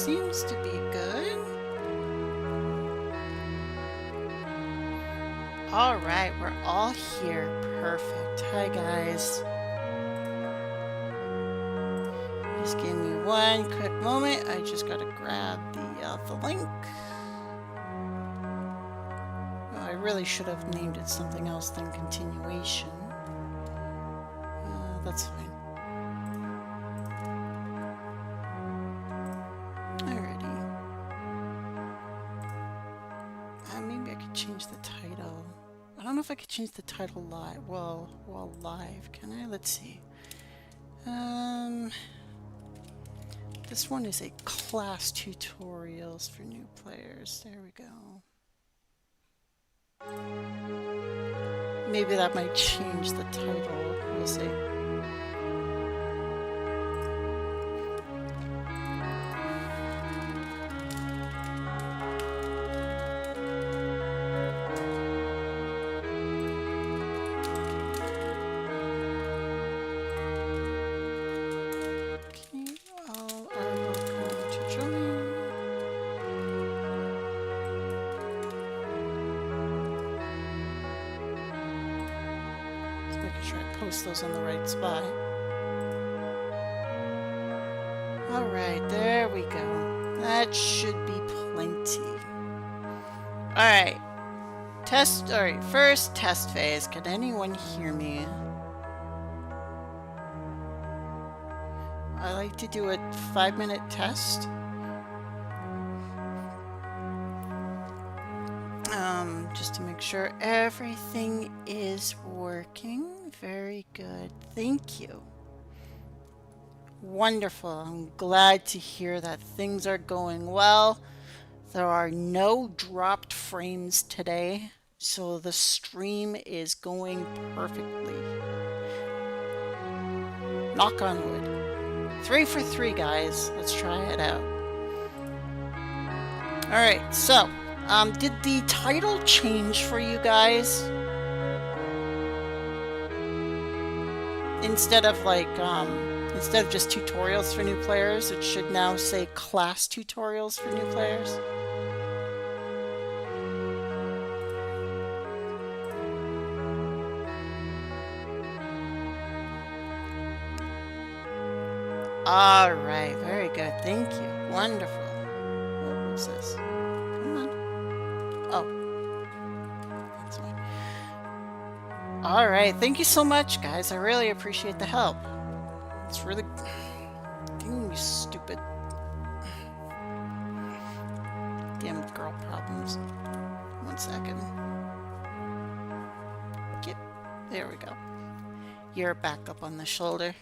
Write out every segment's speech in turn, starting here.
seems to be good. All right, we're all here. Perfect. Hi, guys. Just give me one quick moment. I just gotta grab the link. Well, I really should have named it something else than continuation. That's fine. Alrighty. Maybe I could change the title. I don't know if I could change the title live. Well, live. Can I? Let's see. This one is a class tutorials for new players. There we go. Maybe that might change the title. We'll see. Those in the right spot. All right, there we go. That should be plenty. All right, test. All right, first test phase. Can anyone hear me? I like to do a 5-minute test. Just to make sure everything is working. Very good. Thank you. Wonderful. I'm glad to hear that things are going well. There are no dropped frames today, so the stream is going perfectly. Knock on wood. 3 for 3, guys. Let's try it out. Alright, so, did the title change for you guys? Instead of like, instead of just tutorials for new players, it should now say class tutorials for new players. All right, very good. Thank you. Wonderful. What was this? Come on. Oh. That's fine. All right. Thank you so much, guys. I really appreciate the help. It's really... Dang, you stupid... Damn girl problems. 1 second. Get... There we go. You're back up on the shoulder.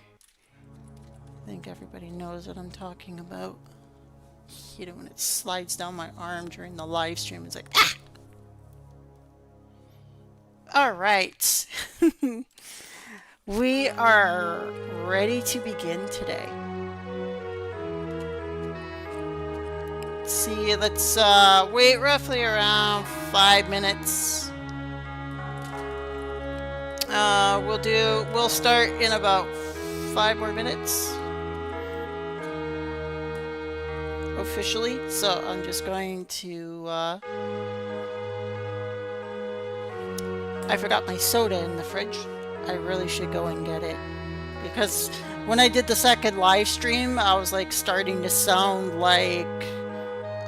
I think everybody knows what I'm talking about. You know, when it slides down my arm during the live stream, it's like, ah! All right. We are ready to begin today. Let's see, let's wait roughly around 5 minutes. We'll start in about 5 more minutes. Officially, so I'm just going to I forgot my soda in the fridge. I really should go and get it, because when I did the second live stream, I was like starting to sound like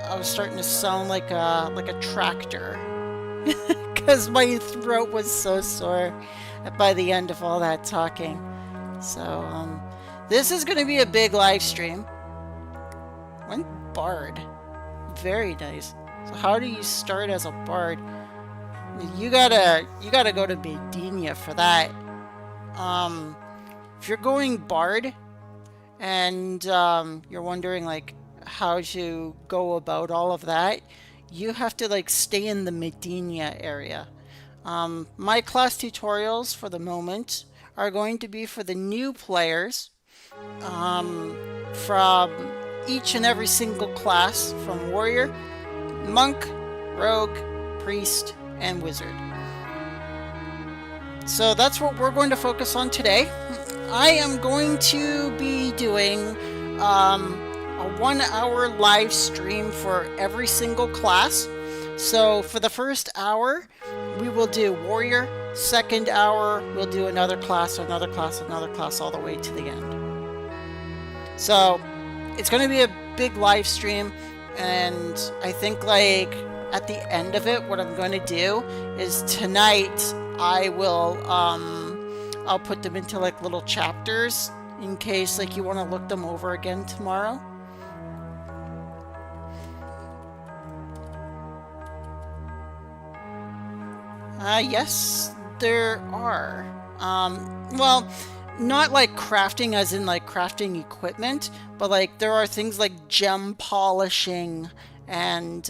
a tractor because my throat was so sore by the end of all that talking. So this is going to be a big live stream. One bard. Very nice. So how do you start as a bard? You gotta go to Medina for that. If you're going bard and you're wondering like how to go about all of that, you have to like stay in the Medina area. My class tutorials for the moment are going to be for the new players, from each and every single class, from warrior, monk, rogue, priest, and wizard. So that's what we're going to focus on today. I am going to be doing a 1-hour live stream for every single class. So for the first hour, we will do warrior. Second hour, we'll do another class, another class, another class, all the way to the end. So it's going to be a big live stream, and I think like at the end of it, what I'm going to do is tonight I will I'll put them into like little chapters in case like you want to look them over again tomorrow. Yes, there are. Well, not like crafting as in like crafting equipment, but like there are things like gem polishing and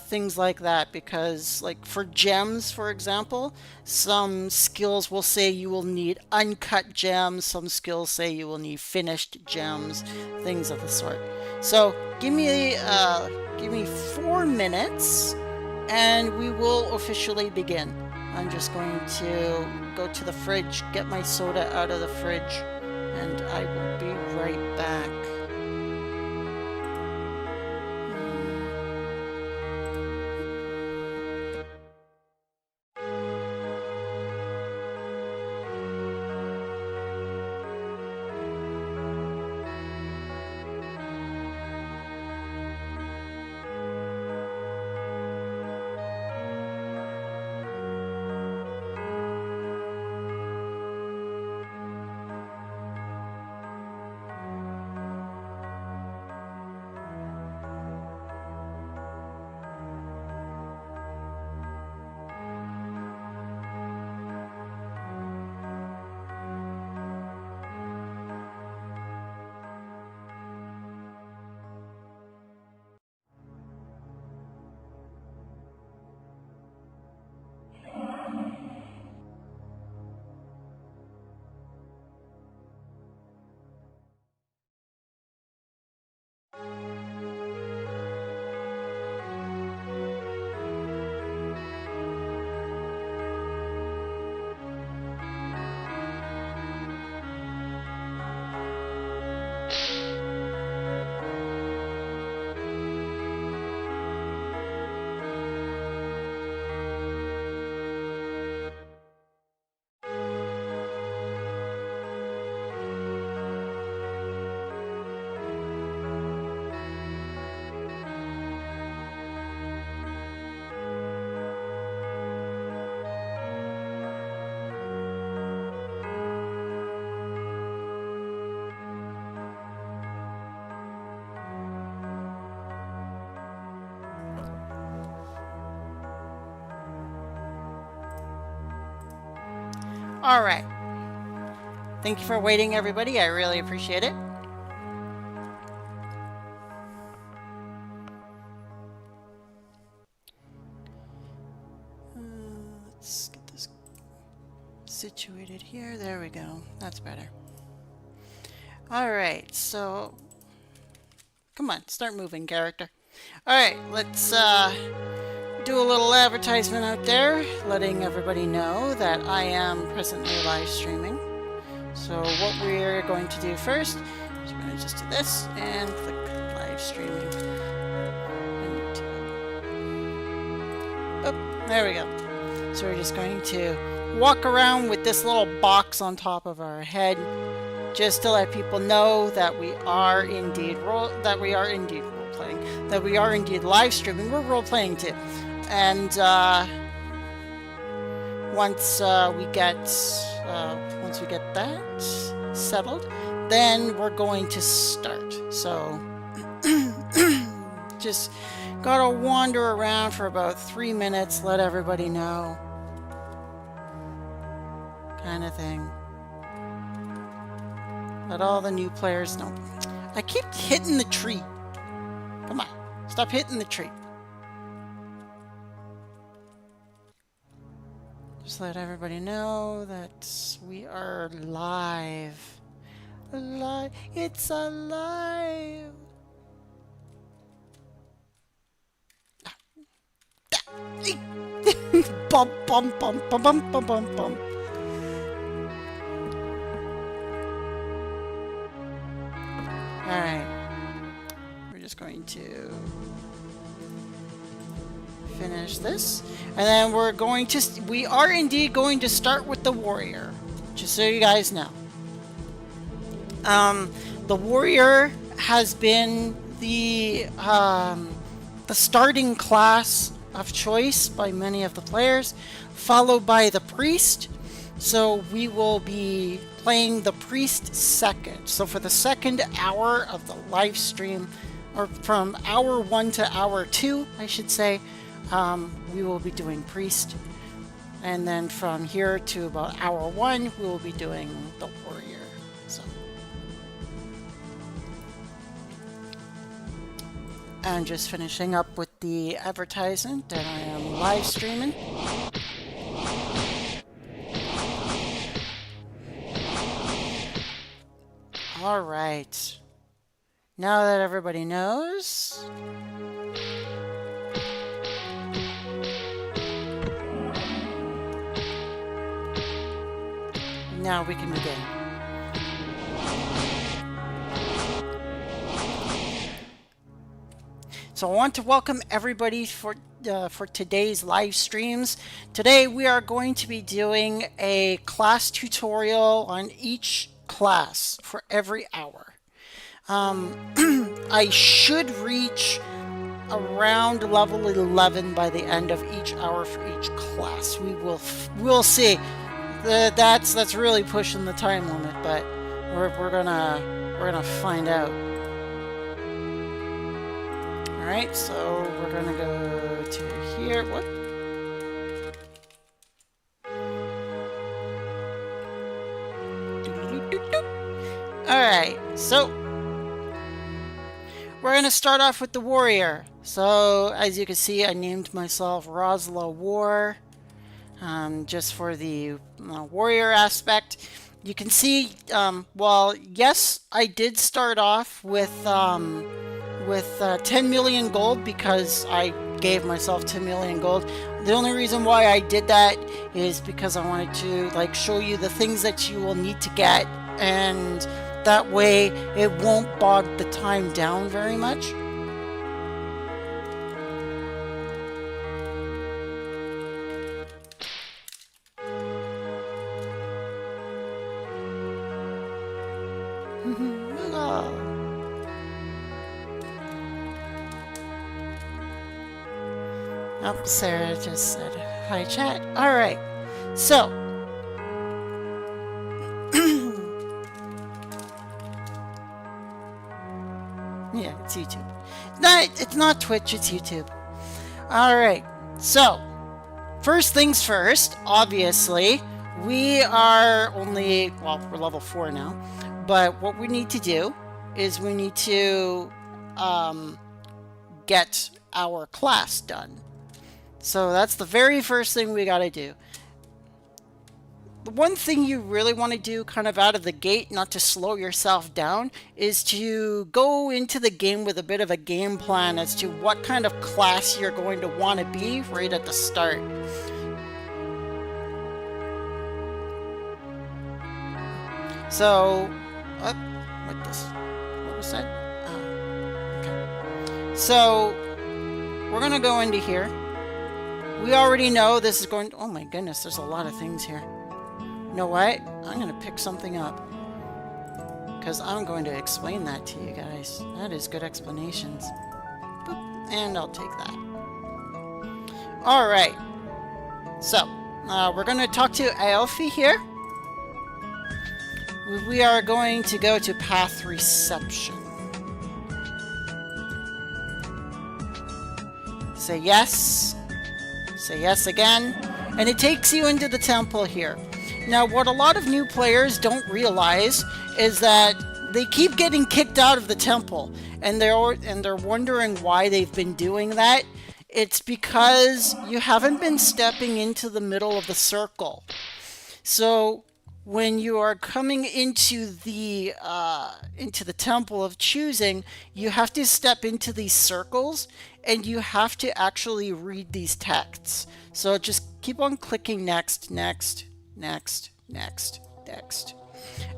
things like that, because like for gems, for example, some skills will say you will need uncut gems, some skills say you will need finished gems, things of the sort. So give me 4 minutes and we will officially begin. I'm just going to go to the fridge, get my soda out of the fridge, and I will be right back. All right. Thank you for waiting, everybody. I really appreciate it. Let's get this situated here. There we go. That's better. All right. So, come on, start moving, character. All right. Let's do a little advertisement out there, letting everybody know that I am presently live streaming. So what we're going to do first is we're going to just do this and click live streaming. Oh, there we go. So we're just going to walk around with this little box on top of our head, just to let people know that we are indeed role playing, that we are indeed live streaming. We're role playing too. And once we get that settled, then we're going to start. So just gotta wander around for about 3 minutes, let everybody know, kind of thing. Let all the new players know. I keep hitting the tree. Come on, stop hitting the tree. Just let everybody know that we are live. Alive. It's alive. Bum bum bum bum bum bum bum bum. to finish this. And then we are indeed going to start with the warrior, just so you guys know. The warrior has been the starting class of choice by many of the players, followed by the priest. So we will be playing the priest second. So for the second hour of the live stream, or from hour 1 to hour 2, I should say, we will be doing priest. And then from here to about hour 1, we will be doing the warrior. So I'm just finishing up with the advertisement that I am live streaming. All right. Now that everybody knows, now we can begin. So I want to welcome everybody for today's live streams. Today we are going to be doing a class tutorial on each class for every hour. I should reach around level 11 by the end of each hour for each class. We'll see. That's really pushing the time limit, but we're gonna find out. All right, so we're gonna go to here. What? All right, so we're gonna start off with the warrior. So as you can see, I named myself Rosyla War, just for the warrior aspect. You can see, well, yes, I did start off with 10 million gold because I gave myself 10 million gold. The only reason why I did that is because I wanted to show you the things that you will need to get, and that way it won't bog the time down very much. Oh, Sarah just said hi, chat. All right, so yeah, it's YouTube. It's not Twitch, it's YouTube. All right, so first things first, obviously, we are only, well, we're level 4 now, but what we need to do is we need to get our class done. So that's the very first thing we got to do. The one thing you really want to do kind of out of the gate, not to slow yourself down, is to go into the game with a bit of a game plan as to what kind of class you're going to want to be right at the start. So, what was that? Oh, okay. So, we're going to go into here. We already know this is going to, oh my goodness, there's a lot of things here. You know what? I'm going to pick something up, because I'm going to explain that to you guys. That is good explanations. Boop, and I'll take that. Alright. So, we're going to talk to Aelfi here. We are going to go to Path Reception. Say yes. Say yes again. And it takes you into the temple here. Now, what a lot of new players don't realize is that they keep getting kicked out of the temple, and they're wondering why they've been doing that. It's because you haven't been stepping into the middle of the circle. So when you are coming into the temple of choosing, you have to step into these circles, and you have to actually read these texts. So just keep on clicking next, next, next, next, next.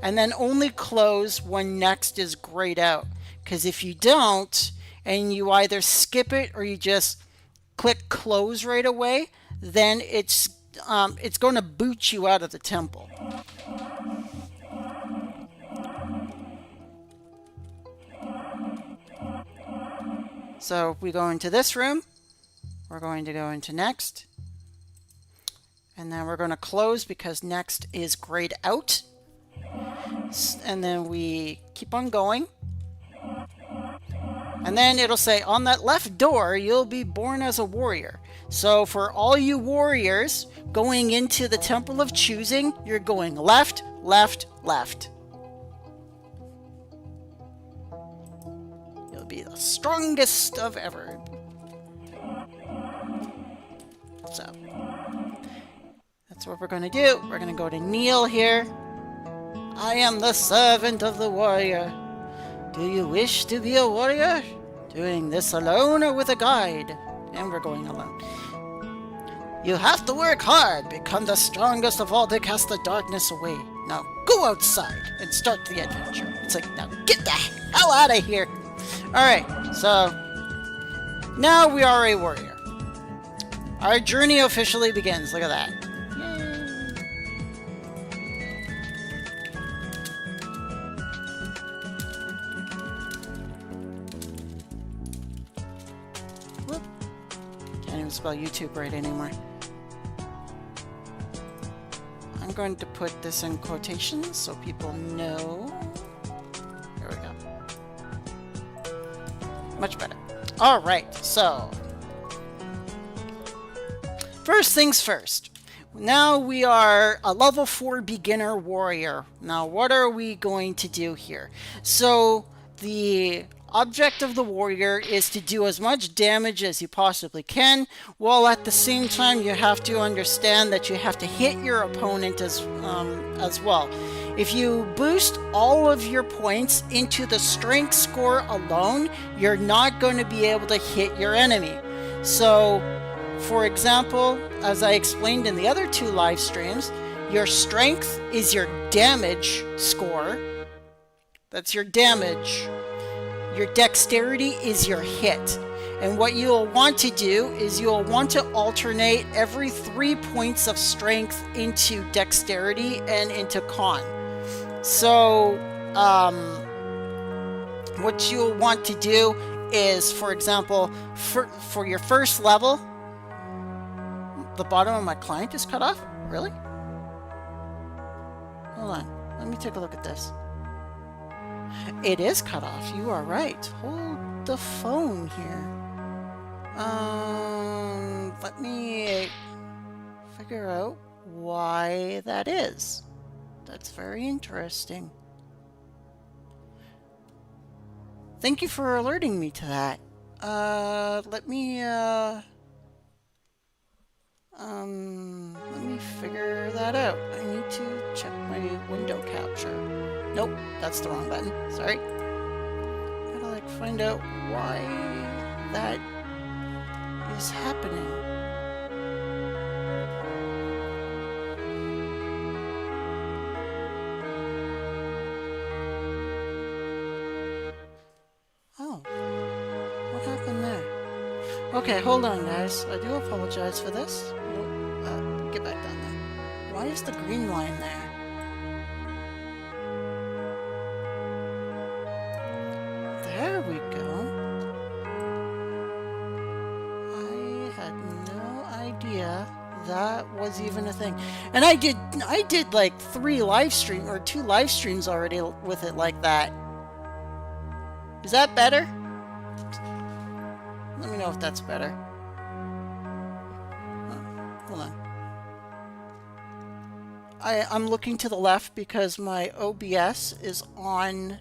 And then only close when next is grayed out. Because if you don't, and you either skip it or you just click close right away, then it's going to boot you out of the temple. So if we go into this room, we're going to go into next. And then we're going to close because next is grayed out. And then we keep on going. And then it'll say, on that left door, you'll be born as a warrior. So for all you warriors going into the Temple of Choosing, you're going left, left, left. You'll be the strongest of ever. So that's what we're going to do. We're going to go to kneel here. I am the servant of the warrior. Do you wish to be a warrior? Doing this alone or with a guide? And we're going alone. You have to work hard. Become the strongest of all to cast the darkness away. Now go outside and start the adventure. It's like, now get the hell out of here. Alright, so now we are a warrior. Our journey officially begins. Look at that. Whoop. Can't even spell YouTube right anymore. I'm going to put this in quotations so people know. There we go. Much better. Alright, so first things first. Now we are a level 4 beginner warrior. Now what are we going to do here? So the object of the warrior is to do as much damage as you possibly can, while at the same time you have to understand that you have to hit your opponent as well. If you boost all of your points into the strength score alone, you're not going to be able to hit your enemy. So for example, as I explained in the other 2 live streams, your strength is your damage score. That's your damage. Your dexterity is your hit. And what you'll want to do is you'll want to alternate every 3 points of strength into dexterity and into con. So, what you'll want to do is, for example, for your first level, the bottom of my client is cut off? Really? Hold on. Let me take a look at this. It is cut off. You are right. Hold the phone here. Let me figure out why that is. That's very interesting. Thank you for alerting me to that. Let me figure that out. I need to check my window capture. Nope, that's the wrong button. Sorry. Gotta find out why that is happening. Oh, what happened there? Okay, hold on, guys. I do apologize for this. Get back down there. Why is the green line there? There we go. I had no idea that was even a thing. And I did like 2 live streams already with it like that. Is that better? Let me know if that's better. Hold on. I'm looking to the left because my OBS is on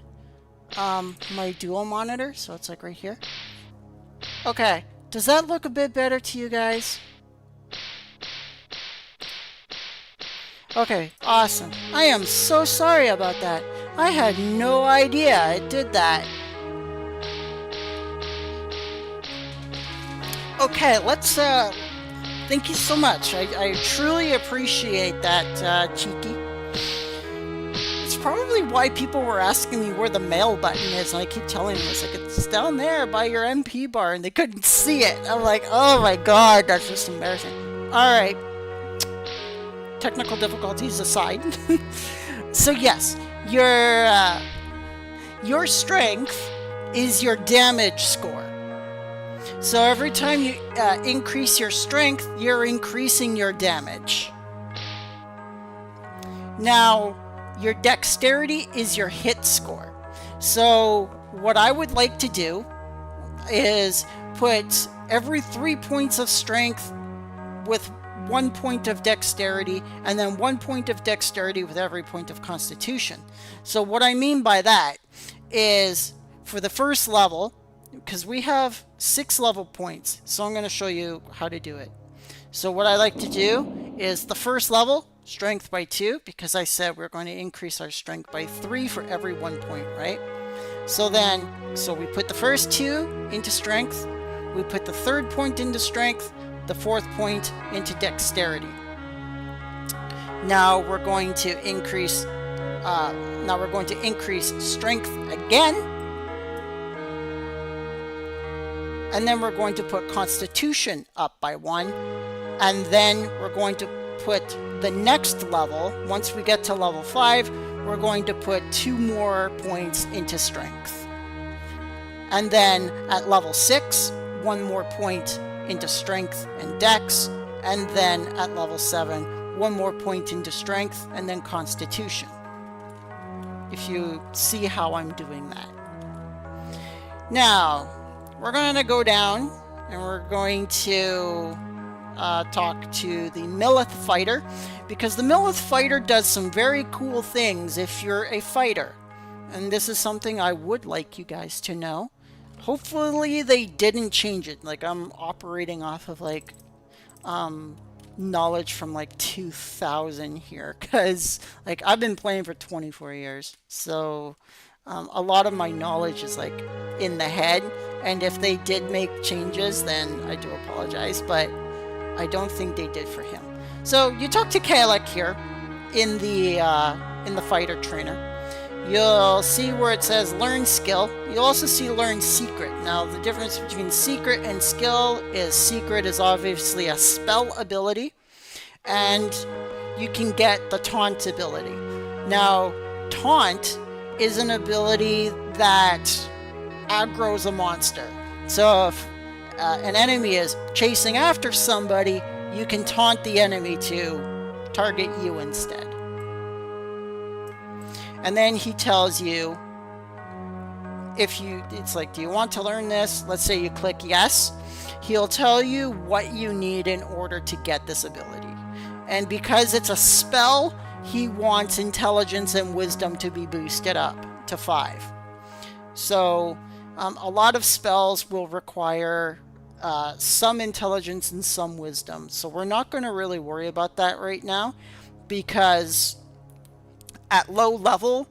my dual monitor, so it's like right here. Okay, does that look a bit better to you guys? Okay, awesome. I am so sorry about that. I had no idea it did that. Okay, let's thank you so much. I truly appreciate that, Cheeky. It's probably why people were asking me where the mail button is, and I keep telling them, it's down there by your MP bar, and they couldn't see it. I'm like, oh my god, that's just embarrassing. Alright. Technical difficulties aside. So yes, your strength is your damage score. So every time you increase your strength, you're increasing your damage. Now, your dexterity is your hit score. So what I would like to do is put every 3 points of strength with 1 point of dexterity, and then 1 point of dexterity with every point of constitution. So what I mean by that is for the first level, because we have 6 level points, so I'm going to show you how to do it. So what I like to do is the first level, strength by 2, because I said we're going to increase our strength by 3 for every 1 point, right? So we put the first 2 into strength, we put the third point into strength, the fourth point into dexterity. Now we're going to increase strength again, and then we're going to put constitution up by 1, and then we're going to put the next level, once we get to level 5, we're going to put 2 more points into strength. And then at level 6, 1 more point into strength and dex, and then at level 7, 1 more point into strength and then constitution. If you see how I'm doing that. Now, we're going to go down and we're going to talk to the Millith fighter, because the Millith fighter does some very cool things if you're a fighter. And this is something I would like you guys to know. Hopefully they didn't change it. Like, I'm operating off of like knowledge from like 2000 here, because like I've been playing for 24 years, so a lot of my knowledge is like in the head, and if they did make changes then I do apologize, but I don't think they did for him. So you talk to Kalek here in the fighter trainer. You'll see where it says learn skill. You'll also see learn secret. Now the difference between secret and skill is secret is obviously a spell ability, and you can get the taunt ability. Now taunt is an ability that aggroes a monster. So if an enemy is chasing after somebody, you can taunt the enemy to target you instead. And then he tells you, it's like, do you want to learn this? Let's say you click yes. He'll tell you what you need in order to get this ability. And because it's a spell, he wants intelligence and wisdom to be boosted up to 5. So a lot of spells will require some intelligence and some wisdom. So we're not going to really worry about that right now, because at low level,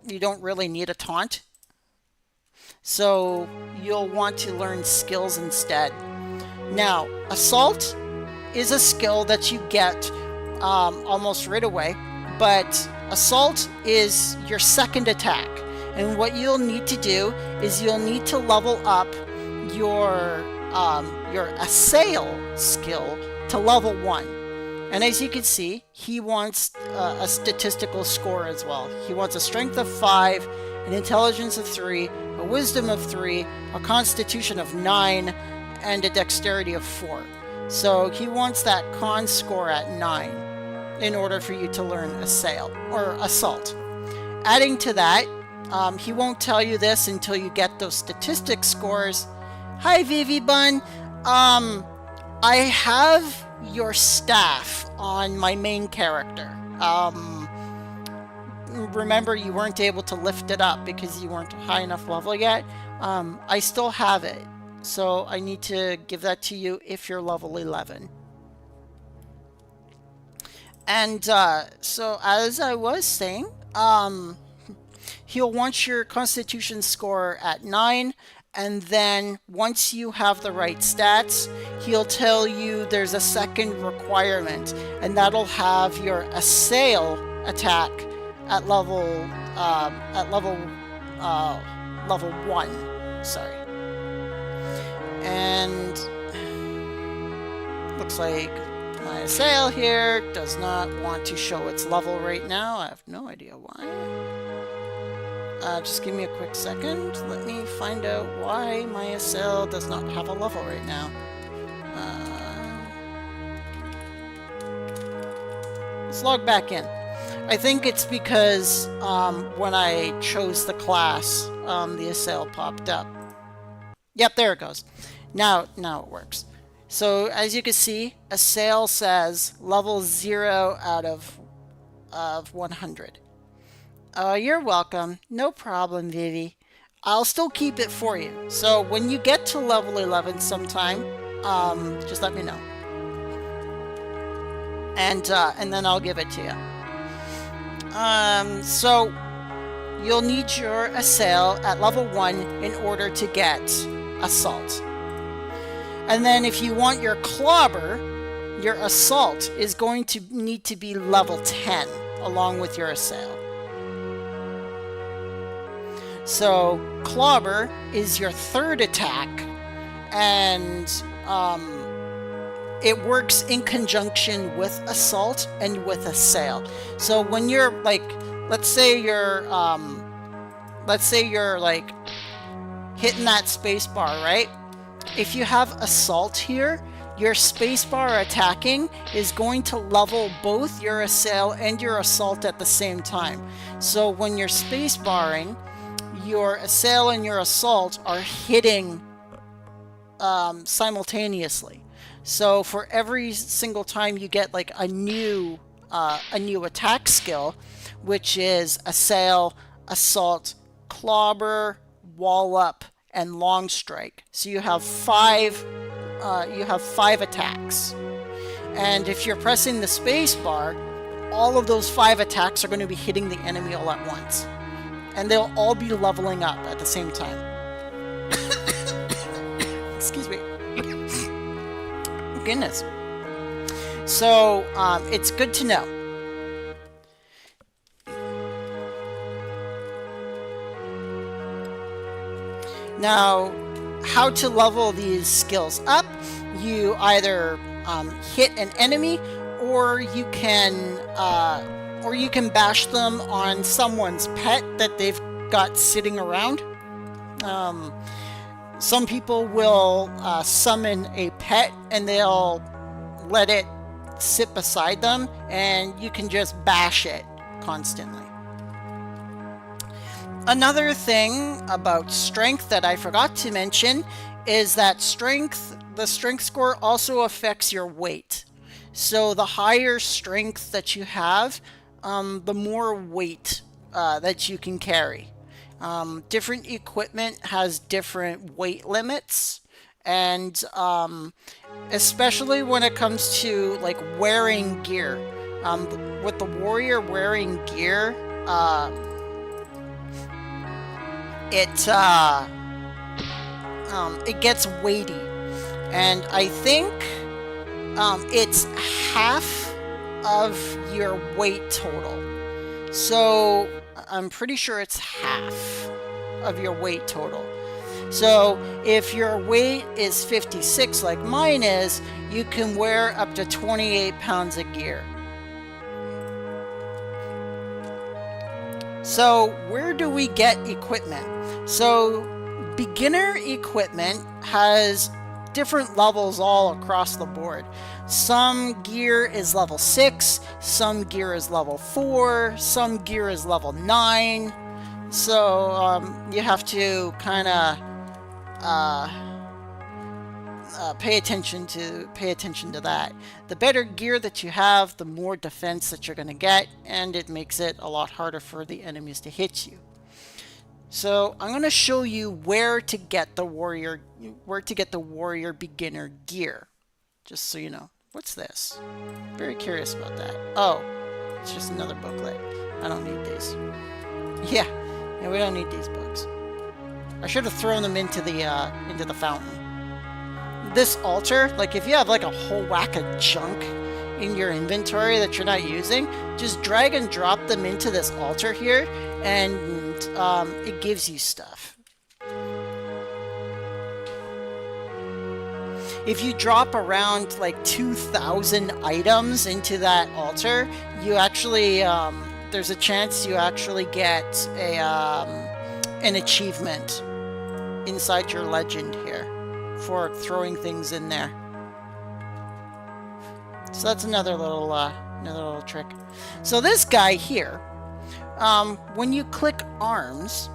you don't really need a taunt. So you'll want to learn skills instead. Now, assault is a skill that you get almost right away, but assault is your second attack. And what you'll need to do is you'll need to level up your assail skill to level 1. And as you can see, he wants a statistical score as well. He wants a strength of 5, an intelligence of 3, a wisdom of 3, a constitution of 9, and a dexterity of 4. So he wants that con score at 9 in order for you to learn assail or assault. Adding to that, he won't tell you this until you get those statistics scores. Hi Vivi Bun. I have your staff on my main character. Remember, you weren't able to lift it up because you weren't high enough level yet. I still have it, so I need to give that to you if you're level 11. And so as I was saying, he'll want your constitution score at 9. And then once you have the right stats, he'll tell you there's a second requirement, and that'll have your assail attack at level 1. Sorry. And looks like my assail here does not want to show its level right now. I have no idea why. Just give me a quick second. Let me find out why my assail does not have a level right now. Let's log back in. I think it's because when I chose the class, the assail popped up. Yep, there it goes. Now it works. So as you can see, assail says level 0 out of 100. You're welcome. No problem, Vivi. I'll still keep it for you. So when you get to level 11 sometime, just let me know. And then I'll give it to you. So you'll need your assail at level 1 in order to get assault. And then if you want your clobber, your assault is going to need to be level 10 along with your assail. So clobber is your third attack, and it works in conjunction with assault and with assail. So when you're like, let's say you're like hitting that space bar, right? If you have assault here, your space bar attacking is going to level both your assail and your assault at the same time. So when you're space barring, your assail and your assault are hitting simultaneously. So for every single time you get like a new attack skill, which is assail, assault, clobber, wall up, and long strike. So you have 5 attacks. And if you're pressing the space bar, all of those 5 attacks are going to be hitting the enemy all at once. And they'll all be leveling up at the same time. Excuse me. Goodness. So it's good to know. Now, how to level these skills up? You either hit an enemy, or you can bash them on someone's pet that they've got sitting around. Some people will summon a pet and they'll let it sit beside them, and you can just bash it constantly. Another thing about strength that I forgot to mention is that the strength score also affects your weight. So the higher strength that you have, the more weight that you can carry. Different equipment has different weight limits, and especially when it comes to like wearing gear. With the warrior wearing gear, it gets weighty, and I think it's half of your weight total. So I'm pretty sure it's half of your weight total. So if your weight is 56 like mine is, you can wear up to 28 pounds of gear. So where do we get equipment? So beginner equipment has different levels all across the board. Some gear is level 6, some gear is level 4, some gear is level 9. So you have to kind of pay attention to that. The better gear that you have, the more defense that you're going to get, and it makes it a lot harder for the enemies to hit you. So I'm going to show you where to get the warrior beginner gear, just so you know. What's this? Very curious about that. Oh, it's just another booklet. I don't need these. Yeah, we don't need these books. I should have thrown them into the fountain. This altar, like if you have like a whole whack of junk in your inventory that you're not using, just drag and drop them into this altar here, and it gives you stuff. If you drop around like 2,000 items into that altar, you actually, there's a chance you actually get a, an achievement inside your legend here for throwing things in there. So that's another little trick. So this guy here, when you click arms,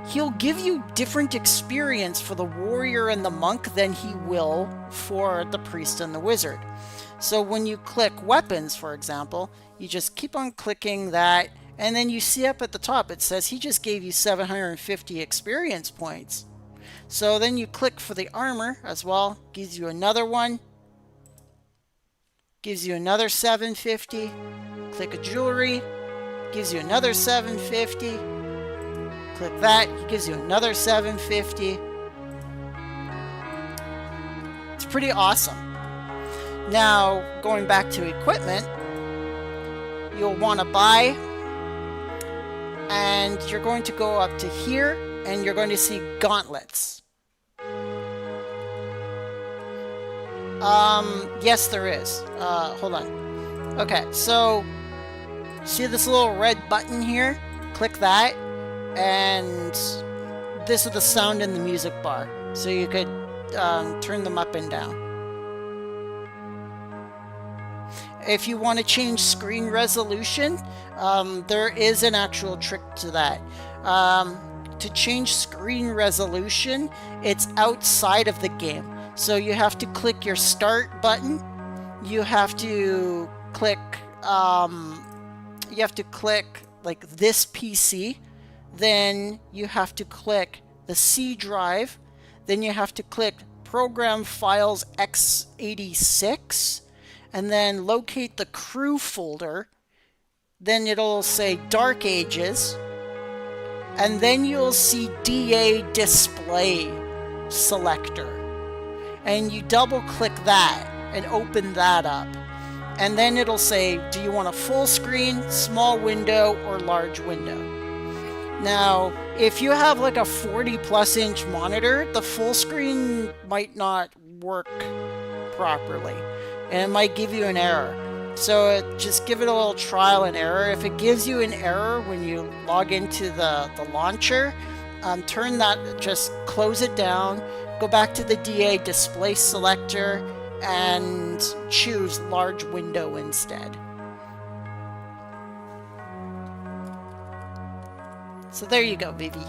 he'll give you different experience for the warrior and the monk than he will for the priest and the wizard. So when you click weapons, for example, you just keep on clicking that, and then you see up at the top it says he just gave you 750 experience points. So then you click for the armor as well, gives you another one, gives you another 750. Click a jewelry, gives you another 750. Click that, he gives you another 750. It's pretty awesome. Now, going back to equipment, you'll want to buy, and you're going to go up to here, and you're going to see gauntlets. Yes, there is. Hold on. Okay, so see this little red button here? Click that, and this is the sound in the music bar. So you could turn them up and down. If you want to change screen resolution, there is an actual trick to that. To change screen resolution, it's outside of the game. So you have to click your start button. You have to click like this PC. Then you have to click the C drive. Then you have to click program files x86, and then locate the crew folder. Then it'll say Dark Ages, and then you'll see DA display selector, and you double click that and open that up, and then it'll say, do you want a full screen, small window, or large window? Now, if you have like a 40+ inch monitor, the full screen might not work properly, and it might give you an error. So just give it a little trial and error. If it gives you an error when you log into the launcher, turn that, just close it down, go back to the DA display selector, and choose large window instead. So there you go, baby.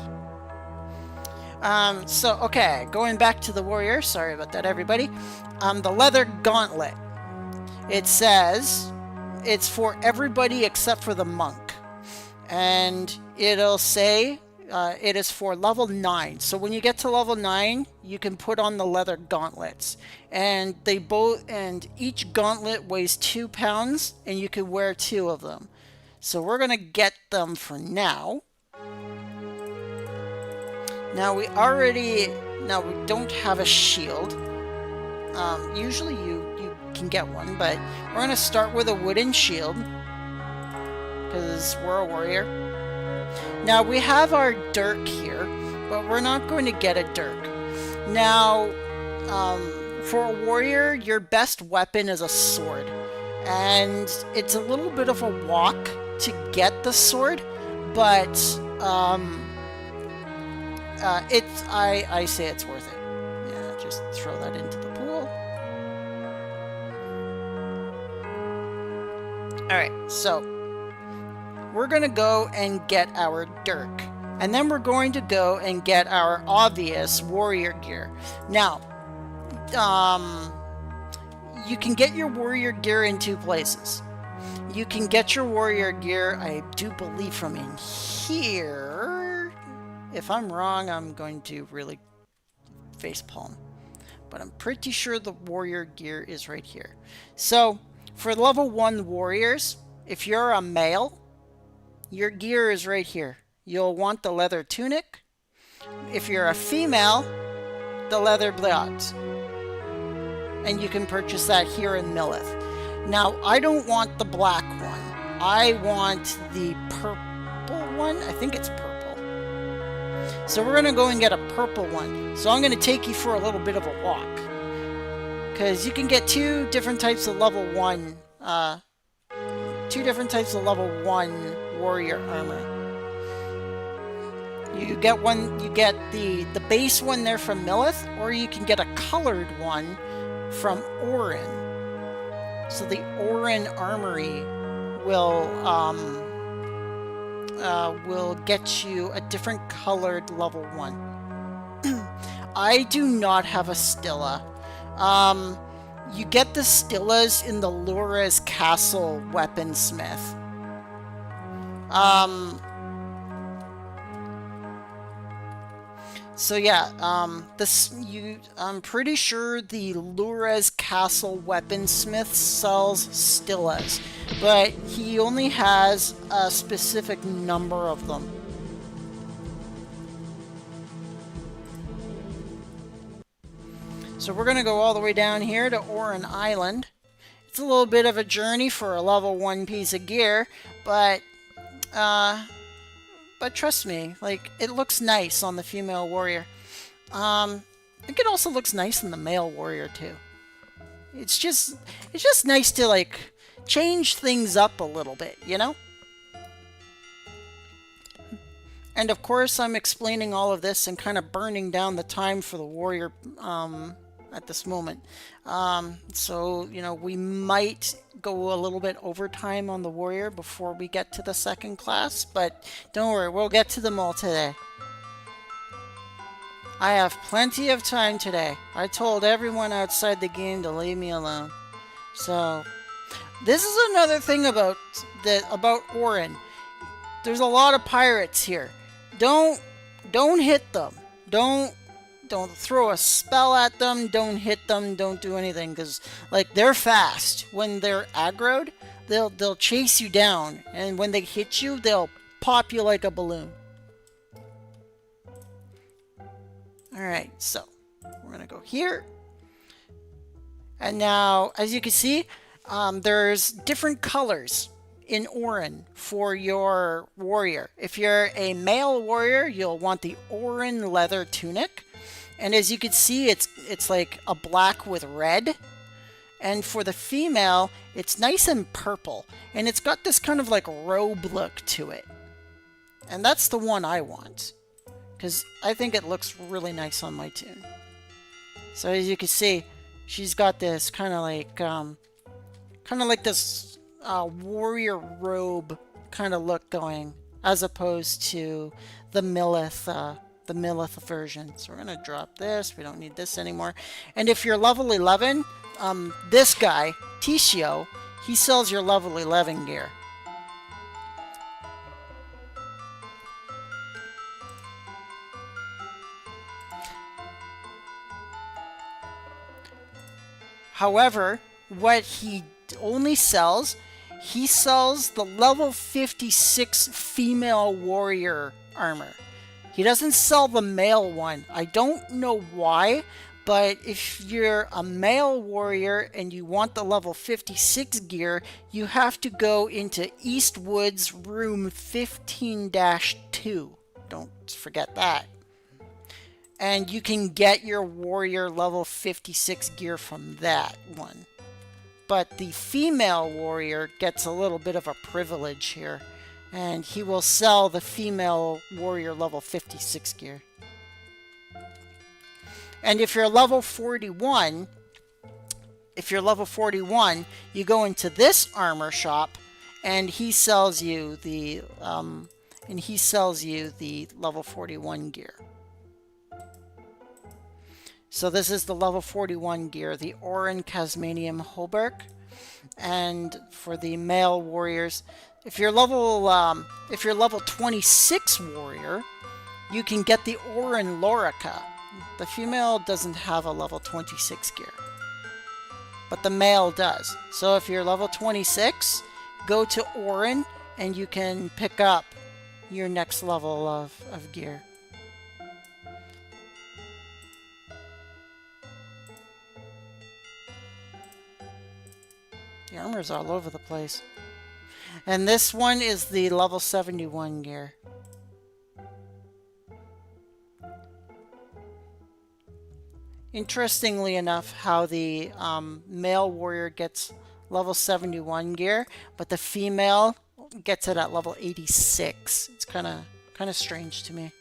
Okay, going back to the warrior. Sorry about that, everybody. The leather gauntlet. It says it's for everybody except for the monk. And it'll say it is for level 9. So when you get to level 9, you can put on the leather gauntlets. And each gauntlet weighs 2 pounds, and you can wear 2 of them. So we're going to get them for now. Now we don't have a shield. Usually you can get one, but we're going to start with a wooden shield because we're a warrior. Now we have our dirk here, but we're not going to get a dirk. Now, for a warrior, your best weapon is a sword, and it's a little bit of a walk to get the sword, but I say it's worth it. Yeah, just throw that into the pool. Alright, so we're going to go and get our dirk. And then we're going to go and get our obvious warrior gear. Now, you can get your warrior gear in 2 places. You can get your warrior gear, I do believe, from in here. If I'm wrong, I'm going to really facepalm. But I'm pretty sure the warrior gear is right here. So, for level 1 warriors, if you're a male, your gear is right here. You'll want the leather tunic. If you're a female, the leather blouse. And you can purchase that here in Millith. Now, I don't want the black one. I want the purple one. I think it's purple. So we're going to go and get a purple one. So I'm going to take you for a little bit of a walk. Because you can get two different types of level 1 warrior armor. You get the base one there from Millith, or you can get a colored one from Orin. So the Orin Armory will get you a different colored level 1. I do not have a Stilla. You get the Stillas in the Lura's Castle weaponsmith. So yeah, I'm pretty sure the Lura's Castle weaponsmith sells Stillas, but he only has a specific number of them. So we're going to go all the way down here to Orin Island. It's a little bit of a journey for a level 1 piece of gear, but trust me, like, it looks nice on the female warrior. I think it also looks nice on the male warrior too. It's just nice to, like, change things up a little bit, you know? And of course, I'm explaining all of this and kind of burning down the time for the warrior at this moment. So, you know, we might go a little bit overtime on the warrior before we get to the second class, but don't worry, we'll get to them all today. I have plenty of time today. I told everyone outside the game to leave me alone. So, this is another thing about Orin. There's a lot of pirates here. Don't hit them. Don't throw a spell at them. Don't hit them. Don't do anything, because, like, they're fast. When they're aggroed, they'll chase you down, and when they hit you, they'll pop you like a balloon. Alright, so we're going to go here. And now, as you can see, there's different colors in Orin for your warrior. If you're a male warrior, you'll want the Orin leather tunic. And as you can see, it's like a black with red. And for the female, it's nice and purple. And it's got this kind of like robe look to it. And that's the one I want, because I think it looks really nice on my tune. So as you can see, she's got this kind of like this warrior robe kind of look going, as opposed to the Millith version. So we're gonna drop this. We don't need this anymore. And if you're level 11, this guy Tishio, he sells your level 11 gear. However, what he only sells, he sells the level 56 female warrior armor. He doesn't sell the male one. I don't know why, but if you're a male warrior and you want the level 56 gear, you have to go into Eastwood's room 15-2. Don't forget that. And you can get your warrior level 56 gear from that one. But the female warrior gets a little bit of a privilege here, and he will sell the female warrior level 56 gear. And if you're level 41, you go into this armor shop, and he sells you the level 41 gear. So this is the level 41 gear, the Orin Casmanium Hauberk. And for the male warriors, if you're level 26 warrior, you can get the Orin Lorica. The female doesn't have a level 26 gear, but the male does. So if you're level 26, go to Orin and you can pick up your next level of gear. The armor's all over the place. And this one is the level 71 gear. Interestingly enough, how the male warrior gets level 71 gear, but the female gets it at level 86. It's kind of strange to me.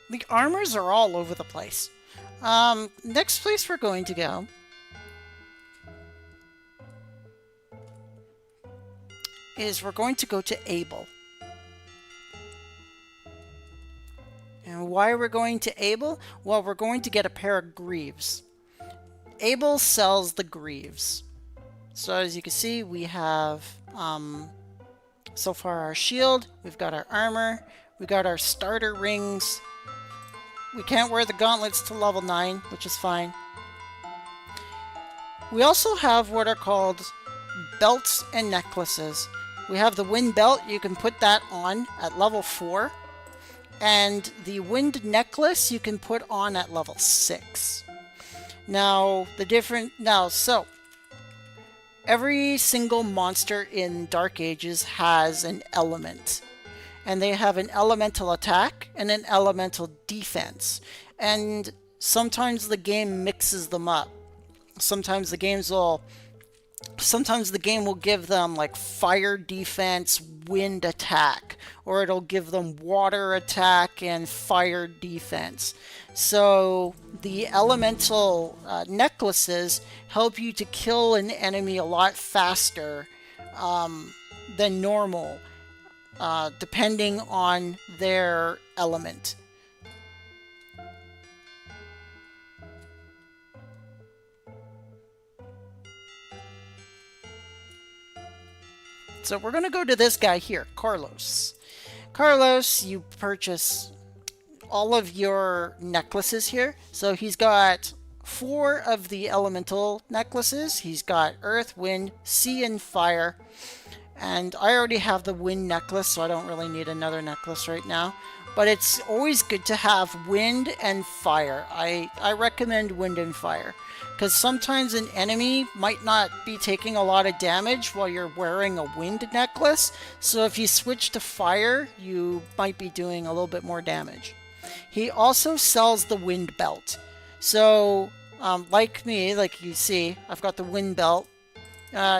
The armors are all over the place. Next place we're going to go is we're going to go to Abel. And why are we going to Abel? Well, we're going to get a pair of greaves. Abel sells the greaves. So as you can see, we have so far our shield, we've got our armor, we got our starter rings. We can't wear the gauntlets to level 9, which is fine. We also have what are called belts and necklaces. We have the wind belt, you can put that on at level 4. And the wind necklace you can put on at level 6. Now, so every single monster in Dark Ages has an element. And they have an elemental attack and an elemental defense. And sometimes the game mixes them up. Sometimes the game will give them like fire defense, wind attack, or it'll give them water attack and fire defense. So the elemental necklaces help you to kill an enemy a lot faster than normal, depending on their element. So we're going to go to this guy here, Carlos. Carlos, you purchase all of your necklaces here. So he's got 4 of the elemental necklaces. He's got earth, wind, sea, and fire. And I already have the wind necklace, so I don't really need another necklace right now. But it's always good to have wind and fire. I recommend wind and fire. Because sometimes an enemy might not be taking a lot of damage while you're wearing a wind necklace. So if you switch to fire, you might be doing a little bit more damage. He also sells the wind belt. So, like me, like you see, I've got the wind belt.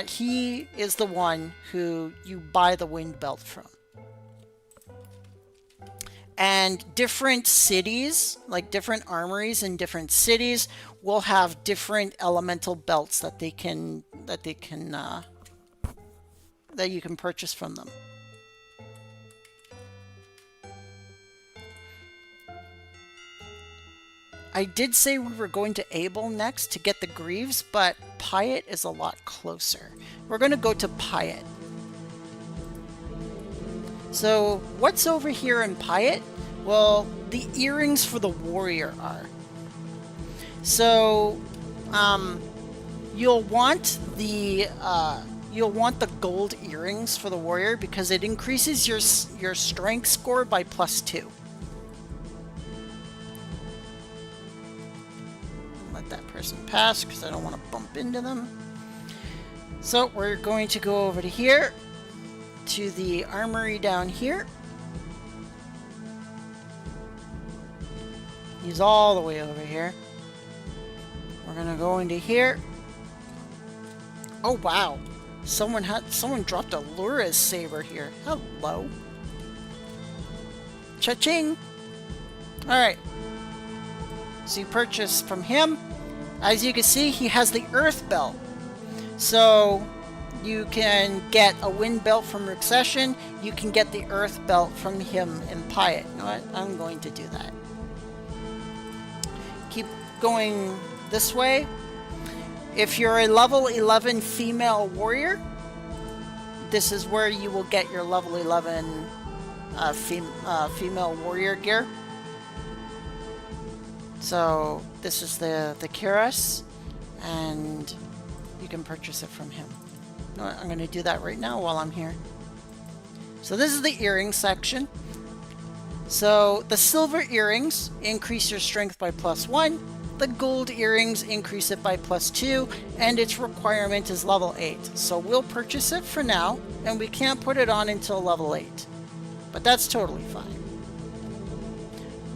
He is the one who you buy the wind belt from. And different cities, like different armories in different cities, will have different elemental belts that you can purchase from them. I did say we were going to Abel next to get the greaves, but Pyatt is a lot closer. We're going to go to Pyatt. So what's over here in Pyatt? Well, the earrings for the warrior are. So you'll want the gold earrings for the warrior because it increases your strength score by +2. Let that person pass because I don't want to bump into them. So we're going to go over to here, to the armory down here. He's all the way over here. We're gonna go into here. Oh wow, someone dropped a Lura's saber here. Hello. Cha-ching. All right. So you purchase from him. As you can see, he has the earth belt. So you can get a wind belt from Recession. You can get the earth belt from him in Pyatt. You know what? I'm going to do that. Keep going this way. If you're a level 11 female warrior, this is where you will get your level 11 female warrior gear. So this is the Keras, and you can purchase it from him. I'm going to do that right now while I'm here. So this is the earring section. So the silver earrings increase your strength by +1, The gold earrings increase it by +2, and its requirement is level 8. So we'll purchase it for now, and we can't put it on until level 8. But that's totally fine.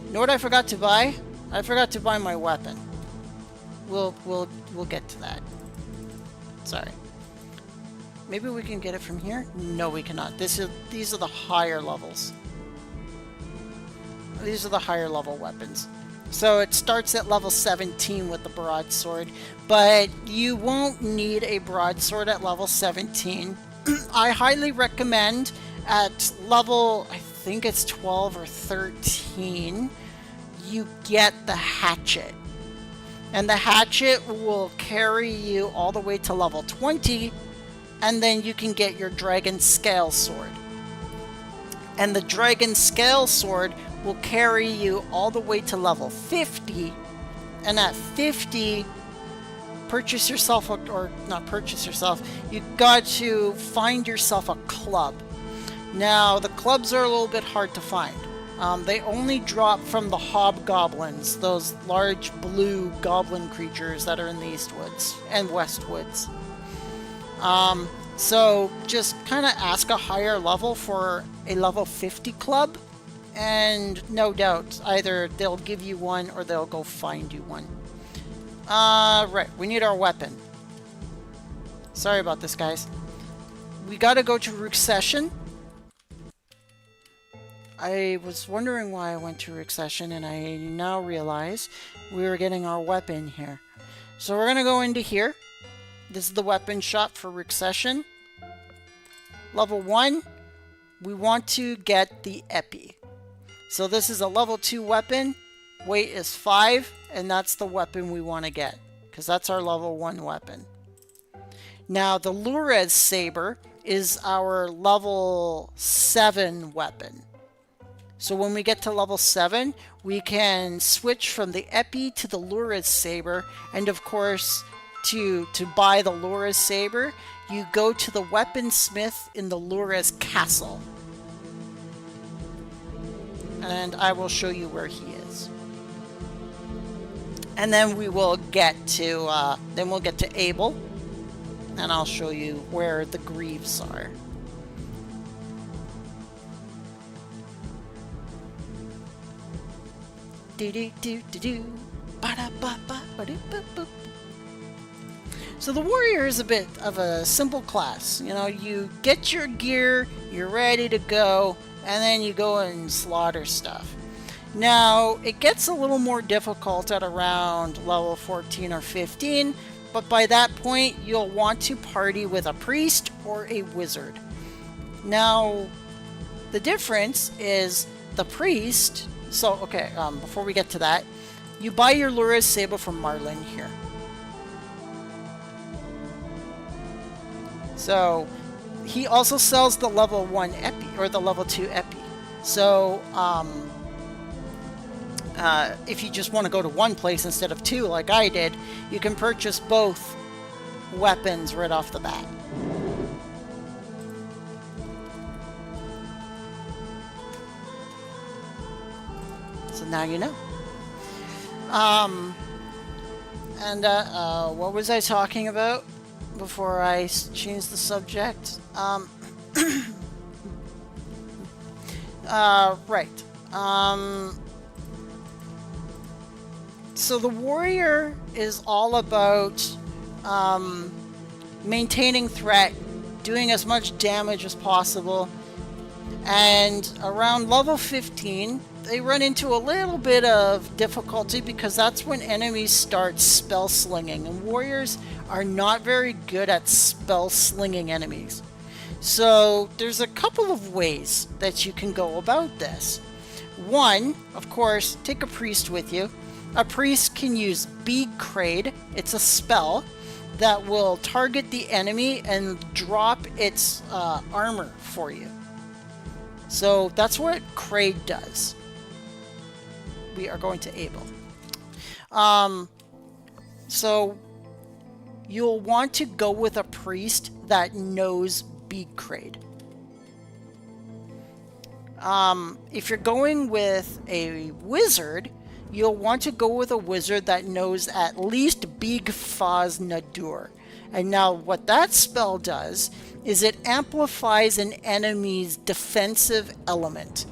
You know what I forgot to buy? I forgot to buy my weapon. We'll get to that. Sorry. Maybe we can get it from here? No, we cannot. These are the higher levels. These are the higher level weapons. So it starts at level 17 with the broadsword, but you won't need a broadsword at level 17. I highly recommend at level, I think it's 12 or 13, you get the hatchet. And the hatchet will carry you all the way to level 20, and then you can get your dragon scale sword. And the dragon scale sword will carry you all the way to level 50, and at 50, purchase yourself, or not purchase yourself, you got to find yourself a club. Now, the clubs are a little bit hard to find. They only drop from the hobgoblins, those large blue goblin creatures that are in the East Woods and West Woods. So just kind of ask a higher level for a level 50 club, and no doubt either they'll give you one or they'll go find you one. Right, we need our weapon. Sorry about this, guys. We gotta go to Rook Session. I was wondering why I went to Rook Session, and I now realize we were getting our weapon here. So we're gonna go into here. This is the weapon shop for Rook Session. Level 1, we want to get the Epi. So this is a level 2 weapon, weight is 5, and that's the weapon we want to get, because that's our level 1 weapon. Now the Lurez Saber is our level 7 weapon. So when we get to level 7, we can switch from the Epi to the Lurez Saber, and of course, to buy the Lurez Saber, you go to the weaponsmith in the Lurez Castle. And I will show you where he is. And then we will get to Abel, and I'll show you where the Greaves are. Do do do do do. Ba da ba ba ba do ba boop. So the warrior is a bit of a simple class. You know, you get your gear, you're ready to go, and then you go and slaughter stuff. Now, it gets a little more difficult at around level 14 or 15, but by that point, you'll want to party with a priest or a wizard. Now, the difference is the priest... So, okay, before we get to that, you buy your Lurez Saber from Marlin here. So, he also sells the level 1 Epi, or the level 2 Epi. So, if you just want to go to one place instead of two, like I did, you can purchase both weapons right off the bat. So now you know. What was I talking about before I changed the subject? Right. So the warrior is all about maintaining threat, doing as much damage as possible, and around level 15 they run into a little bit of difficulty because that's when enemies start spell slinging, and warriors are not very good at spell slinging enemies. So there's a couple of ways that you can go about this. One, of course, take a priest with you. A priest can use Bead Crade. It's a spell that will target the enemy and drop its armor for you. So that's what Crade does. We are going to Abel. So you'll want to go with a priest that knows Bead Crade. If you're going with a wizard, you'll want to go with a wizard that knows at least Big Faz Nadur. And now what that spell does is it amplifies an enemy's defensive element.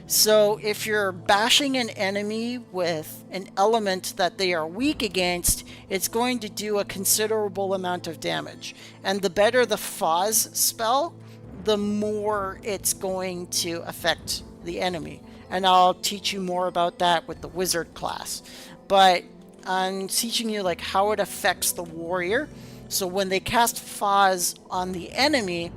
So if you're bashing an enemy with an element that they are weak against, it's going to do a considerable amount of damage. And the better the Faz spell, the more it's going to affect the enemy. And I'll teach you more about that with the wizard class. But I'm teaching you like how it affects the warrior. So when they cast Faz on the enemy,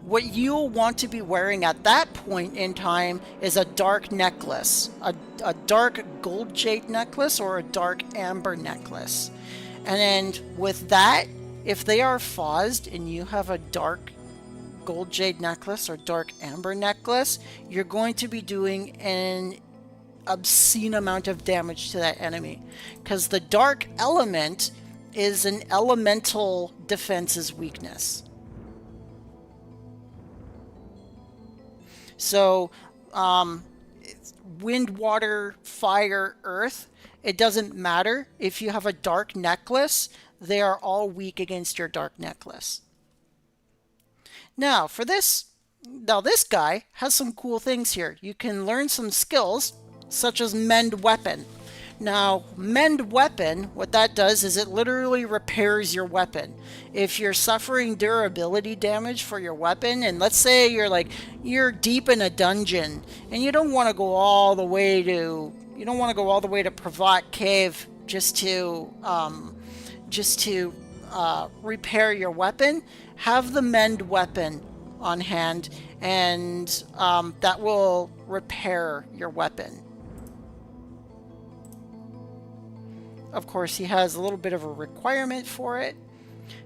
what you'll want to be wearing at that point in time is a dark necklace, a dark gold jade necklace or a dark amber necklace. And then with that, if they are Fazed and you have a dark gold jade necklace or dark amber necklace, you're going to be doing an obscene amount of damage to that enemy. Because the dark element is an elemental defense's weakness. So, wind, water, fire, earth, it doesn't matter. If you have a dark necklace, they are all weak against your dark necklace. Now, this guy has some cool things here. You can learn some skills, such as Mend Weapon. Now, Mend Weapon, what that does is it literally repairs your weapon. If you're suffering durability damage for your weapon, and let's say you're deep in a dungeon and you don't want to go all the way to Pravat Cave just to repair your weapon, have the Mend Weapon on hand, and that will repair your weapon. Of course, he has a little bit of a requirement for it.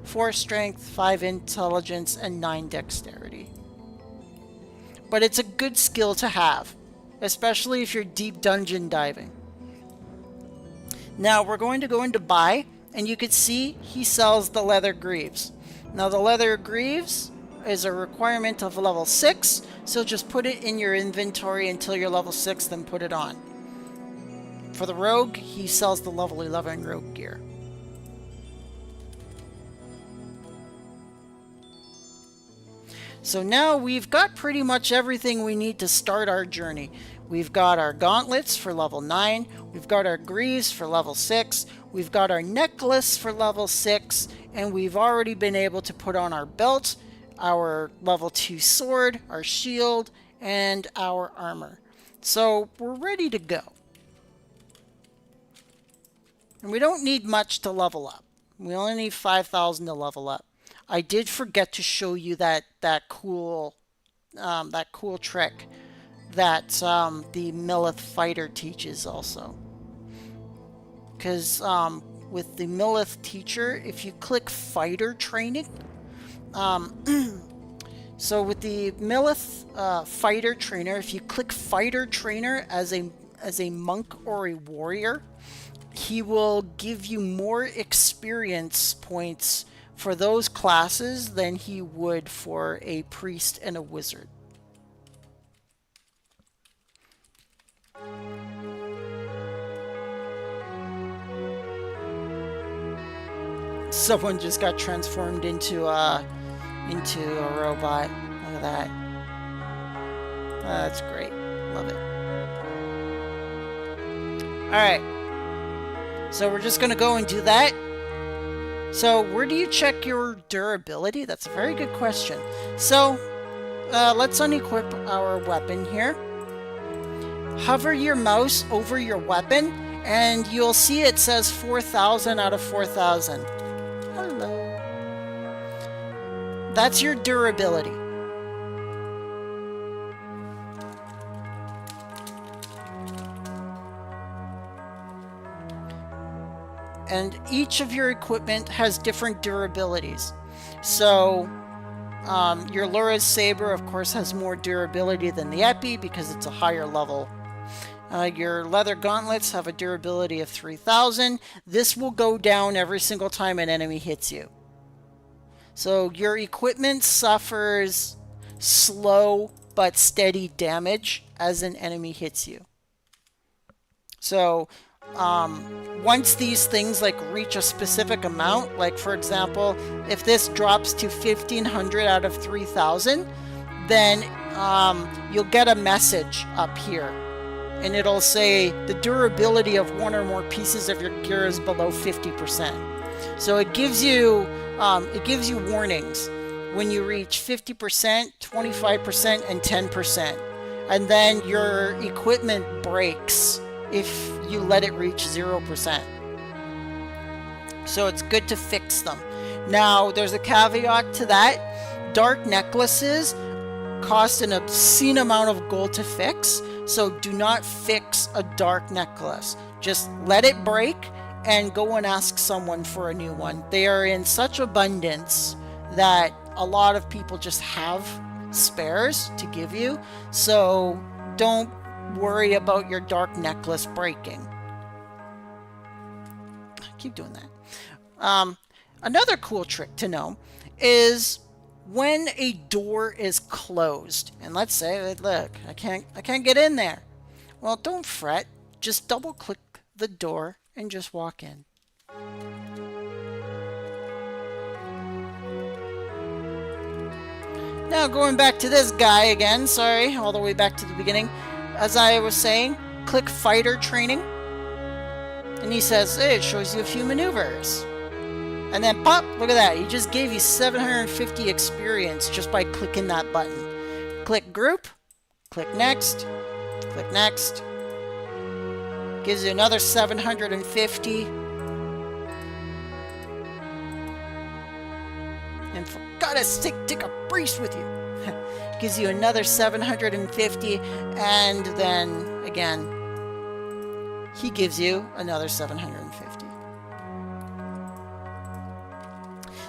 4 strength, 5 intelligence, and 9 dexterity. But it's a good skill to have, especially if you're deep dungeon diving. Now we're going to go into buy, and you can see he sells the leather greaves. Now the leather greaves is a requirement of level 6, so just put it in your inventory until you're level 6, then put it on. For the rogue, he sells the level 11 rogue gear. So now we've got pretty much everything we need to start our journey. We've got our gauntlets for level 9, we've got our greaves for level 6, we've got our necklace for level 6, and we've already been able to put on our belt, our level 2 sword, our shield, and our armor. So we're ready to go. And we don't need much to level up. We only need 5,000 to level up. I did forget to show you that cool trick that the Millith fighter teaches also. Because with the Millith teacher, if you click fighter training, so with the Millith fighter trainer, if you click fighter trainer as a monk or a warrior, he will give you more experience points for those classes than he would for a priest and a wizard. Someone just got transformed into a robot. Look at that. That's great. Love it. Alright. So we're just going to go and do that. So where do you check your durability? That's a very good question. So let's unequip our weapon here. Hover your mouse over your weapon and you'll see it says 4,000 out of 4,000. Hello. That's your durability. And each of your equipment has different durabilities. So your Lura's Saber, of course, has more durability than the Epi because it's a higher level. Your leather gauntlets have a durability of 3,000. This will go down every single time an enemy hits you. So your equipment suffers slow but steady damage as an enemy hits you. So once these things like reach a specific amount, like for example, if this drops to 1500 out of 3000, then you'll get a message up here, and it'll say the durability of one or more pieces of your gear is below 50%. So it gives you warnings when you reach 50%, 25%, and 10%. And then your equipment breaks if you let it reach 0%. So it's good to fix them. Now, there's a caveat to that. Dark necklaces cost an obscene amount of gold to fix, so do not fix a dark necklace. Just let it break and go and ask someone for a new one. They are in such abundance that a lot of people just have spares to give you, so don't worry about your dark necklace breaking. Keep doing that. Another cool trick to know is when a door is closed, and let's say, look, I can't get in there. Well, don't fret. Just double click the door and just walk in. Now going back to this guy again, sorry, all the way back to the beginning. As I was saying, click fighter training. And he says, hey, it shows you a few maneuvers. And then pop, look at that. He just gave you 750 experience just by clicking that button. Click group, click next, click next. Gives you another 750. And for God's sake, take a brace with you. Gives you another 750. And then again, he gives you another 750.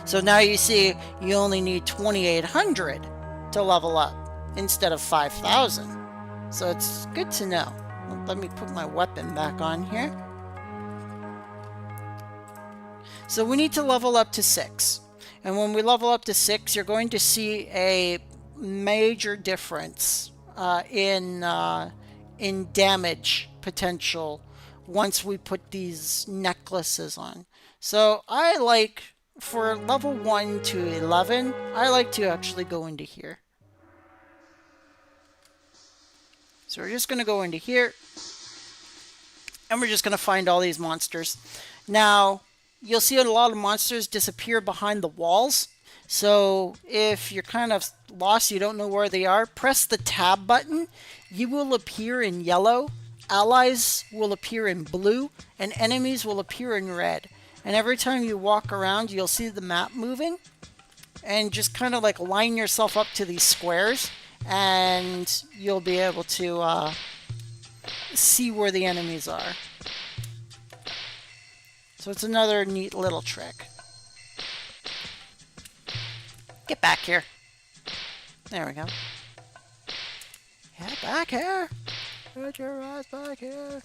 So now you see you only need 2,800 to level up instead of 5,000. So it's good to know. Let me put my weapon back on here. So we need to level up to 6. And when we level up to 6, you're going to see a major difference in damage potential once we put these necklaces on. So I like, for level 1 to 11, I like to actually go into here. So we're just going to go into here, and we're just going to find all these monsters. Now, you'll see a lot of monsters disappear behind the walls. So if you're kind of lost, you don't know where they are, press the tab button. You will appear in yellow, allies will appear in blue, and enemies will appear in red. And every time you walk around, you'll see the map moving. And just kind of like line yourself up to these squares, and you'll be able to see where the enemies are. So it's another neat little trick. Get back here. There we go. Get back here. Put your ass back here.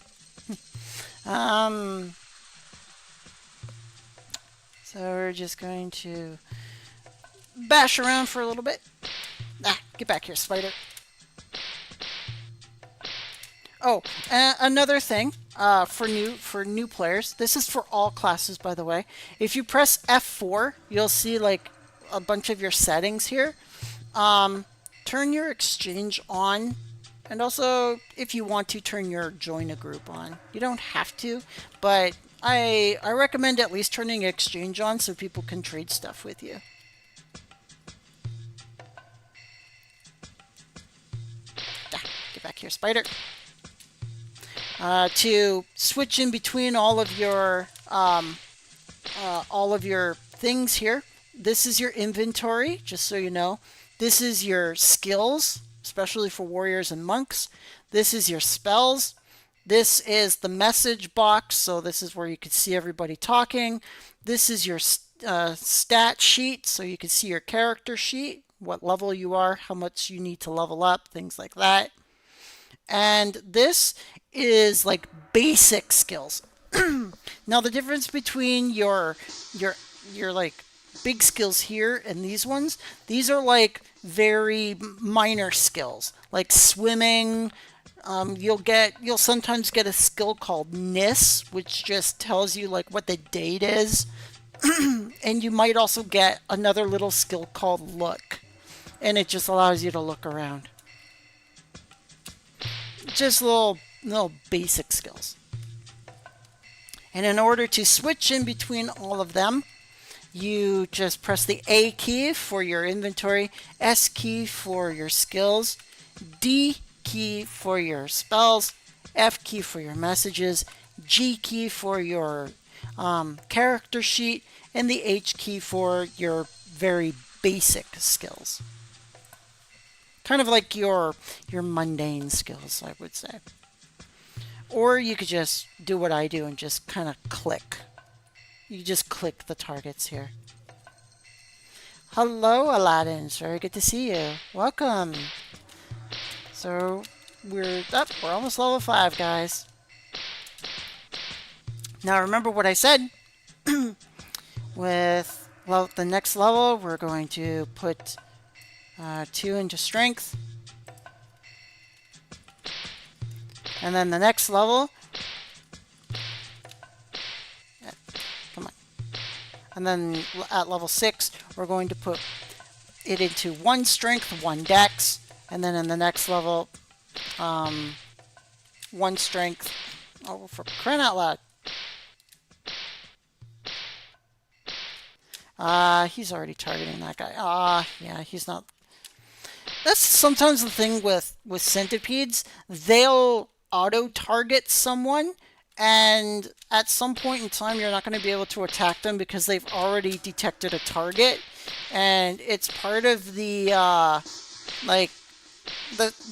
So we're just going to bash around for a little bit. Get back here, spider. Oh, another thing for new players. This is for all classes, by the way. If you press F4, you'll see like a bunch of your settings here. Turn your exchange on, and also if you want to, turn your join a group on. You don't have to, but I recommend at least turning exchange on so people can trade stuff with you. Get back here, spider. To switch in between all of your things here. This is your inventory, just so you know. This is your skills, especially for warriors and monks. This is your spells. This is the message box, so this is where you can see everybody talking. This is your stat sheet, so you can see your character sheet, what level you are, how much you need to level up, things like that. And this is like basic skills. Now the difference between your like big skills here and these ones, these are like very minor skills, like swimming, You'll sometimes get a skill called NIS, which just tells you like what the date is. And you might also get another little skill called Look, and it just allows you to look around. Just little basic skills. And in order to switch in between all of them, you just press the A key for your inventory, S key for your skills, D key for your spells, F key for your messages, G key for your character sheet, and the H key for your very basic skills. Kind of like your mundane skills, I would say. Or you could just do what I do and just kind of click. You just click the targets here. Hello, Aladdin. It's very good to see you. Welcome. So we're almost level 5, guys. Now remember what I said. With the next level, we're going to put 2 into strength. And then the next level, come on. And then at level 6, we're going to put it into 1 strength, 1 dex. And then in the next level, 1 strength. Oh, for crying out loud. He's already targeting that guy. Yeah, he's not. That's sometimes the thing with centipedes. They'll auto-target someone, and at some point in time, you're not going to be able to attack them because they've already detected a target, and it's part of the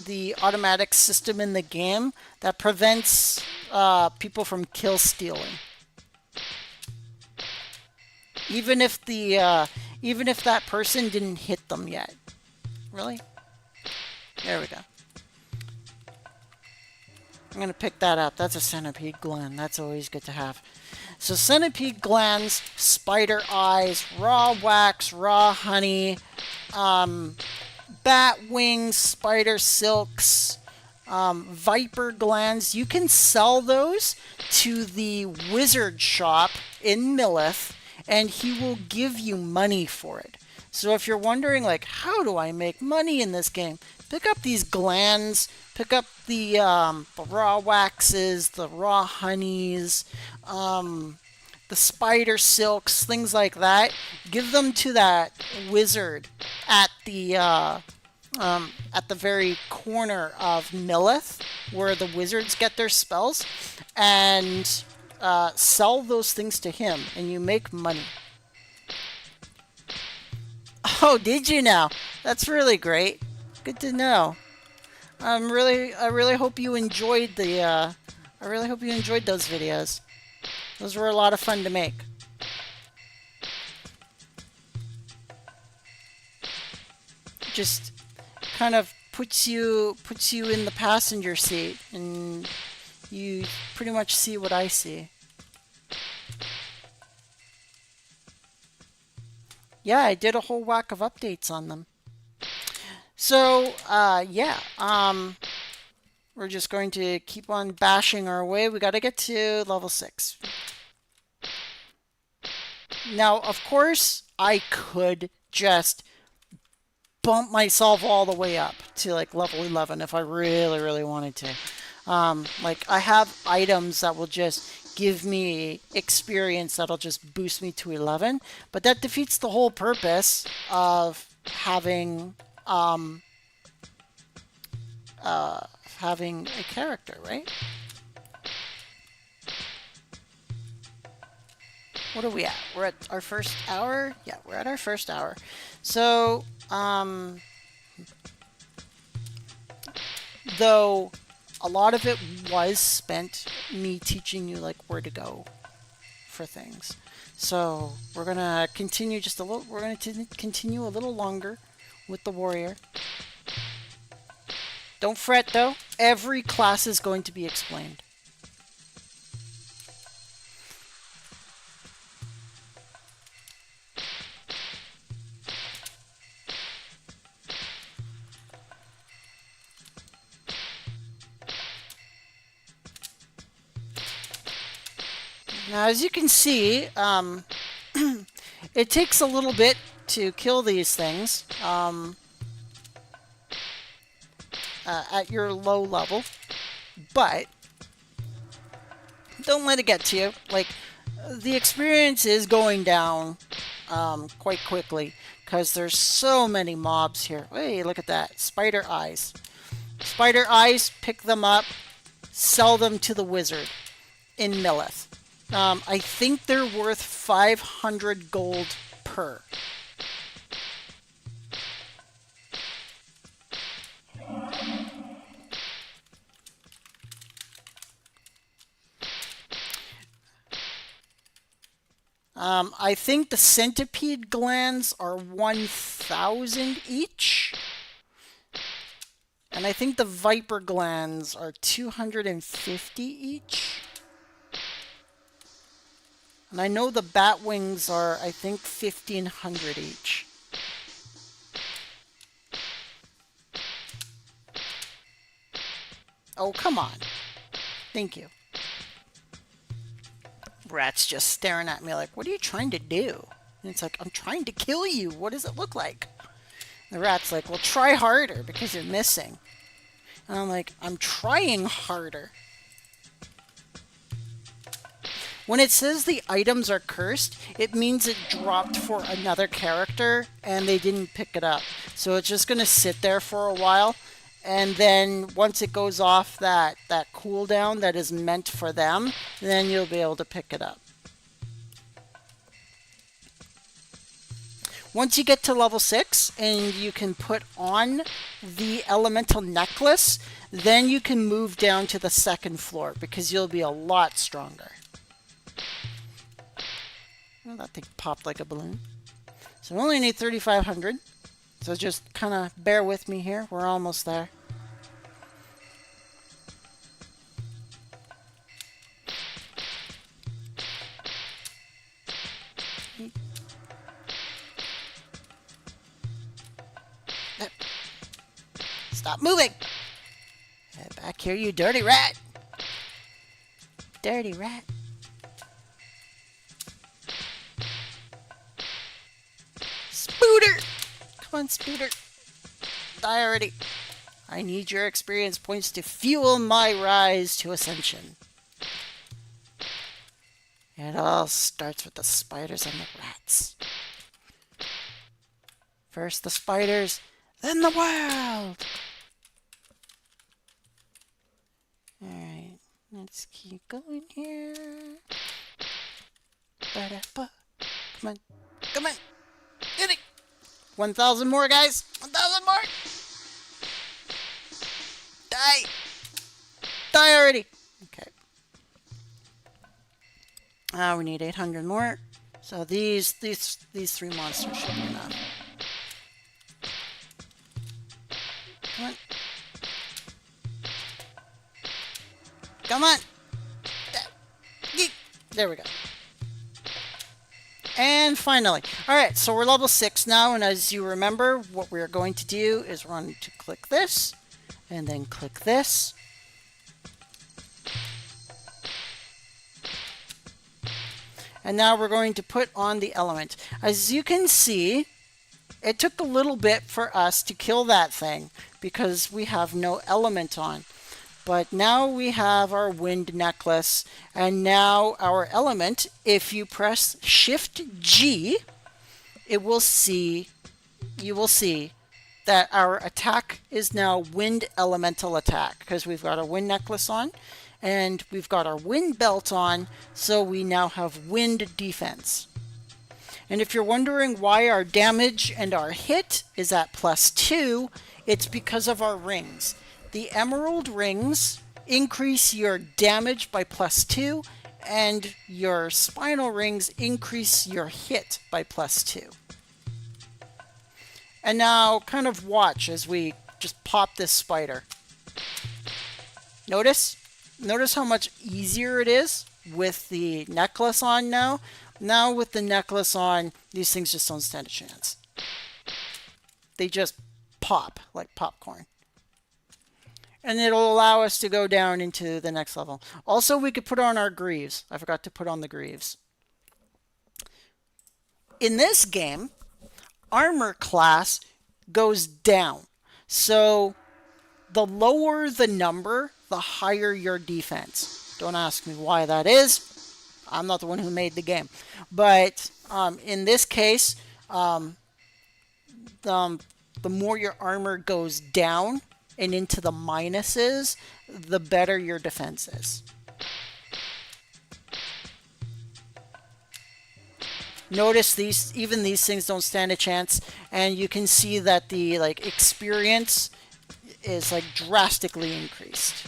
the automatic system in the game that prevents people from kill stealing. Even if that person didn't hit them yet. Really? There we go. I'm going to pick that up. That's a centipede gland. That's always good to have. So centipede glands, spider eyes, raw wax, raw honey, bat wings, spider silks, viper glands. You can sell those to the wizard shop in Millith, and he will give you money for it. So if you're wondering, like, how do I make money in this game? Pick up these glands, pick up the raw waxes, the raw honeys, the spider silks, things like that. Give them to that wizard at the very corner of Millith, where the wizards get their spells, and sell those things to him, and you make money. Oh, did you now? That's really great. Good to know. I really hope you enjoyed I really hope you enjoyed those videos. Those were a lot of fun to make. Just kind of puts you in the passenger seat, and you pretty much see what I see. Yeah, I did a whole whack of updates on them. So, yeah, we're just going to keep on bashing our way. We got to get to level 6. Now, of course, I could just bump myself all the way up to like level 11 if I really, really wanted to. Like, I have items that will just give me experience that'll just boost me to 11, but that defeats the whole purpose of having a character, right? What are we at? We're at our first hour? Yeah, we're at our first hour. So, though a lot of it was spent me teaching you like where to go for things. So, we're going to continue just a little, we're going to continue a little longer with the warrior. Don't fret though, every class is going to be explained. Now, as you can see, it takes a little bit to kill these things at your low level, but don't let it get to you. Like, the experience is going down quite quickly because there's so many mobs here. Hey, look at that. Spider eyes. Spider eyes, pick them up, sell them to the wizard in Millith. I think they're worth 500 gold per. I think the centipede glands are 1,000 each. And I think the viper glands are 250 each. And I know the bat wings are, I think, 1,500 each. Oh, come on. Thank you. Rat's just staring at me like, what are you trying to do? And it's like, I'm trying to kill you. What does it look like? The rat's like, well, try harder because you're missing. And I'm like, I'm trying harder. When it says the items are cursed, it means it dropped for another character and they didn't pick it up. So it's just going to sit there for a while. And then once it goes off that cooldown that is meant for them, then you'll be able to pick it up. Once you get to level 6 and you can put on the elemental necklace, then you can move down to the 2nd floor because you'll be a lot stronger. Well, that thing popped like a balloon. So we only need 3,500. So just kind of bear with me here. We're almost there. Stop moving! Get back here, you dirty rat! Dirty rat. Spooter! Come on, Spooter. Die already. I need your experience points to fuel my rise to ascension. It all starts with the spiders and the rats. First the spiders, then the world! Alright, let's keep going here. Come on, come on! Get it! 1,000 more, guys! 1,000 more! Die! Die already! Okay. We need 800 more. So these 3 monsters should be enough. Come on. Come on! There we go. And finally. Alright, so we're level 6 now, and as you remember, what we're going to do is we're going to click this, and then click this. And now we're going to put on the element. As you can see, it took a little bit for us to kill that thing because we have no element on. But now we have our wind necklace, and now our element, if you press Shift G, you will see that our attack is now wind elemental attack because we've got our wind necklace on and we've got our wind belt on, so we now have wind defense. And if you're wondering why our damage and our hit is at +2, it's because of our rings. The emerald rings increase your damage by +2, and your spinal rings increase your hit by +2. And now kind of watch as we just pop this spider. Notice how much easier it is with the necklace on now. Now with the necklace on, these things just don't stand a chance. They just pop like popcorn. And it'll allow us to go down into the next level. Also, we could put on our greaves. I forgot to put on the greaves. In this game, armor class goes down. So the lower the number, the higher your defense. Don't ask me why that is. I'm not the one who made the game. But in this case, the more your armor goes down and into the minuses, the better your defense is. Notice even these things don't stand a chance, and you can see that the experience is drastically increased.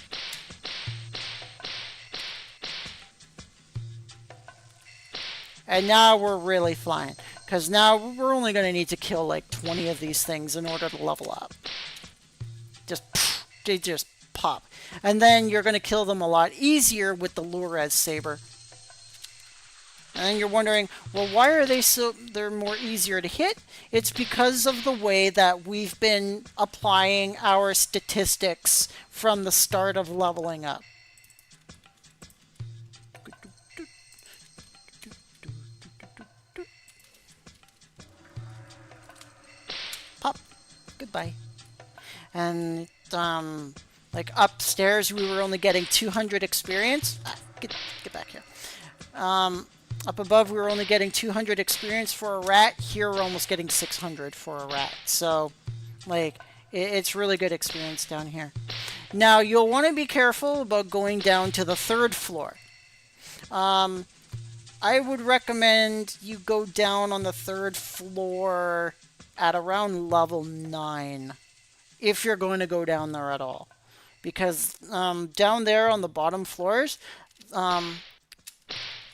And now we're really flying, because now we're only going to need to kill 20 of these things in order to level up. They just pop. And then you're going to kill them a lot easier with the Lurez Saber. And then you're wondering, well, why are they're more easier to hit? It's because of the way that we've been applying our statistics from the start of leveling up. Pop. Goodbye. And upstairs we were only getting 200 experience. Get back here. Up above we were only getting 200 experience for a rat. Here we're almost getting 600 for a rat. So it's really good experience down here. Now you'll want to be careful about going down to the 3rd floor. I would recommend you go down on the 3rd floor at around level 9. If you're going to go down there at all. Because down there on the bottom floors,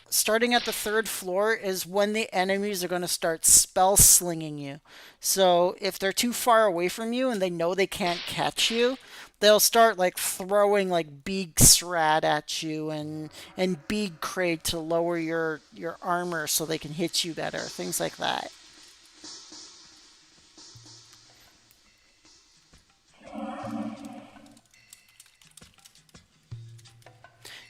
starting at the 3rd floor is when the enemies are going to start spell slinging you. So if they're too far away from you and they know they can't catch you, they'll start throwing Beeg Srad at you and Beeg Crate to lower your armor so they can hit you better. Things like that.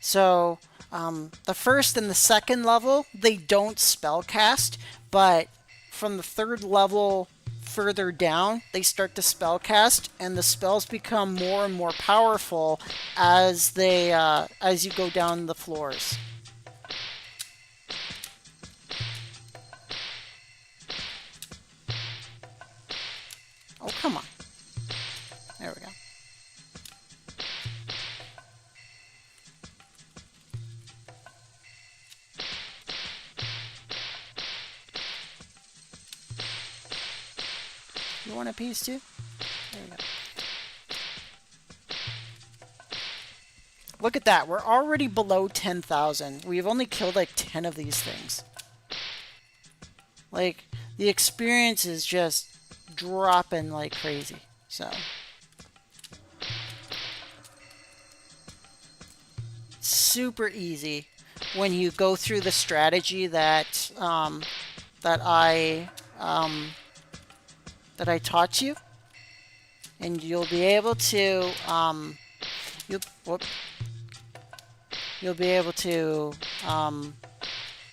So the 1st and the 2nd level, they don't spell cast, but from the 3rd level further down, they start to spell cast, and the spells become more and more powerful as you go down the floors. Oh, come on. There we go. You want a piece too? There we go. Look at that. We're already below 10,000. We've only killed 10 of these things. The experience is just dropping like crazy. So super easy when you go through the strategy that I taught you, and you'll be able to you'll be able to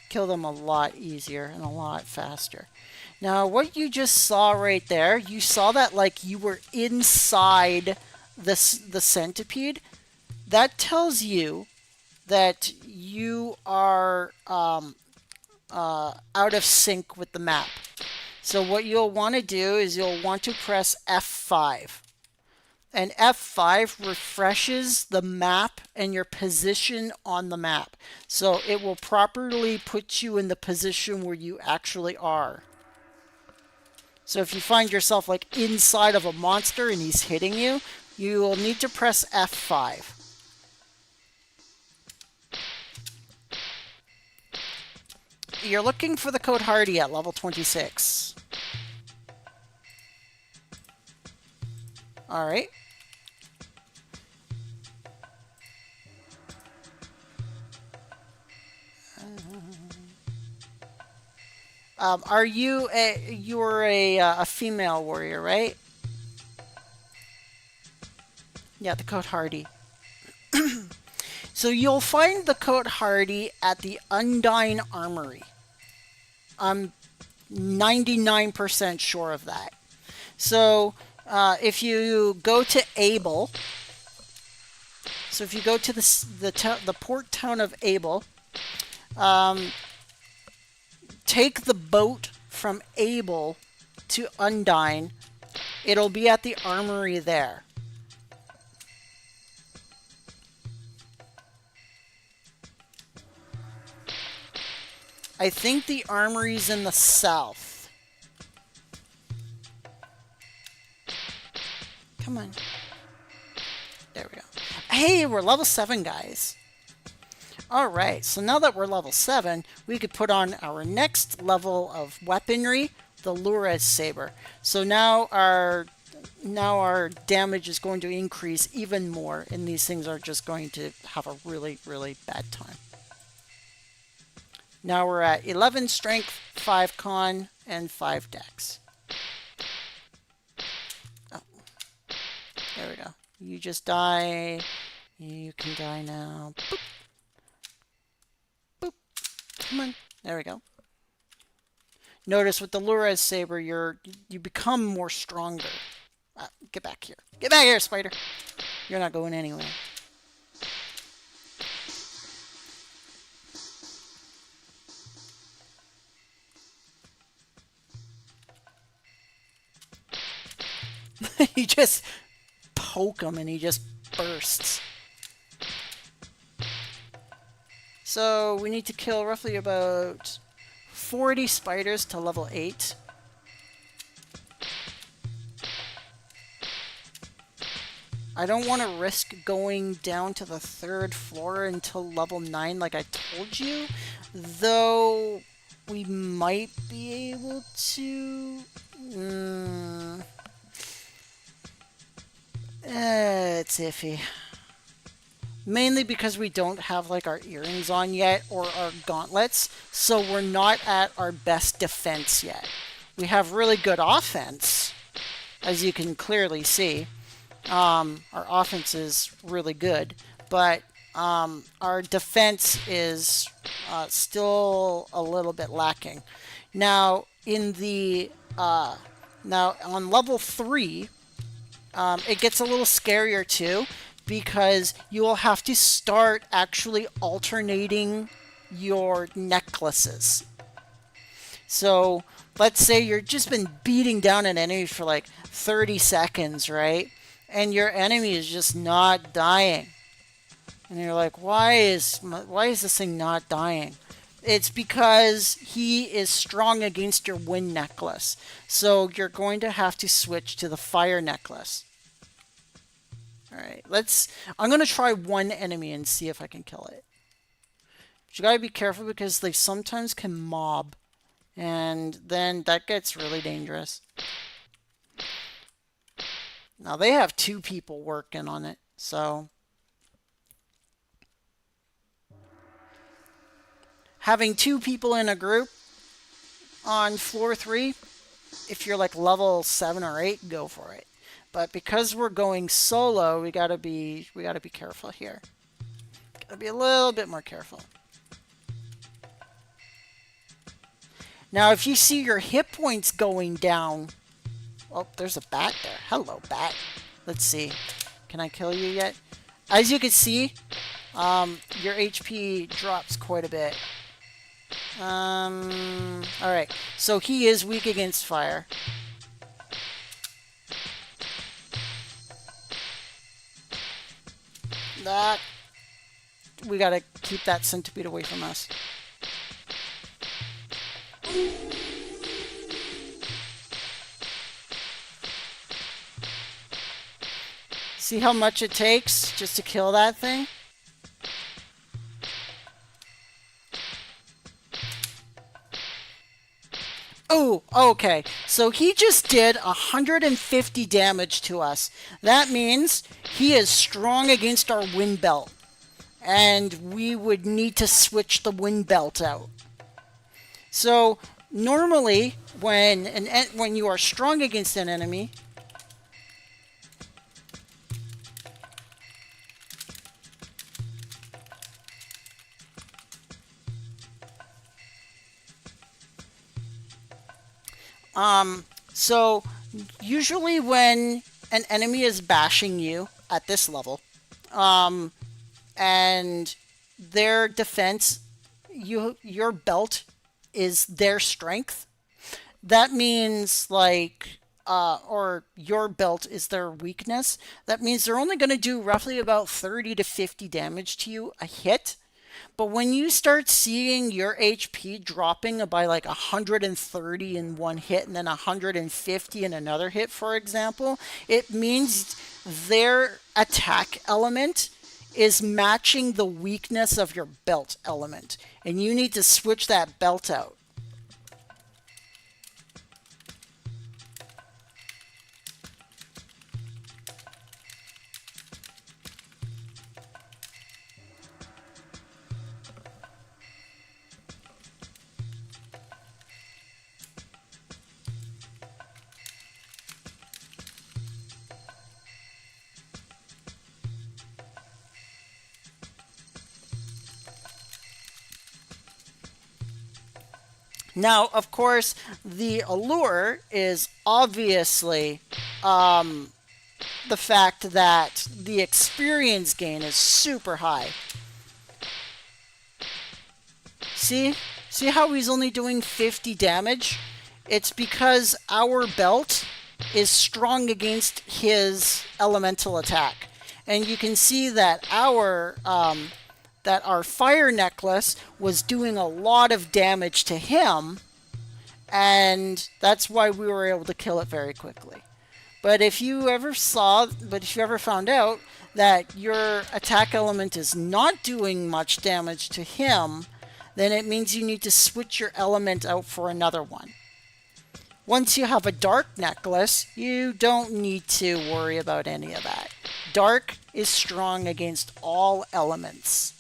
kill them a lot easier and a lot faster. Now, what you just saw right there, you saw that you were inside the centipede. That tells you that you are out of sync with the map. So what you'll want to do is you'll want to press F5. And F5 refreshes the map and your position on the map. So it will properly put you in the position where you actually are. So if you find yourself inside of a monster and he's hitting you, you will need to press F5. You're looking for the code Hardy at level 26. Alright. Are you you're a female warrior, right? Yeah, the coat hardy. So you'll find the coat hardy at the Undyne Armory. I'm 99% sure of that. So if you go to Able, so if you go to the port town of Able, take the boat from Able to Undyne. It'll be at the armory there. I think the armory's in the south. Come on. There we go. Hey, we're level 7, guys. Alright, so now that we're level 7, we could put on our next level of weaponry, the Lures Saber. So now our damage is going to increase even more, and these things are just going to have a really, really bad time. Now we're at 11 strength, 5 con, and 5 dex. Oh. There we go. You just die. You can die now. Boop. Boop. Come on. There we go. Notice with the Lures Saber, you become more stronger. Get back here. Get back here, spider. You're not going anywhere. You just poke him and he just bursts. So we need to kill roughly about 40 spiders to level 8. I don't want to risk going down to the 3rd floor until level 9 like I told you, though we might be able to... it's iffy. Mainly because we don't have like our earrings on yet or our gauntlets, so we're not at our best defense yet. We have really good offense, as you can clearly see. Our offense is really good, but our defense is still a little bit lacking. Now, now on level 3, it gets a little scarier too, because you will have to start actually alternating your necklaces. So let's say you've just been beating down an enemy for like 30 seconds, right? And your enemy is just not dying. And you're like, why is this thing not dying? It's because he is strong against your wind necklace. So you're going to have to switch to the fire necklace. Alright, I'm going to try one enemy and see if I can kill it. But you gotta be careful because they sometimes can mob. And then that gets really dangerous. Now they have 2 people working on it, so... Having 2 people in a group on floor 3, if you're like level 7 or 8, go for it. But because we're going solo, we gotta be careful here. Gotta be a little bit more careful. Now, if you see your hit points going down... Oh, there's a bat there. Hello, bat. Let's see. Can I kill you yet? As you can see, your HP drops quite a bit. Alright. So he is weak against fire. We gotta keep that centipede away from us. See how much it takes just to kill that thing? Oh, okay. So he just did 150 damage to us. That means he is strong against our wind belt. And we would need to switch the wind belt out. So normally when you are strong against an enemy, So usually when an enemy is bashing you at this level, and their defense, your belt is their strength. That means like or your belt is their weakness. That means they're only going to do roughly about 30 to 50 damage to you a hit. But when you start seeing your HP dropping by like 130 in one hit and then 150 in another hit, for example, it means their attack element is matching the weakness of your belt element. And you need to switch that belt out. Now, of course, the allure is obviously the fact that the experience gain is super high. See? See how he's only doing 50 damage? It's because our belt is strong against his elemental attack. And you can see that our fire necklace was doing a lot of damage to him, and that's why we were able to kill it very quickly. But if you ever found out that your attack element is not doing much damage to him, then it means you need to switch your element out for another one. Once you have a dark necklace, you don't need to worry about any of that. Dark is strong against all elements.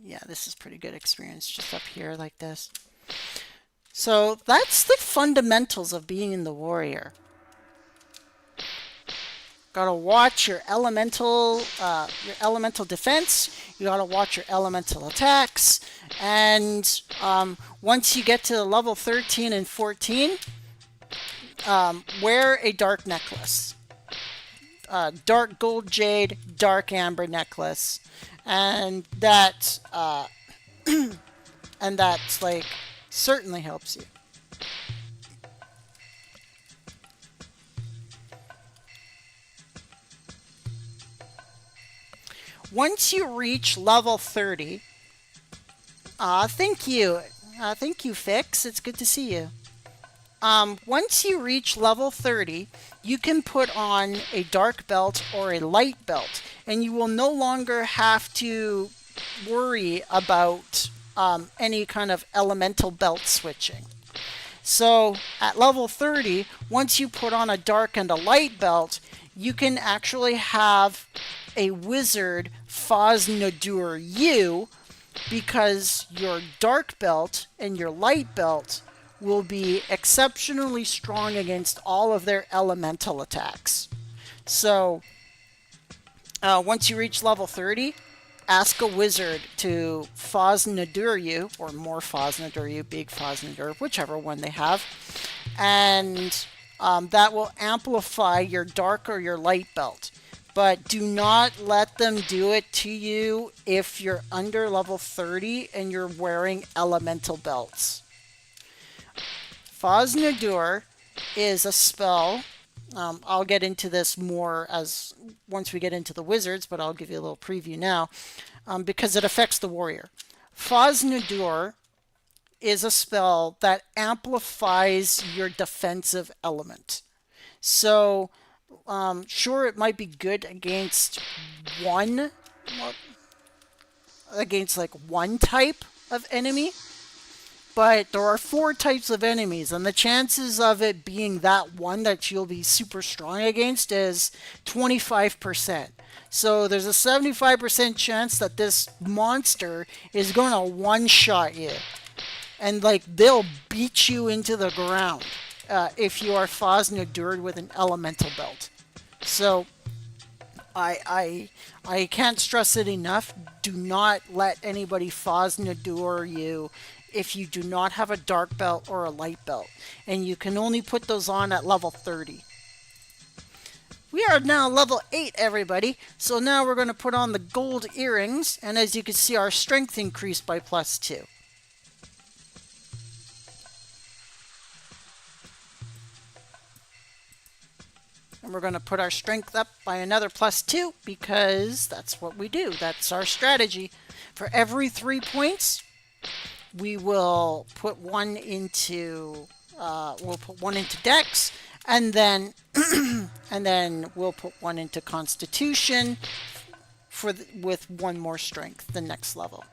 Yeah, this is pretty good experience just up here like this. So that's the fundamentals of being in the warrior. Gotta watch your elemental defense. You gotta watch your elemental attacks. And once you get to level 13 and 14, wear a dark necklace. Dark gold jade, dark amber necklace. And that and that's like certainly helps you. Once you reach level 30, thank you. Thank you, Fix. It's good to see you. Once you reach level 30, you can put on a dark belt or a light belt, and you will no longer have to worry about any kind of elemental belt switching. So at level 30, once you put on a dark and a light belt, you can actually have a wizard Foznadur you, because your dark belt and your light belt will be exceptionally strong against all of their elemental attacks. So once you reach level 30, ask a wizard to Foznadur you, or more Foznadur you, big Foznadur, whichever one they have, and that will amplify your dark or your light belt. But do not let them do it to you if you're under level 30 and you're wearing elemental belts. Foznadur is a spell. I'll get into this more as once we get into the wizards, but I'll give you a little preview now because it affects the warrior. Foznadur is a spell that amplifies your defensive element. So sure, it might be good against one type of enemy, but there are 4 types of enemies, and the chances of it being that one that you'll be super strong against is 25%. So there's a 75% chance that this monster is going to one-shot you. and like they'll beat you into the ground if you are Fosnadured with an elemental belt. So I can't stress it enough. Do not let anybody Fosnadur you if you do not have a dark belt or a light belt, and you can only put those on at level 30. We are now level 8, everybody. So now we're going to put on the gold earrings, and as you can see, our strength increased by +2. And we're going to put our strength up by another +2 because that's what we do. That's our strategy. For every 3 points, we will put one into Dex, and then and then we'll put one into Constitution with one more strength the next level.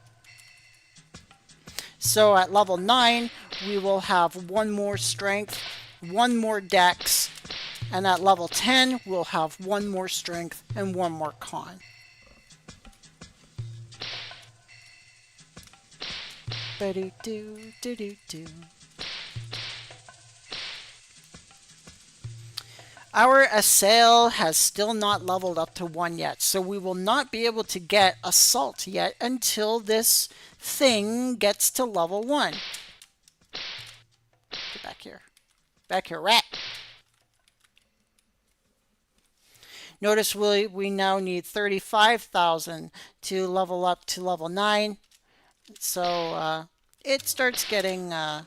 So at level 9, we will have one more strength, one more Dex, and at level 10, we'll have one more strength and one more con. Our Assail has still not leveled up to 1 yet, so we will not be able to get Assault yet until this thing gets to level 1. Get back here. Back here, rat! Notice we now need 35,000 to level up to level 9. So it starts getting a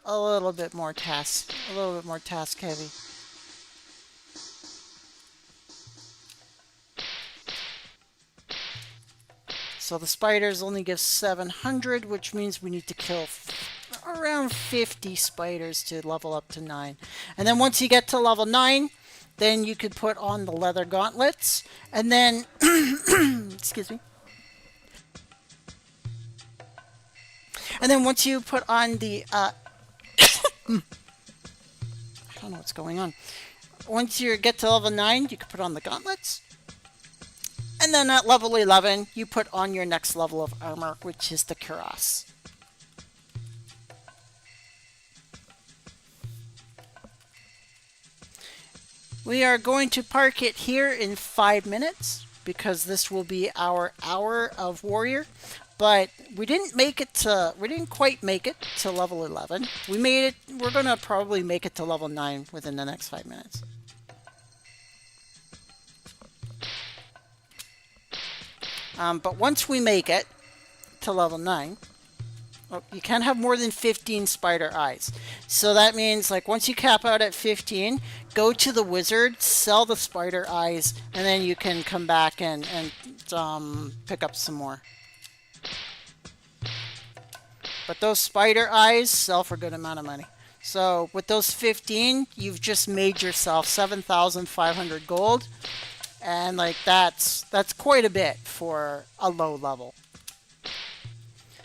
little bit more task heavy. So the spiders only give 700, which means we need to kill around 50 spiders to level up to 9. And then once you get to level 9, then you could put on the leather gauntlets, and then, excuse me. And then once you put on the, I don't know what's going on. Once you get to level 9, you can put on the gauntlets. And then at level 11, you put on your next level of armor, which is the cuirass. We are going to park it here in 5 minutes because this will be our hour of warrior. But we didn't quite make it to level 11. We're going to probably make it to level 9 within the next 5 minutes. But once we make it to level 9, you can't have more than 15 spider eyes. So that means, like, once you cap out at 15, go to the wizard, sell the spider eyes, and then you can come back and pick up some more. But those spider eyes sell for a good amount of money. So with those 15, you've just made yourself 7,500 gold. And like that's quite a bit for a low level.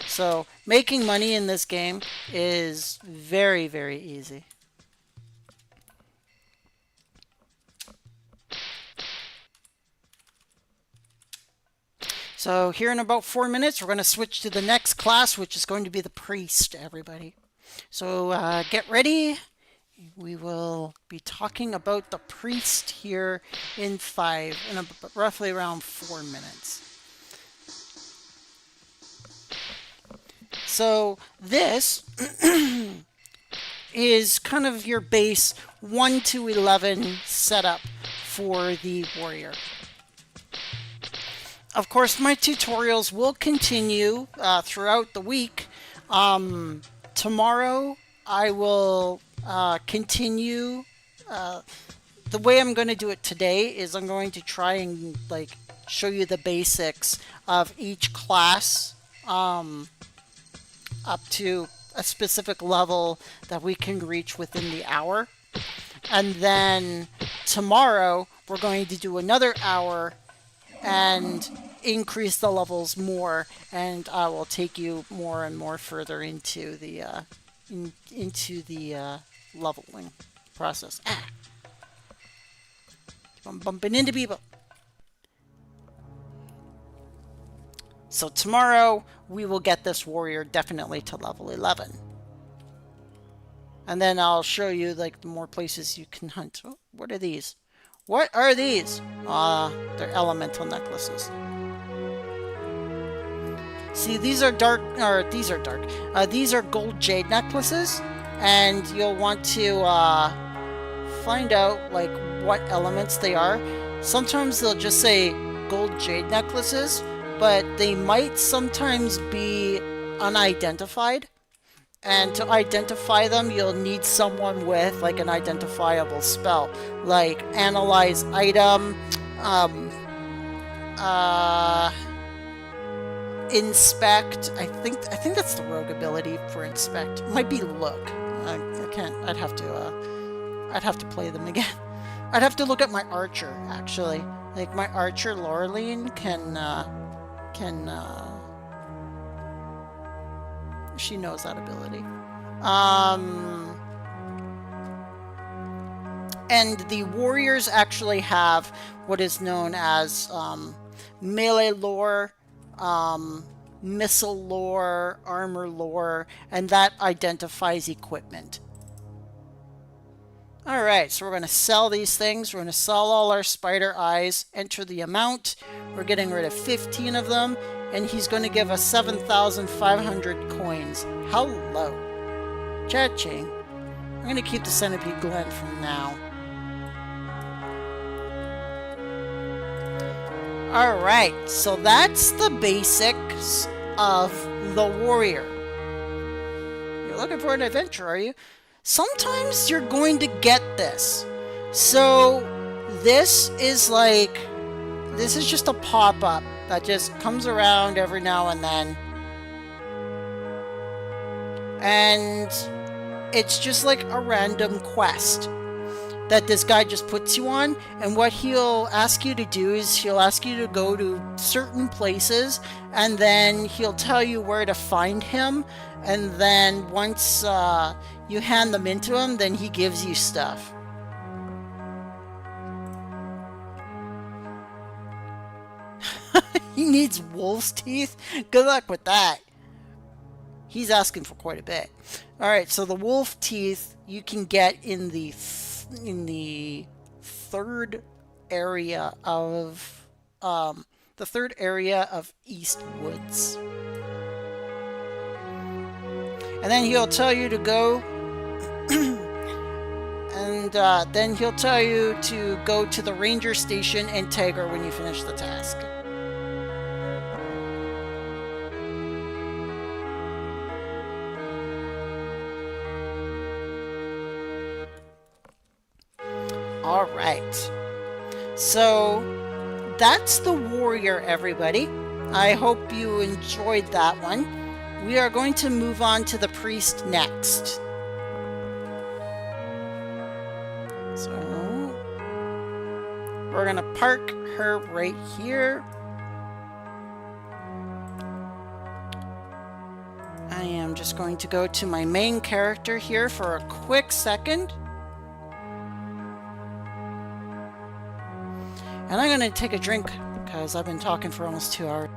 So making money in this game is very, very easy. So here in about 4 minutes, we're going to switch to the next class, which is going to be the priest, everybody. So get ready. We will be talking about the priest here in roughly around 4 minutes. So this is kind of your base 1 to 11 setup for the warrior. Of course, my tutorials will continue throughout the week. Tomorrow I will continue. The way I'm going to do it today is I'm going to try and like show you the basics of each class up to a specific level that we can reach within the hour. And then tomorrow we're going to do another hour and increase the levels more, and I will take you more and more further into the leveling process. I'm bumping into people. So tomorrow we will get this warrior definitely to level 11. And then I'll show you like the more places you can hunt. Oh, what are these? What are these? They're elemental necklaces. See, these are dark, or these are dark. These are gold jade necklaces, and you'll want to find out like what elements they are. Sometimes they'll just say gold jade necklaces, but they might sometimes be unidentified. And to identify them, you'll need someone with like an identifiable spell, like analyze item, um, uh, inspect. I think that's the rogue ability for inspect. It might be look. I can't. I'd have to play them again. I'd have to look at my archer actually. Like my archer Laureline can she knows that ability. And the warriors actually have what is known as melee lore, missile lore, armor lore, and that identifies equipment. Alright, so we're going to sell these things. We're going to sell all our spider eyes, enter the amount. We're getting rid of 15 of them, and he's going to give us 7,500 coins. Hello. Cha-ching. I'm going to keep the Centipede Glen for now. Alright, so that's the basics of the warrior. You're looking for an adventure, are you? Sometimes you're going to get this. So this is just a pop-up that just comes around every now and then. And it's just like a random quest that this guy just puts you on. And what he'll ask you to do is he'll ask you to go to certain places, and then he'll tell you where to find him. And then once you hand them into him, then he gives you stuff. He needs wolf's teeth? Good luck with that. He's asking for quite a bit. Alright, so the wolf teeth you can get in the third area of East Woods. And then he'll tell you to go and then he'll tell you to go to the ranger station in Tager when you finish the task. Alright, so that's the warrior, everybody. I hope you enjoyed that one. We are going to move on to the priest next. So we're going to park her right here. I am just going to go to my main character here for a quick second. And I'm going to take a drink because I've been talking for almost 2 hours.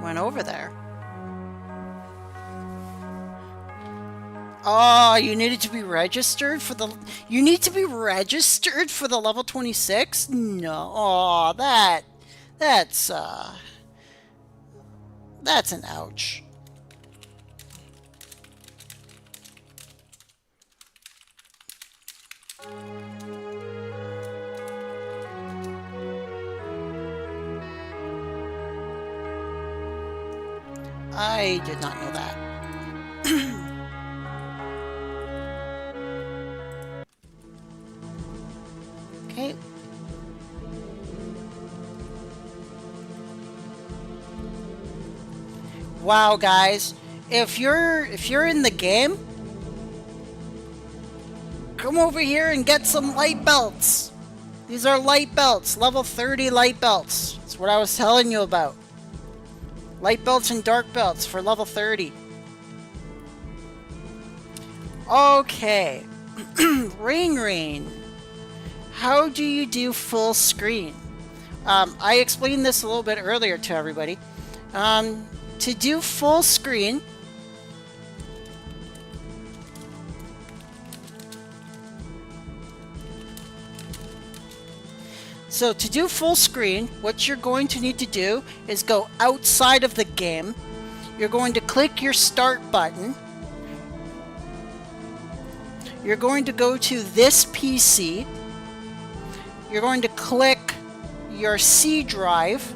Went over there. Oh, you needed to be registered for the... You need to be registered for the level 26? No. Oh, That's an ouch. I did not know that. Okay. Wow, guys. If you're in the game, come over here and get some light belts. These are light belts, level 30 light belts. That's what I was telling you about. Light belts and dark belts for level 30. Okay. Rain. How do you do full screen? I explained this a little bit earlier to everybody. To do full screen, what you're going to need to do is go outside of the game. You're going to click your start button. You're going to go to this PC. You're going to click your C drive.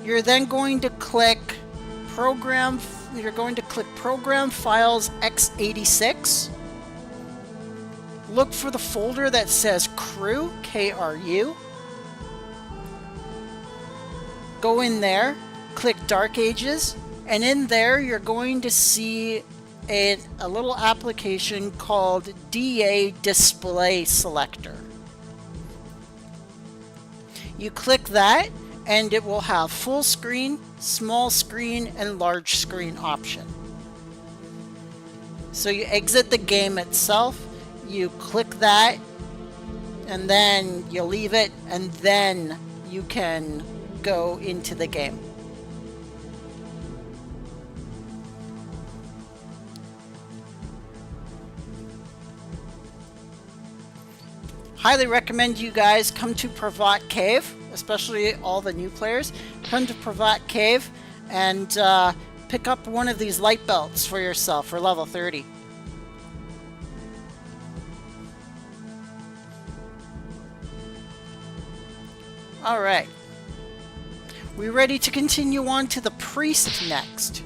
You're then going to click Program Files x86. Look for the folder that says Crew, K-R-U. Go in there, click Dark Ages, and in there you're going to see a little application called DA Display Selector. You click that, and it will have full screen, small screen, and large screen option. So you exit the game itself, you click that, and then you leave it, and then you can go into the game. Highly recommend you guys come to Pravat Cave, especially all the new players. Come to Pravat Cave and pick up one of these light belts for yourself for level 30. Alright. We ready to continue on to the priest next?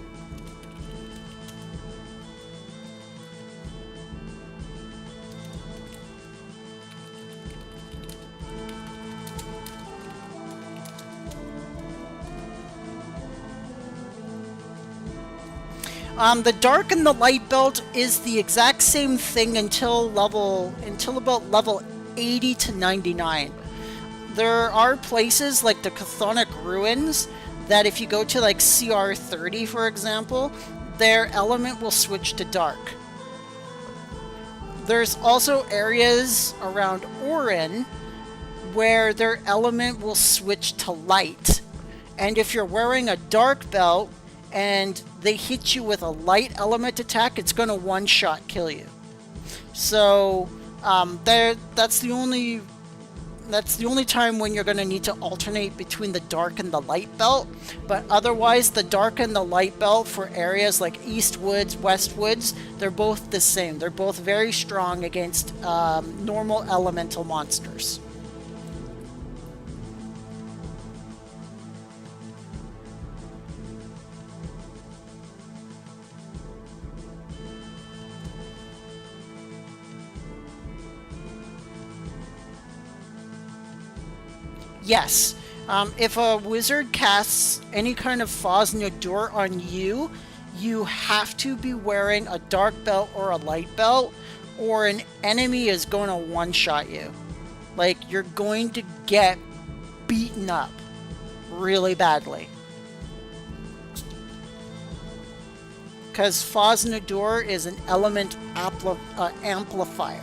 The dark and the light belt is the exact same thing until about level 80 to 99. There are places like the Chthonic Ruins that if you go to like CR 30, for example, their element will switch to dark. There's also areas around Orin where their element will switch to light. And if you're wearing a dark belt and they hit you with a light element attack, it's going to one-shot kill you. So that's the only time when you're going to need to alternate between the dark and the light belt. But otherwise, the dark and the light belt for areas like East Woods, West Woods, they're both the same. They're both very strong against normal elemental monsters. Yes, if a wizard casts any kind of Fosnadur on you, you have to be wearing a dark belt or a light belt, or an enemy is going to one-shot you. Like, you're going to get beaten up really badly. Because Fosnadur is an element amplifier.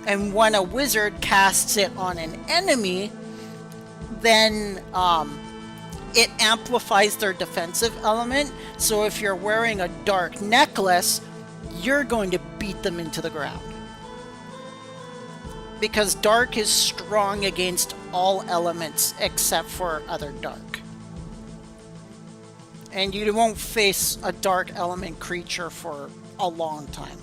And when a wizard casts it on an enemy, then it amplifies their defensive element. So if you're wearing a dark necklace, you're going to beat them into the ground. Because dark is strong against all elements except for other dark. And you won't face a dark element creature for a long time.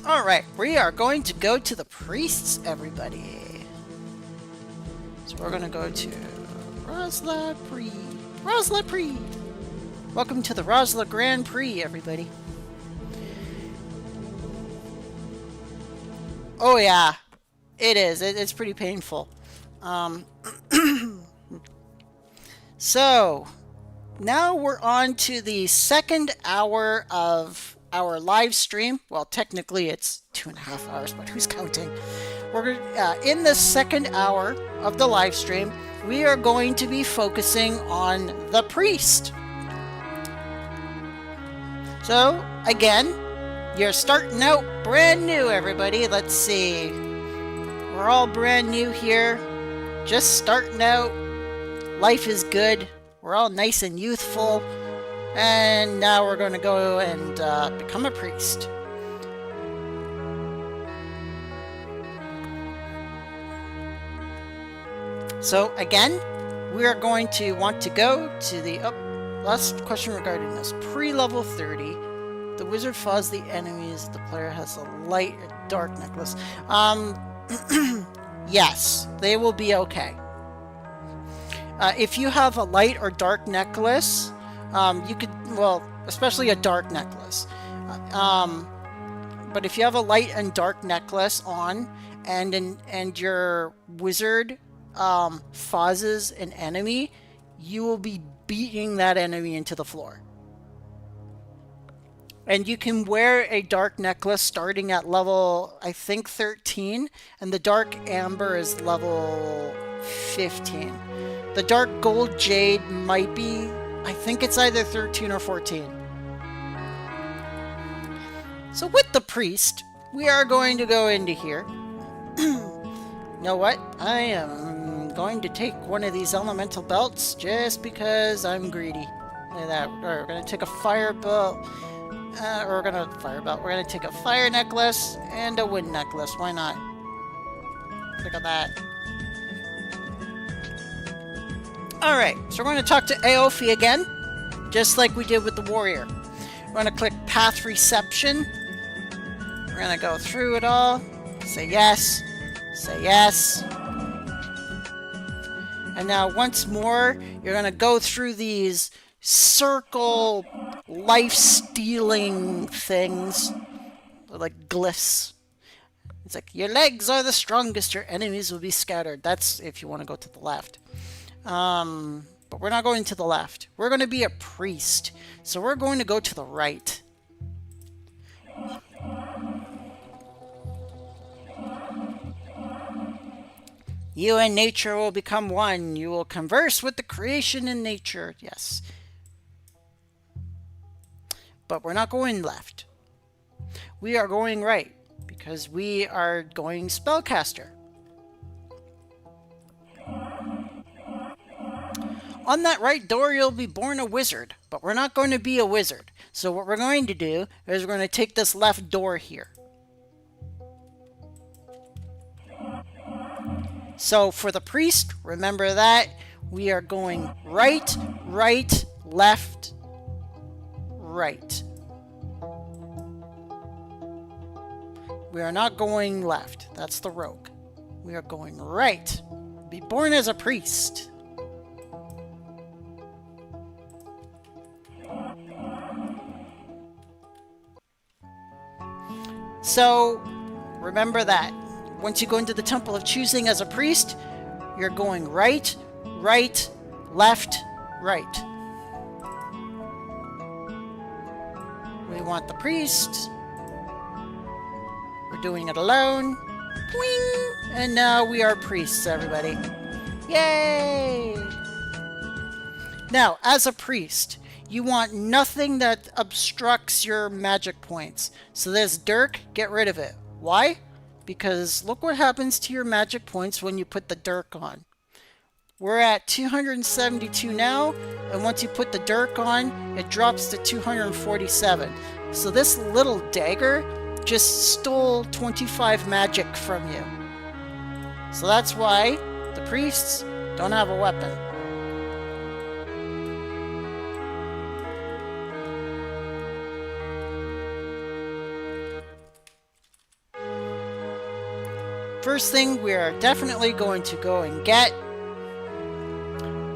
Alright, we are going to go to the priests, everybody. So we're going to go to Rosyla Prix. Rosyla Prix! Welcome to the Rosyla Grand Prix, everybody. Oh yeah, it is. It's pretty painful. So, now we're on to the second hour of our live stream. Well, technically it's 2.5 hours, but who's counting? We're in the second hour of the live stream, we are going to be focusing on the priest. So, again, you're starting out brand new, everybody. Let's see. We're all brand new here. Just starting out. Life is good. We're all nice and youthful. And now we're going to go and become a priest. So, again, we are going to want to go to the... last question regarding this. Pre-level 30, the wizard follows the enemies. The player has a light or dark necklace. Yes, they will be okay. If you have a light or dark necklace, you could, well, especially a dark necklace. But if you have a light and dark necklace on, and your wizard fauses an enemy, you will be beating that enemy into the floor. And you can wear a dark necklace starting at level, I think, 13, and the dark amber is level 15. The dark gold jade might be, I think it's either 13 or 14. So with the priest, we are going to go into here. You know what? I am going to take one of these elemental belts just because I'm greedy. Look at that. We're going to take a fire belt. We're going to take a fire necklace and a wind necklace. Why not? Look at that. Alright, so we're going to talk to Aofi again, just like we did with the warrior. We're going to click Path Reception. We're going to go through it all. Say yes. Say yes. And now once more, you're going to go through these circle life-stealing things. Like glyphs. It's like, your legs are the strongest, your enemies will be scattered. That's if you want to go to the left. But we're not going to the left. We're going to be a priest. So we're going to go to the right. You and nature will become one. You will converse with the creation and nature. Yes. But we're not going left. We are going right. Because we are going spellcaster. On that right door, you'll be born a wizard, but we're not going to be a wizard. So what we're going to do is we're going to take this left door here. So for the priest, remember that we are going right, right, left, right. We are not going left. That's the rogue. We are going right. Be born as a priest. So, remember that. Once you go into the Temple of Choosing as a priest, you're going right, right, left, right. We want the priest. We're doing it alone. Boing! And now we are priests, everybody. Yay! Now, as a priest, you want nothing that obstructs your magic points. So this dirk, get rid of it. Why? Because look what happens to your magic points when you put the dirk on. We're at 272 now, and once you put the dirk on, it drops to 247. So this little dagger just stole 25 magic from you. So that's why the priests don't have a weapon. First thing we are definitely going to go and get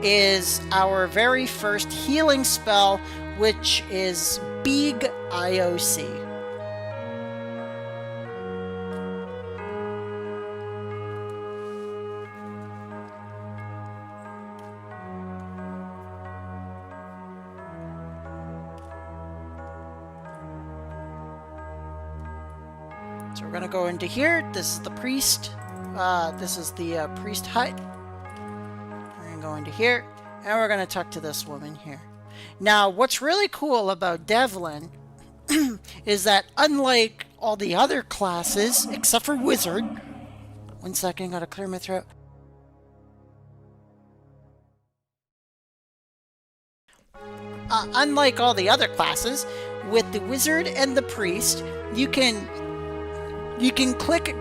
is our very first healing spell, which is Big IOC. So we're going to go into here. This is the priest. This is the priest hut. We're going to go into here, and we're going to talk to this woman here. Now, what's really cool about Devlin is that unlike all the other classes, except for Wizard... One second, gotta clear my throat. Unlike all the other classes, with the Wizard and the Priest, you can click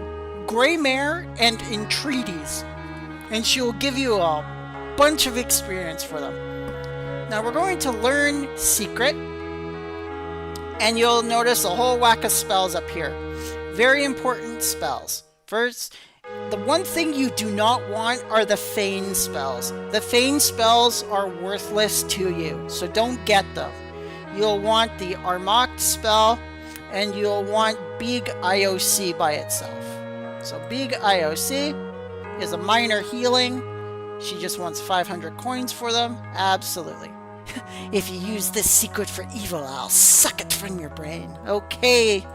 Greymare and Entreaties, and she'll give you a bunch of experience for them. Now we're going to learn Secret, and you'll notice a whole whack of spells up here. Very important spells. First, the one thing you do not want are the Feign spells. The Feign spells are worthless to you, so don't get them. You'll want the Armocht spell, and you'll want Big IOC by itself. So Big IOC is a minor healing. She just wants 500 coins for them. Absolutely. If you use this secret for evil, I'll suck it from your brain. Okay.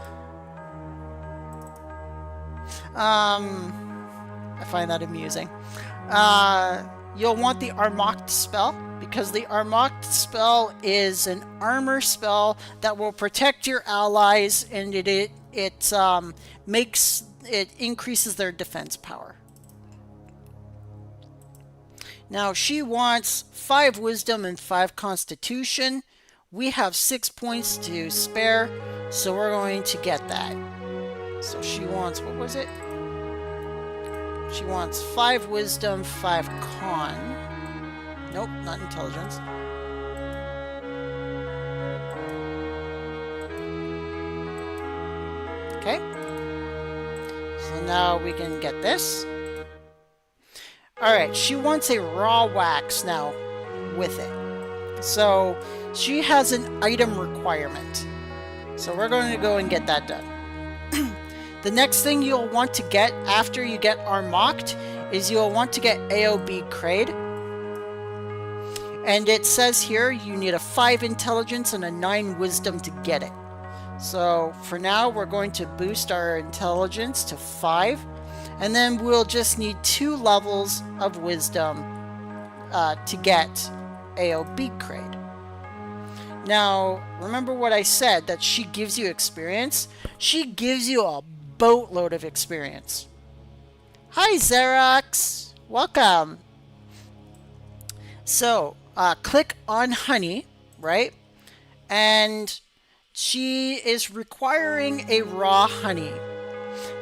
I find that amusing. You'll want the Armocht spell, because the Armocht spell is an armor spell that will protect your allies, and it increases their defense power. Now she wants 5 wisdom and 5 constitution. We have 6 points to spare, so we're going to get that. So she wants, what was it? She wants 5 wisdom, 5 con. Nope, not intelligence. Okay. So now we can get this. Alright, she wants a raw wax now with it. So she has an item requirement. So we're going to go and get that done. The next thing you'll want to get after you get Armocht is you'll want to get AOB Crade. And it says here you need a 5 intelligence and a 9 wisdom to get it. So for now we're going to boost our intelligence to 5. And then we'll just need 2 levels of wisdom to get AOB Crade. Now, remember what I said, that she gives you experience? She gives you a boatload of experience. Hi, Xerox! Welcome! So, click on Honey, right? And she is requiring a raw honey.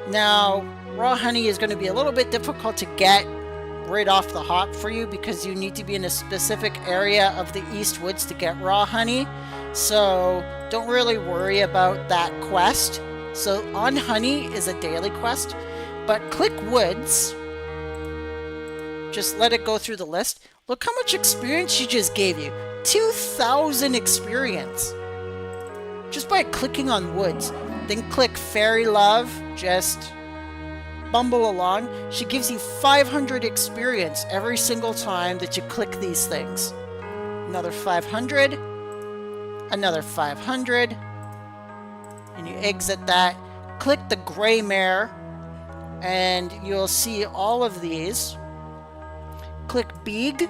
Now, raw honey is going to be a little bit difficult to get right off the hop for you, because you need to be in a specific area of the East Woods to get raw honey. So don't really worry about that quest. So on honey is a daily quest, but click Woods. Just let it go through the list. Look how much experience she just gave you. 2,000 experience. Just by clicking on Woods. Then click Fairy Love. Just bumble along. She gives you 500 experience every single time that you click these things. Another 500. Another 500. And you exit that. Click the Greymare. And you'll see all of these. Click Big.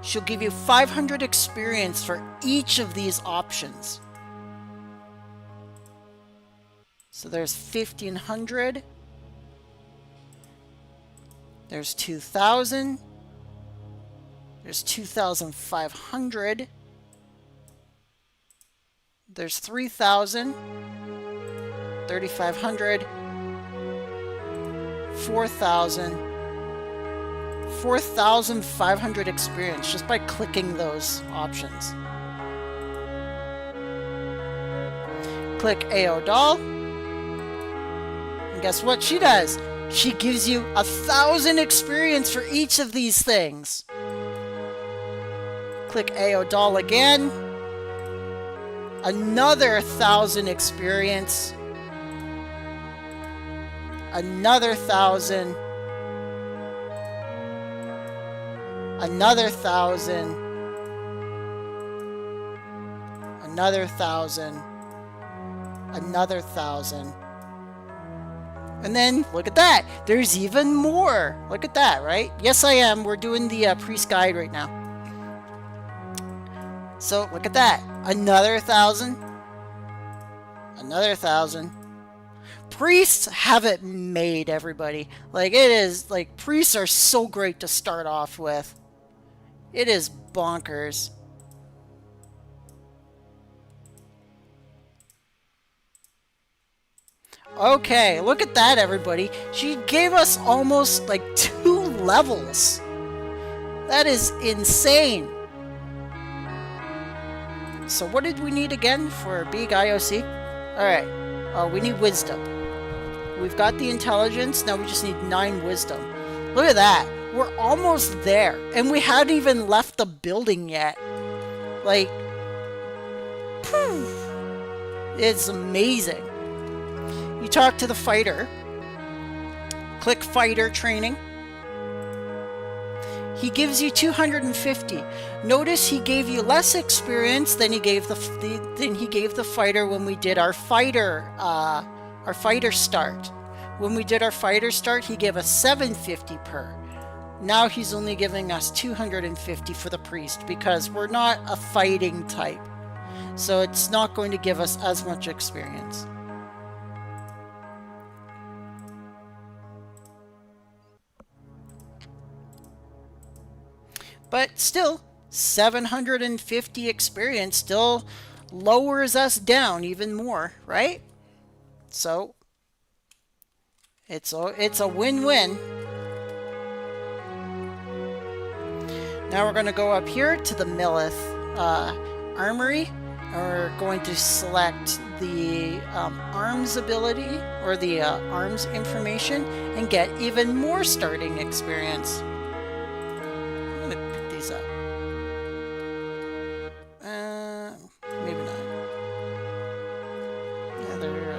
She'll give you 500 experience for each of these options. So there's 1,500. There's 2,000. There's 2,500. There's 3,000. 3,500. 4,000. 4,500 experience just by clicking those options. Click AO doll. And guess what she does? She gives you 1,000 experience for each of these things. Click AO doll again. Another 1,000 experience. Another 1,000. Another 1,000. Another 1,000. Another 1,000. And then look at that. There's even more. Look at that, right? Yes, I am. We're doing the priest guide right now. So look at that. Another 1,000. Another 1,000. Priests have it made, everybody. Like, it is, like, priests are so great to start off with. It is bonkers. Okay, look at that, everybody. She gave us almost like 2 levels. That is insane. So what did we need again for big IOC? Alright, we need wisdom. We've got the intelligence, now we just need 9 wisdom. Look at that. We're almost there. And we hadn't even left the building yet. Like, poof. It's amazing. You talk to the fighter. Click fighter training. He gives you 250. Notice he gave you less experience than he gave the fighter when we did our fighter start. When we did our fighter start, he gave us 750 per. Now he's only giving us 250 for the priest because we're not a fighting type. So it's not going to give us as much experience. But still, 750 experience still lowers us down even more, right? So it's a win-win. Now we're going to go up here to the Millith Armory. And we're going to select the arms ability or the arms information and get even more starting experience. I'm going to pick these up. Maybe not. Yeah, they're...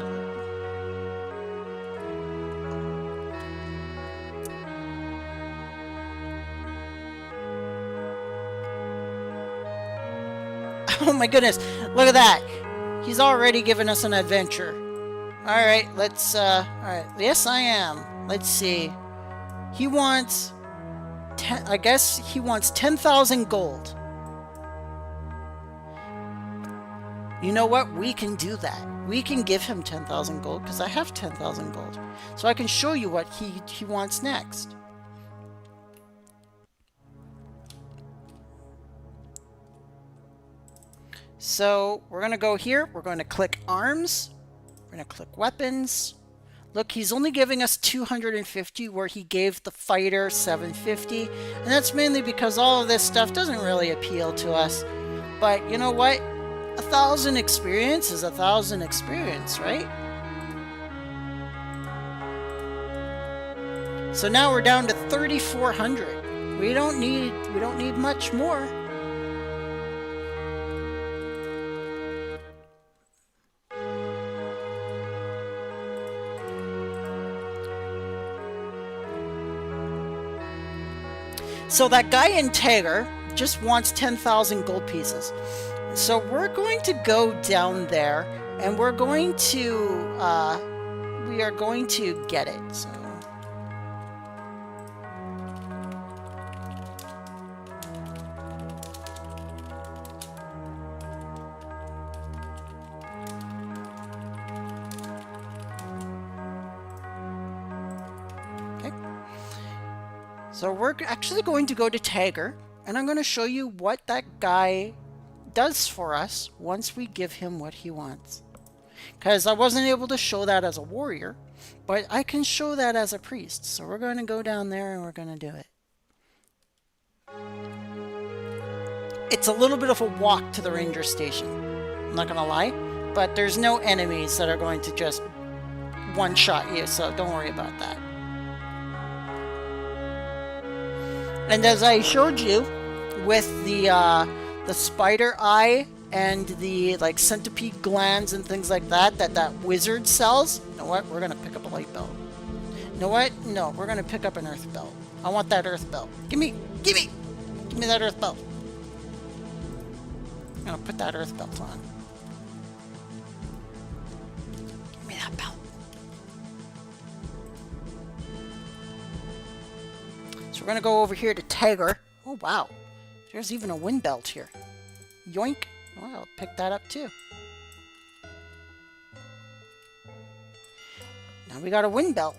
Oh my goodness, look at that. He's already given us an adventure. Alright, let's, alright, yes I am. Let's see. He wants, I guess he wants 10,000 gold. You know what? We can do that. We can give him 10,000 gold because I have 10,000 gold. So I can show you what he wants next. So we're going to go here. We're going to click arms. We're going to click weapons. Look, he's only giving us 250 where he gave the fighter 750. And that's mainly because all of this stuff doesn't really appeal to us. But you know what? 1,000 experience is 1,000 experience, right? So now we're down to 3,400. We don't need much more. So that guy in Tager just wants 10,000 gold pieces. So we're going to go down there and we are going to get it. So So we're actually going to go to Tagger, and I'm going to show you what that guy does for us once we give him what he wants. Because I wasn't able to show that as a warrior, but I can show that as a priest. So we're going to go down there and we're going to do it. It's a little bit of a walk to the ranger station, I'm not going to lie, but there's no enemies that are going to just one-shot you, so don't worry about that. And as I showed you with the spider eye and the like centipede glands and things like that that wizard sells, you know what? We're gonna pick up a light belt. You know what? No, we're gonna pick up an earth belt. I want that earth belt. Give me that earth belt. I'm gonna put that earth belt on. Give me that belt. So we're gonna go over here to Tagger. Oh wow, there's even a wind belt here. Yoink. Well, I'll pick that up too. Now we got a wind belt.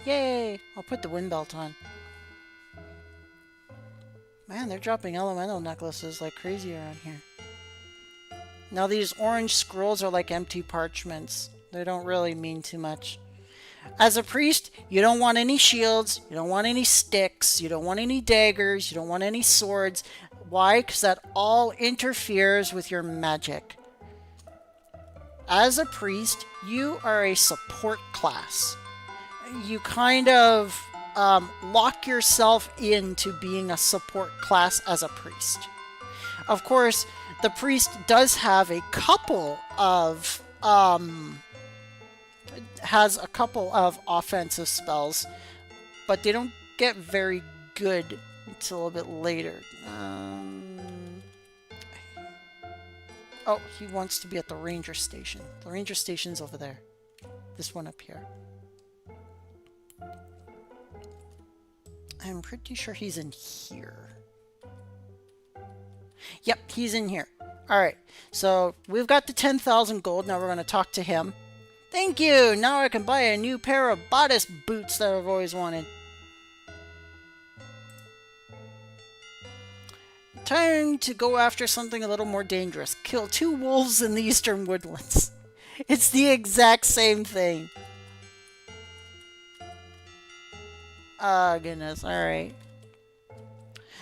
Yay! I'll put the wind belt on. Man, they're dropping elemental necklaces like crazy around here. Now these orange scrolls are like empty parchments. They don't really mean too much. As a priest, you don't want any shields, you don't want any sticks, you don't want any daggers, you don't want any swords. Why? Because that all interferes with your magic. As a priest, you are a support class. You kind of lock yourself into being a support class as a priest. Of course, the priest does have a couple of offensive spells, but they don't get very good until a bit later. Oh, he wants to be at the ranger station. The ranger station's over there. This one up here. I'm pretty sure he's in here. Yep, he's in here. Alright, so we've got the 10,000 gold. Now we're going to talk to him. Thank you! Now I can buy a new pair of bodice boots that I've always wanted. Time to go after something a little more dangerous. Kill 2 wolves in the eastern woodlands. It's the exact same thing. Oh, goodness. Alright.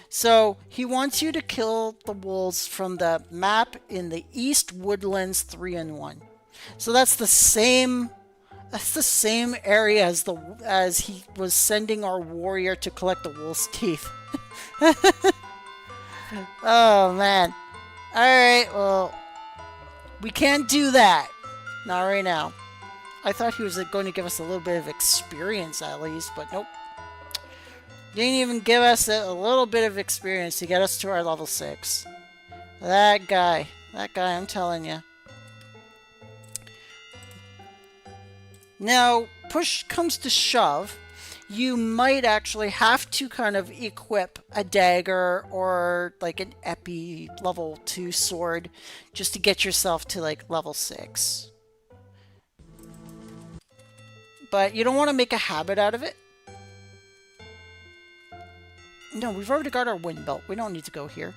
So, he wants you to kill the wolves from the map in the East Woodlands 3-1. So that's the same area as he was sending our warrior to collect the wolf's teeth. Oh, man. Alright, well, we can't do that. Not right now. I thought he was going to give us a little bit of experience at least, but nope. Didn't even give us a little bit of experience to get us to our level 6. That guy, I'm telling you. Now, push comes to shove, you might actually have to kind of equip a dagger or like an epi level 2 sword just to get yourself to like level 6. But you don't want to make a habit out of it. No, we've already got our wind belt. We don't need to go here.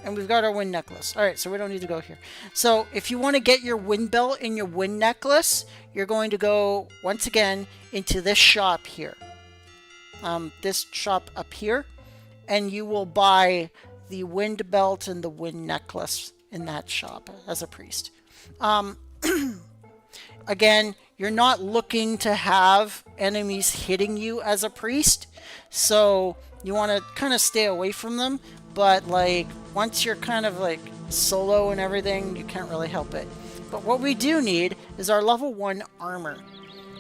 And we've got our wind necklace. Alright, so we don't need to go here. So, if you want to get your wind belt and your wind necklace, you're going to go, once again, into this shop here. This shop up here. And you will buy the wind belt and the wind necklace in that shop as a priest. Again, you're not looking to have enemies hitting you as a priest. So, you want to kind of stay away from them. But, like, once you're kind of, like, solo and everything, you can't really help it. But what we do need is our level 1 armor.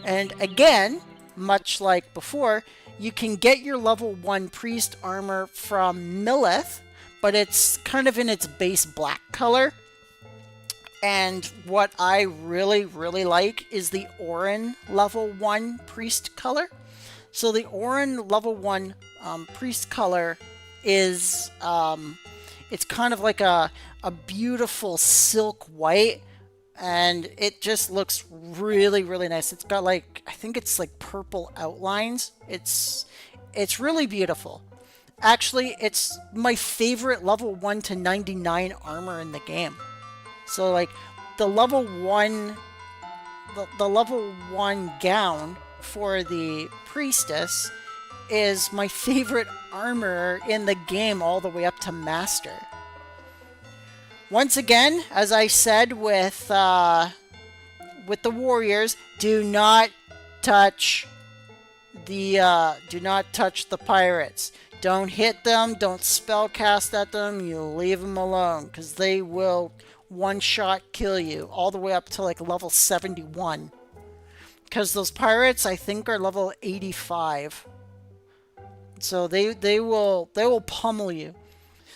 And again, much like before, you can get your level 1 priest armor from Millith, but it's kind of in its base black color. And what I really, really like is the Orin level 1 priest color. So the Orin level 1 priest color is it's kind of like a beautiful silk white, and it just looks really, really nice. It's got like, I think it's like purple outlines. It's really beautiful. Actually, it's my favorite level 1 to 99 armor in the game. So like the level 1 the level 1 gown for the priestess is my favorite armor in the game all the way up to master. Once again, as I said with the warriors, do not touch the pirates. Don't hit them, don't spellcast at them, you leave them alone, because they will one-shot kill you, all the way up to like level 71. Because those pirates, I think, are level 85. So they will pummel you.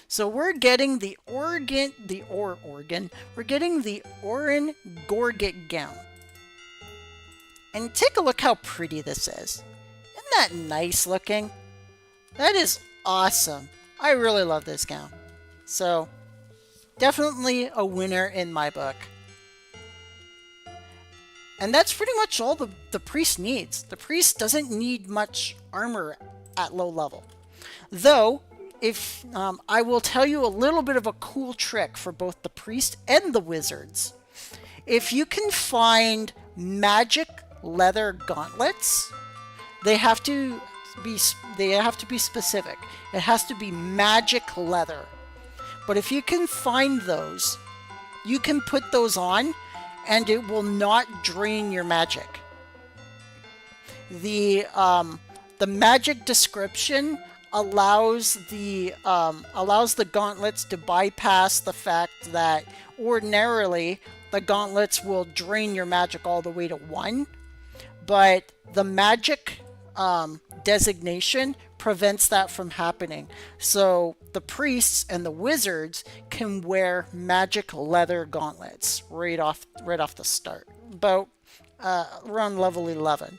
So we're getting the we're getting the Orin Gorget gown. And take a look how pretty this is. Isn't that nice looking? That is awesome. I really love this gown. So, definitely a winner in my book. And that's pretty much all the priest needs. The priest doesn't need much armor at low level. Though, if I will tell you a little bit of a cool trick for both the priest and the wizards. If you can find magic leather gauntlets, they have to be specific. It has to be magic leather. But if you can find those, you can put those on and it will not drain your magic. The magic description allows the gauntlets to bypass the fact that ordinarily the gauntlets will drain your magic all the way to 1, but the magic designation prevents that from happening. So the priests and the wizards can wear magic leather gauntlets right off the start, about around level 11.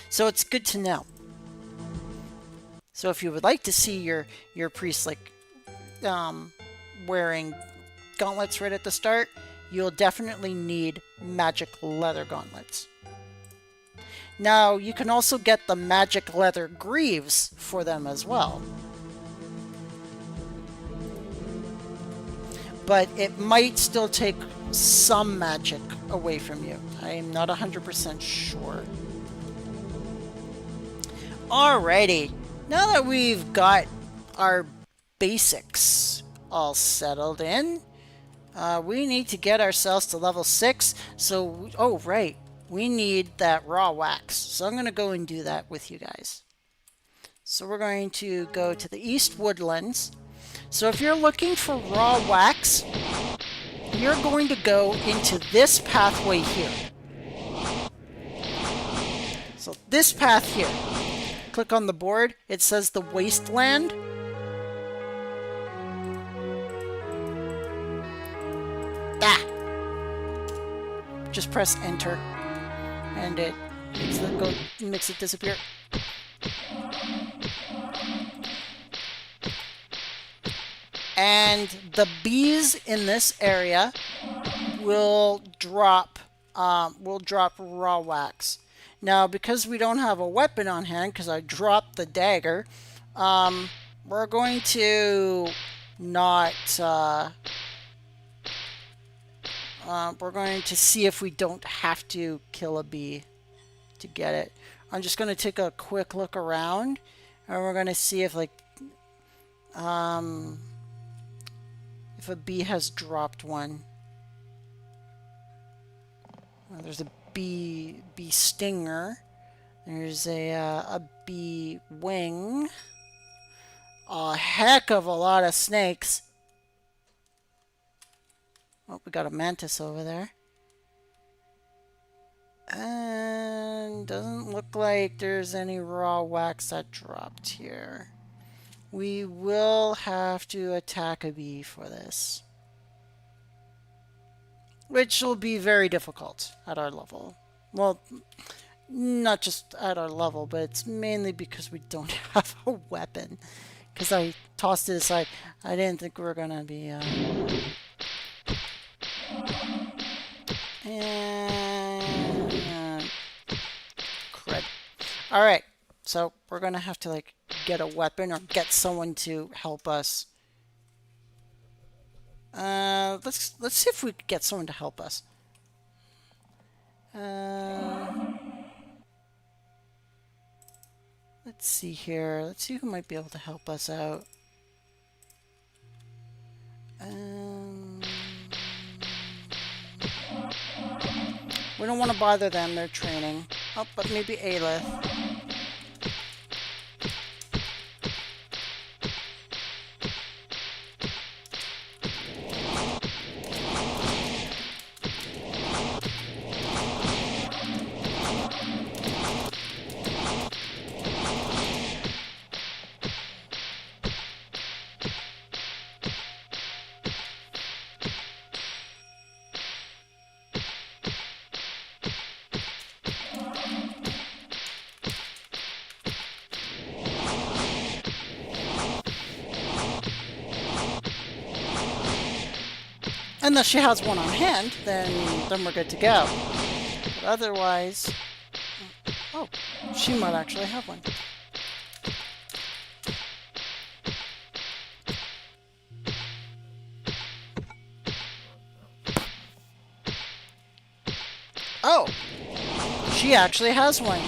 So it's good to know. So if you would like to see your priest like wearing gauntlets right at the start, you'll definitely need magic leather gauntlets. Now, you can also get the magic leather greaves for them as well. But it might still take some magic away from you. I am not 100% sure. Alrighty, now that we've got our basics all settled in, we need to get ourselves to level 6. So, oh right, we need that raw wax. So I'm going to go and do that with you guys. So we're going to go to the East Woodlands. So if you're looking for raw wax, you're going to go into this pathway here. So this path here. Click on the board. It says the Wasteland. Ah! Just press enter. And it makes it disappear. And the bees in this area will drop raw wax. Now, because we don't have a weapon on hand, because I dropped the dagger, we're going to not. We're going to see if we don't have to kill a bee to get it. I'm just going to take a quick look around, and we're going to see if if a bee has dropped one. Well, there's a bee stinger. There's a bee wing. A heck of a lot of snakes. Oh, we got a mantis over there. And doesn't look like there's any raw wax that dropped here. We will have to attack a bee for this, which will be very difficult at our level. Well, not just at our level, but it's mainly because we don't have a weapon. Because I tossed it aside. I didn't think we were going to be And crud. All right, so we're gonna have to like get a weapon or get someone to help us. Let's see if we can get someone to help us. Let's see here. Let's see who might be able to help us out. We don't want to bother them. They're training. Oh, but maybe Aelith. Unless she has one on hand, then we're good to go. But otherwise... Oh, she might actually have one. Oh! She actually has one.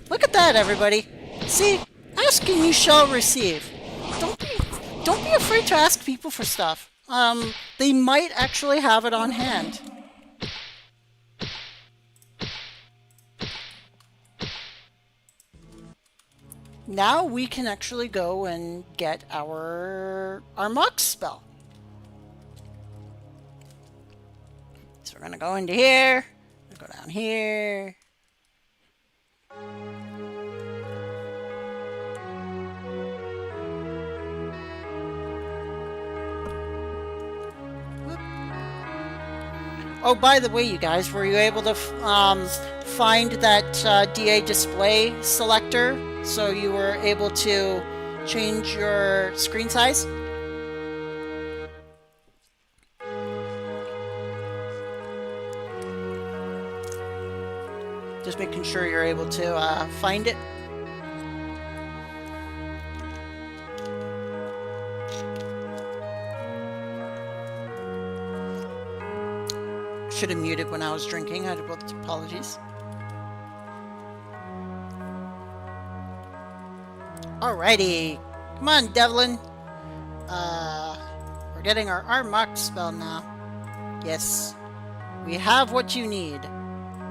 Look at that, everybody. See? Ask and you shall receive. Don't be afraid to ask people for stuff. They might actually have it on hand. Now we can actually go and get our mock spell. So we're gonna go into here, go down here. Oh, by the way, you guys, were you able to find that DA display selector so you were able to change your screen size? Just making sure you're able to find it. Should have muted when I was drinking. I apologies. Alrighty. Come on, Devlin. We're getting our mock spell now. Yes. We have what you need.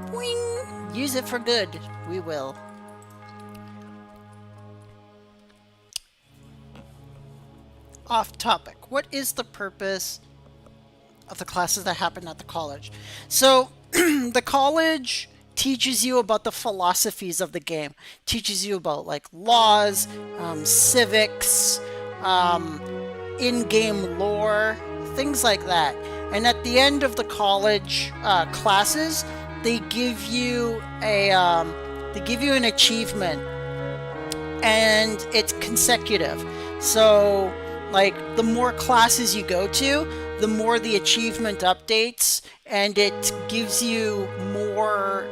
Boing! Use it for good. We will. Off topic. What is the purpose of the classes that happen at the college? So the college teaches you about the philosophies of the game, teaches you about like laws, civics, in-game lore, things like that. And at the end of the college classes, they give you an achievement, and it's consecutive. So like the more classes you go to, the more the achievement updates, and it gives you more,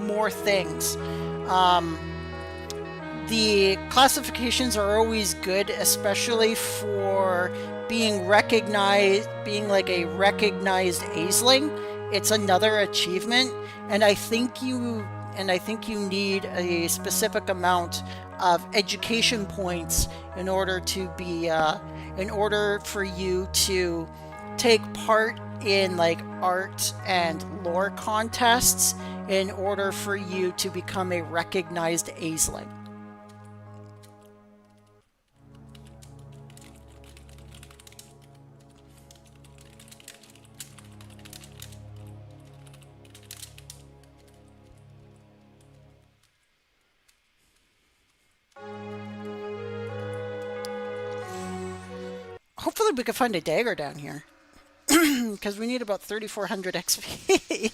more things. The classifications are always good, especially for being recognized, being like a recognized Aisling. It's another achievement, and I think you need a specific amount of education points in order to be in order for you to take part in like art and lore contests, in order for you to become a recognized Aisling. Hopefully we can find a dagger down here. Because we need about 3,400 XP.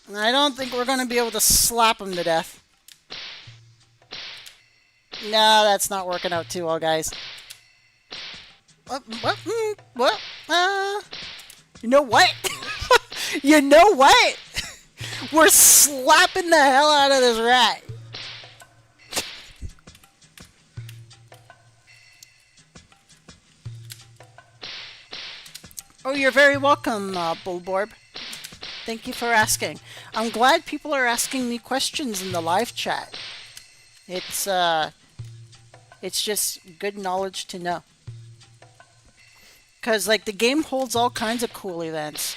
And I don't think we're going to be able to slap him to death. No, that's not working out too well, guys. what? You know what? You know what? We're slapping the hell out of this rat. Oh, you're very welcome, Bullborb. Thank you for asking. I'm glad people are asking me questions in the live chat. It's just good knowledge to know. Because, like, the game holds all kinds of cool events.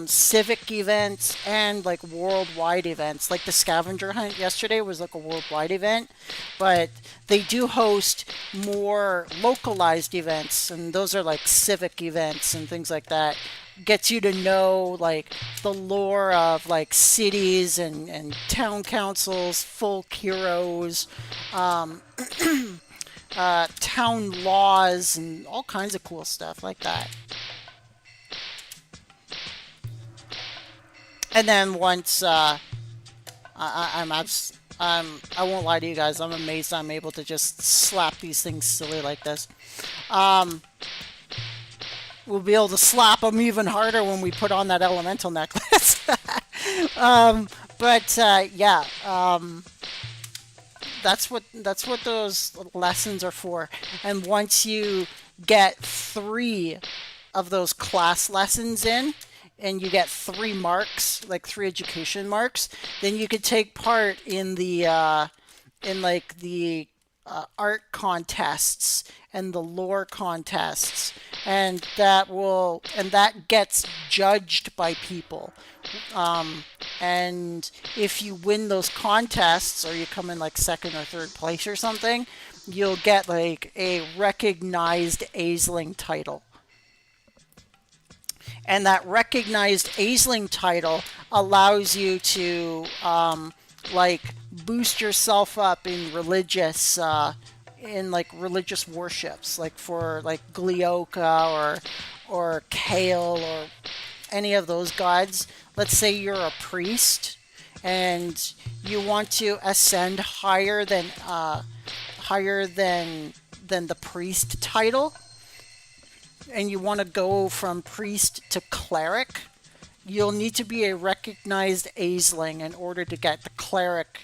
Civic events and, like, worldwide events. Like, the scavenger hunt yesterday was, like, a worldwide event. But they do host more localized events. And those are, like, civic events and things like that. Gets you to know, like, the lore of, like, cities and town councils, folk heroes, town laws, and all kinds of cool stuff like that. And then once I won't lie to you guys, I'm amazed I'm able to just slap these things silly like this. We'll be able to slap them even harder when we put on that elemental necklace. Yeah. That's what those lessons are for. And once you get 3 of those class lessons in, and you get 3 marks, like 3 education marks, then you could take part in the art contests and the lore contests, and that gets judged by people. And if you win those contests, or you come in like 2nd or 3rd place or something, you'll get like a recognized Aisling title. And that recognized Aisling title allows you to like boost yourself up in religious worships, like for like Glioka or Kale or any of those gods. Let's say you're a priest and you want to ascend higher than the priest title, and you want to go from priest to cleric, you'll need to be a recognized Aisling in order to get the cleric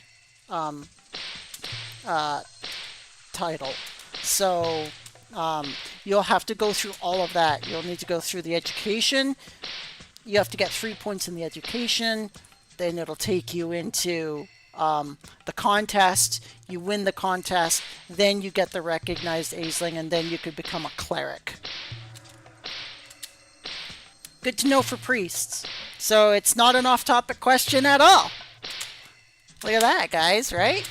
title. So you'll have to go through all of that. You'll need to go through the education. You have to get 3 points in the education. Then it'll take you into the contest. You win the contest. Then you get the recognized Aisling, and then you could become a cleric. Good to know for priests. So it's not an off-topic question at all. Look at that, guys, right?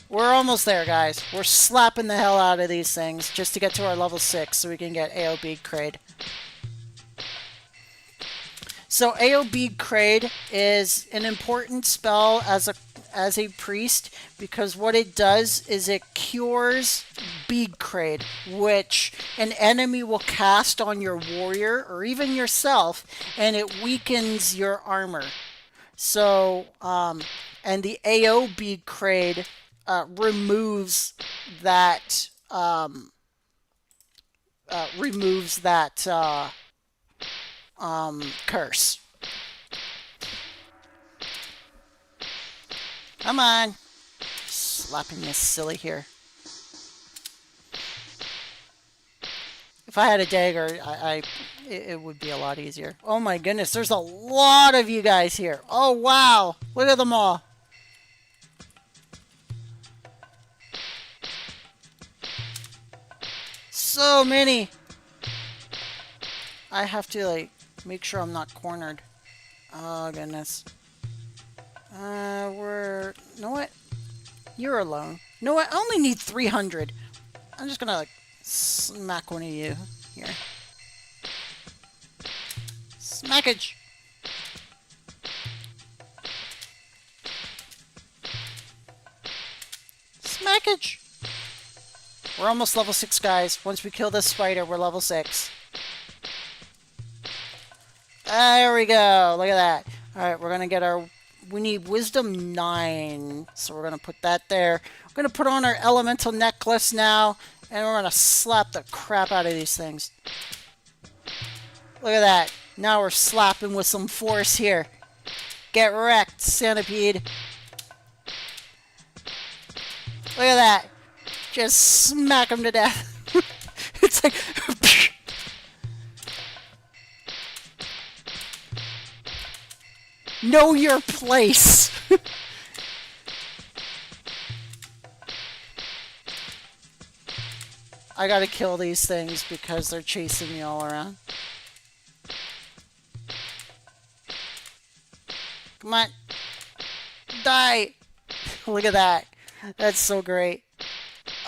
We're almost there, guys. We're slapping the hell out of these things just to get to our level 6 so we can get AOB Crade. So AOB Crade is an important spell as a priest, because what it does is it cures Bead Crade, which an enemy will cast on your warrior or even yourself, and it weakens your armor. So, and the AO Bead Crade removes that curse. Come on. Slapping this silly here. If I had a dagger, it would be a lot easier. Oh my goodness, there's a lot of you guys here. Oh wow, look at them all. So many. I have to like make sure I'm not cornered. Oh goodness. You know what? You're alone. You know what? I only need 300. I'm just gonna like smack one of you here. Smackage. Smackage. We're almost level 6, guys. Once we kill this spider, we're level 6. There we go. Look at that. Alright, we're gonna get our we need wisdom 9. So we're going to put that there. We're going to put on our elemental necklace now. And we're going to slap the crap out of these things. Look at that. Now we're slapping with some force here. Get wrecked, centipede. Look at that. Just smack them to death. It's like... Know your place. I gotta kill these things because they're chasing me all around. Come on. Die. Look at that. That's so great.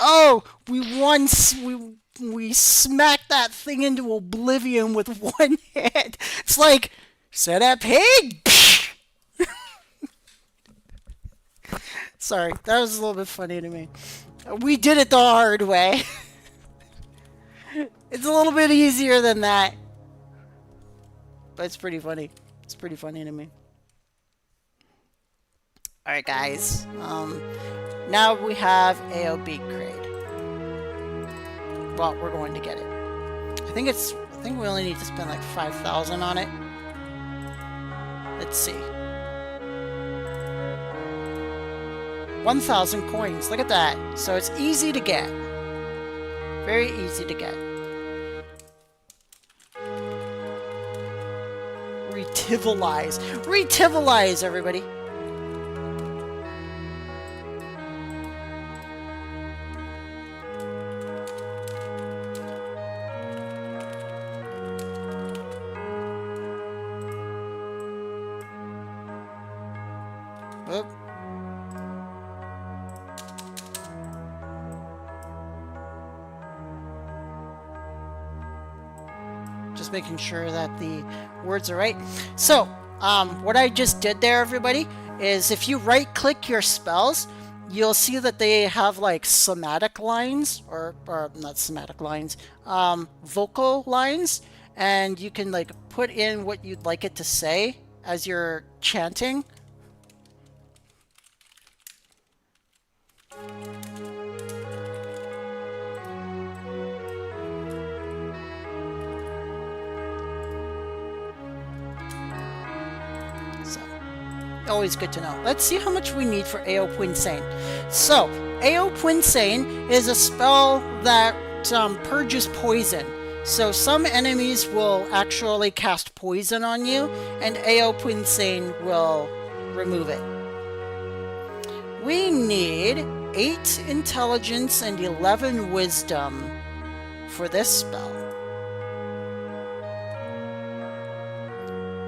Oh, we smacked that thing into oblivion with one hit. It's like, centipede. Sorry, that was a little bit funny to me. We did it the hard way. It's a little bit easier than that. But it's pretty funny. It's pretty funny to me. Alright guys, now we have AOB grade. Well, we're going to get it. I think we only need to spend like 5,000 on it. Let's see. 1,000 coins, look at that. So it's easy to get. Very easy to get. Retivalize. Retivalize, everybody. Oop. Just making sure that the words are right. So, what I just did there, everybody, is if you right-click your spells, you'll see that they have like somatic lines, or not somatic lines, vocal lines, and you can like put in what you'd like it to say as you're chanting. Always good to know. Let's see how much we need for AO Quinsane. So, AO Quinsane is a spell that purges poison. So some enemies will actually cast poison on you, and AO Quinsane will remove it. We need 8 intelligence and 11 wisdom for this spell.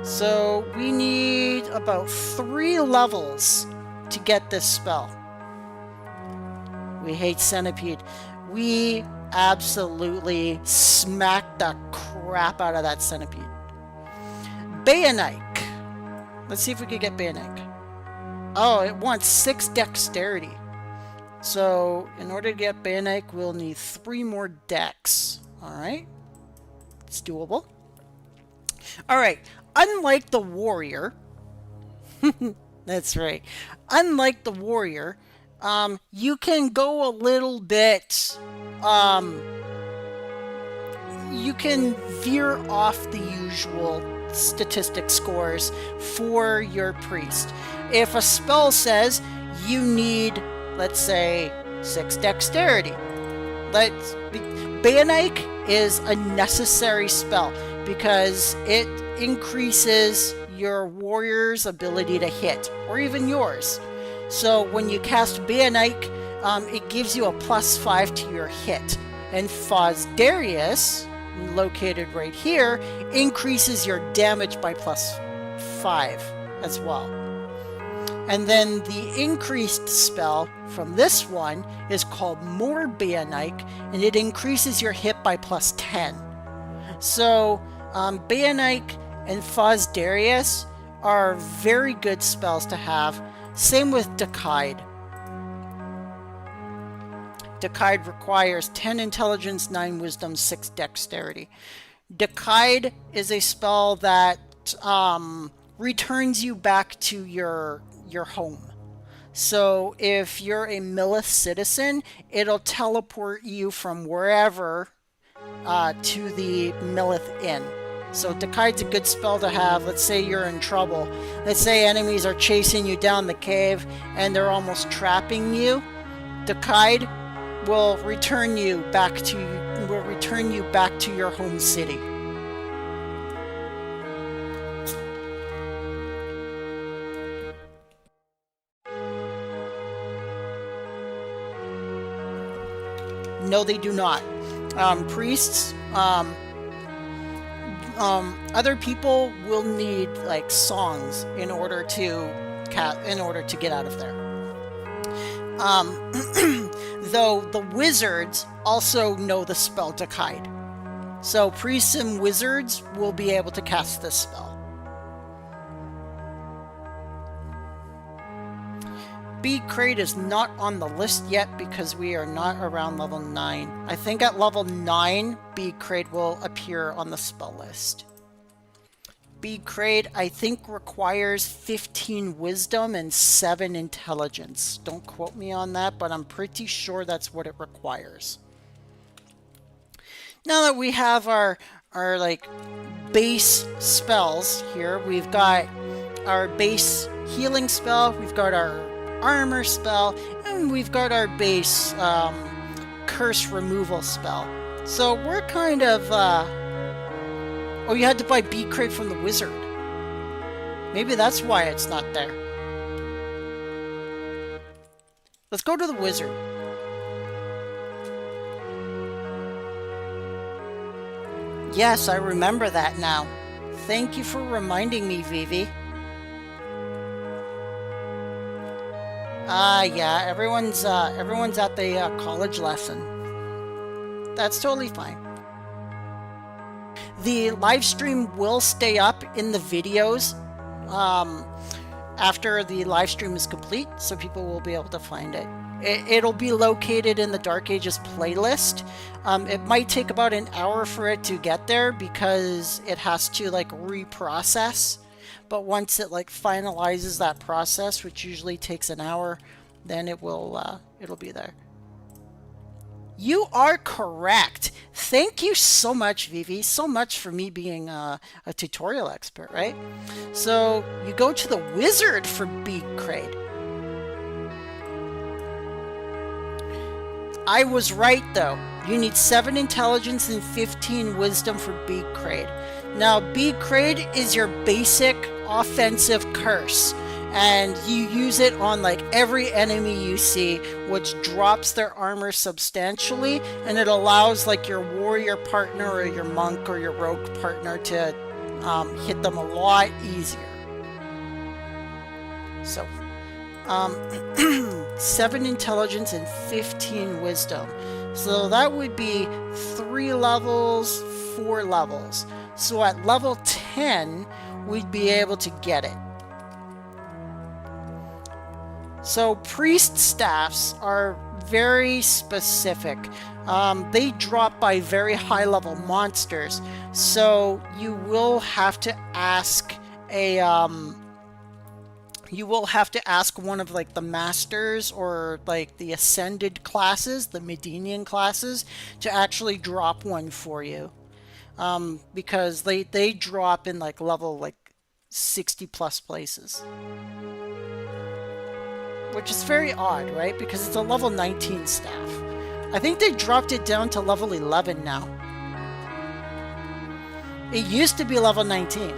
So we need about 3 levels to get this spell. We hate centipede. We absolutely smacked the crap out of that centipede. Bayanike. Let's see if we can get Bayanike. Oh, it wants 6 dexterity. So in order to get Bayanike, we'll need 3 more dex. Alright. It's doable. Alright. Unlike the warrior, that's right. Unlike the warrior, you can go a little bit, you can veer off the usual statistic scores for your priest. If a spell says you need, let's say, 6 dexterity, Bayanike is a necessary spell because it increases your warrior's ability to hit, or even yours. So when you cast Bayanike, it gives you a +5 to your hit. And Fosdarius, located right here, increases your damage by +5 as well. And then the increased spell from this one is called More Bayanike, and it increases your hit by +10. So Bayanike and Fosdarius are very good spells to have. Same with Decide. Decide requires 10 intelligence, 9 wisdom, 6 dexterity. Decide is a spell that returns you back to your home. So if you're a Millith citizen, it'll teleport you from wherever to the Millith Inn. So Decaide's a good spell to have. Let's say you're in trouble. Let's say enemies are chasing you down the cave and they're almost trapping you. Decaide will return you back to your home city. No, they do not. Priests, other people will need like songs in order to get out of there. Though the wizards also know the spell Decide. So priests and wizards will be able to cast this spell. Bead Crate is not on the list yet because we are not around level 9. I think at level 9, Bead Crate will appear on the spell list. Bead Crate, I think, requires 15 wisdom and 7 intelligence. Don't quote me on that, but I'm pretty sure that's what it requires. Now that we have our like base spells here, we've got our base healing spell, we've got our armor spell, and we've got our base curse removal spell. So we're kind of oh, you had to buy Bead Crate from the wizard. Maybe that's why it's not there. Let's go to the wizard. Yes, I remember that now. Thank you for reminding me, Vivi. Yeah, everyone's at the college lesson. That's totally fine. The live stream will stay up in the videos after the live stream is complete, so people will be able to find it. It'll be located in the Dark Ages playlist. It might take about an hour for it to get there because it has to like reprocess. But once it like finalizes that process, which usually takes an hour, then it'll be there. You are correct. Thank you so much, Vivi. So much for me being a tutorial expert, right? So you go to the wizard for Bead Crate. I was right though. You need 7 intelligence and 15 wisdom for Bead Crate. Now, Bead Crate is your basic offensive curse, and you use it on like every enemy you see, which drops their armor substantially, and it allows like your warrior partner or your monk or your rogue partner to hit them a lot easier. So 7 intelligence and 15 wisdom. So that would be 3 levels, 4 levels. So at level 10, we'd be able to get it. So priest staffs are very specific. They drop by very high level monsters. So you will have to ask one of like the masters or like the ascended classes, the Medinian classes, to actually drop one for you. Because they drop in like level like 60 plus places. Which is very odd, right? Because it's a level 19 staff. I think they dropped it down to level 11 now. It used to be level 19.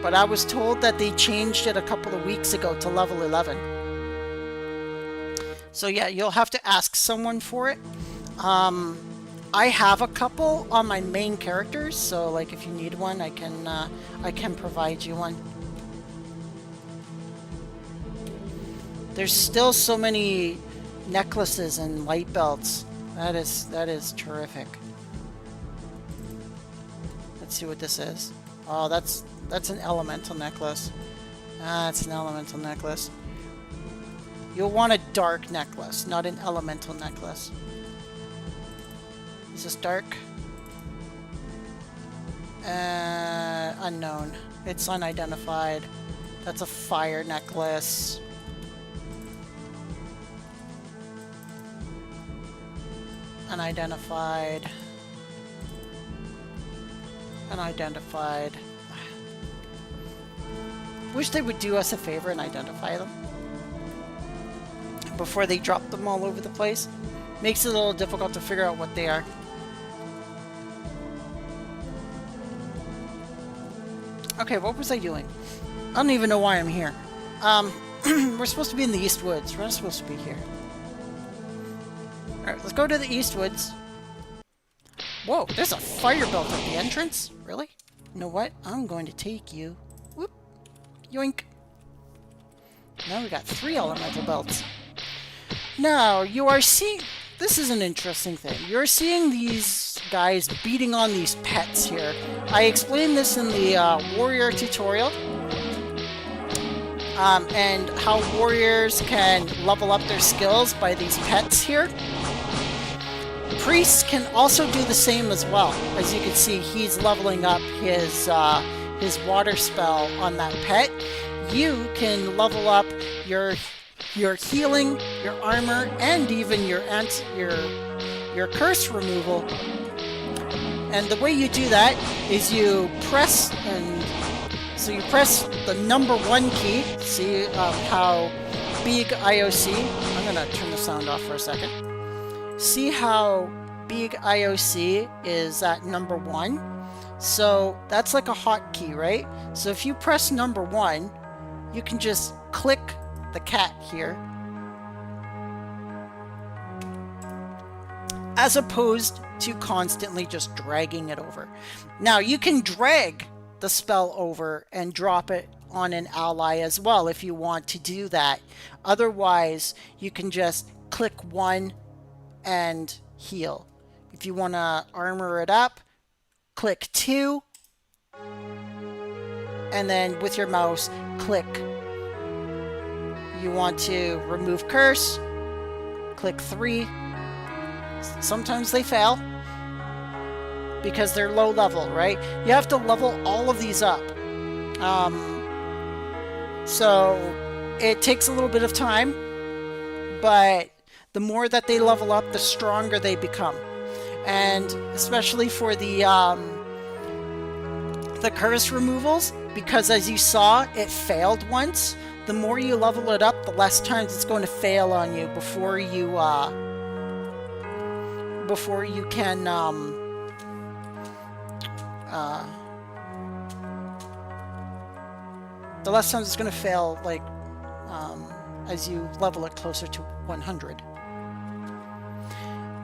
But I was told that they changed it a couple of weeks ago to level 11. So yeah, you'll have to ask someone for it. I have a couple on my main characters, so like if you need one, I can provide you one. There's still so many necklaces and light belts. That is terrific. Let's see what this is. Oh, that's an elemental necklace. It's an elemental necklace. You'll want a dark necklace, not an elemental necklace. Is this dark? Unknown. It's unidentified. That's a fire necklace. Unidentified. Unidentified. Wish they would do us a favor and identify them before they drop them all over the place. Makes it a little difficult to figure out what they are. Okay, what was I doing? I don't even know why I'm here. We're supposed to be in the East Woods. We're not supposed to be here. Alright, let's go to the East Woods. Whoa, there's a fire belt at the entrance? Really? You know what? I'm going to take you. Whoop. Yoink. Now we got 3 elemental belts. Now, you are seeing... This is an interesting thing. You're seeing these guys beating on these pets here. I explained this in the warrior tutorial. And how warriors can level up their skills by these pets here. Priests can also do the same as well. As you can see, he's leveling up his water spell on that pet. You can level up your healing, your armor, and even your curse removal. And the way you do that is you press, and so you press the number 1 key. See how big IOC. I'm gonna turn the sound off for a second. See how big IOC is at number 1? So that's like a hotkey, right? So if you press number 1, you can just click the cat here, as opposed to constantly just dragging it over. Now you can drag the spell over and drop it on an ally as well if you want to do that. Otherwise, you can just click 1 and heal. If you want to armor it up, click 2, and then with your mouse, click. You want to remove curse, click 3. Sometimes they fail because they're low level, right? You have to level all of these up. So it takes a little bit of time, but the more that they level up, the stronger they become. And especially for the curse removals, because as you saw, it failed once. The more you level it up, the less times it's going to fail on you before you can the less times it's going to fail, like as you level it closer to 100.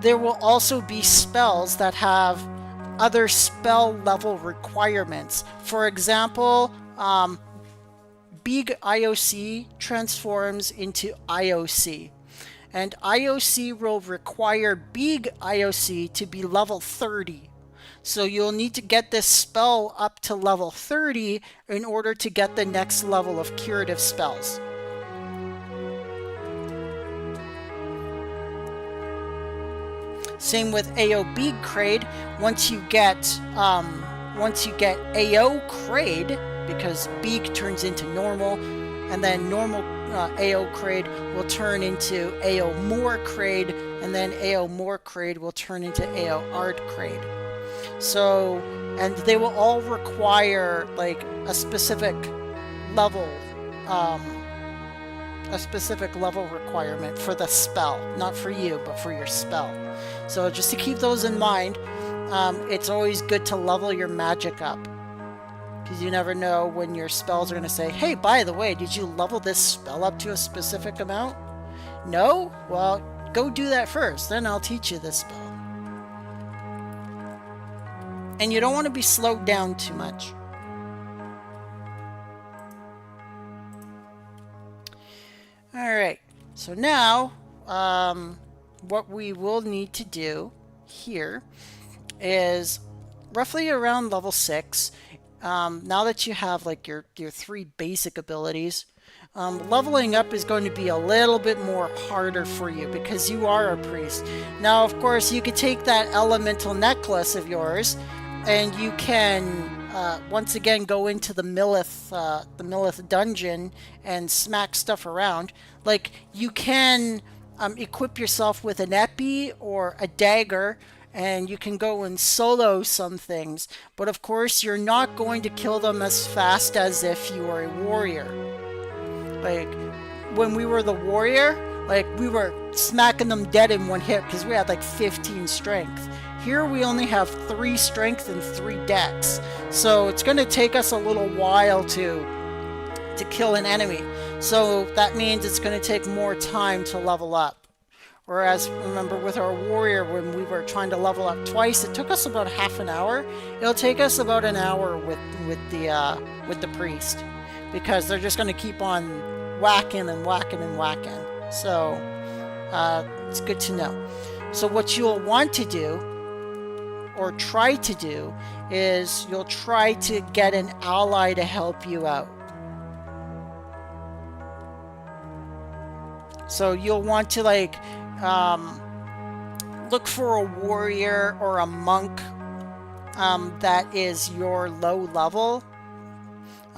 There will also be spells that have other spell level requirements. For example, big IOC transforms into IOC. And IOC will require big IOC to be level 30. So you'll need to get this spell up to level 30 in order to get the next level of curative spells. Same with AO Big Crade. Once you get AO Crade, because Big turns into normal, and then normal AO Crade will turn into AO More Crade, and then AO More Crade will turn into AO Ard Crade. So, and they will all require like a specific level requirement for the spell, not for you, but for your spell. So just to keep those in mind, it's always good to level your magic up, because you never know when your spells are going to say, hey, by the way, did you level this spell up to a specific amount? No? Well, go do that first, then I'll teach you this spell. And you don't want to be slowed down too much. Alright, so now what we will need to do here is roughly around level 6. Now that you have like your 3 basic abilities, leveling up is going to be a little bit more harder for you because you are a priest. Now, of course, you could take that elemental necklace of yours and you can once again go into the Millith dungeon and smack stuff around. Like you can equip yourself with an epi or a dagger, and you can go and solo some things. But of course, you're not going to kill them as fast as if you were a warrior. Like when we were the warrior, like we were smacking them dead in one hit because we had like 15 strength. Here we only have 3 strength and 3 dex, so it's going to take us a little while to kill an enemy. So that means it's going to take more time to level up. Whereas, remember, with our warrior, when we were trying to level up twice, it took us about half an hour. It'll take us about an hour with the priest, because they're just going to keep on whacking and whacking and whacking. So it's good to know. So what you'll want to do, or try to do, is you'll try to get an ally to help you out. So you'll want to like look for a warrior or a monk that is your low level.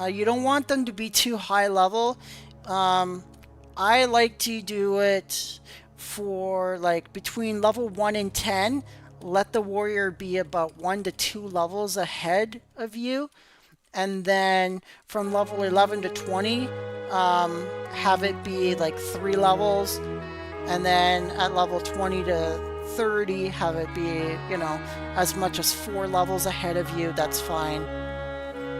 You don't want them to be too high level. I like to do it for like between level 1 and 10. Let the warrior be about 1 to 2 levels ahead of you. And then from level 11 to 20, have it be like 3 levels. And then at level 20 to 30, have it be, you know, as much as 4 levels ahead of you. That's fine.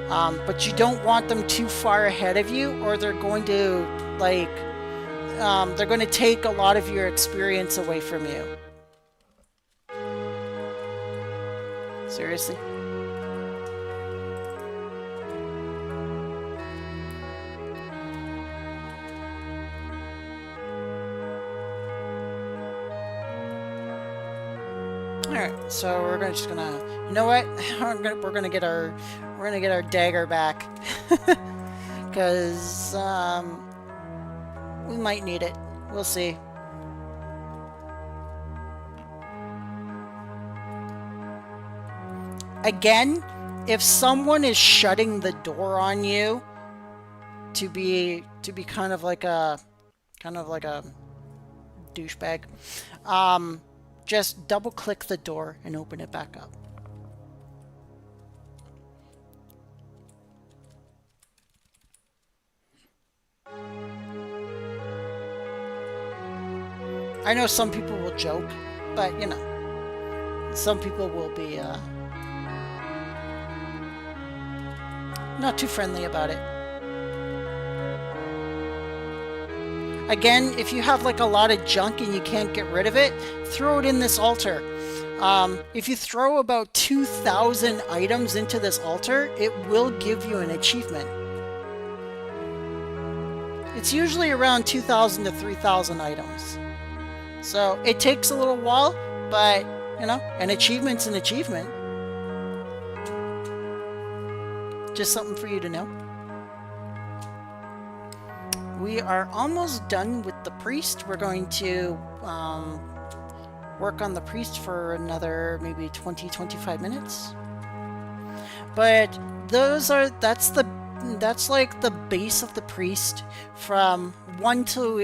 But you don't want them too far ahead of you, or they're going to like they're going to take a lot of your experience away from you. Seriously. All right, so we're just gonna, you know what? We're gonna get our dagger back, because we might need it. We'll see. Again, if someone is shutting the door on you to be kind of like a douchebag, just double click the door and open it back up. I know some people will joke, but you know, some people will be not too friendly about it. Again, if you have like a lot of junk and you can't get rid of it, throw it in this altar. If you throw about 2,000 items into this altar, it will give you an achievement. It's usually around 2,000 to 3,000 items. So it takes a little while, but you know, an achievement's an achievement. Just something for you to know. We are almost done with the priest. We're going to work on the priest for another maybe 20-25 minutes. But that's like the base of the priest from 1 to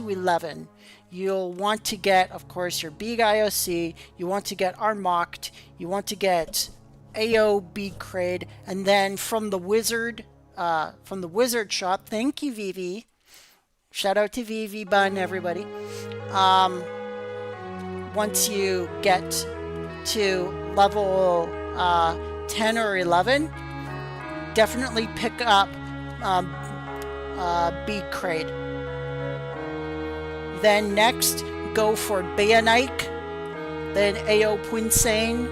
11. You'll want to get, of course, your big IOC. You want to get Armocked. You want to get AO big Crade, and then from the wizard shop. Thank you, Vivi. Shout out to Vivi Bun, everybody. Once you get to level 10 or 11, definitely pick up big Crade. Then next, go for Bayanike, then AO Puinsane,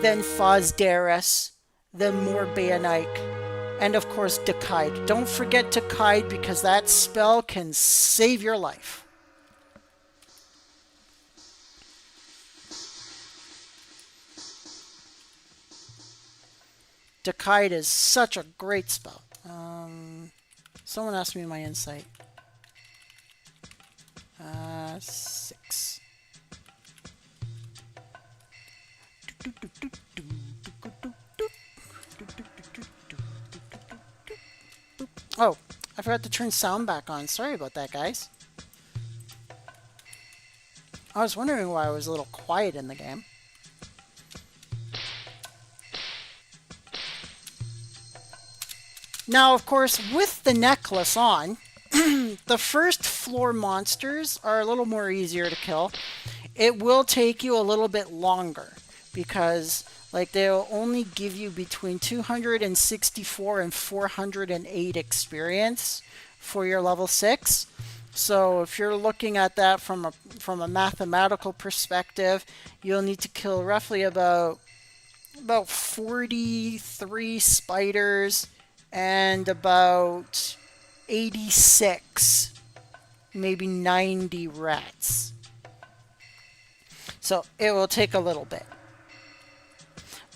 then Fosdaris, then more Bayanike, and of course Dakide. Don't forget Dakide, because that spell can save your life. Dakide is such a great spell. Someone asked me my insight. 6. Oh, I forgot to turn sound back on. Sorry about that, guys. I was wondering why I was a little quiet in the game. Now, of course, with the necklace on, the first floor monsters are a little more easier to kill. It will take you a little bit longer because like they'll only give you between 264 and 408 experience for your level 6. So if you're looking at that from a mathematical perspective, you'll need to kill roughly about 43 spiders and about 86, maybe 90 rats. So it will take a little bit.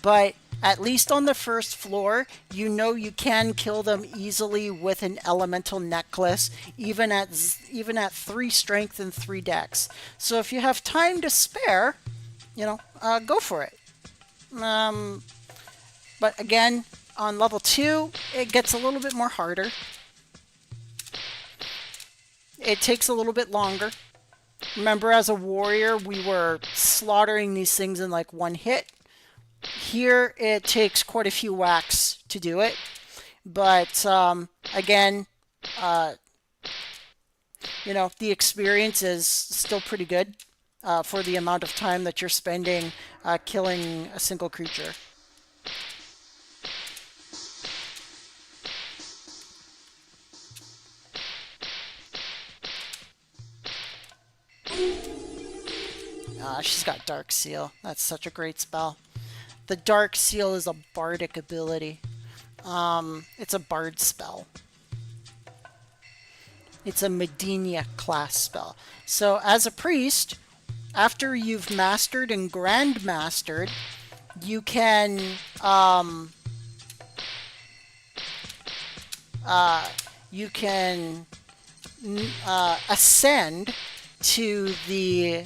But at least on the first floor, you know you can kill them easily with an elemental necklace, even at 3 strength and 3 dex. So if you have time to spare, you know, go for it. But again, on level 2, it gets a little bit more harder. It takes a little bit longer. Remember, as a warrior, we were slaughtering these things in like one hit. Here, it takes quite a few whacks to do it. But again, you know, the experience is still pretty good for the amount of time that you're spending killing a single creature. She's got Dark Seal. That's such a great spell. The Dark Seal is a bardic ability. It's a bard spell. It's a Medina class spell. So as a priest, after you've mastered and grandmastered, you can ascend to the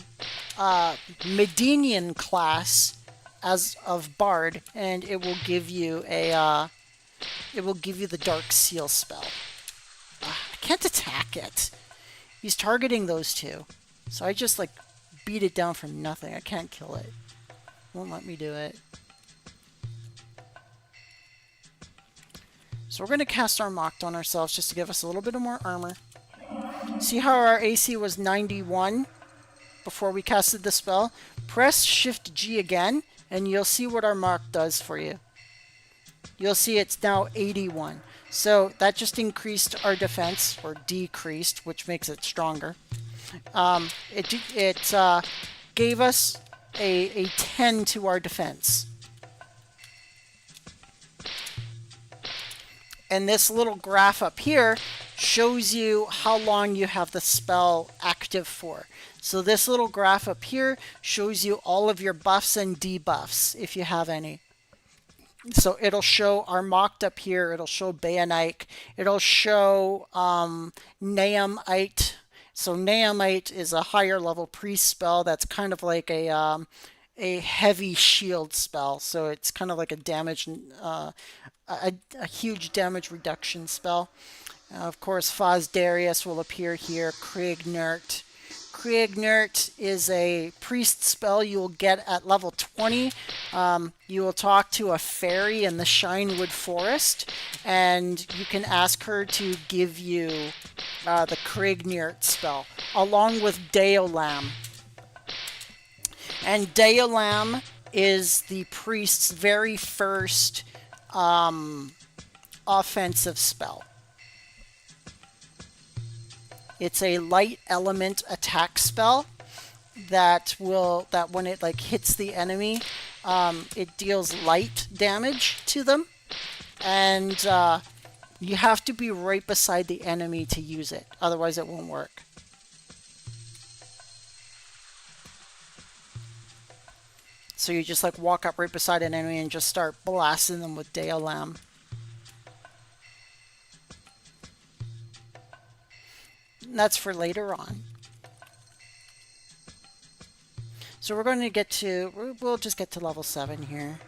Medinian class as of Bard, and it will give you the Dark Seal spell. I can't attack it. He's targeting those two, so I just like beat it down for nothing. I can't kill it. Won't let me do it. So we're going to cast our Mocked on ourselves just to give us a little bit of more armor. See how our AC was 91 before we casted the spell? Press Shift G again, and you'll see what our mark does for you. You'll see it's now 81. So that just increased our defense, or decreased, which makes it stronger. It gave us a 10 to our defense. And this little graph up here shows you how long you have the spell active for. So this little graph up here shows you all of your buffs and debuffs, if you have any. So it'll show our Mocked up here, it'll show Bayanite, it'll show Naamite. So Naamite is a higher level priest spell that's kind of like a heavy shield spell. So it's kind of like a damage, a huge damage reduction spell. Of course, Fosdarius will appear here. Kriignert. Kriignert is a priest spell you will get at level 20. You will talk to a fairy in the Shinewood Forest, and you can ask her to give you the Kriignert spell, along with Deolam. And Deolam is the priest's very first offensive spell. It's a light element attack spell that when it like hits the enemy, it deals light damage to them, and you have to be right beside the enemy to use it, otherwise it won't work. So you just like walk up right beside an enemy and just start blasting them with Deolam. That's for later on. So we're going to get to, we'll just get to level 7 here.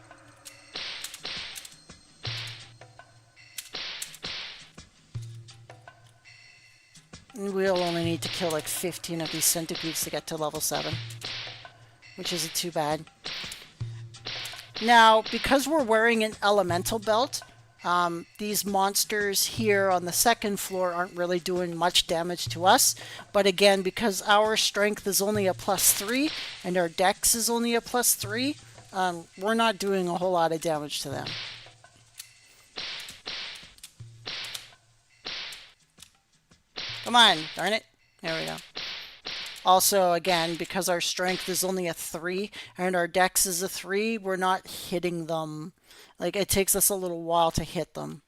We'll only need to kill like 15 of these centipedes to get to level 7, which isn't too bad. Now, because we're wearing an elemental belt, these monsters here on the second floor aren't really doing much damage to us. But again, because our strength is only a +3 and our dex is only a +3, we're not doing a whole lot of damage to them. Come on, darn it. There we go. Also, again, because our strength is only a 3 and our dex is a 3, we're not hitting them. Like, it takes us a little while to hit them.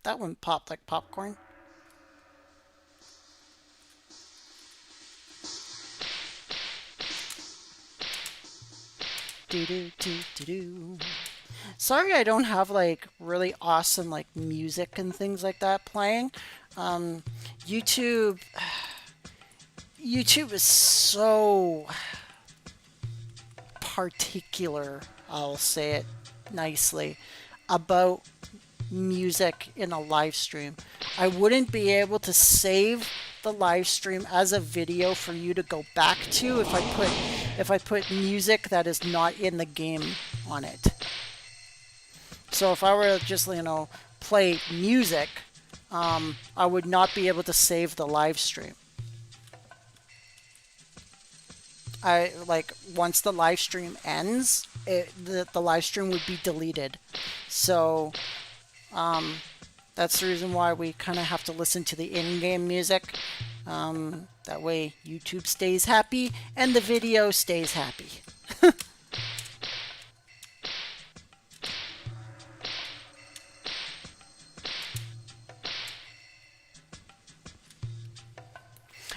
That one popped like popcorn. Do-do-do-do-do. Sorry I don't have like really awesome like music and things like that playing. YouTube is so particular, I'll say it nicely, about music in a live stream. I wouldn't be able to save the live stream as a video for you to go back to if I put music that is not in the game on it. So if I were to just, you know, play music, I would not be able to save the live stream. Once the live stream ends, the live stream would be deleted. So that's the reason why we kind of have to listen to the in-game music. That way YouTube stays happy and the video stays happy.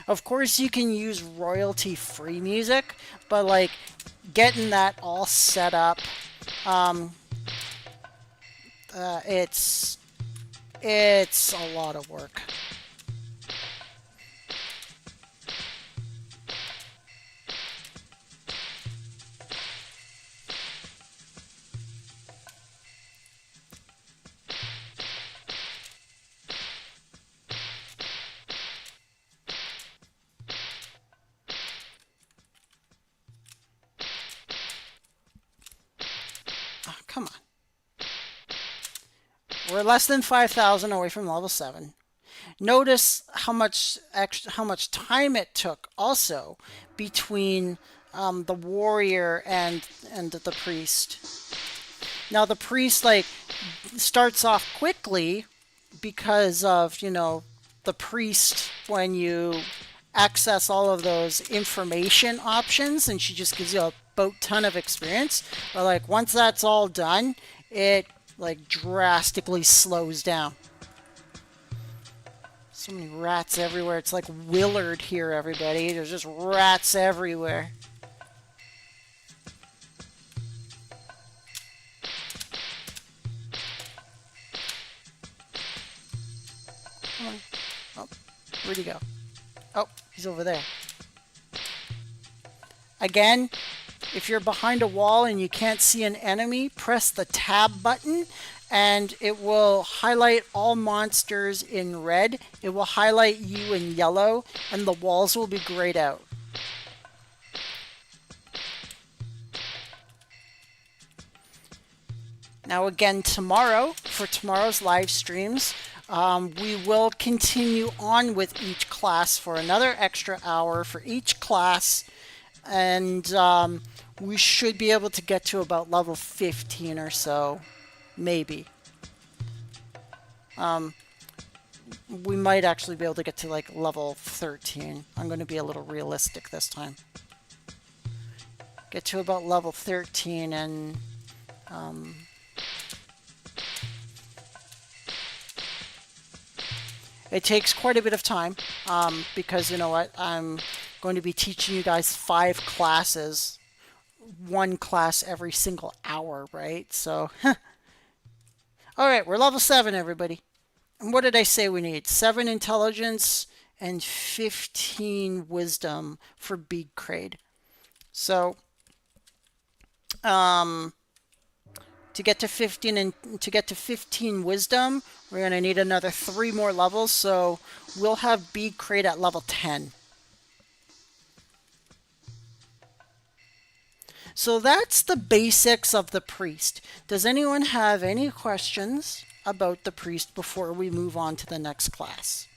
Of course, you can use royalty-free music, but like getting that all set up, it's a lot of work. Oh, come on. We're less than 5,000 away from level 7. Notice how much time it took also between the warrior and the priest. Now the priest like starts off quickly because of, you know, the priest, when you access all of those information options, and she just gives you a boat ton of experience. But like once that's all done, it like drastically slows down. So many rats everywhere. It's like Willard here, everybody. There's just rats everywhere. Come on. Oh, where'd he go? Oh, he's over there. Again, if you're behind a wall and you can't see an enemy, press the tab button and it will highlight all monsters in red. It will highlight you in yellow and the walls will be grayed out. Now again, tomorrow, for tomorrow's live streams, we will continue on with each class for another extra hour for each class. And we should be able to get to about level 15 or so, maybe. We might actually be able to get to like level 13. I'm going to be a little realistic this time. Get to about level 13 and it takes quite a bit of time because you know what, I'm going to be teaching you guys 5 classes, 1 class every single hour, right? So all right, we're level 7, everybody. And what did I say we need? 7 intelligence and 15 wisdom for Big Crade. So to get to 15 and to get to 15 wisdom, we're going to need another 3 more levels. So we'll have Bead Crate at level 10. So that's the basics of the priest. Does anyone have any questions about the priest before we move on to the next class?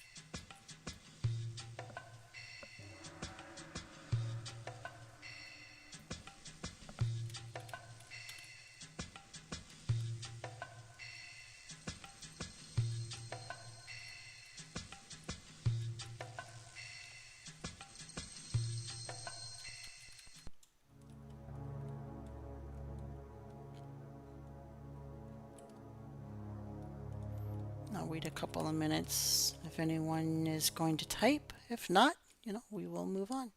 I'll wait a couple of minutes if anyone is going to type. If not, we will move on.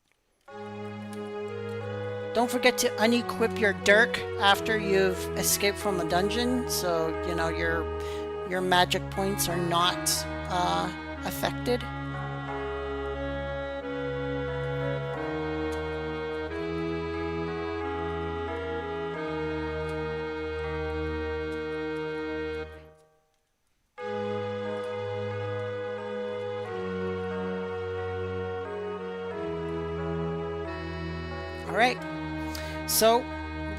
Don't forget to unequip your dirk after you've escaped from the dungeon, so your magic points are not affected. All right. So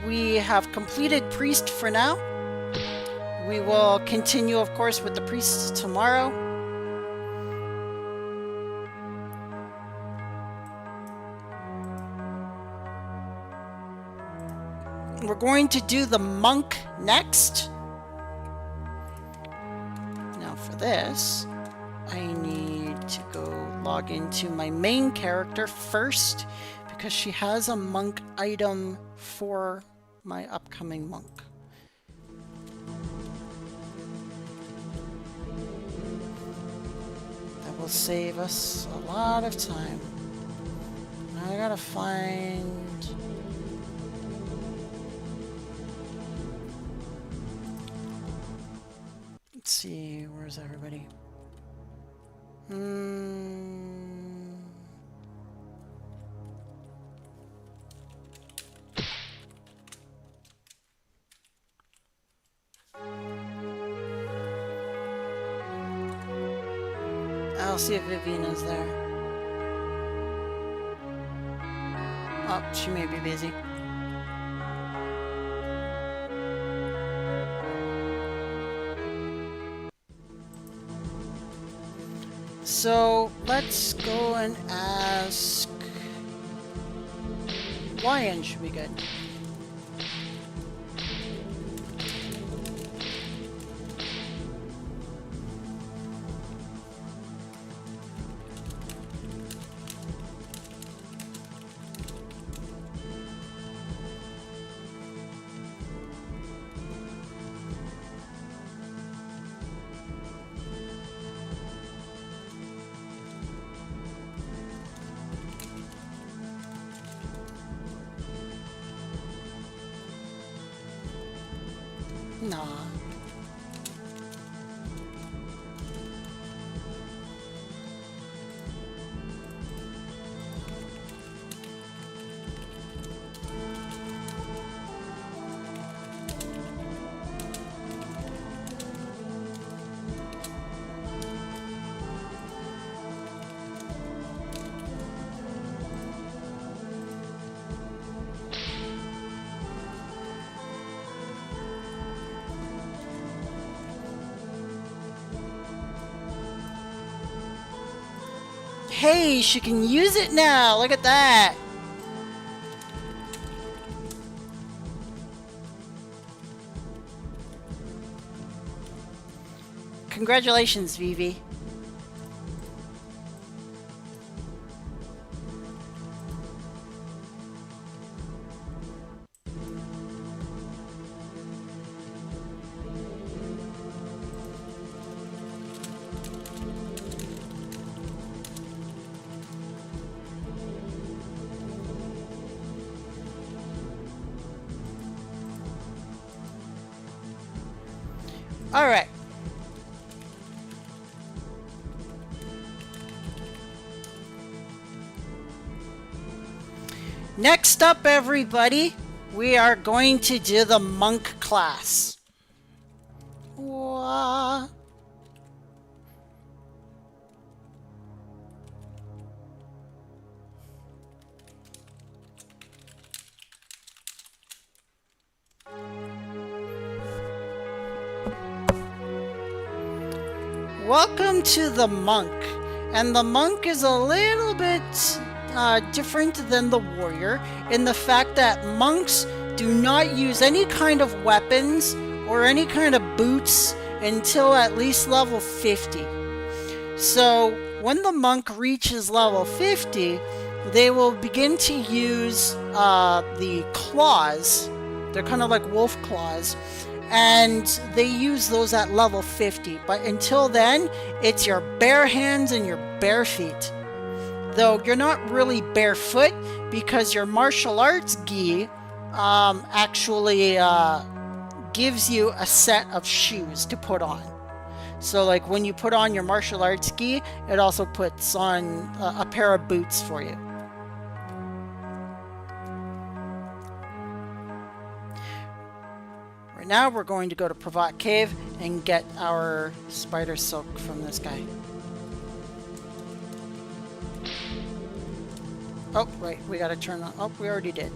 we have completed priest for now. We will continue, of course, with the priests tomorrow. We're going to do the monk next. Now for this, I need to go log into my main character first, because she has a monk item for my upcoming monk. That will save us a lot of time. Now I gotta find... Let's see, where's everybody? I'll see if Viviana's there. Oh, she may be busy. So let's go and ask... Lion should be good. Nah. Hey, she can use it now. Look at that. Congratulations, Vivi. All right. Next up, everybody, we are going to do the monk class. Wah. Welcome to the monk. And the monk is a little bit different than the warrior in the fact that monks do not use any kind of weapons or any kind of boots until at least level 50. So when the monk reaches level 50, they will begin to use the claws. They're kind of like wolf claws. And they use those at level 50. But until then, it's your bare hands and your bare feet. Though you're not really barefoot because your martial arts gi actually gives you a set of shoes to put on. So like when you put on your martial arts gi, it also puts on a pair of boots for you. Right now we're going to go to Pravat Cave and get our spider silk from this guy. Oh, right, we gotta turn on. Oh, we already did.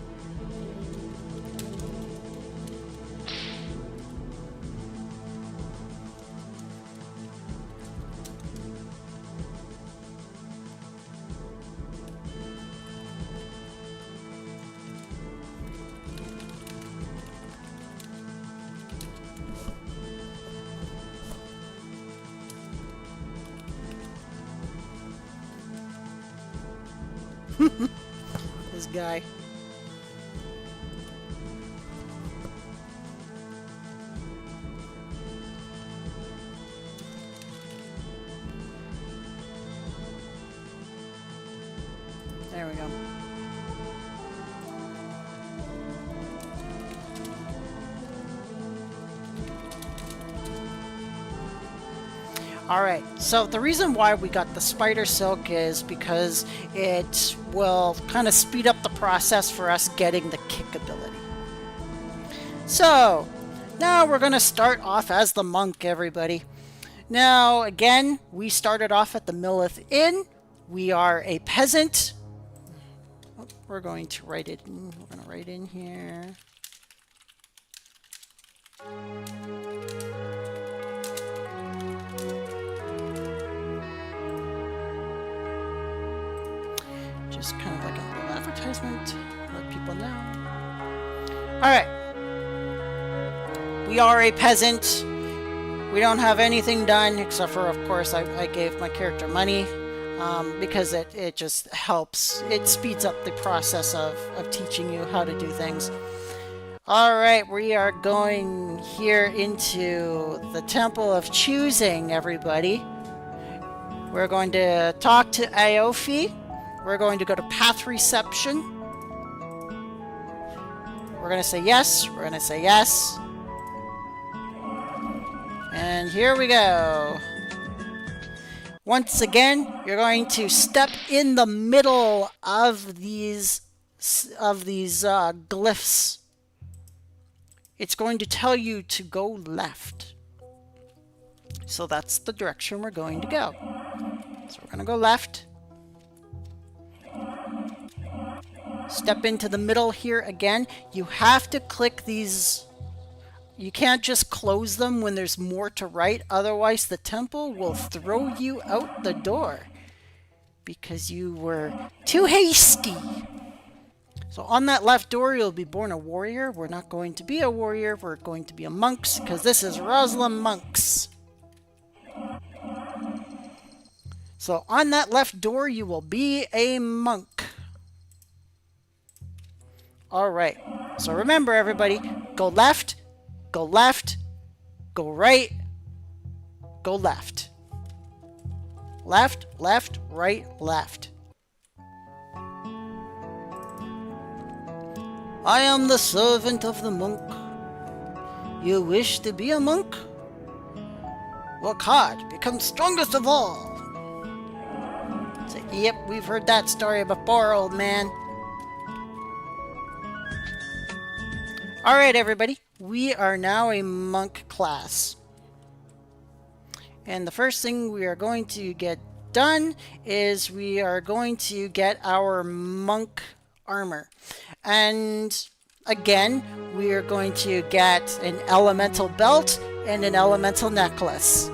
This guy. There we go. Alright, so the reason why we got the spider silk is because it will kind of speed up the process for us getting the kick ability. So, now we're going to start off as the monk, everybody. Now, again, we started off at the Millith Inn. We are a peasant. Oh, we're going to write it in. We're going to write in here. Just kind of like a little advertisement, let people know. Alright. We are a peasant. We don't have anything done, except for, of course, I gave my character money, because it just helps. It speeds up the process of teaching you how to do things. Alright, we are going here into the Temple of Choosing, everybody. We're going to talk to Aofi. We're going to go to Path Reception. We're going to say yes. We're going to say yes. And here we go. Once again, you're going to step in the middle of these glyphs. It's going to tell you to go left. So that's the direction we're going to go. So we're going to go left. Step into the middle here again. You have to click these. You can't just close them when there's more to write. Otherwise, the temple will throw you out the door because you were too hasty. So on that left door, you'll be born a warrior. We're not going to be a warrior. We're going to be a monks because this is Rosyla monks. So on that left door, you will be a monk. Alright, so remember everybody, go left, go right, go left. Left, left, right, left. I am the servant of the monk. You wish to be a monk? Work hard, become strongest of all. Say, yep, we've heard that story before, old man. All right, everybody. We are now a monk class. And the first thing we are going to get done is we are going to get our monk armor. And again, we are going to get an elemental belt and an elemental necklace.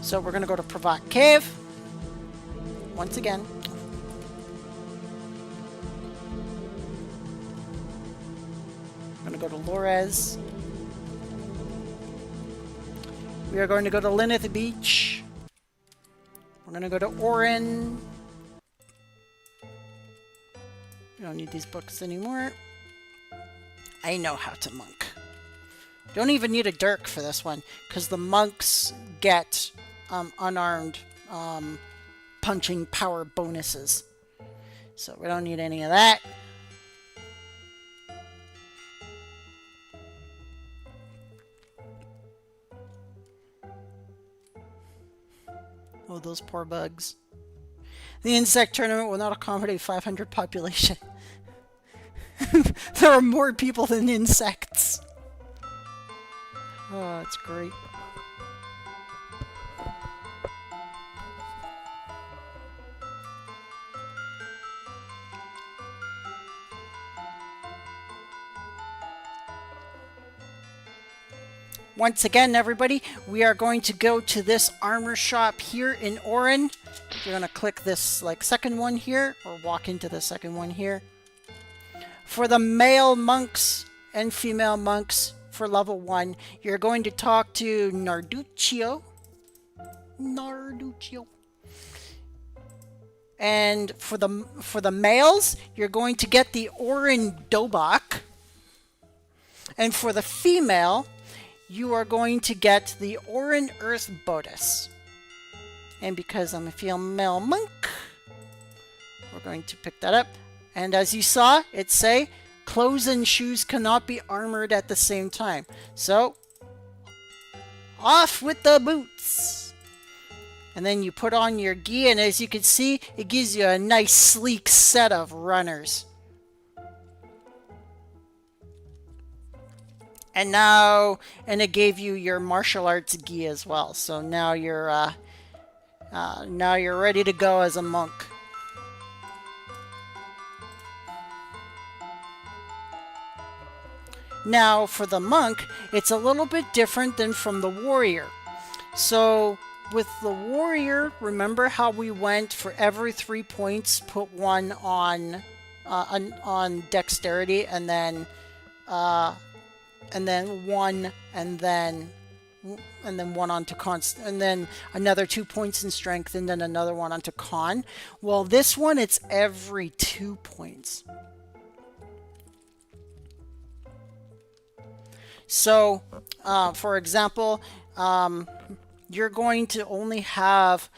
So we're going to go to Pravat Cave once again. I'm going to go to Lorez. We are going to go to Lineth Beach. We're going to go to Orin. We don't need these books anymore. I know how to monk. Don't even need a dirk for this one, because the monks get unarmed punching power bonuses. So we don't need any of that. Oh, those poor bugs. The insect tournament will not accommodate 500 population. There are more people than insects. Oh, that's great. Once again, everybody, we are going to go to this armor shop here in Orin. You're going to click this second one here, or walk into the second one here. For the male monks and female monks for level 1, you're going to talk to Narduccio. And for the males, you're going to get the Orin Dobak. And for the female, you are going to get the Orin Earth Bodice. And because I'm a female monk, we're going to pick that up. And as you saw, it say, clothes and shoes cannot be armored at the same time. So, off with the boots. And then you put on your gi, and as you can see, it gives you a nice sleek set of runners. And it gave you your martial arts gi as well. So now you're ready to go as a monk. Now for the monk, it's a little bit different than from the warrior. So with the warrior, remember how we went for every 3 points, put one on dexterity, and then one, and then one onto const, and then another 2 points in strength, and then another one onto con. Well, this one, it's every 2 points. So, for example, you're going to only have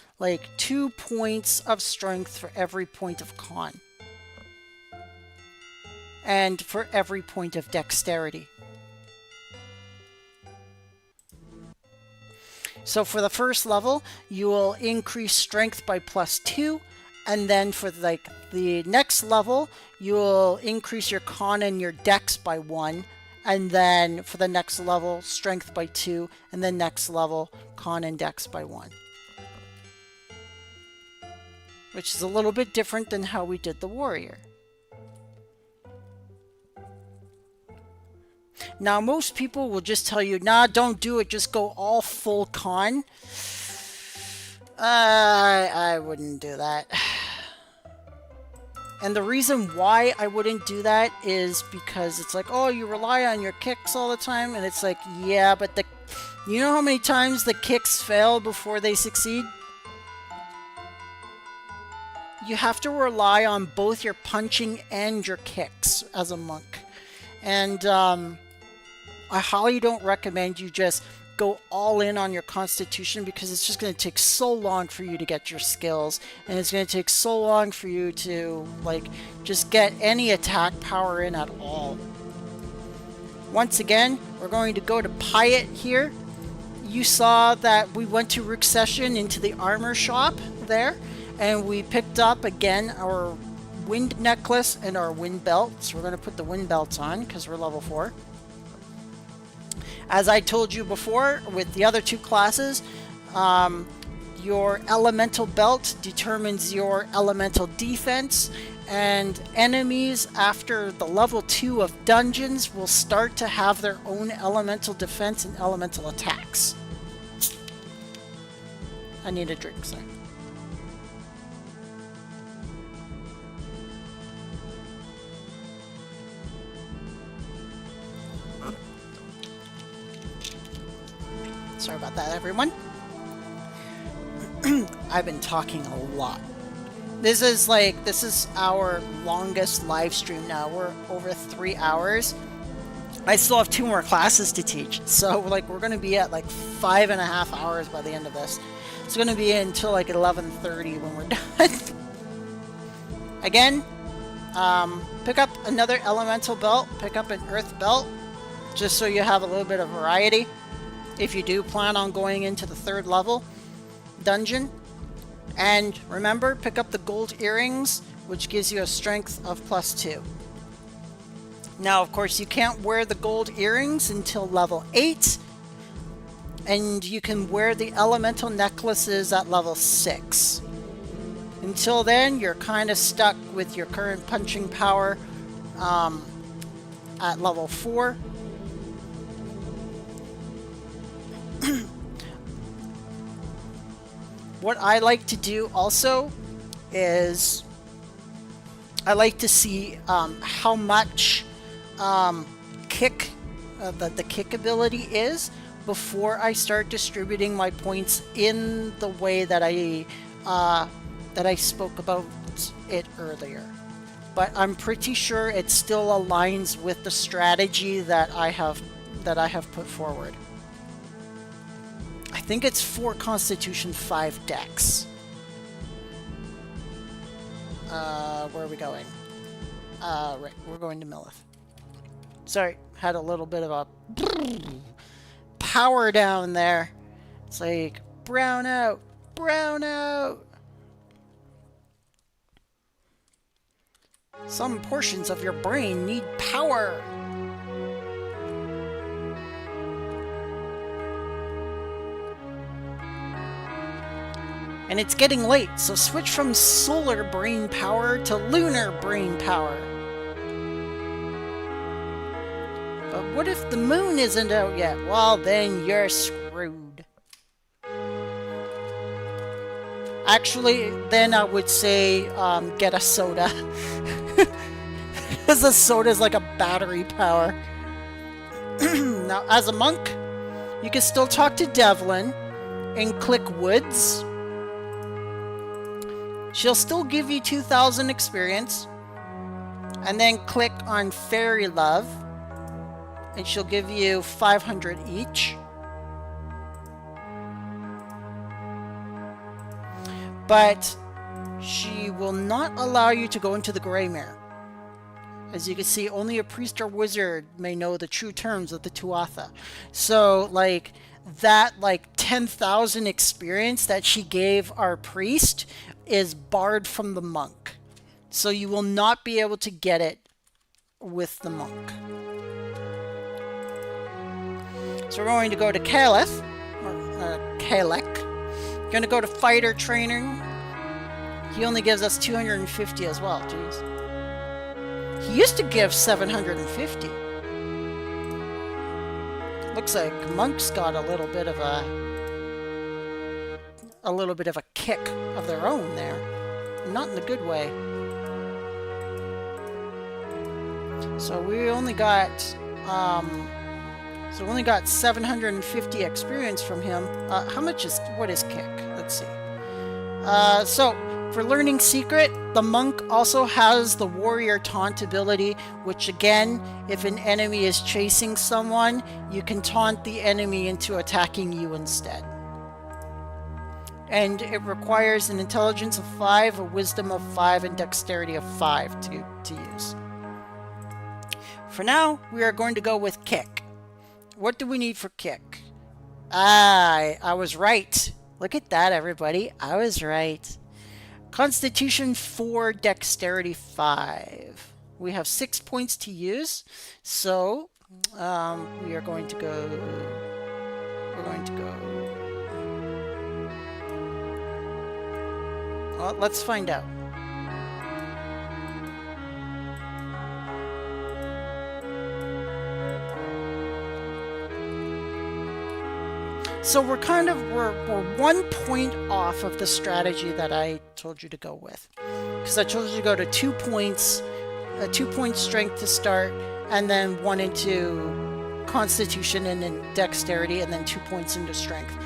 2 points of strength for every point of con, and for every point of dexterity. So for the first level, you will increase strength by +2, and then for the next level, you will increase your con and your dex by 1, and then for the next level, strength by 2, and then next level, con and dex by 1. Which is a little bit different than how we did the warrior. Now, most people will just tell you, nah, don't do it, just go all full con. I wouldn't do that. And the reason why I wouldn't do that is because it's oh, you rely on your kicks all the time, and it's yeah, but you know how many times the kicks fail before they succeed? You have to rely on both your punching and your kicks as a monk. And I highly don't recommend you just go all in on your constitution, because it's just going to take so long for you to get your skills, and it's going to take so long for you to just get any attack power in at all. Once again, we're going to go to Pyatt here. You saw that we went to Rook Session into the armor shop there, and we picked up again our wind necklace and our wind belt. So we're going to put the wind belts on because we're level 4. As I told you before, with the other 2 classes, your elemental belt determines your elemental defense, and enemies after the level 2 of dungeons will start to have their own elemental defense and elemental attacks. I need a drink, sorry. Sorry about that, everyone. I've been talking a lot. This is our longest live stream now. We're over 3 hours. I still have 2 more classes to teach. So like we're going to be at like 5.5 hours by the end of this. It's going to be until like 11:30 when we're done. Again, pick up another elemental belt, pick up an earth belt, just so you have a little bit of variety. If you do plan on going into the 3rd level dungeon. And remember, pick up the gold earrings, which gives you a strength of +2. Now, of course, you can't wear the gold earrings until level 8. And you can wear the elemental necklaces at level 6. Until then, you're kind of stuck with your current punching power at level 4. What I like to do also is I like to see how much kick the kick ability is before I start distributing my points in the way that I spoke about it earlier. But I'm pretty sure it still aligns with the strategy that I have put forward. I think it's 4 Constitution, 5 Dex. Where are we going? Right, we're going to Millith. Sorry, had a little bit of a power down there. It's like, brown out, brown out. Some portions of your brain need power. And it's getting late, so switch from solar brain power to lunar brain power. But what if the moon isn't out yet? Well, then you're screwed. Actually, then I would say get a soda. Because the soda is like a battery power. Now, as a monk, you can still talk to Devlin and click Woods. She'll still give you 2,000 experience. And then click on Fairy Love. And she'll give you 500 each. But she will not allow you to go into the Grey Mare. As you can see, only a priest or wizard may know the true terms of the Tuatha. So, like, that, 10,000 experience that she gave our priest is barred from the monk. So you will not be able to get it with the monk. So we're going to go to Caliph, or Kalek. We're going to go to fighter training. He only gives us 250 as well. Jeez. He used to give 750. Looks like monks got a little bit of a kick of their own there. Not in a good way. So we only got 750 experience from him. What is kick? Let's see. So for learning secret, the monk also has the warrior taunt ability, which again, if an enemy is chasing someone, you can taunt the enemy into attacking you instead. And it requires an intelligence of 5, a wisdom of 5, and dexterity of 5 to use. For now, we are going to go with kick. What do we need for kick? I was right. Look at that, everybody. I was right. Constitution 4, Dexterity 5. We have 6 points to use, so we are going to go. We're going to go. Well, let's find out. So we're we're 1 point off of the strategy that I told you to go with, because I told you to go to 2 points, a 2-point strength to start, and then 1 into Constitution and then Dexterity, and then 2 points into Strength.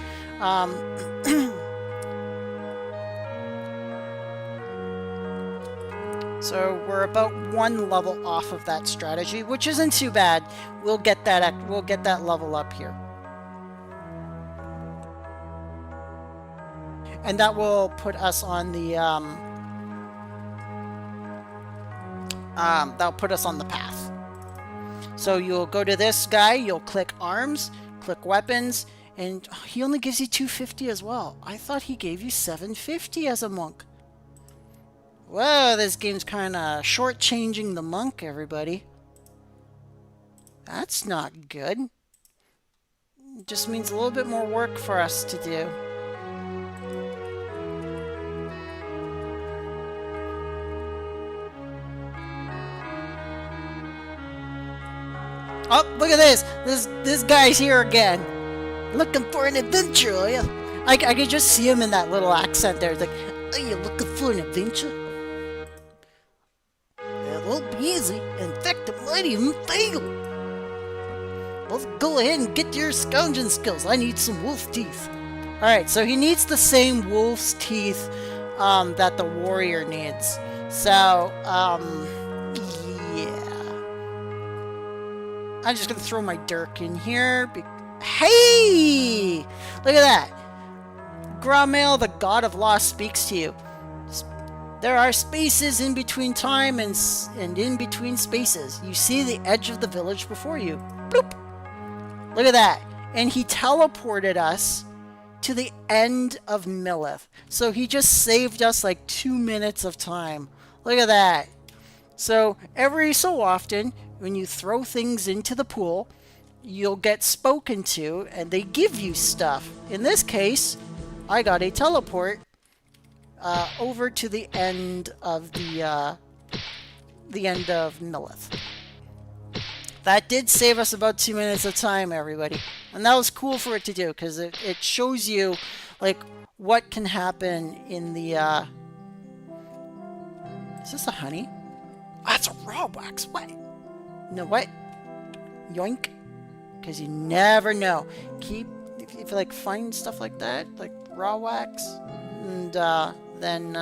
So we're about 1 level off of that strategy, which isn't too bad. We'll get that level up here. And that will put us on the that'll put us on the path. So you'll go to this guy, you'll click arms, click weapons, and he only gives you 250 as well. I thought he gave you 750 as a monk. Whoa, this game's kind of shortchanging the monk, everybody. That's not good. It just means a little bit more work for us to do. Oh, look at this! This guy's here again. Looking for an adventure, are you? I could just see him in that little accent there. It's like, are you looking for an adventure? It won't be easy. In fact, it might even fail. Let's go ahead and get your scrounging skills. I need some wolf teeth. Alright, so he needs the same wolf's teeth that the warrior needs. So, yeah. I'm just gonna throw my dirk in here. Hey! Look at that! Gramail, the god of law, speaks to you. There are spaces in between time and in between spaces. You see the edge of the village before you. Bloop! Look at that. And he teleported us to the end of Millith. So he just saved us like 2 minutes of time. Look at that. So every so often, when you throw things into the pool, you'll get spoken to and they give you stuff. In this case, I got a teleport over to the end of the end of Millith. That did save us about 2 minutes of time, everybody. And that was cool for it to do, because it shows you, like, what can happen in the, Is this a honey? Oh, that's a raw wax. What? You know what? Yoink. Because you never know. If you, like, find stuff like that, like raw wax, and, then,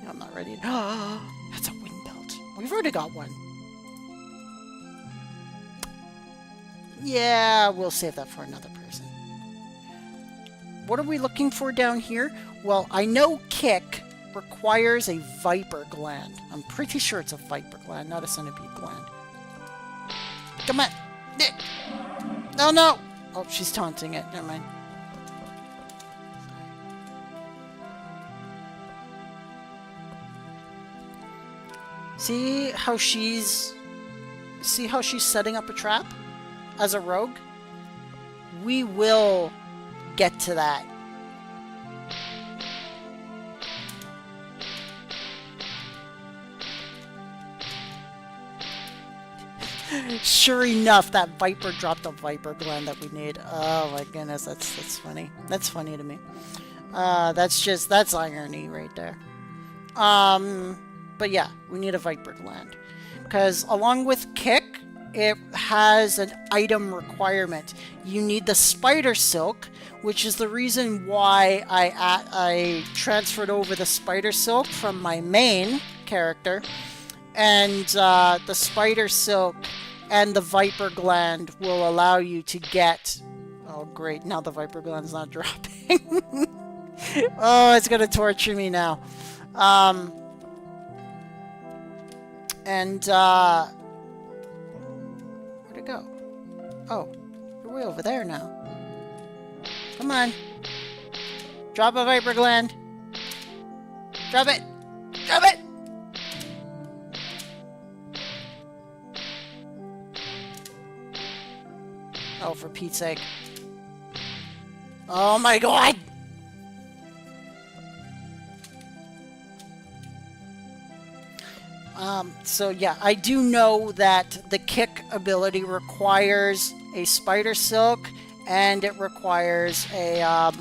I'm not ready. That's a wind belt. We've already got one. Yeah, we'll save that for another person. What are we looking for down here? Well, I know kick requires a viper gland. I'm pretty sure it's a viper gland, not a centipede gland. Come on. No, no. Oh, she's taunting it. Never mind. See how she's setting up a trap as a rogue? We will get to that. Sure enough, that viper dropped a viper gland that we need. Oh my goodness, that's funny. That's funny to me. That's irony right there. But yeah, we need a viper gland. Because along with kick, it has an item requirement. You need the spider silk, which is the reason why I transferred over the spider silk from my main character. And the spider silk and the Viper Gland will allow you to get... Oh, great. Now the Viper Gland's not dropping. Oh, it's going to torture me now. And, where'd it go? Oh, you're way over there now. Come on. Drop a Viper Gland. Drop it. Drop it. Oh, for Pete's sake. Oh my god! So yeah, I do know that the kick ability requires a spider silk, and it requires a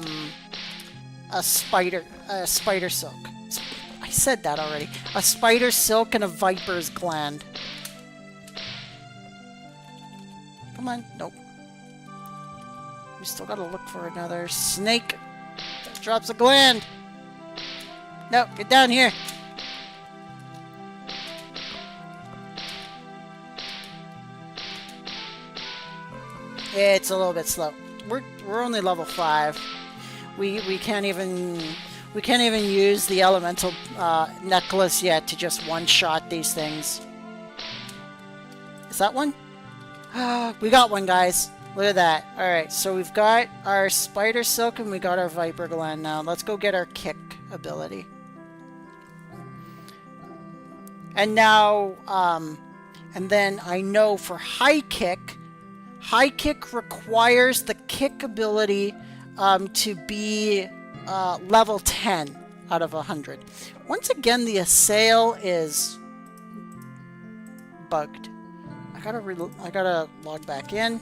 spider silk. I said that already. A spider silk and a viper's gland. Come on, nope. We still gotta look for another snake that drops a gland. No, get down here. It's a little bit slow. We're only level 5. We can't even use the elemental necklace yet to just one-shot these things. Is that one? We got one, guys. Look at that. Alright, so we've got our spider silk and we got our viper gland now. Let's go get our kick ability. And now, and then I know for high kick requires the kick ability to be level 10 out of 100. Once again, the assail is bugged. I gotta log back in.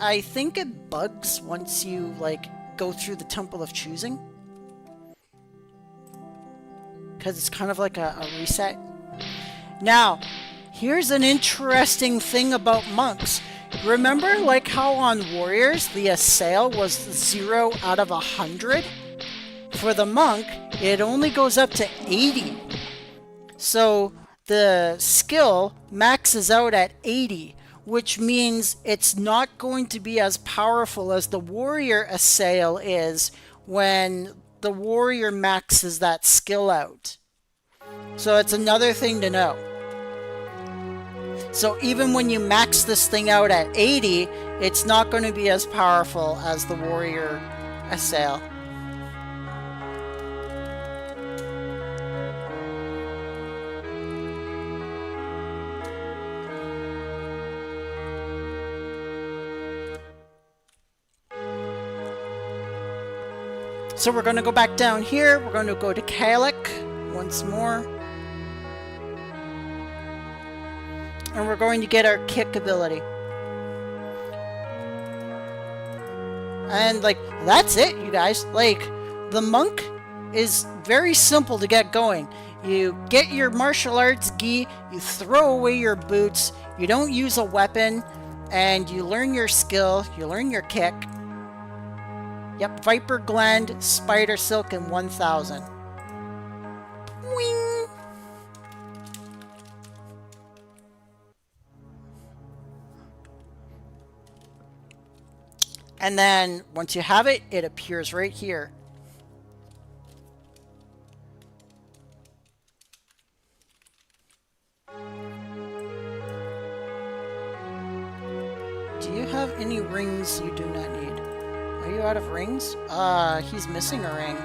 I think it bugs once you like go through the Temple of Choosing, because it's kind of like a reset. Now, here's an interesting thing about monks. Remember, like how on warriors the assail was 0 out of 100? For the monk, it only goes up to 80. So the skill maxes out at 80, which means it's not going to be as powerful as the warrior assail is when the warrior maxes that skill out. So it's another thing to know. So even when you max this thing out at 80, it's not going to be as powerful as the warrior assail. So we're going to go back down here. We're going to go to Kalik once more. And we're going to get our kick ability. And like, that's it, you guys. Like, the monk is very simple to get going. You get your martial arts gi, you throw away your boots, you don't use a weapon, and you learn your skill, you learn your kick. Yep, Viper Gland, Spider Silk, and 1000. Wing! And then, once you have it, it appears right here. Do you have any rings you do not need? Are you out of rings? He's missing a ring.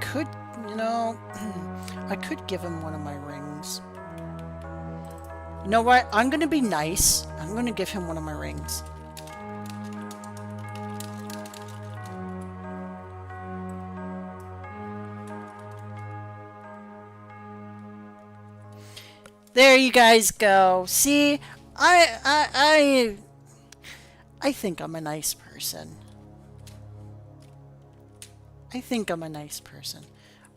Could, you know, I could give him one of my rings. You know what? I'm going to be nice. I'm going to give him one of my rings. There you guys go. See, I think I'm a nice person. I think I'm a nice person.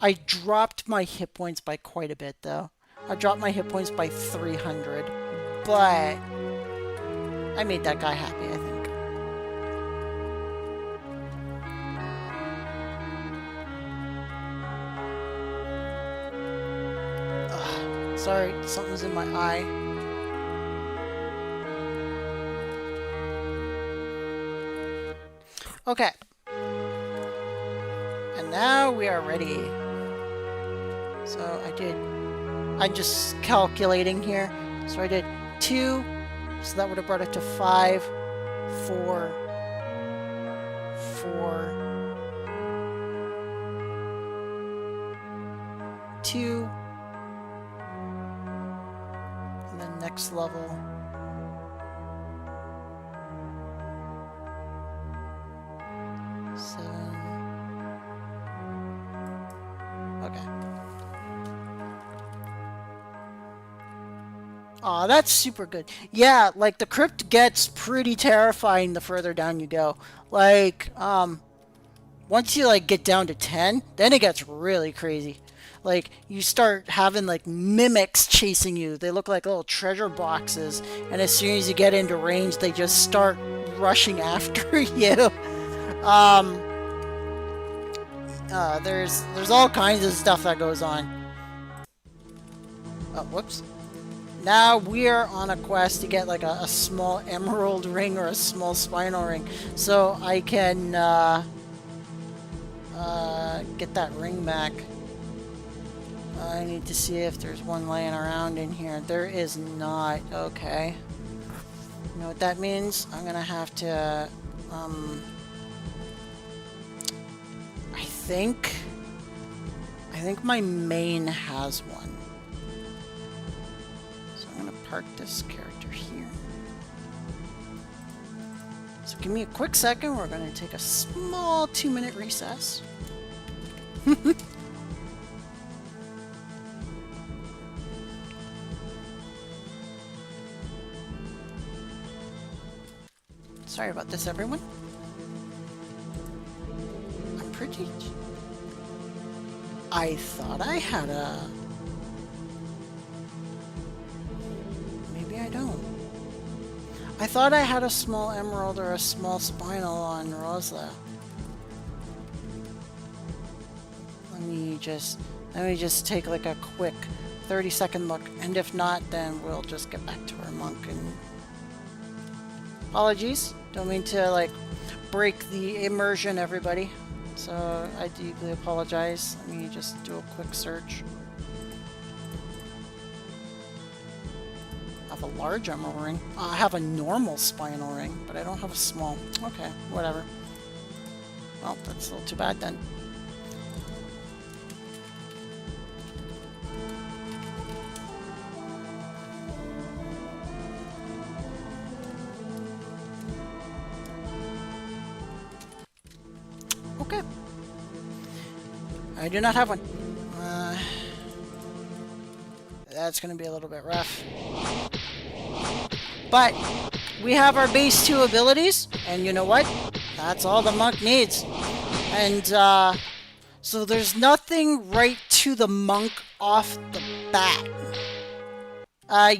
I dropped my hit points by quite a bit, though. I dropped my hit points by 300, but I made that guy happy, I think. Ugh, sorry, something's in my eye. Okay. And now we are ready. So I'm just calculating here. So I did 2, so that would have brought it to 5, 4, 4, 2, and then next level. Okay. Aw, that's super good. Yeah, like the crypt gets pretty terrifying the further down you go. Like, once you like get down to 10, then it gets really crazy. Like you start having like mimics chasing you. They look like little treasure boxes, and as soon as you get into range, they just start rushing after you. Um, there's all kinds of stuff that goes on. Oh, whoops. Now we're on a quest to get like a small emerald ring or a small spinal ring, so I can get that ring back. I need to see if there's one laying around in here. There is not. Okay. You know what that means? I'm gonna have to I think my main has one. I'm gonna park this character here. So give me a quick second. We're gonna take a small 2-minute recess. Sorry about this, everyone. I'm pretty... I thought I had a... I don't. I thought I had a small emerald or a small spinal on Rosyla. Let me just take like a quick 30-second look, and if not, then we'll just get back to our monk. And apologies, don't mean to like break the immersion, everybody. So I deeply apologize. Let me just do a quick search. I have a large emerald ring. I have a normal spinal ring, but I don't have a small. Okay, whatever. Well, that's a little too bad then. Okay. I do not have one. That's going to be a little bit rough. But we have our base 2 abilities, and you know what? That's all the monk needs. And so there's nothing right to the monk off the bat.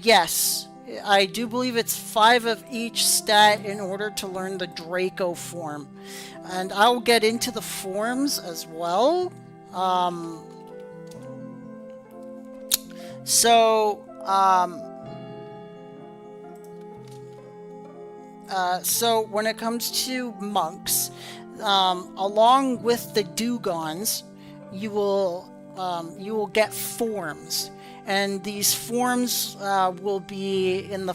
Yes, I do believe it's 5 of each stat in order to learn the Draco form. And I'll get into the forms as well. So when it comes to monks, along with the Dugons, you will get forms, and these forms will be in the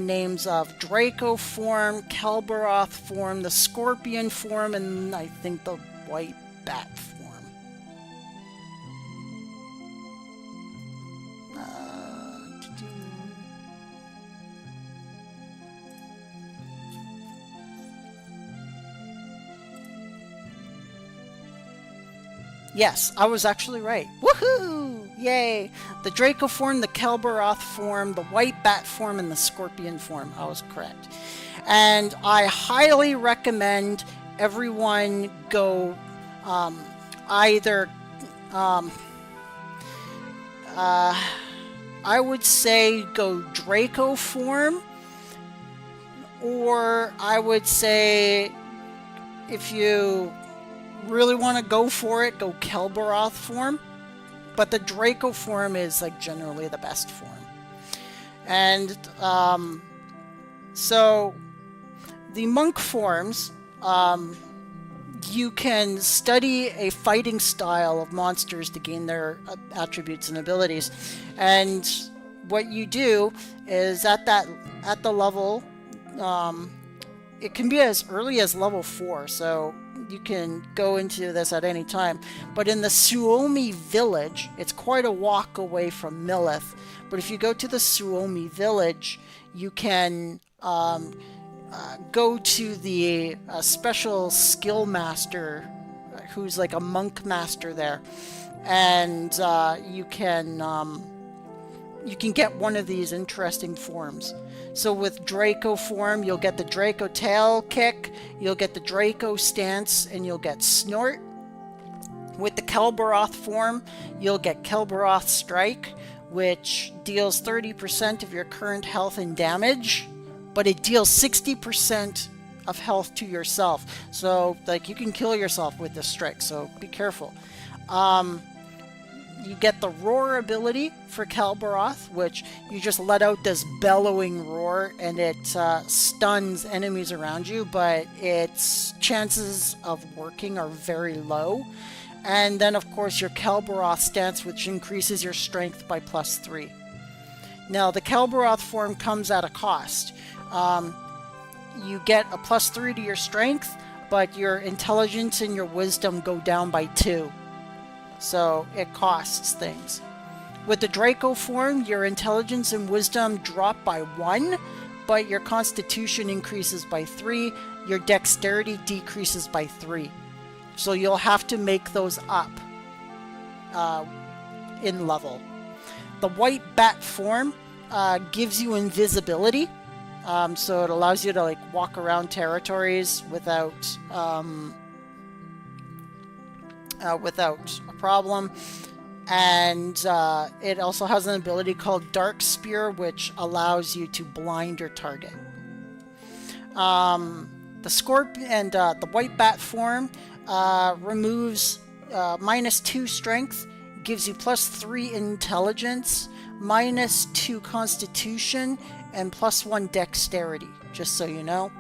names of Draco form, Kelbaroth form, the Scorpion form, and I think the White Bat form. Yes, I was actually right. Woohoo! Yay! The Draco form, the Kelbaroth form, the White Bat form, and the Scorpion form. I was correct. And I highly recommend everyone go either I would say go Draco form, or I would say if you really want to go for it, go Kelbaroth form. But the Draco form is like generally the best form. And so the monk forms, you can study a fighting style of monsters to gain their attributes and abilities. And what you do is at the level, it can be as early as level 4, so you can go into this at any time. But in the Suomi village, it's quite a walk away from Millith. But if you go to the Suomi village, you can go to the special skill master, who's like a monk master there, and you can get one of these interesting forms. So with Draco form, you'll get the Draco tail kick, you'll get the Draco stance, and you'll get snort. With the Kelbaroth form, you'll get Kelbaroth strike, which deals 30% of your current health and damage, but it deals 60% of health to yourself. So like you can kill yourself with this strike, so be careful. You get the roar ability for Kelbaroth, which you just let out this bellowing roar and it stuns enemies around you, but its chances of working are very low. And then of course your Kelbaroth stance, which increases your strength by +3. Now the Kelbaroth form comes at a cost. You get a +3 to your strength, but your intelligence and your wisdom go down by 2. So it costs things. With the Draco form, your intelligence and wisdom drop by 1, but your constitution increases by 3, your dexterity decreases by 3. So you'll have to make those up in level. The White Bat form gives you invisibility. So it allows you to like walk around territories without a problem. And it also has an ability called Dark Spear, which allows you to blind your target. The Scorpion and the White Bat form removes -2 strength, gives you +3 intelligence, -2 constitution, and +1 dexterity, just so you know.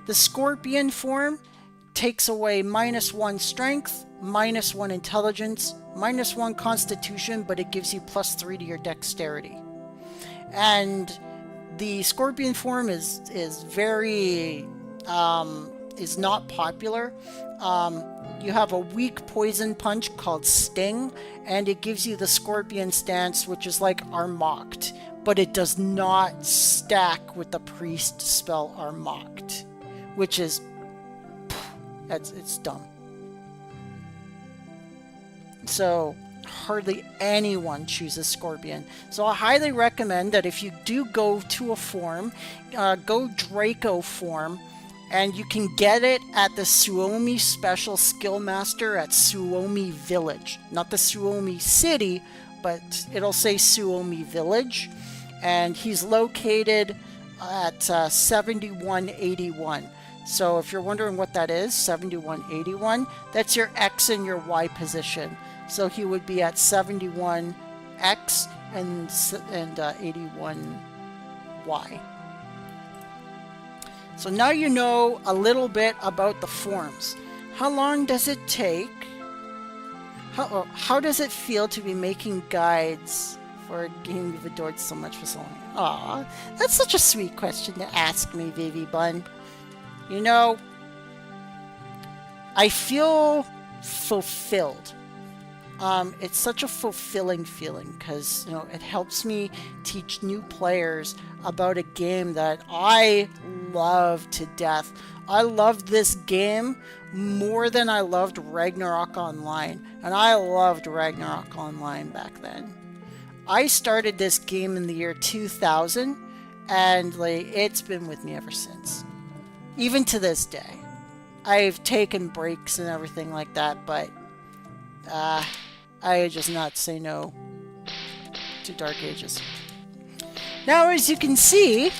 The Scorpion form takes away -1 strength, -1 intelligence, -1 constitution, but it gives you +3 to your dexterity. And the Scorpion form is very is not popular. You have a weak poison punch called Sting, and it gives you the Scorpion stance, which is like Armocked, but it does not stack with the priest spell Armocked, which is it's dumb. So hardly anyone chooses Scorpion. So I highly recommend that if you do go to a form, go Draco form, and you can get it at the Suomi Special Skill Master at Suomi Village. Not the Suomi City, but it'll say Suomi Village. And he's located at 7181. So if you're wondering what that is, 7181, that's your X and your Y position. So he would be at 71X and 81Y. So now you know a little bit about the forms. How long does it take? How does it feel to be making guides for a game you've adored so much for so long? Aw, that's such a sweet question to ask me, Vivi Bun. You know, I feel fulfilled. It's such a fulfilling feeling because, you know, it helps me teach new players about a game that I love to death. I loved this game more than I loved Ragnarok Online, and I loved Ragnarok Online back then. I started this game in the year 2000, and like it's been with me ever since. Even to this day. I've taken breaks and everything like that, but I just not say no to Dark Ages. Now, as you can see,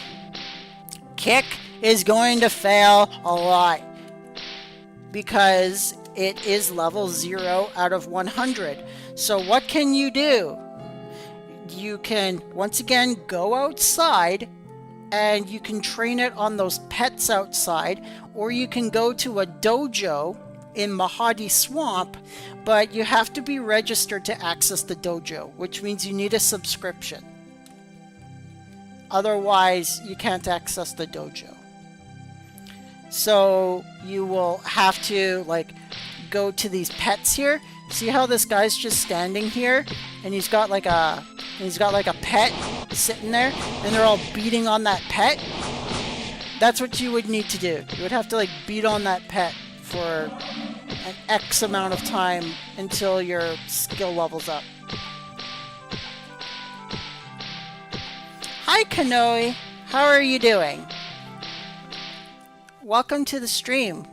Kick is going to fail a lot because it is level 0 out of 100. So what can you do? You can, once again, go outside and you can train it on those pets outside, or you can go to a dojo in Mahadi Swamp, but you have to be registered to access the dojo, which means you need a subscription. Otherwise, you can't access the dojo. So you will have to like go to these pets here. See how this guy's just standing here, and he's got like a pet sitting there, and they're all beating on that pet. That's what you would need to do. You would have to like beat on that pet for an X amount of time until your skill levels up. Hi Kanoe, how are you doing? Welcome to the stream.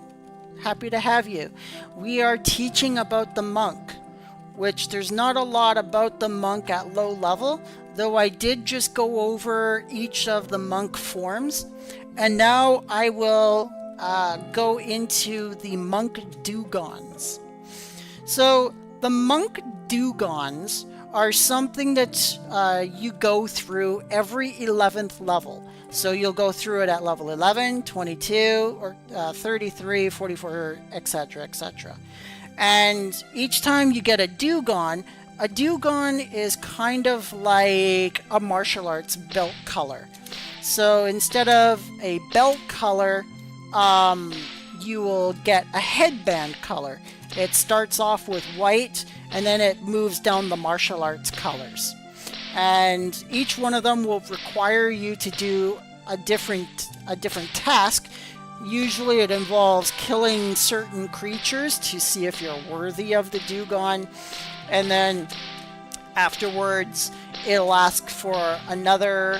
Happy to have you. We are teaching about the monk, which there's not a lot about the monk at low level, though I did just go over each of the monk forms. And now I will go into the monk dugons. So the monk dugons are something that you go through every 11th level. So you'll go through it at level 11, 22, or 33, 44, etc., etc. And each time you get a dugon is kind of like a martial arts belt color. So instead of a belt color, you will get a headband color. It starts off with white, and then it moves down the martial arts colors. And each one of them will require you to do a different task. Usually it involves killing certain creatures to see if you're worthy of the dugon, and then afterwards it'll ask for a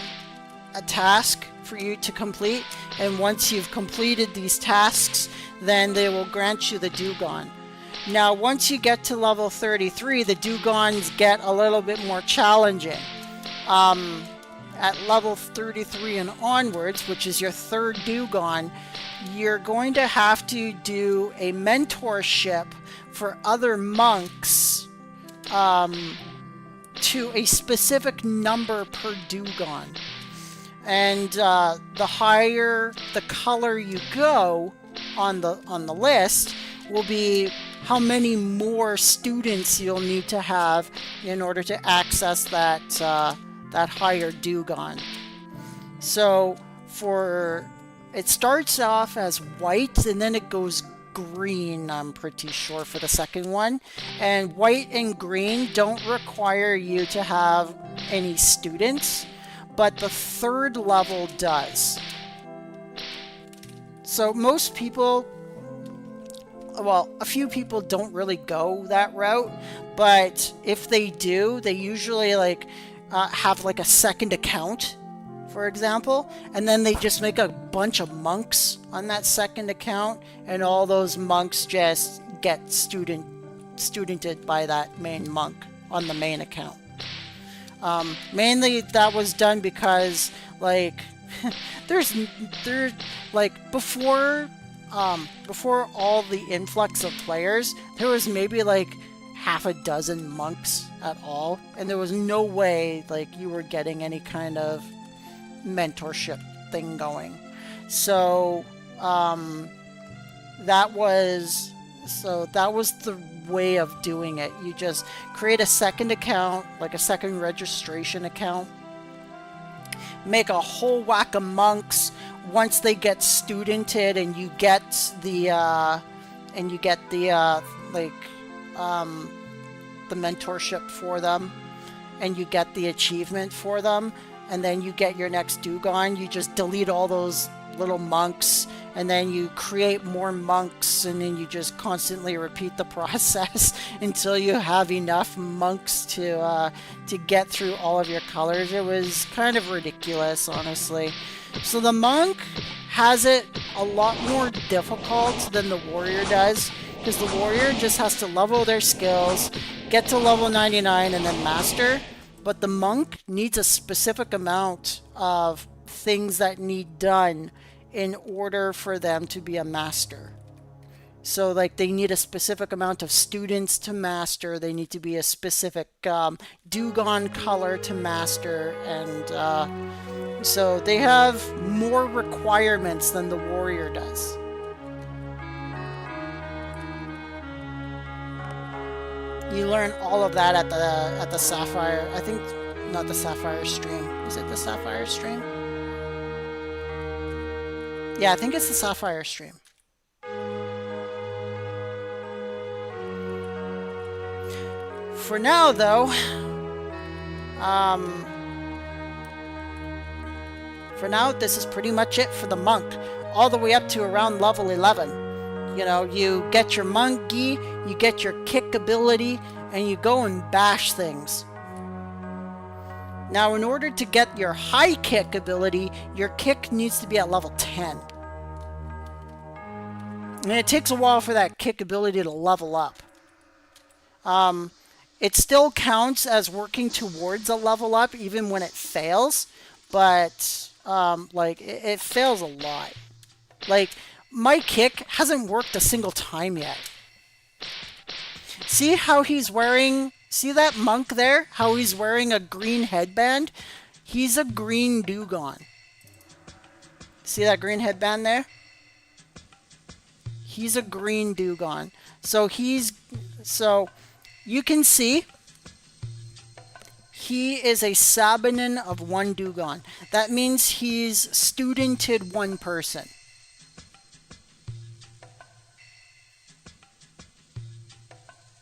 task for you to complete, and once you've completed these tasks, then they will grant you the dugon. Now, once you get to level 33, the dugons get a little bit more challenging. At level 33 and onwards, which is your third dugon, you're going to have to do a mentorship for other monks to a specific number per dugon. And the higher the color you go on the list will be how many more students you'll need to have in order to access that higher dugon. So it starts off as white and then it goes green, I'm pretty sure, for the second one. And white and green don't require you to have any students, but the third level does. So most people, well, a few people don't really go that route, but if they do, they usually have like a second account, for example, and then they just make a bunch of monks on that second account, and all those monks just get studented by that main monk on the main account. Mainly that was done because before all the influx of players, there was maybe half a dozen monks at all, and there was no way you were getting any kind of mentorship thing going. So that was the way of doing it. You just create a second account, like a second registration account, make a whole whack of monks. Once they get studented and you get the mentorship for them, and you get the achievement for them, and then you get your next dugon, you just delete all those little monks, and then you create more monks, and then you just constantly repeat the process until you have enough monks to get through all of your colors. It was kind of ridiculous, honestly. So the monk has it a lot more difficult than the warrior does, because the warrior just has to level their skills, get to level 99, and then master. But the monk needs a specific amount of things that need done in order for them to be a master. So like they need a specific amount of students to master, they need to be a specific Dugon color to master, and so they have more requirements than the warrior does. You learn all of that at the Sapphire. I think not the Sapphire stream. Is it the Sapphire stream? Yeah, I think it's the Sapphire stream. For now, though, this is pretty much it for the monk, all the way up to around level 11. You know, you get your monk gi, you get your kick ability, and you go and bash things. Now, in order to get your high kick ability, your kick needs to be at level 10. And it takes a while for that kick ability to level up. It still counts as working towards a level up, even when it fails, but like it fails a lot. Like, my kick hasn't worked a single time yet. See how he's wearing... See that monk there? How he's wearing a green headband? He's a green Dugon. See that green headband there? He's a green Dugon. So you can see he is a Sabanin of one Dugon. That means he's studented one person.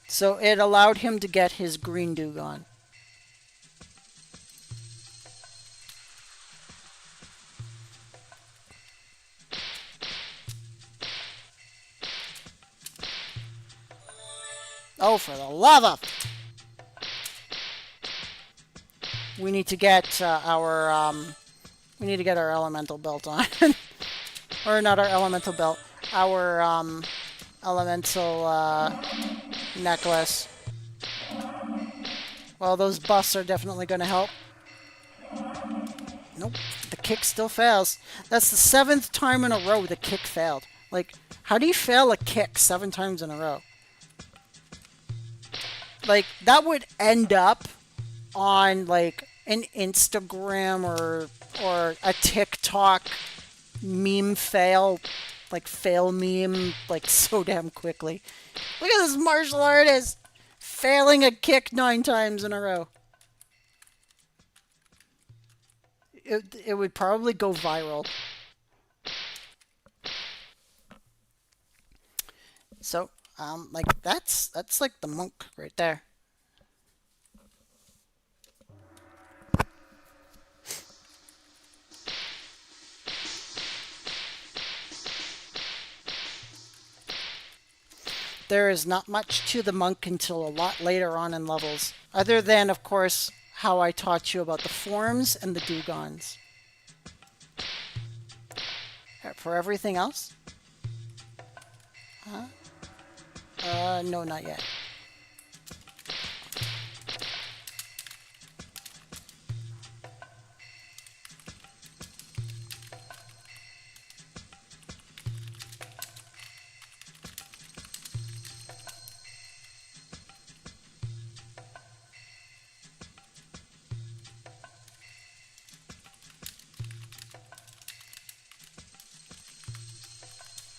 So it allowed him to get his green Dugon. Oh, for the love of... We need to get our elemental belt on. Or not our elemental belt. Our elemental necklace. Well, those buffs are definitely going to help. Nope, the kick still fails. That's the 7th time in a row the kick failed. Like, how do you fail a kick 7 times in a row? Like, that would end up on, like, an Instagram or a TikTok meme fail. Like, fail meme, like, so damn quickly. Look at this martial artist failing a kick 9 times in a row. It would probably go viral. So, like, that's like the monk right there. There is not much to the monk until a lot later on in levels, other than, of course, how I taught you about the forms and the Dugons. For everything else? Huh? No, not yet.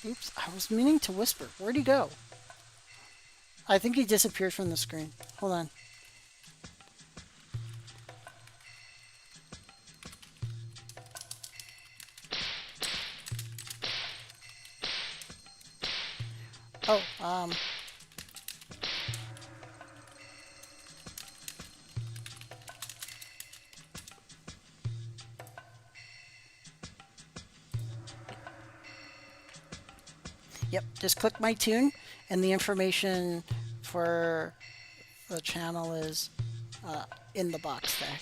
Oops, I was meaning to whisper. Where'd he go? I think he disappeared from the screen. Hold on. Oh, Yep, just click my tune, and the information for the channel is in the box there.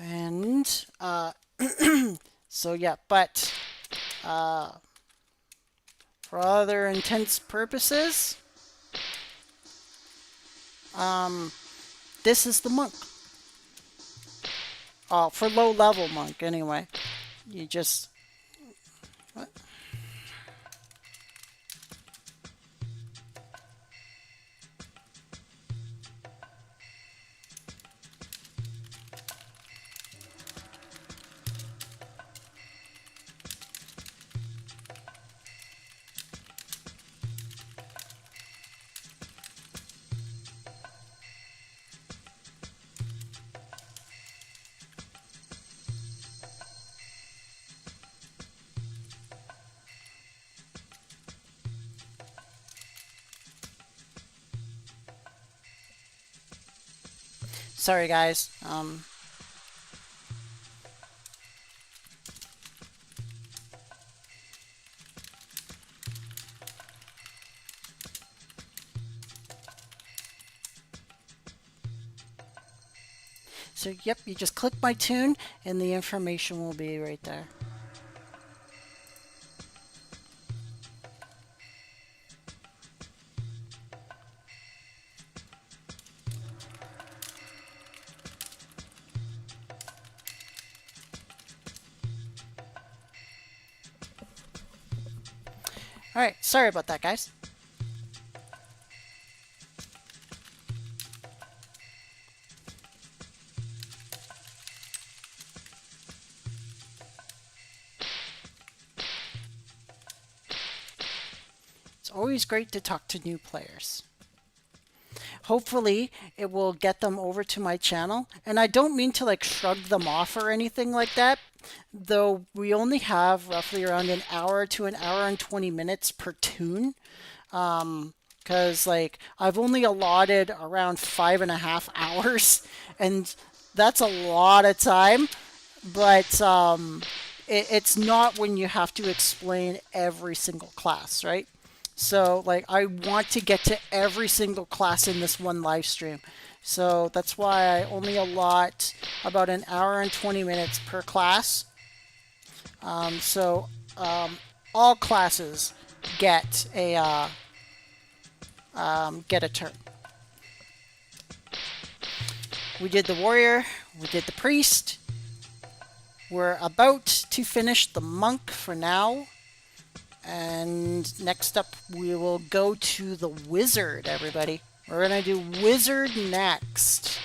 And so yeah, but for other intents purposes, this is the monk. Oh, for low level monk anyway. You just what? Sorry guys. So yep, you just click my tune and the information will be right there. Alright, sorry about that guys. It's always great to talk to new players. Hopefully it will get them over to my channel, and I don't mean to like shrug them off or anything like that, though we only have roughly around an hour to an hour and 20 minutes per tune, because like I've only allotted around 5.5 hours, and that's a lot of time, but it's not when you have to explain every single class, right? So like I want to get to every single class in this one live stream. So that's why I only allot about an hour and 20 minutes per class. So all classes get a turn. We did the warrior, we did the priest. We're about to finish the monk for now. And next up, we will go to the wizard, everybody. We're going to do wizard next.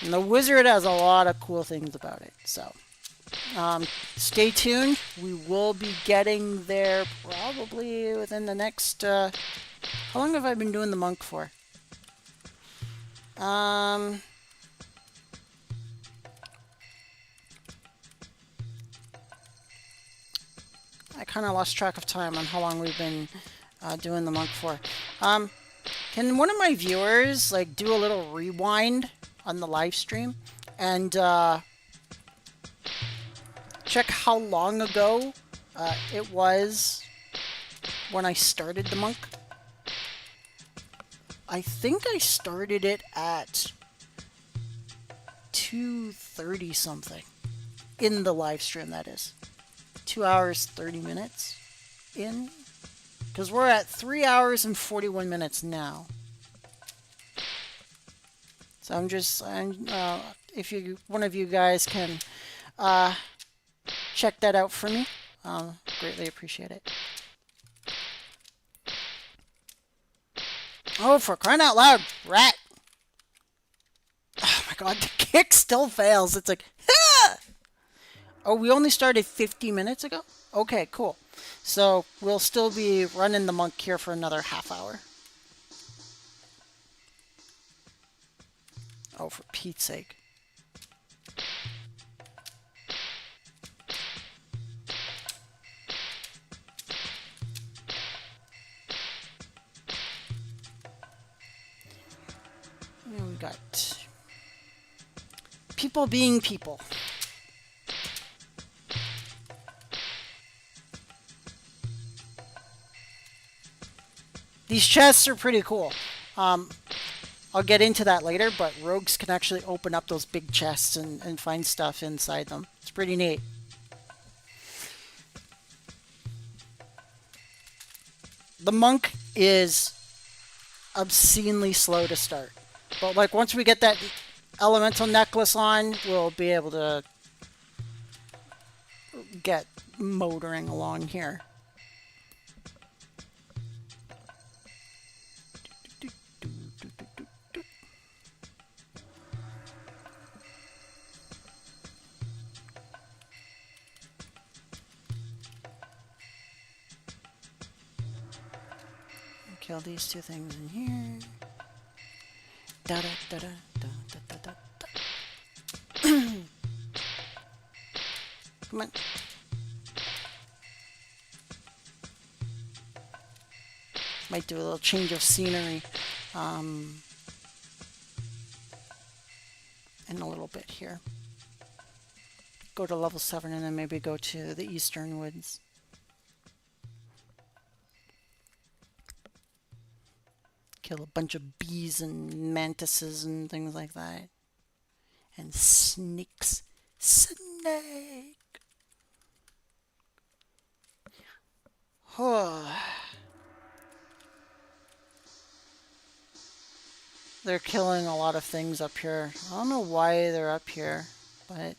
And the wizard has a lot of cool things about it. So, stay tuned. We will be getting there probably within the next... how long have I been doing the monk for? I kind of lost track of time on how long we've been doing the monk for. Can one of my viewers like do a little rewind on the live stream and check how long ago it was when I started the monk? I think I started it at 2:30 something in the live stream, that is. 2 hours 30 minutes in, because we're at 3 hours and 41 minutes now. So if one of you guys can check that out for me, greatly appreciate it. Oh, for crying out loud, rat! Oh my god, the kick still fails. It's like, ah! Oh, we only started 50 minutes ago? Okay, cool. So we'll still be running the monk here for another half hour. Oh, for Pete's sake. And we got people being people. These chests are pretty cool. I'll get into that later, but rogues can actually open up those big chests and find stuff inside them. It's pretty neat. The monk is obscenely slow to start. But like once we get that elemental necklace on, we'll be able to get motoring along here. Kill these two things in here. Da da da da da da da da. Come on. Might do a little change of scenery in a little bit here. Go to level 7 and then maybe go to the Eastern Woods. Kill a bunch of bees and mantises and things like that. And snakes. Snake! They're killing a lot of things up here. I don't know why they're up here, but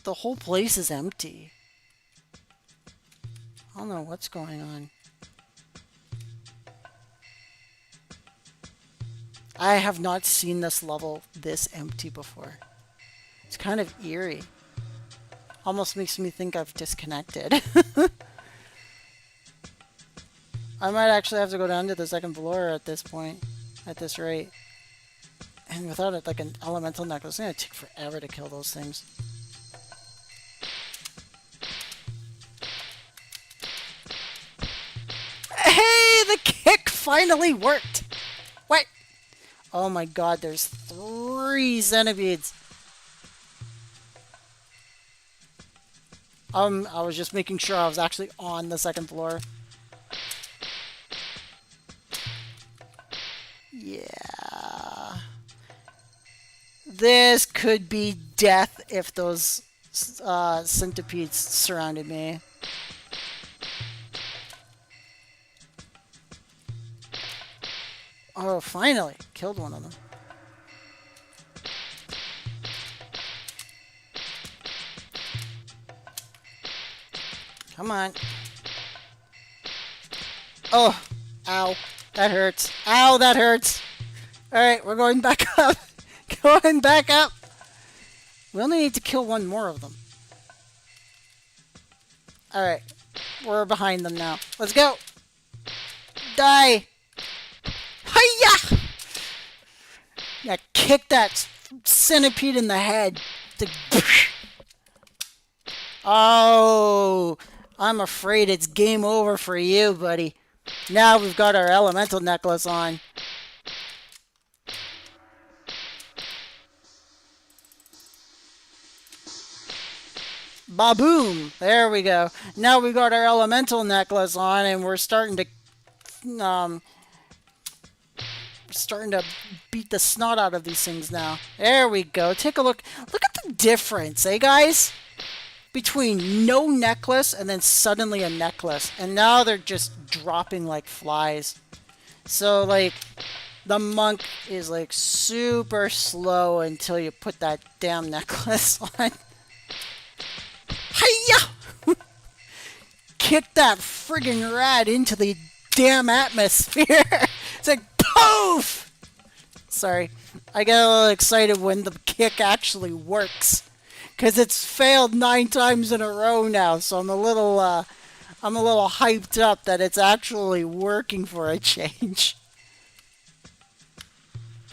the whole place is empty. I don't know what's going on. I have not seen this level this empty before. It's kind of eerie. Almost makes me think I've disconnected. I might actually have to go down to the second floor at this point, at this rate. And without it, like an elemental necklace, it's gonna take forever to kill those things. Hey, the kick finally worked! What? Oh my god, there's 3 centipedes. I was just making sure I was actually on the second floor. Yeah. This could be death if those centipedes surrounded me. Oh, finally! Killed one of them. Come on. Oh! Ow. That hurts. Ow, that hurts! Alright, we're going back up. Going back up! We only need to kill one more of them. Alright. We're behind them now. Let's go! Die! Hiya! Yeah, kick that centipede in the head. Oh, I'm afraid it's game over for you, buddy. Now we've got our elemental necklace on. Ba-boom! There we go. Now we got our elemental necklace on, and we're starting to beat the snot out of these things now. There we go. Take a look. Look at the difference, eh, guys? Between no necklace and then suddenly a necklace. And now they're just dropping like flies. So, like, the monk is, like, super slow until you put that damn necklace on. Hiya! Kick that friggin' rat into the damn atmosphere. It's like, poof! Sorry. I get a little excited when the kick actually works. Because it's failed 9 times in a row now, so I'm a little hyped up that it's actually working for a change.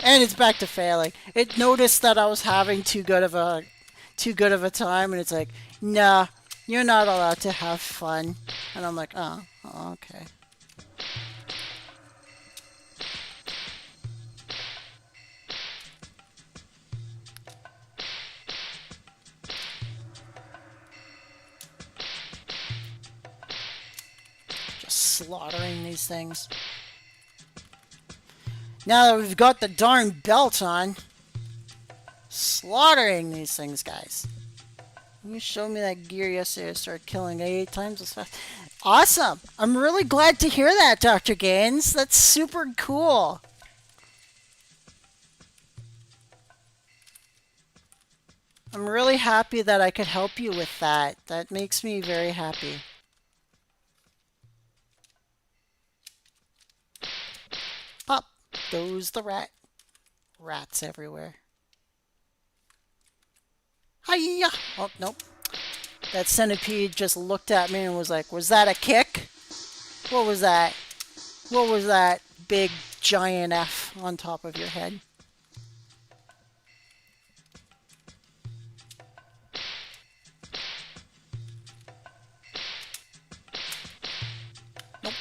And it's back to failing. It noticed that I was having too good of a time, and it's like, nah, you're not allowed to have fun. And I'm like, oh, okay. Just slaughtering these things. Now that we've got the darn belt on, slaughtering these things, guys. You showed me that gear yesterday. I started killing 8 times as fast. Awesome! I'm really glad to hear that, Dr. Gaines. That's super cool. I'm really happy that I could help you with that. That makes me very happy. Pop! Goes the rat. Rats everywhere. Hiya! Oh, nope. That centipede just looked at me and was like, was that a kick? What was that? What was that big giant F on top of your head? Nope.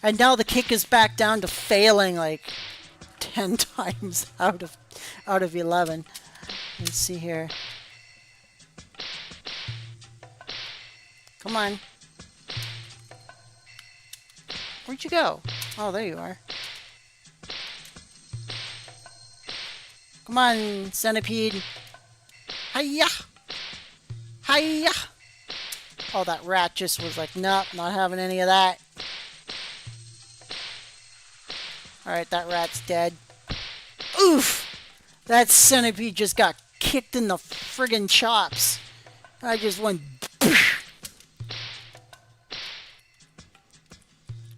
And now the kick is back down to failing like 10 times out of 11. Let's see here. Come on. Where'd you go? Oh, there you are. Come on, centipede. Hiya! Hiya! Oh, that rat just was like, nope, not having any of that. Alright, that rat's dead. Oof! That centipede just got kicked in the friggin' chops. I just went...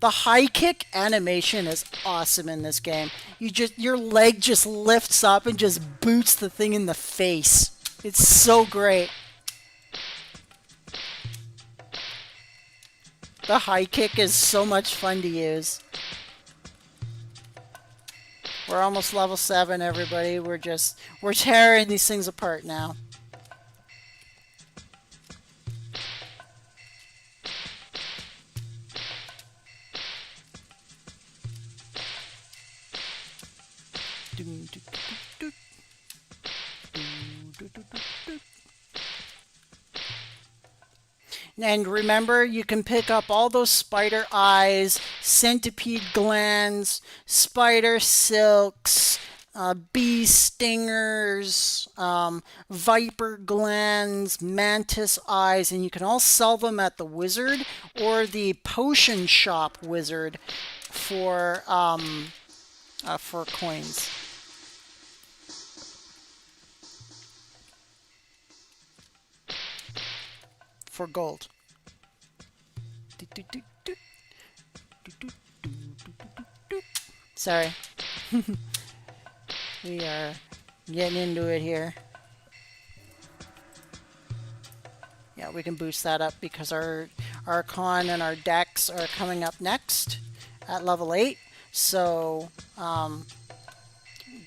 The high kick animation is awesome in this game. Your leg just lifts up and just boots the thing in the face. It's so great. The high kick is so much fun to use. We're almost level 7, everybody. We're tearing these things apart now. And remember, you can pick up all those spider eyes, centipede glands, spider silks, bee stingers, viper glands, mantis eyes, and you can all sell them at the wizard or the potion shop wizard for coins. For gold. Sorry. We are getting into it here. Yeah, we can boost that up because our Archon and our Dex are coming up next at level 8. So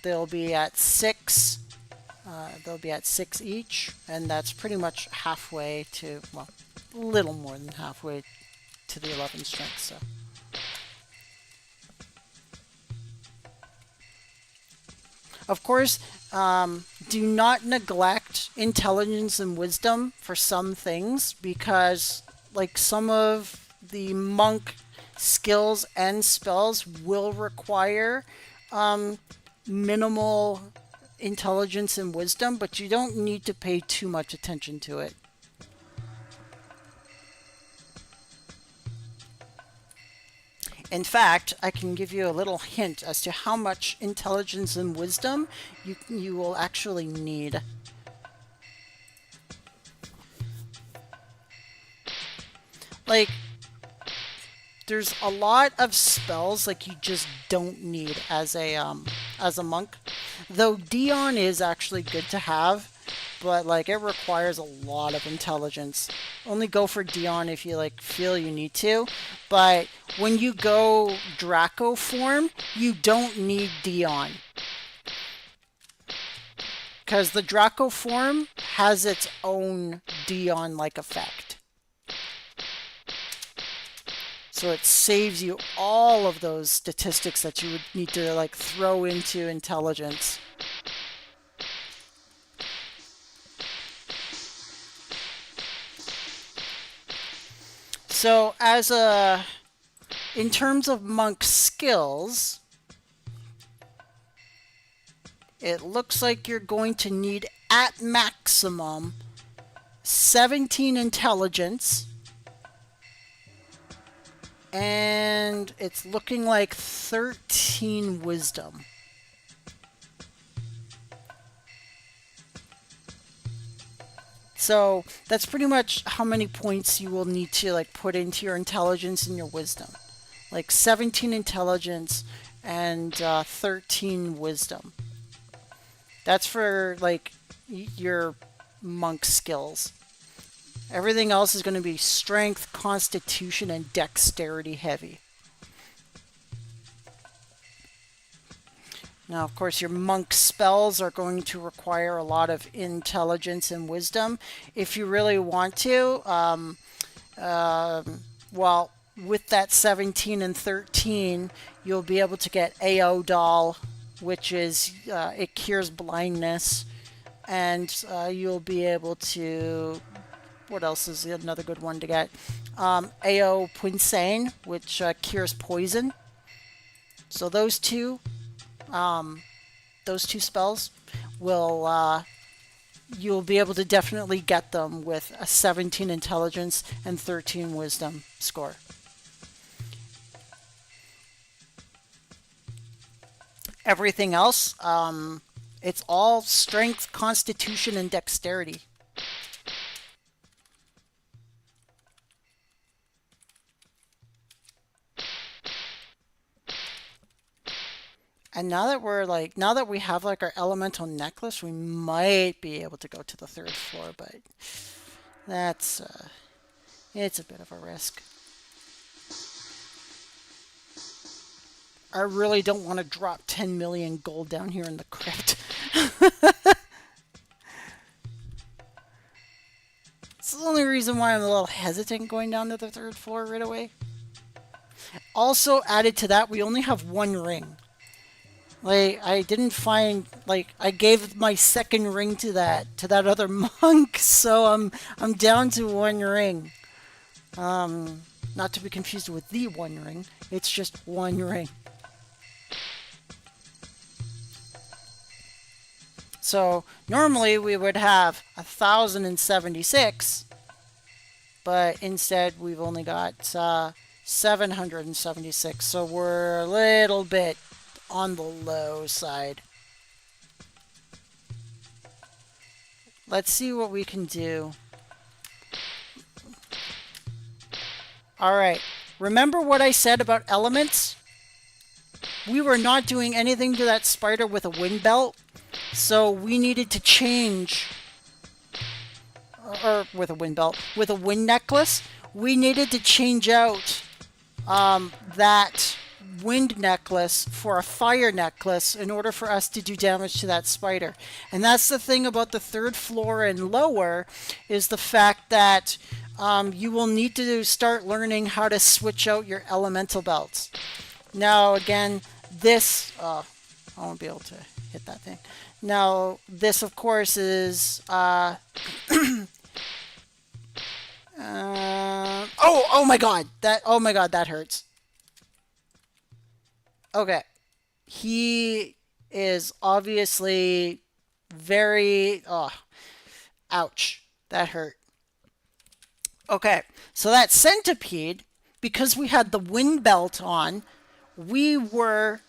they'll be at 6. They'll be at 6 each, and that's pretty much halfway to, well, a little more than halfway to the 11 strength, so. Of course, do not neglect intelligence and wisdom for some things, because, like, some of the monk skills and spells will require minimal intelligence and wisdom, but you don't need to pay too much attention to it. In fact, I can give you a little hint as to how much intelligence and wisdom you will actually need. Like, there's a lot of spells like you just don't need as a monk. Though Dion is actually good to have, but like it requires a lot of intelligence. Only go for Dion if you like feel you need to. But when you go Draco form, you don't need Dion. because the Draco form has its own Dion-like effect. So it saves you all of those statistics that you would need to like throw into intelligence. So in terms of monk skills, it looks like you're going to need at maximum 17 intelligence. And it's looking like 13 wisdom. So that's pretty much how many points you will need to like put into your intelligence and your wisdom. Like 17 intelligence and 13 wisdom. That's for like your monk skills. Everything else is going to be strength, constitution, and dexterity heavy. Now, of course, your monk spells are going to require a lot of intelligence and wisdom. If you really want to, well, with that 17 and 13, you'll be able to get AO Doll, which is, it cures blindness. And you'll be able to... What else is another good one to get? AO Punsane, which cures poison. So those two spells will you'll be able to definitely get them with a 17 intelligence and 13 wisdom score. Everything else, it's all strength, constitution, and dexterity. And now that we have like our elemental necklace, we might be able to go to the 3rd floor, but that's it's a bit of a risk. I really don't want to drop 10 million gold down here in the crypt. It's the only reason why I'm a little hesitant going down to the 3rd floor right away. Also added to that, we only have 1 ring. Like, I didn't find, like, I gave my 2nd ring to that other monk, so I'm down to 1 ring. Not to be confused with the 1 ring, it's just 1 ring. So, normally we would have 1,076, but instead we've only got 776, so we're a little bit on the low side. Let's see what we can do. Alright, remember what I said about elements? We were not doing anything to that spider with a wind belt, so we needed to change, or with a wind belt, with a wind necklace, we needed to change out that wind necklace for a fire necklace in order for us to do damage to that spider. And that's the thing about the 3rd floor and lower, is the fact that you will need to start learning how to switch out your elemental belts. Now again, this I won't be able to hit that thing. Now this of course is oh my god, that hurts. Okay, he is obviously very, ouch, that hurt. Okay, so that centipede, because we had the wind belt on, we were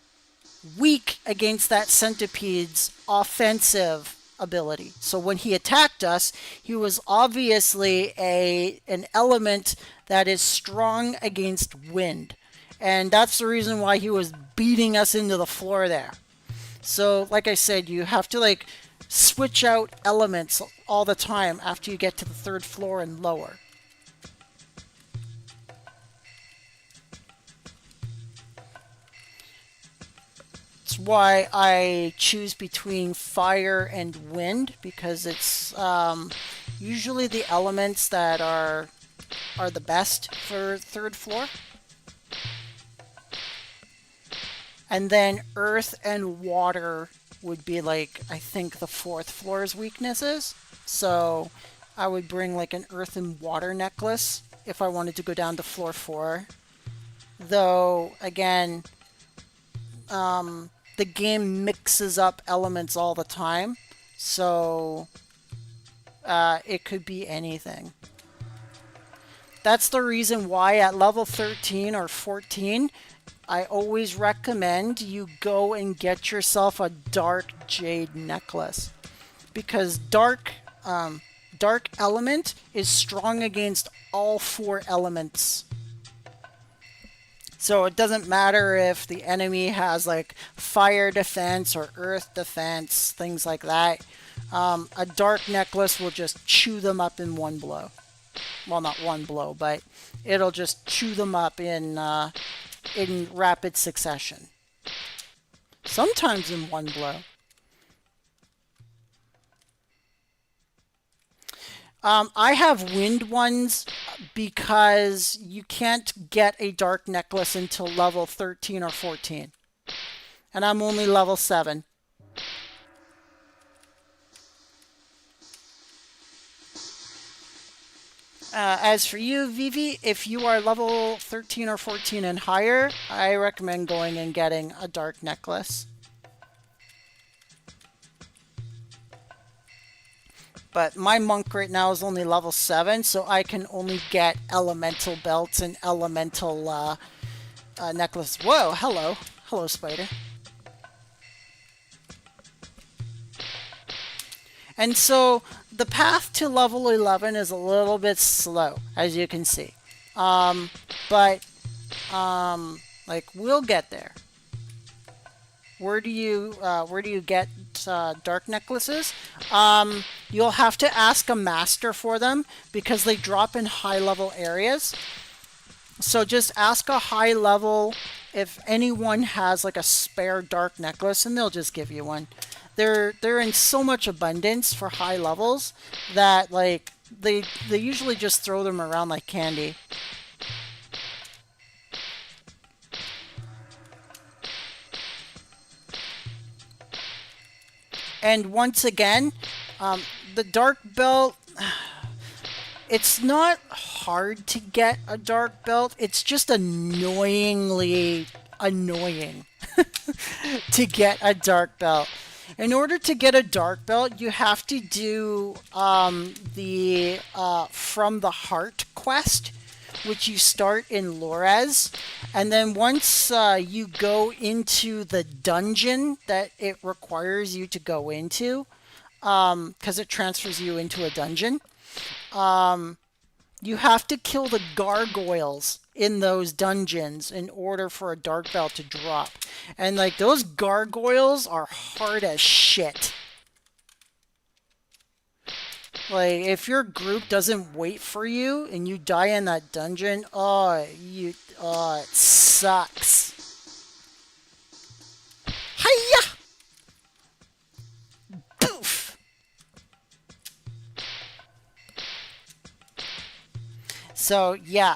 weak against that centipede's offensive ability. So when he attacked us, he was obviously an element that is strong against wind. And that's the reason why he was beating us into the floor there. So, like I said, you have to, like, switch out elements all the time after you get to the 3rd floor and lower. why I choose between fire and wind, because it's usually the elements that are the best for third floor. And then earth and water would be like, I think, the fourth floor's weaknesses. So I would bring like an earth and water necklace if I wanted to go down to floor 4. Though, again, the game mixes up elements all the time. So it could be anything. That's the reason why at level 13 or 14, I always recommend you go and get yourself a dark jade necklace, because dark element is strong against all 4 elements. So it doesn't matter if the enemy has like fire defense or earth defense, things like that. A dark necklace will just chew them up in one blow. Well, not one blow, but it'll just chew them up in rapid succession. Sometimes in one blow. I have wind ones because you can't get a dark necklace until level 13 or 14. And I'm only level 7. As for you, Vivi, if you are level 13 or 14 and higher, I recommend going and getting a dark necklace. But my monk right now is only level 7, so I can only get elemental belts and elemental necklace. Whoa, hello. Hello, spider. And so the path to level 11 is a little bit slow, as you can see. But we'll get there. Where do you get dark necklaces? You'll have to ask a master for them because they drop in high level areas. So just ask a high level if anyone has like a spare dark necklace, and they'll just give you one. They're in so much abundance for high levels that like they usually just throw them around like candy. And once again, the dark belt, it's not hard to get a dark belt. It's just annoyingly annoying to get a dark belt. In order to get a dark belt, you have to do the From the Heart quest, which you start in Lorez. And then once you go into the dungeon that it requires you to go into, because it transfers you into a dungeon, you have to kill the gargoyles in those dungeons in order for a dark belt to drop. And like those gargoyles are hard as shit. Like if your group doesn't wait for you and you die in that dungeon, it sucks. Hiya! Poof! So yeah,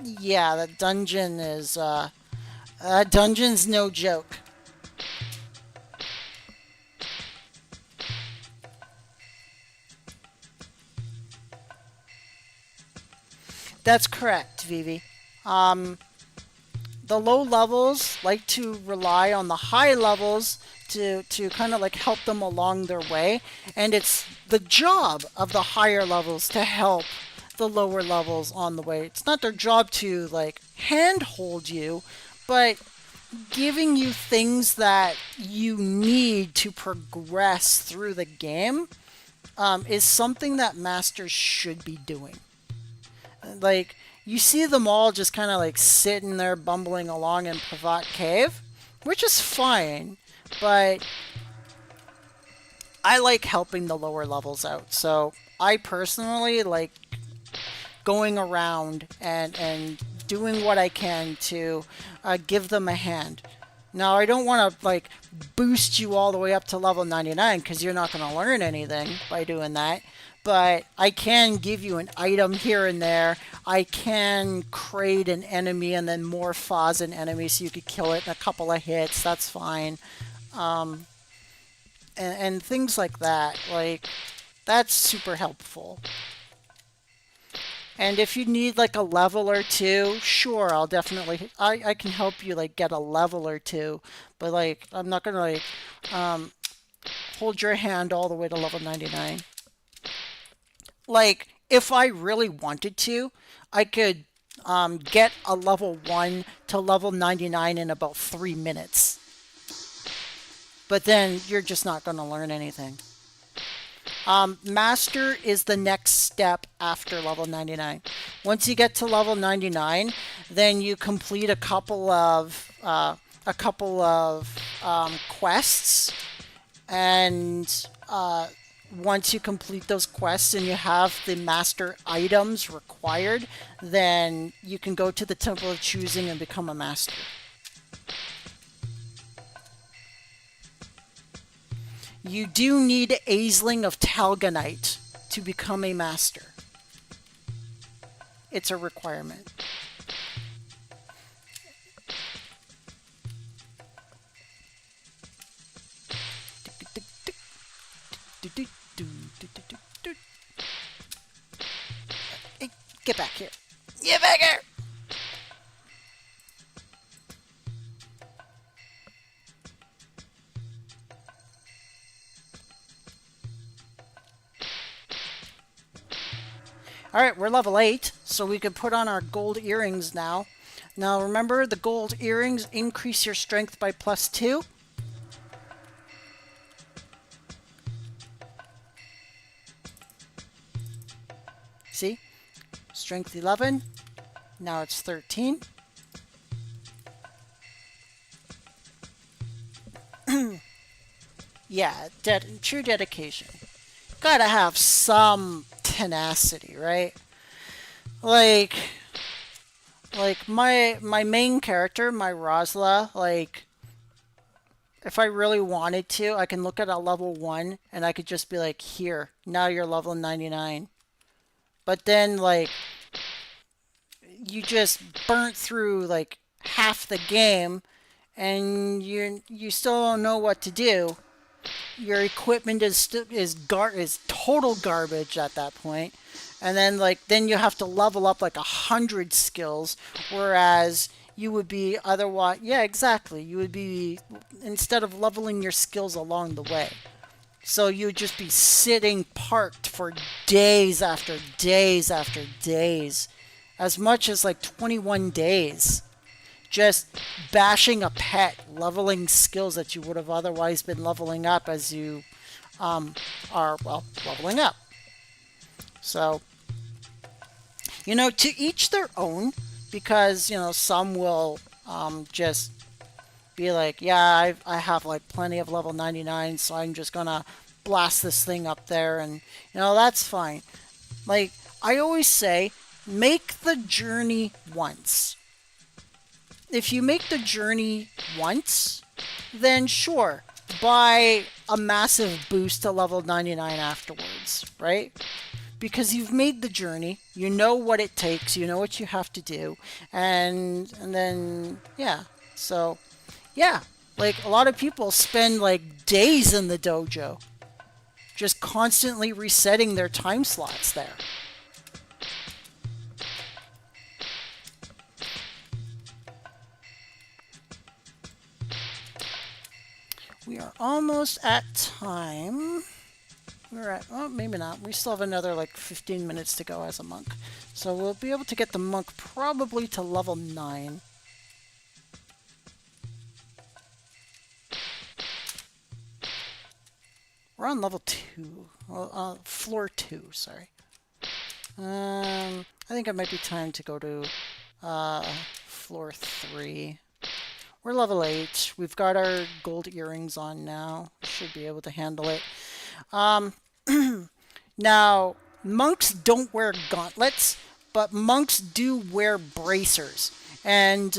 the dungeon is dungeon's no joke. That's correct, Vivi. The low levels like to rely on the high levels to kind of like help them along their way, and it's the job of the higher levels to help the lower levels on the way. It's not their job to like handhold you, but giving you things that you need to progress through the game is something that masters should be doing. Like, you see them all just kind of like sitting there bumbling along in Pravat Cave, which is fine, but I like helping the lower levels out. So I personally like going around and doing what I can to give them a hand. Now, I don't want to like boost you all the way up to level 99 because you're not going to learn anything by doing that. But I can give you an item here and there. I can create an enemy and then morph an enemy so you could kill it in a couple of hits. That's fine. And things like that. Like, that's super helpful. And if you need like a level or two, sure, I'll definitely, I can help you like get a level or two. But like, I'm not gonna like hold your hand all the way to level 99. Like, if I really wanted to, I could get a level 1 to level 99 in about 3 minutes. But then you're just not going to learn anything. Master is the next step after level 99. Once you get to level 99, then you complete a couple of quests, and once you complete those quests and you have the master items required, then you can go to the Temple of Choosing and become a master. You do need Aisling of Talganite to become a master. It's a requirement. Hey, get back here. Get back here! Alright, we're level 8, so we can put on our gold earrings now. Now remember, the gold earrings increase your strength by +2. See? Strength 11. Now it's 13. Yeah, true dedication. Gotta have some tenacity, right? Like my main character, my Rosyla, like if I really wanted to, I can look at a level 1 and I could just be like, here, now you're level 99. But then like you just burnt through like half the game and you still don't know what to do. Your equipment is total garbage at that point. And then you have to level up like 100 skills, whereas you would be otherwise, yeah, exactly. You would be, instead of leveling your skills along the way. So you would just be sitting parked for days after days after days, as much as like 21 days, just bashing a pet, leveling skills that you would have otherwise been leveling up as you are, well, leveling up. So, to each their own, because, some will just be like, yeah, I have like plenty of level 99, so I'm just gonna blast this thing up there, and, that's fine. Like, I always say, make the journey once. If you make the journey once, then sure, buy a massive boost to level 99 afterwards, right? Because you've made the journey, you know what it takes, you know what you have to do, and then, yeah. So, yeah, like a lot of people spend like days in the dojo, just constantly resetting their time slots there. We are almost at time. We're at, oh, maybe not. We still have another like 15 minutes to go as a monk. So we'll be able to get the monk probably to level 9. We're on level 2. Well, floor 2, sorry. I think it might be time to go to floor 3. We're level 8. We've got our gold earrings on now. Should be able to handle it. Now, monks don't wear gauntlets, but monks do wear bracers. And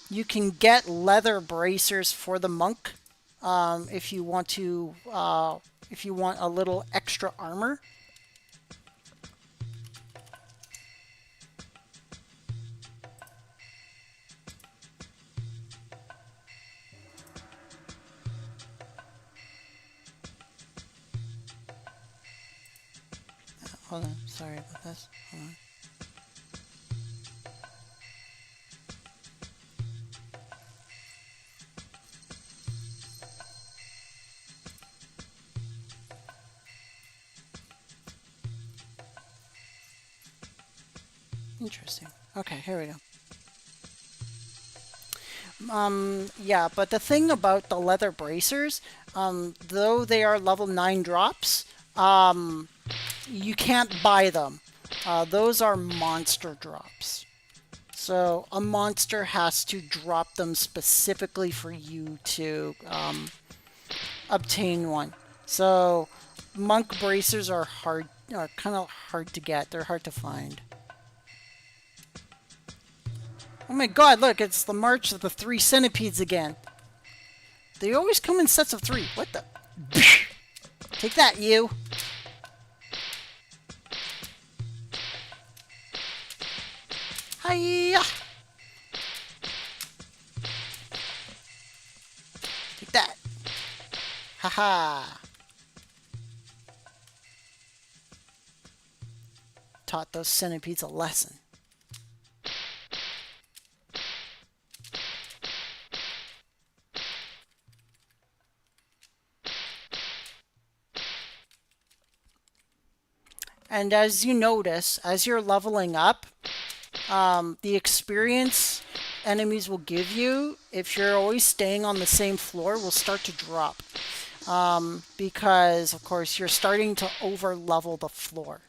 you can get leather bracers for the monk if you want to, if you want a little extra armor. Hold on, sorry about this. Hold on. Interesting. Okay, here we go. Yeah, but the thing about the leather bracers, though they are level 9 drops, you can't buy them. Those are monster drops. So a monster has to drop them specifically for you to obtain one. So monk bracers are kind of hard to get. They're hard to find. Oh my god, look, it's the March of the 3 Centipedes again. They always come in sets of 3. What the? Take that, you. Hiya! Take that. Haha. Taught those centipedes a lesson. And as you notice, as you're leveling up, the experience enemies will give you, if you're always staying on the same floor, will start to drop. Because, of course, you're starting to over-level the floor.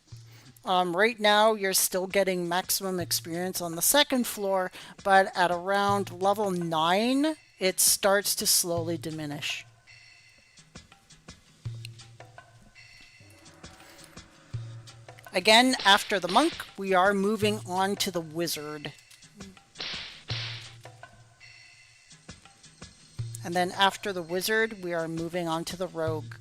Right now, you're still getting maximum experience on the second floor, but at around level 9, it starts to slowly diminish. Again, after the monk, we are moving on to the wizard. And then after the wizard, we are moving on to the rogue.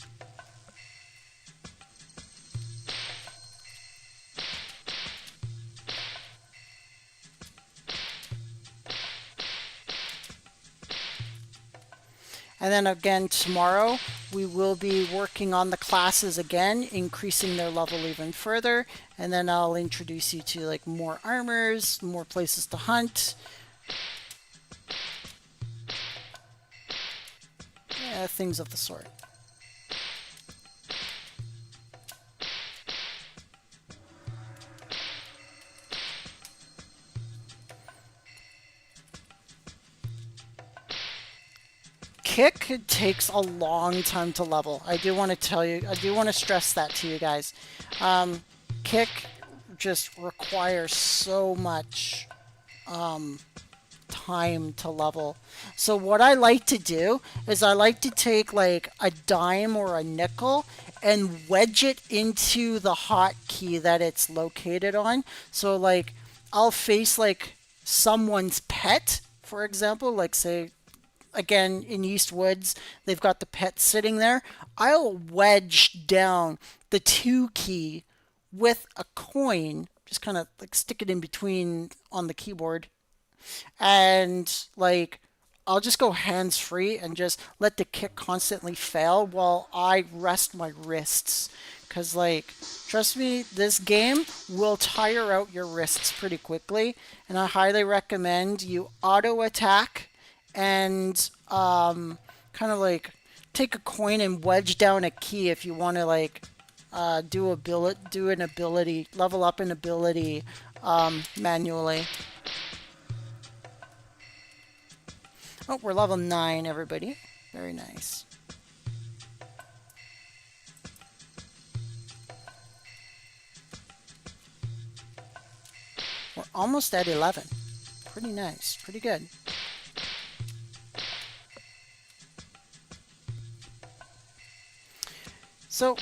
And then again tomorrow, we will be working on the classes again, increasing their level even further. And then I'll introduce you to like more armors, more places to hunt. Yeah, things of the sort. Kick takes a long time to level. I do want to tell you, I do want to stress that to you guys. Kick just requires so much time to level. So what I like to do is I like to take like a dime or a nickel and wedge it into the hotkey that it's located on. So like I'll face like someone's pet, for example, like say again in East Woods, they've got the pet sitting there. I'll wedge down the 2 key with a coin, just kind of like stick it in between on the keyboard, and like I'll just go hands free and just let the kick constantly fail while I rest my wrists. Because, like, trust me, this game will tire out your wrists pretty quickly. And I highly recommend you auto attack and kind of like take a coin and wedge down a key if you want to, like, do an ability, level up an ability manually. Oh, we're level 9, everybody. Very nice. We're almost at 11. Pretty nice. Pretty good. So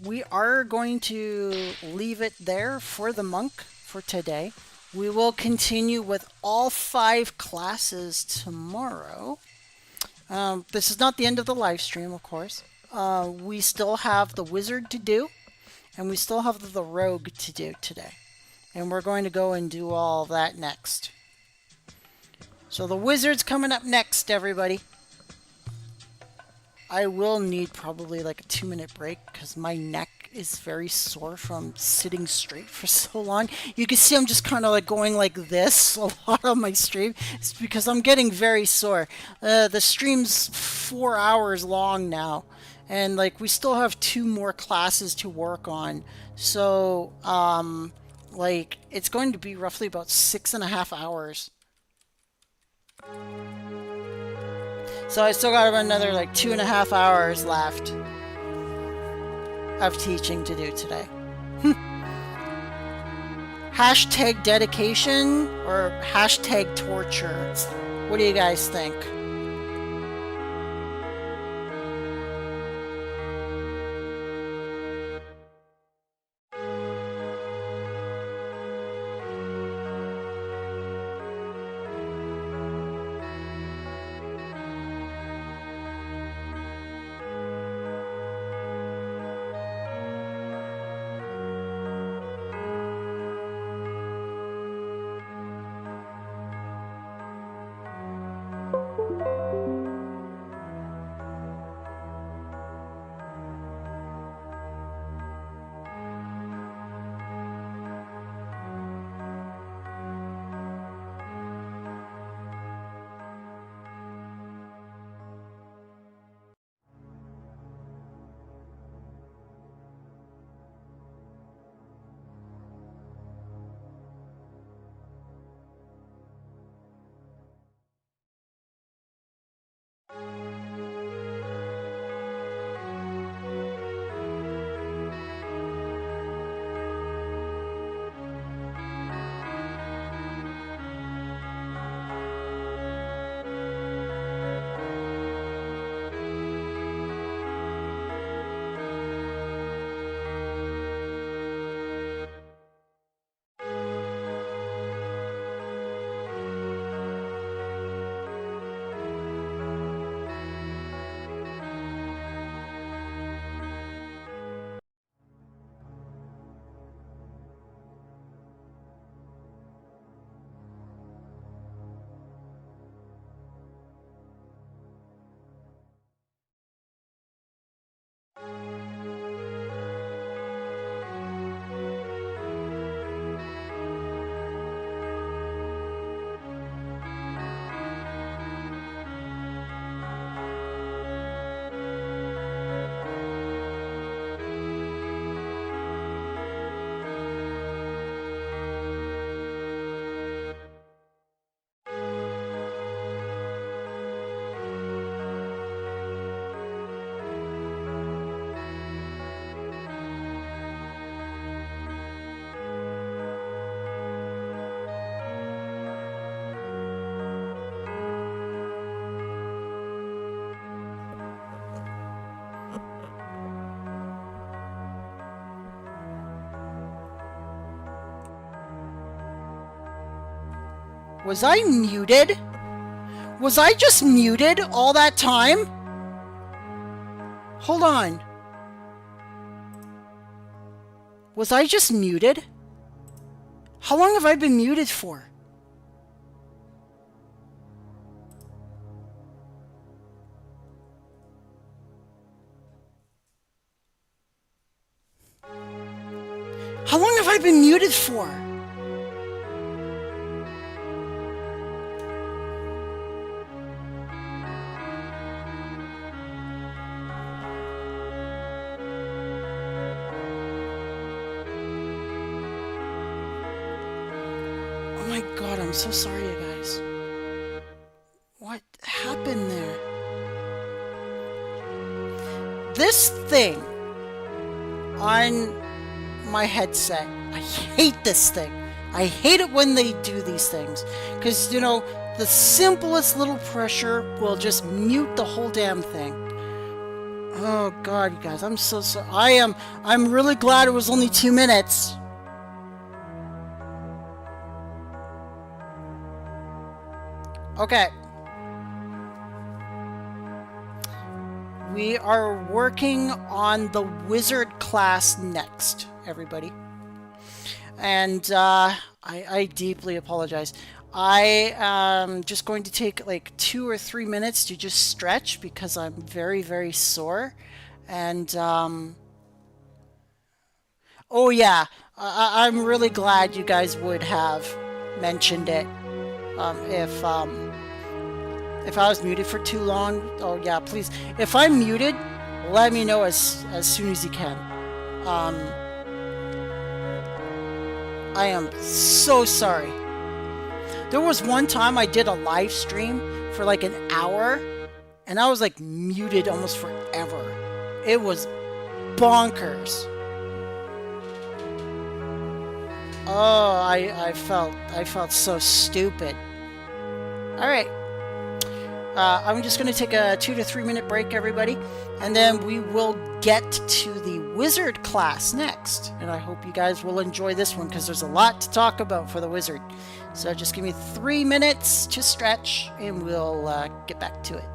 we are going to leave it there for the monk for today. We will continue with all 5 classes tomorrow. This is not the end of the live stream, of course. We still have the wizard to do, and we still have the rogue to do today. And we're going to go and do all that next. So the wizard's coming up next, everybody. I will need probably like a 2-minute break because my neck is very sore from sitting straight for so long. You can see I'm just kind of like going like this a lot on my stream. It's because I'm getting very sore. The stream's 4 hours long now, and like we still have 2 more classes to work on. So like it's going to be roughly about 6.5 hours. So I still got another like 2.5 hours left of teaching to do today. Hashtag dedication or hashtag torture? What do you guys think? Was I muted? Was I just muted all that time? Hold on. Was I just muted? How long have I been muted for? How long have I been muted for? Oh my god, I'm so sorry, you guys. What happened there? This thing on my headset, I hate this thing. I hate it when they do these things. Because, you know, the simplest little pressure will just mute the whole damn thing. Oh god, you guys, I'm so sorry. I'm really glad it was only 2 minutes. Okay. We are working on the wizard class next, everybody. And I deeply apologize. I am just going to take like 2 or 3 minutes to just stretch because I'm very, very sore. And oh yeah, I'm really glad you guys would have mentioned it. If I was muted for too long, oh yeah, please. If I'm muted, let me know as soon as you can. I am so sorry. There was one time I did a live stream for like an hour, and I was like muted almost forever. It was bonkers. Oh, I felt so stupid. All right. I'm just going to take a 2 to 3 minute break, everybody, and then we will get to the wizard class next. And I hope you guys will enjoy this one because there's a lot to talk about for the wizard. So just give me 3 minutes to stretch, and we'll get back to it.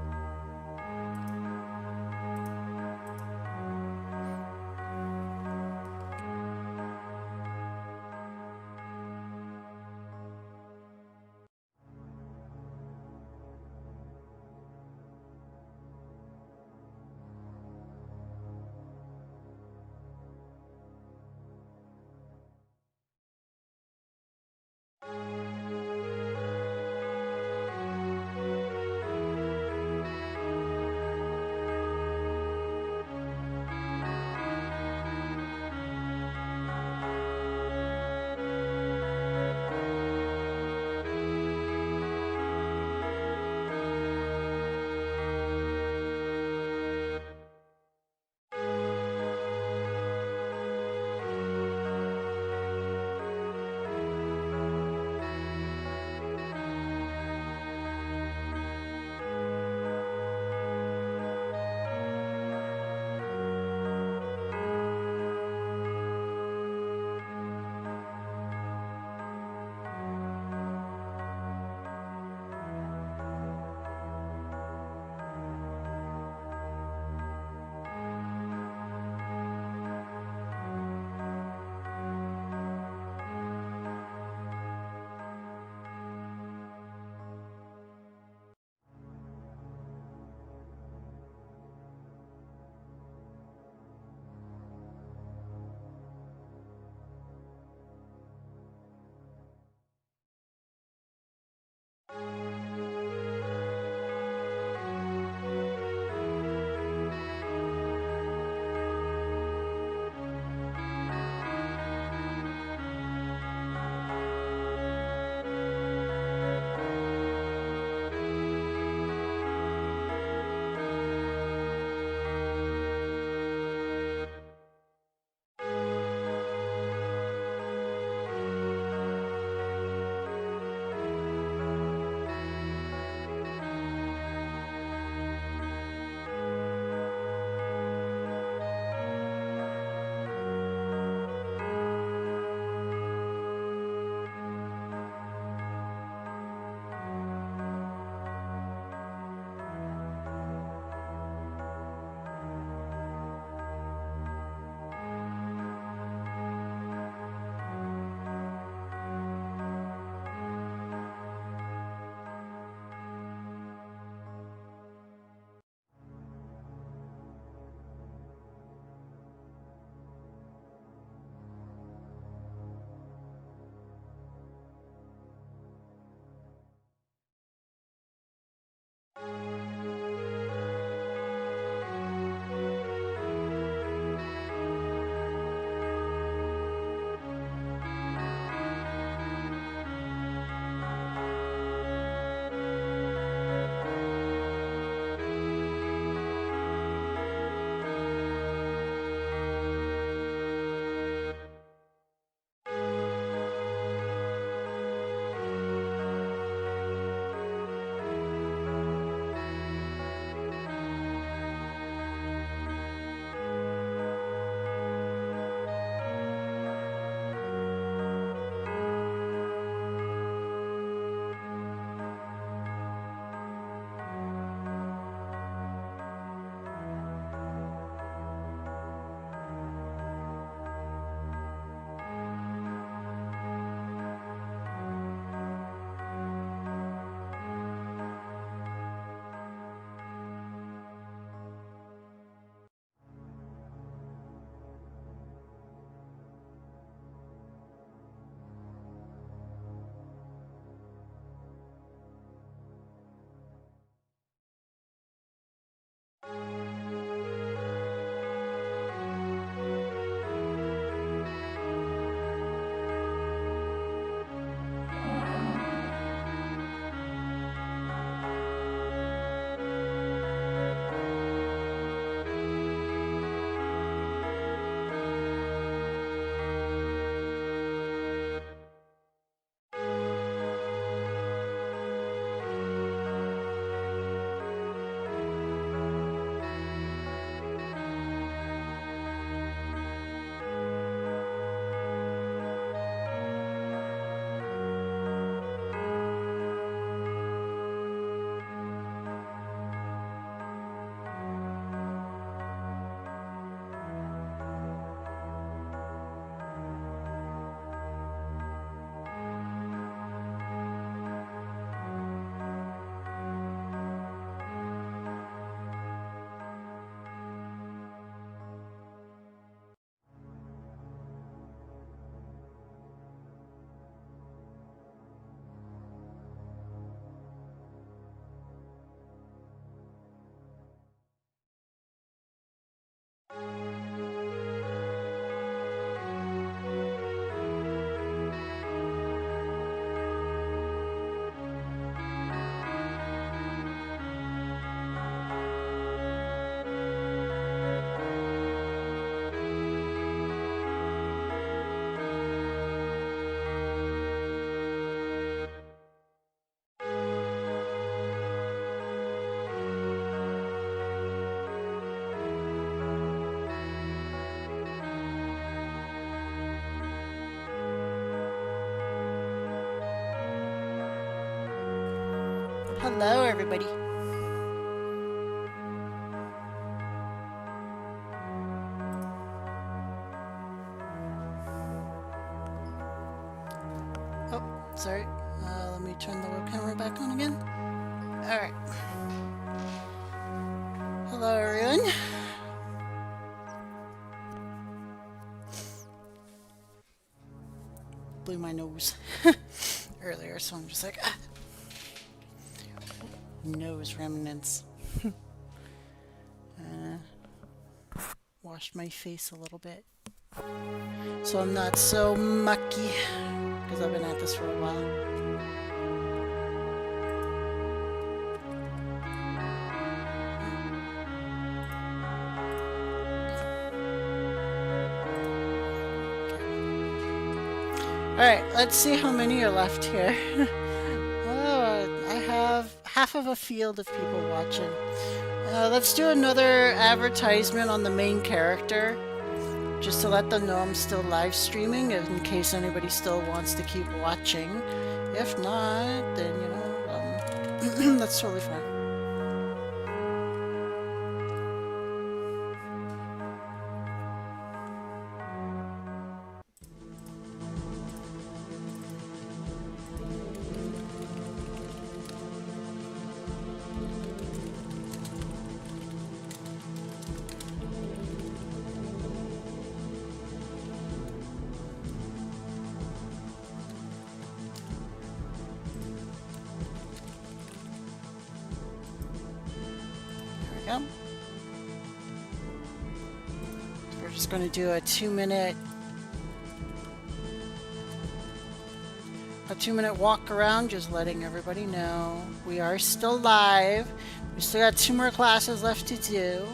Hello, everybody. Oh, sorry. Let me turn the web camera back on again. Alright. Hello, everyone. Blew my nose earlier, so I'm just like, ah. Nose remnants. Washed my face a little bit, so I'm not so mucky, because I've been at this for a while. Alright, let's see how many are left here. Oh, I have half of a field of people watching. Let's do another advertisement on the main character, just to let them know I'm still live streaming in case anybody still wants to keep watching. If not, then, you know, that's totally fine. There we go. We're just going to do a 2-minute walk around, just letting everybody know we are still live. We still got 2 more classes left to do.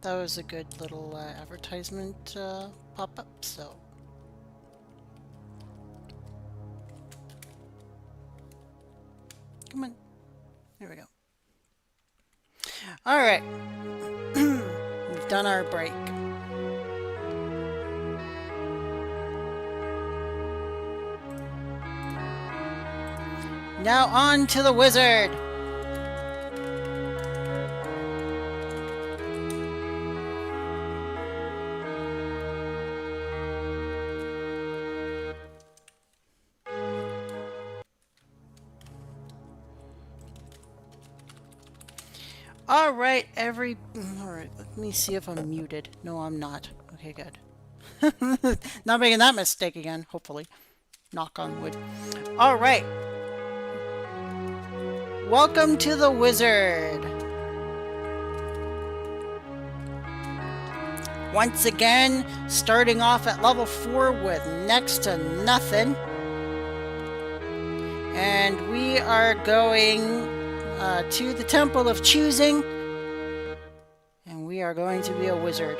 That was a good little advertisement pop-up, so. Come on. There we go. Alright. We've done our break. Now on to the wizard! Alright, Alright, let me see if I'm muted. No, I'm not. Okay, good. Not making that mistake again, hopefully. Knock on wood. Alright. Welcome to the wizard. Once again, starting off at level 4 with next to nothing. And we are going to the Temple of Choosing, and we are going to be a wizard.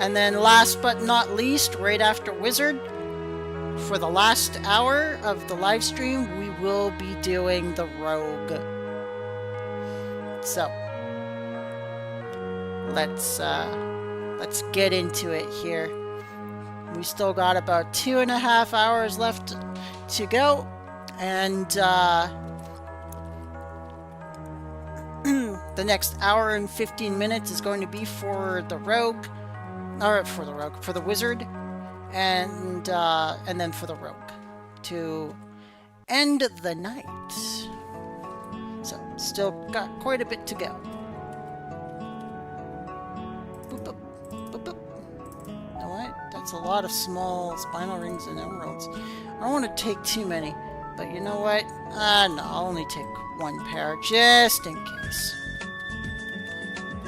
And then last but not least, right after wizard, for the last hour of the live stream, we will be doing the rogue. So let's get into it here. We still got about 2.5 hours left to go. And the next hour and 15 minutes is going to be for the rogue, or for the wizard, and then for the rogue to end the night. So still got quite a bit to go. Boop, boop, boop, boop. You know what? That's a lot of small spinal rings and emeralds. I don't want to take too many, but you know what? No, I'll only take one pair just in case.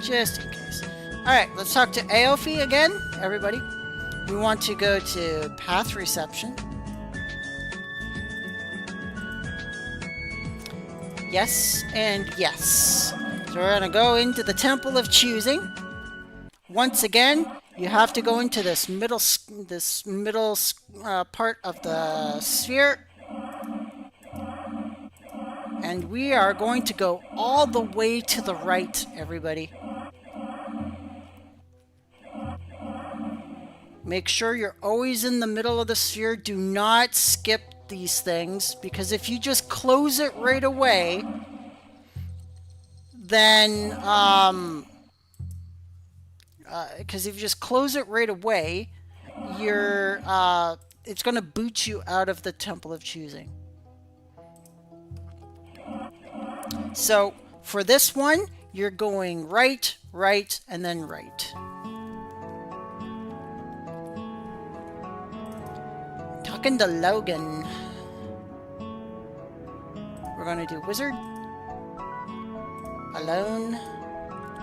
Just in case. Alright, let's talk to Aofi again, everybody. We want to go to Path Reception. Yes, and yes. So we're going to go into the Temple of Choosing. Once again, you have to go into this middle part of the sphere. And we are going to go all the way to the right, everybody. Make sure you're always in the middle of the sphere. Do not skip these things, because if you just close it right away, then because if you just close it right away, you're it's going to boot you out of the Temple of Choosing. So for this one, you're going right, right, and then right. Talking to Logan. We're going to do wizard. Alone.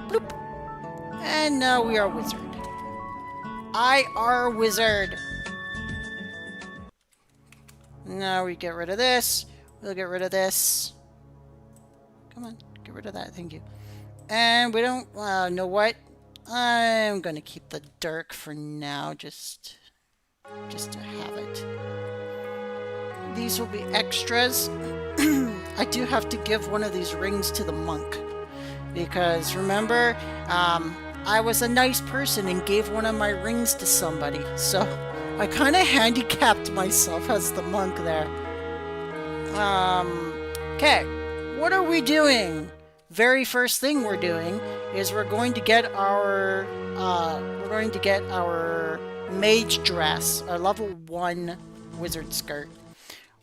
Bloop. And now we are wizard. I are wizard. Now we get rid of this. We'll get rid of this. Come on, get rid of that. Thank you. And we don't know what? I'm going to keep the dark for now, just to have it. These will be extras. I do have to give one of these rings to the monk, because remember, I was a nice person and gave one of my rings to somebody, so I kind of handicapped myself as the monk there. Okay, what are we doing? Very first thing we're doing is we're going to get our mage dress, our level 1 wizard skirt.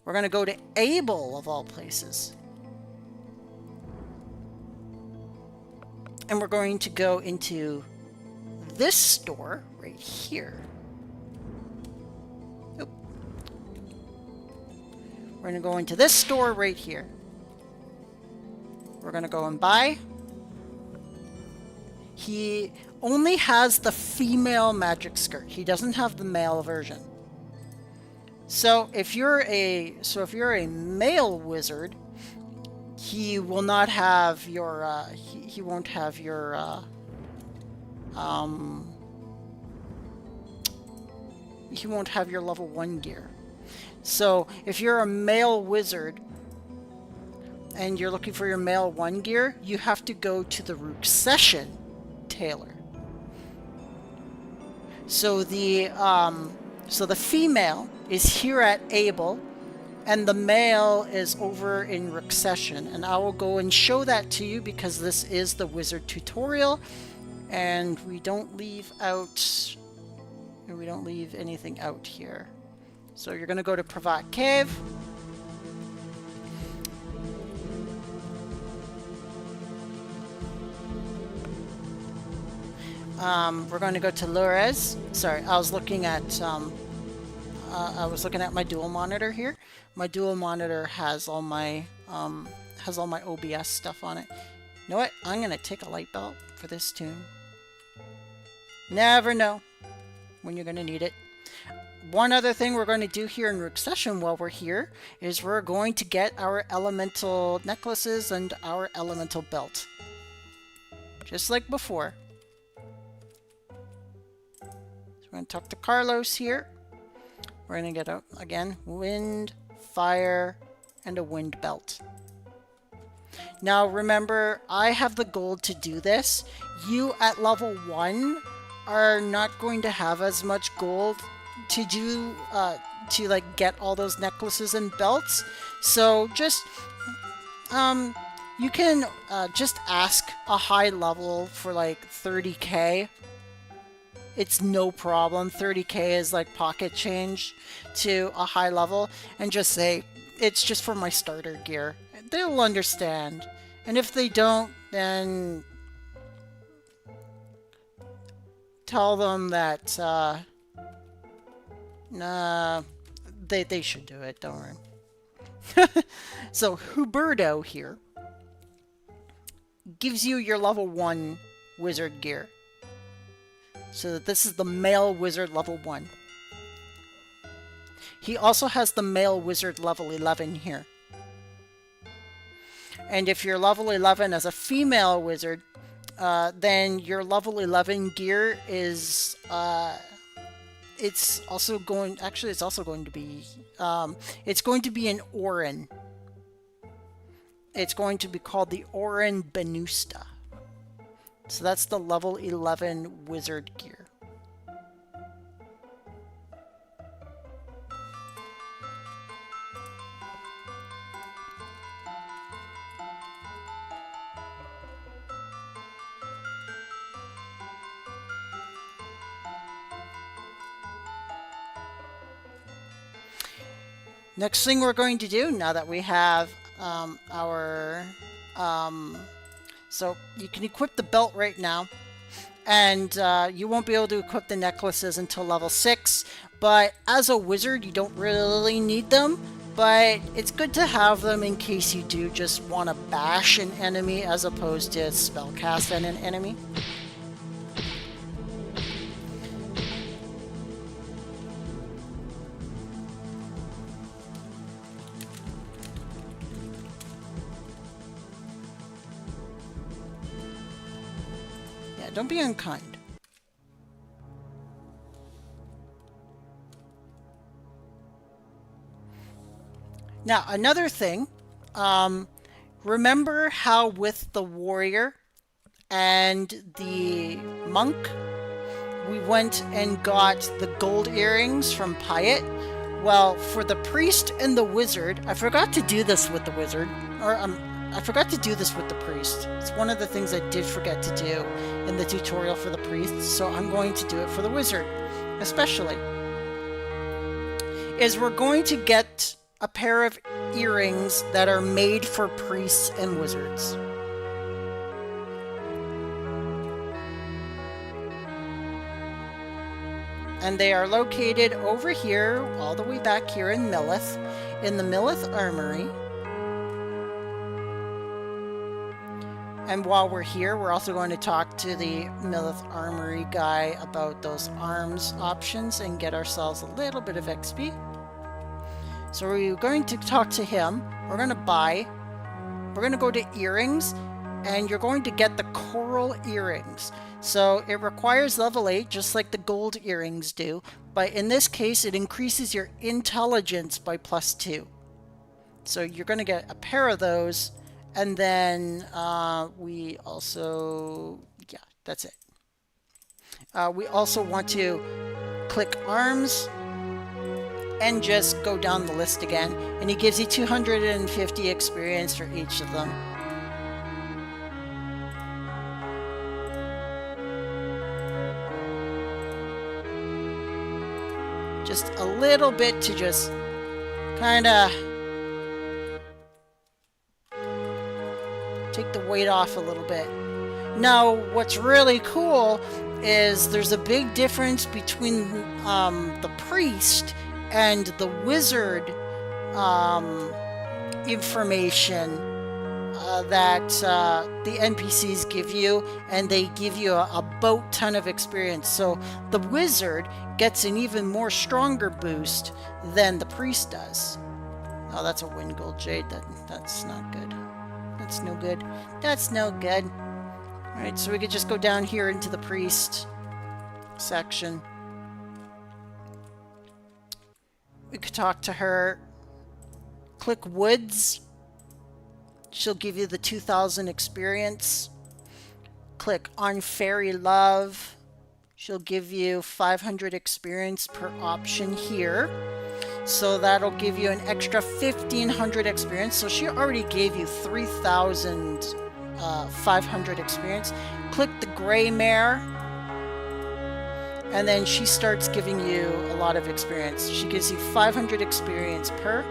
We're going to go to Abel, of all places. And we're going to go into this store right here. Oop. We're going to go into this store right here. We're going to go and buy. He only has the female magic skirt. He doesn't have the male version. So if you're a male wizard, he will not have your he won't have your he won't have your level 1 gear. So if you're a male wizard and you're looking for your male 1 gear, you have to go to the Rosyla tailor. So the female is here at Abel, and the male is over in Rosyla, and I will go and show that to you because this is the wizard tutorial, and we don't leave anything out here. So you're going to go to Pravat Cave. We're going to go to Lures. Sorry, I was looking at my dual monitor here. My dual monitor has all my OBS stuff on it. You know what? I'm gonna take a light bulb for this tune. Never know when you're gonna need it. One other thing we're going to do here in Rosyla while we're here is we're going to get our elemental necklaces and our elemental belt, just like before. So we're going to talk to Carlos here. We're going to get, again, wind, fire, and a wind belt. Now remember, I have the gold to do this. You at level 1 are not going to have as much gold to do to like get all those necklaces and belts. So just you can just ask a high level for like 30k. It's no problem. 30k is like pocket change to a high level, and just say it's just for my starter gear. They'll understand. And if they don't, then tell them that nah, they should do it. Don't worry. So Huberto here gives you your level 1 wizard gear. So this is the male wizard level 1. He also has the male wizard level 11 here. And if you're level 11 as a female wizard, then your level 11 gear is it's also going to be it's going to be an Orin. It's going to be called the Orin Benusta. So that's the level 11 wizard gear. Next thing we're going to do, now that we have so you can equip the belt right now, and you won't be able to equip the necklaces until level 6, but as a wizard you don't really need them, but it's good to have them in case you do just want to bash an enemy as opposed to spellcast an enemy. Don't be unkind. Now, another thing, remember how with the warrior and the monk, we went and got the gold earrings from Pyatt? Well, for the priest and the wizard, I forgot to do this with the wizard, or I forgot to do this with the priest. It's one of the things I did forget to do in the tutorial for the priest, so I'm going to do it for the wizard, especially. Is we're going to get a pair of earrings that are made for priests and wizards. And they are located over here, all the way back here in Millith, in the Millith Armory. And while we're here, we're also going to talk to the Millith Armory guy about those arms options and get ourselves a little bit of XP. So we're going to talk to him. We're going to buy. We're going to go to earrings, and you're going to get the coral earrings. So it requires level 8, just like the gold earrings do. But in this case, it increases your intelligence by +2. So you're going to get a pair of those. And then we also, yeah, that's it. We also want to click arms and just go down the list again. And he gives you 250 experience for each of them. Just a little bit to just kind of take the weight off a little bit. Now, what's really cool is there's a big difference between the priest and the wizard information that the NPCs give you, and they give you a boat ton of experience. So the wizard gets an even more stronger boost than the priest does. Oh, that's a wind gold jade. That's not good. That's no good. That's no good. Alright, so we could just go down here into the priest section. We could talk to her. Click Woods. She'll give you the 2,000 experience. Click on Fairy Love. she'll give you 500 experience per option here. So that'll give you an extra 1,500 experience. So she already gave you 3,500 experience. Click the gray mare, and then she starts giving you a lot of experience. She gives you 500 experience per.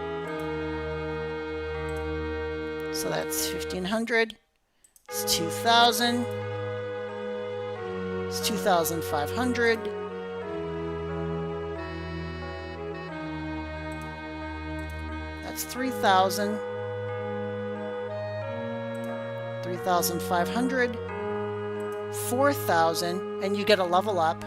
So that's 1,500. It's 2,000. It's 2,500. That's 3,000. 3,500. 4,000, and you get a level up.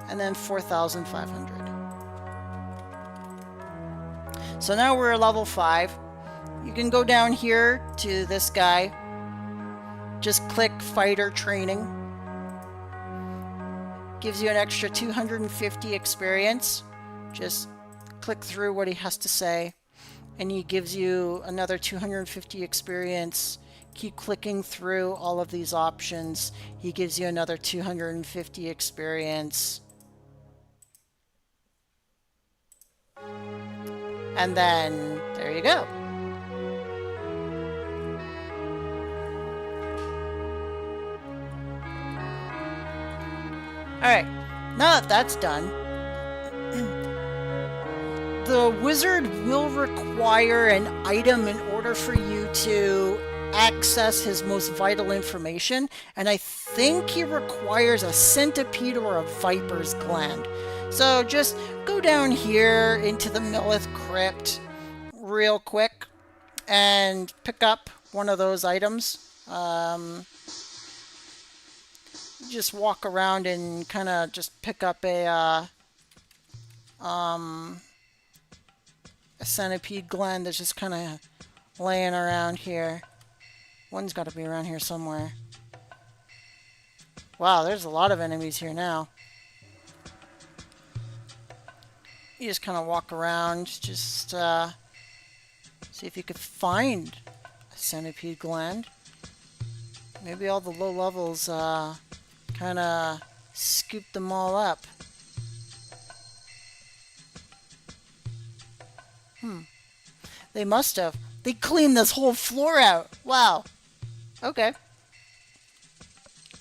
And then 4,500. So now we're level 5. You can go down here to this guy. Just click Fighter Training. Gives you an extra 250 experience. Just click through what he has to say. And he gives you another 250 experience. Keep clicking through all of these options. He gives you another 250 experience. And then, there you go. Alright, now that that's done, the wizard will require an item in order for you to access his most vital information, and I think he requires a centipede or a viper's gland. So just go down here into the Millith Crypt real quick and pick up one of those items. Just walk around and kind of just pick up a centipede gland that's just kind of laying around here. One's got to be around here somewhere. Wow, there's a lot of enemies here now. You just kind of walk around, just see if you could find a centipede gland. Maybe all the low levels kind of scoop them all up. They must have. They cleaned this whole floor out. Wow. Okay.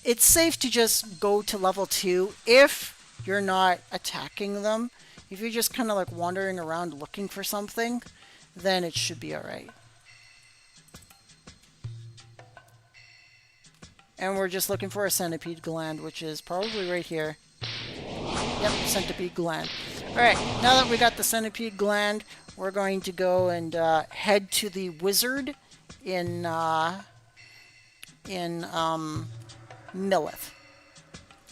It's safe to just go to level 2 if you're not attacking them. If you're just kind of like wandering around looking for something, then it should be alright. And we're just looking for a centipede gland, which is probably right here. Yep, centipede gland. Alright, now that we got the centipede gland, we're going to go and head to the wizard in Millith.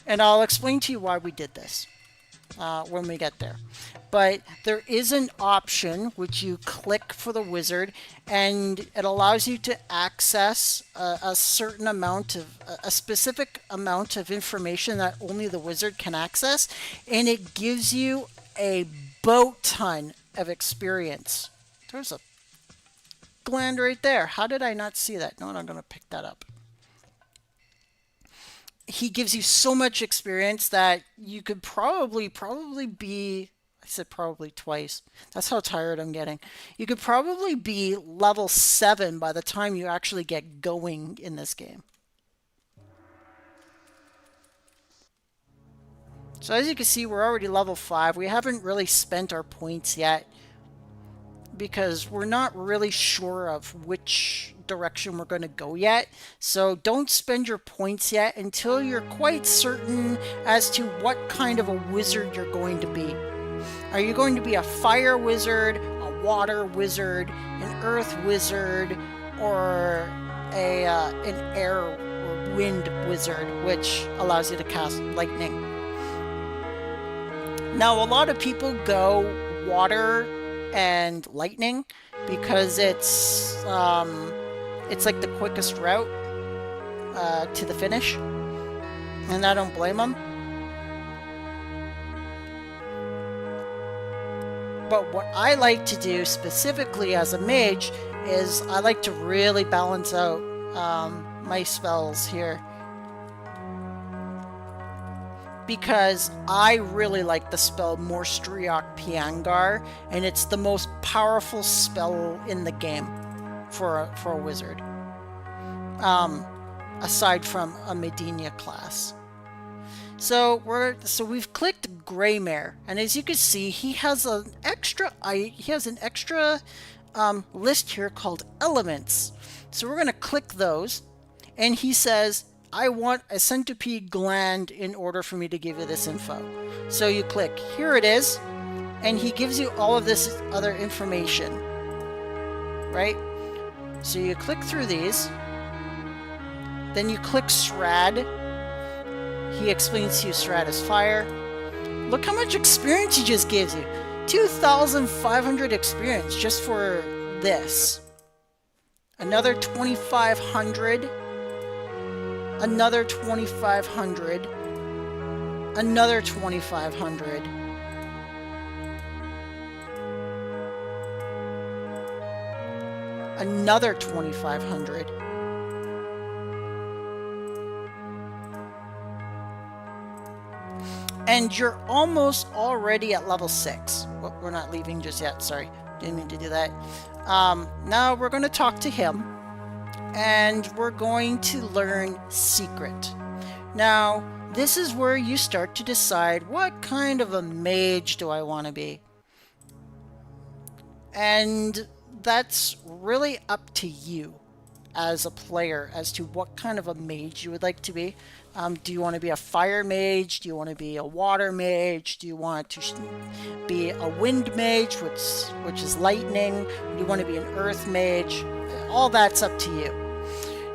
And I'll explain to you why we did this when we get there. But there is an option which you click for the wizard, and it allows you to access a certain amount of, a specific amount of information that only the wizard can access, and it gives you a boat ton of experience. There's a gland right there. How did I not see that? No, I'm going to pick that up. He gives you so much experience that you could probably be, I said probably twice. That's how tired I'm getting. You could probably be level 7 by the time you actually get going in this game. So as you can see, we're already level 5. We haven't really spent our points yet because we're not really sure of which direction we're going to go yet. So don't spend your points yet until you're quite certain as to what kind of a wizard you're going to be. Are you going to be a fire wizard, a water wizard, an earth wizard, or an air or wind wizard, which allows you to cast lightning? Now, a lot of people go water and lightning because it's like the quickest route to the finish, and I don't blame them. But what I like to do specifically as a mage is I like to really balance out my spells here. because I really like the spell Morstriok Piangar, and it's the most powerful spell in the game for a wizard, aside from a Medina class. So we've clicked Greymare, and as you can see, he has an extra list here called elements. So we're going to click those, and he says, I want a centipede gland in order for me to give you this info. So you click, here it is, and he gives you all of this other information, right? So you click through these, then you click Srad. He explains to you Srad is fire. Look how much experience he just gives you. 2,500 experience just for this. Another 2,500. Another 2,500. Another 2,500. Another 2,500. And you're almost already at level 6. Well, we're not leaving just yet, sorry. Didn't mean to do that. Now we're going to talk to him, and we're going to learn Secret. Now, this is where you start to decide what kind of a mage do I want to be. And that's really up to you as a player as to what kind of a mage you would like to be. Do you want to be a fire mage? Do you want to be a water mage? Do you want to be a wind mage, which is lightning? Do you want to be an earth mage? All that's up to you.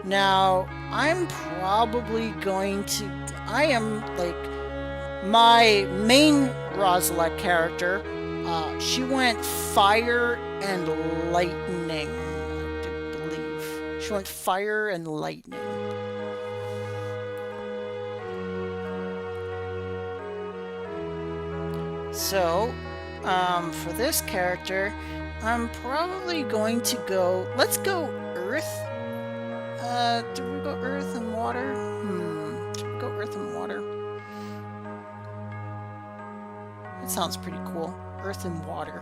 Now, I'm probably going to... I am, like, my main Rosyla character, she went fire and lightning, I do believe. She went fire and lightning. So, for this character, I'm probably going to go... Let's go Earth. Do we go Earth and Water? Should we go Earth and Water? That sounds pretty cool. Earth and Water.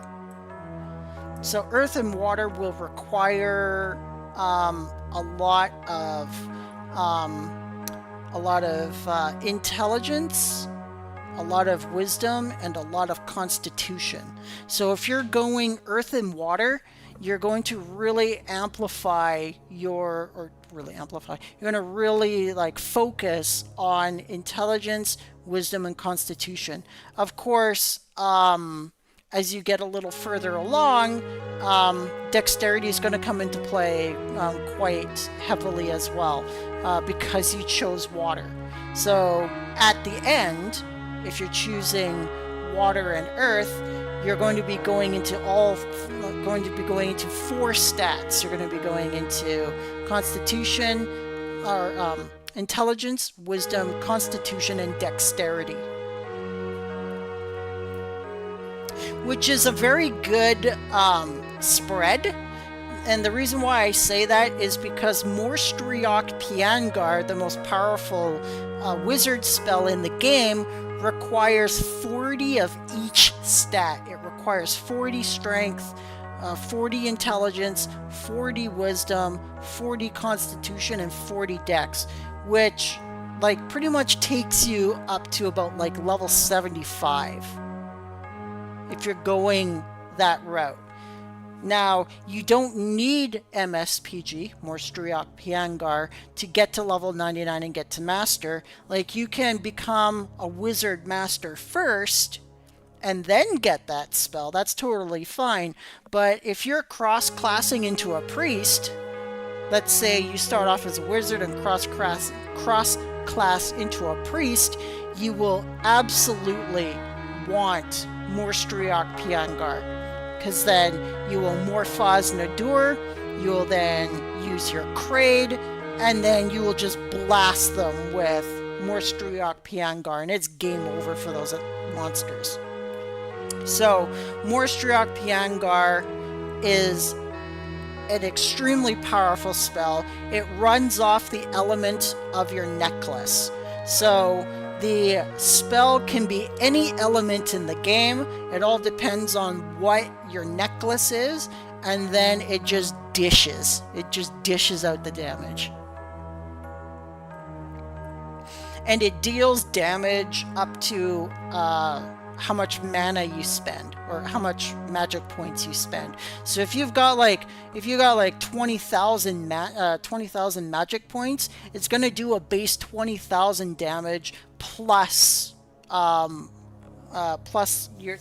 So Earth and Water will require a lot of intelligence, a lot of wisdom, and a lot of constitution. So if you're going Earth and Water, you're going to really amplify you're going to really like focus on intelligence, wisdom, and constitution. Of course, as you get a little further along, dexterity is going to come into play quite heavily as well, because you chose water. So at the end, if you're choosing water and earth, you're going to be going into four stats. You're going to be going into constitution, or intelligence, wisdom, constitution, and dexterity, which is a very good spread. And the reason why I say that is because Morstriok Piangar, the most powerful wizard spell in the game, requires 40 of each stat. It requires 40 strength, 40 intelligence, 40 wisdom, 40 constitution, and 40 dex, which like pretty much takes you up to about like level 75 if you're going that route. Now, you don't need MSPG, Morstriok Piangar, to get to level 99 and get to Master. Like, you can become a Wizard Master first and then get that spell. That's totally fine. But if you're cross-classing into a Priest, let's say you start off as a Wizard and cross-class into a Priest, you will absolutely want Morstriok Piangar. Because then you will Morphos Nadur, you will then use your Kraid, and then you will just blast them with Morstriok Piangar, and it's game over for those monsters. So, Morstriok Piangar is an extremely powerful spell. It runs off the element of your necklace. So, The spell can be any element in the game. It all depends on what your necklace is, and then it just dishes. It just dishes out the damage. And it deals damage up to how much mana you spend, or how much magic points you spend. So if you've got like 20,000 magic points, it's going to do a base 20,000 damage plus plus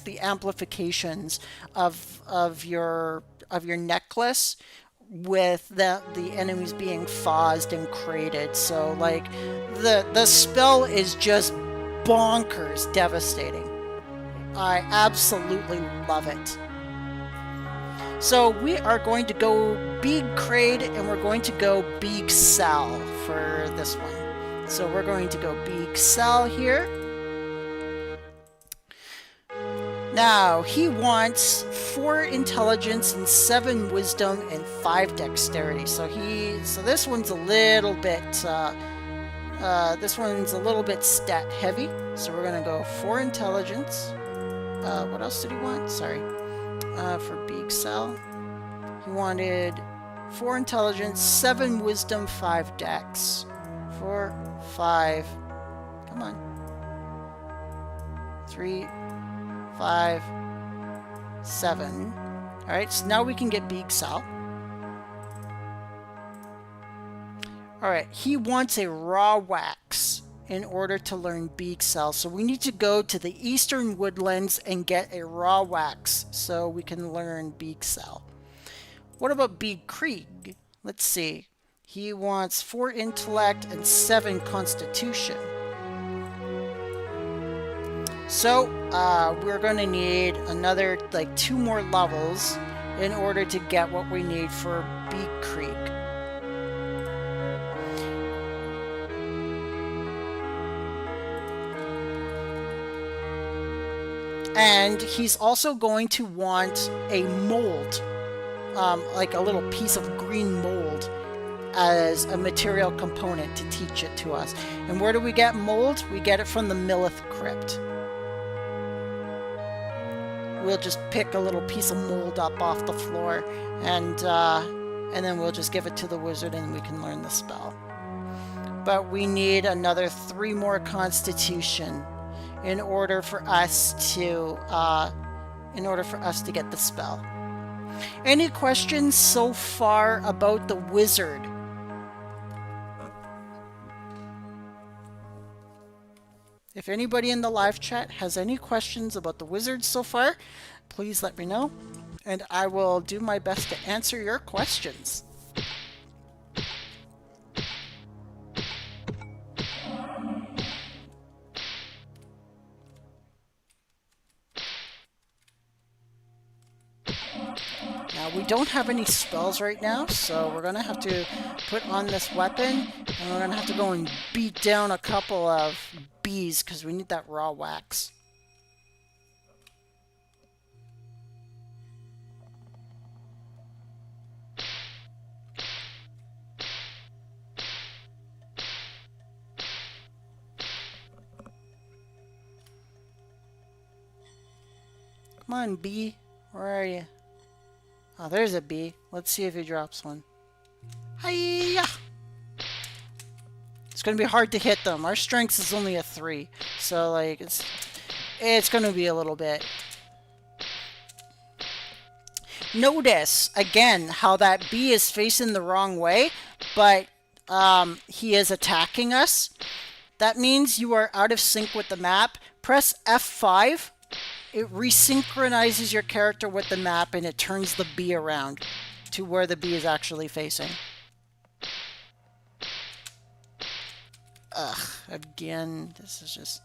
the amplifications of your necklace, with the enemies being phased and created. So like the spell is just bonkers devastating. I absolutely love it. So we are going to go Big Kraid, and we're going to go Big Sal for this one. So we're going to go Big Sal here. Now, he wants 4 intelligence and 7 wisdom and 5 dexterity. So this one's a little bit stat heavy. So we're gonna go 4 intelligence. What else did he want? Sorry. For Big Sal, he wanted 4 intelligence, 7 wisdom, 5 dex. 4, 5. Come on. 3, 5, 7. Alright, so now we can get Big Sal. Alright, he wants a raw wax in order to learn Big Sal. So we need to go to the Eastern Woodlands and get a raw wax so we can learn Big Sal. What about Big Krieg? Let's see. He wants 4 intellect and 7 constitution. So we're going to need another 2 more levels in order to get what we need for Big Krieg. And he's also going to want a mold, like a little piece of green mold, as a material component to teach it to us. And where do we get mold? We get it from the Millith Crypt. We'll just pick a little piece of mold up off the floor, and then we'll just give it to the wizard and we can learn the spell. But we need another 3 more constitution in order for us to get the spell. Any questions so far about the wizard? If anybody in the live chat has any questions about the wizard so far, please let me know, and I will do my best to answer your questions. Now, we don't have any spells right now, so we're going to have to put on this weapon, and we're going to have to go and beat down a couple of bees, because we need that raw wax. Come on, bee. Where are you? Oh, there's a bee. Let's see if he drops one. Hiya! It's going to be hard to hit them. Our strength is only a 3. So, like, it's going to be a little bit. Notice, again, how that bee is facing the wrong way, but he is attacking us. That means you are out of sync with the map. Press F5. It resynchronizes your character with the map, and it turns the bee around to where the bee is actually facing. Ugh, again, this is just...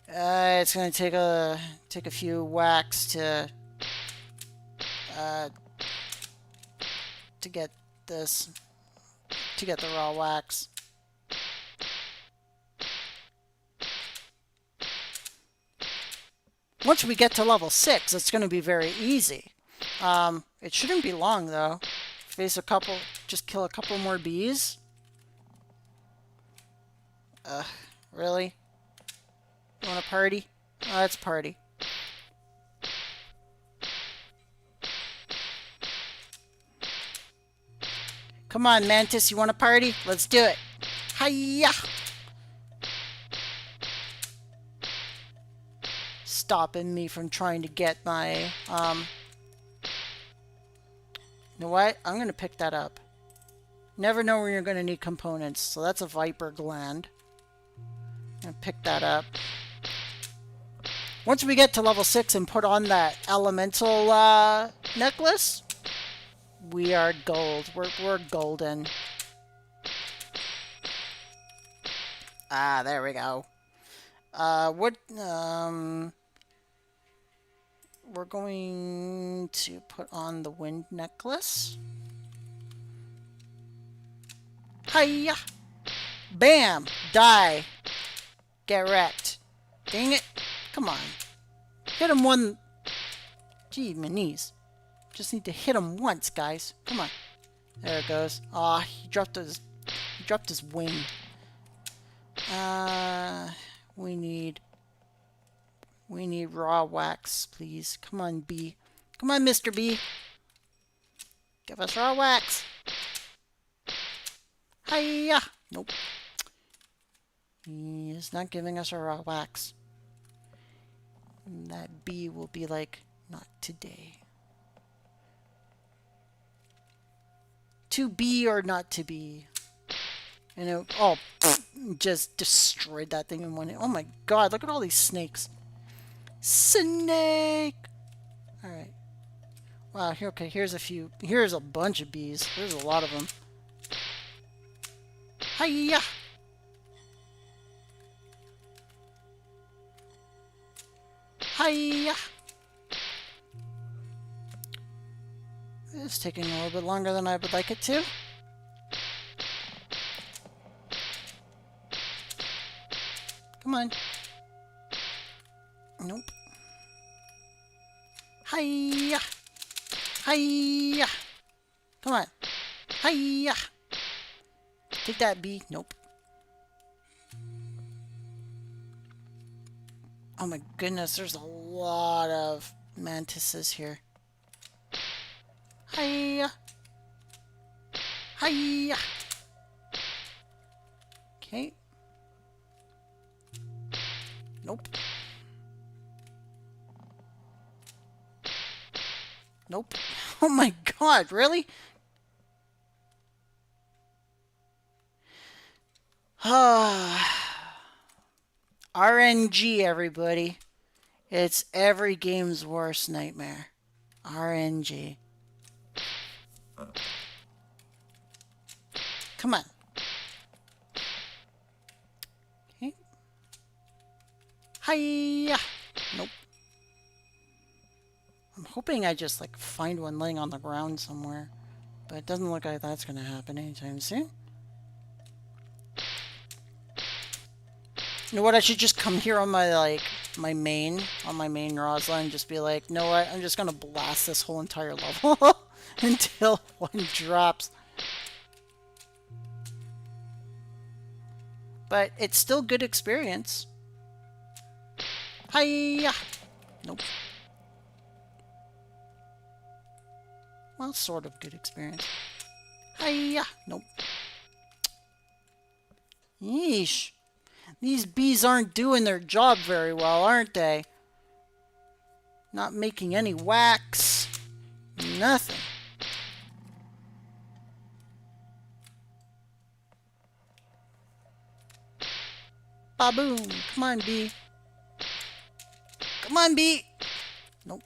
it's going to take a few whacks to get this, to get the raw wax. Once we get to level 6, it's going to be very easy. It shouldn't be long, though. Face a couple, just kill a couple more bees. Really? You want a party? Oh, let's party. Come on, Mantis, you want a party? Let's do it. Hiya! Stopping me from trying to get my, You know what? I'm gonna pick that up. Never know when you're gonna need components. So that's a viper gland. I'm gonna pick that up. Once we get to level 6 and put on that elemental necklace, we are gold. We're golden. Ah, there we go. We're going to put on the wind necklace. Hiya! Bam! Die! Get wrecked. Dang it. Come on. Hit him one. Gee, my knees. Just need to hit him once, guys. Come on. There it goes. Aw, he dropped his wing. We need raw wax, please. Come on, bee. Come on, Mr. B. Give us raw wax. Hiya! Nope. He is not giving us a raw wax. And that bee will be like, not today. To be or not to be. You know, oh, just destroyed that thing in one hit. Oh my god, look at all these snakes. Snake! Alright. Wow, okay, here's a bunch of bees. There's a lot of them. Hiya! Hiya! It's taking a little bit longer than I would like it to. Come on. Nope. Hiya! Hiya! Come on. Hiya! Take that, bee. Nope. Oh my goodness, there's a lot of mantises here. Hiya! Hiya! Okay. Nope. Nope. Oh my god, really? RNG, everybody. It's every game's worst nightmare. RNG. Come on. Okay. Hiya! Nope. I'm hoping I just, like, find one laying on the ground somewhere. But it doesn't look like that's gonna happen anytime soon. You know what? I should just come here on my, like, my main Rosyla and just be like, you know what? I'm just gonna blast this whole entire level until one drops. But it's still good experience. Hiya! Nope. Well, sort of good experience. Hiya! Nope. Yeesh. These bees aren't doing their job very well, aren't they? Not making any wax. Nothing. Ba-boom. Come on, bee. Come on, bee. Nope.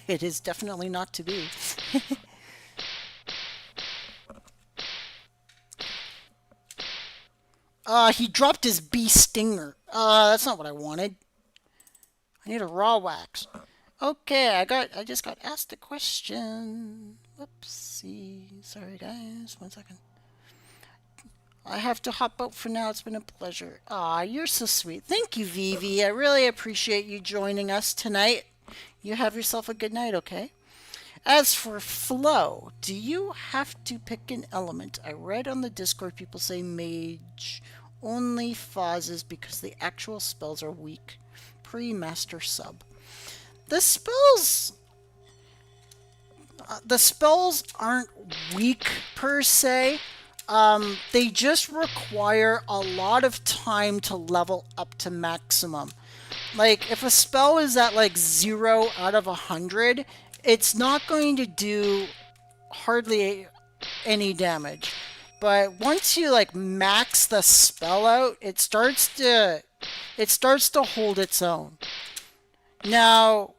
It is definitely not to be. He dropped his bee stinger. That's not what I wanted. I need a raw wax. Okay, I just got asked a question. Whoopsie. Sorry, guys. 1 second. I have to hop out for now. It's been a pleasure. Aw, you're so sweet. Thank you, Vivi. I really appreciate you joining us tonight. You have yourself a good night, okay? As for flow, do you have to pick an element? I read on the Discord people say mage only phases because the actual spells are weak. Pre-master sub. The spells the spells aren't weak per se. They just require a lot of time to level up to maximum. Like, if a spell is at like 0 out of 100, it's not going to do hardly any damage. But once you like max the spell out, it starts to hold its own. Now,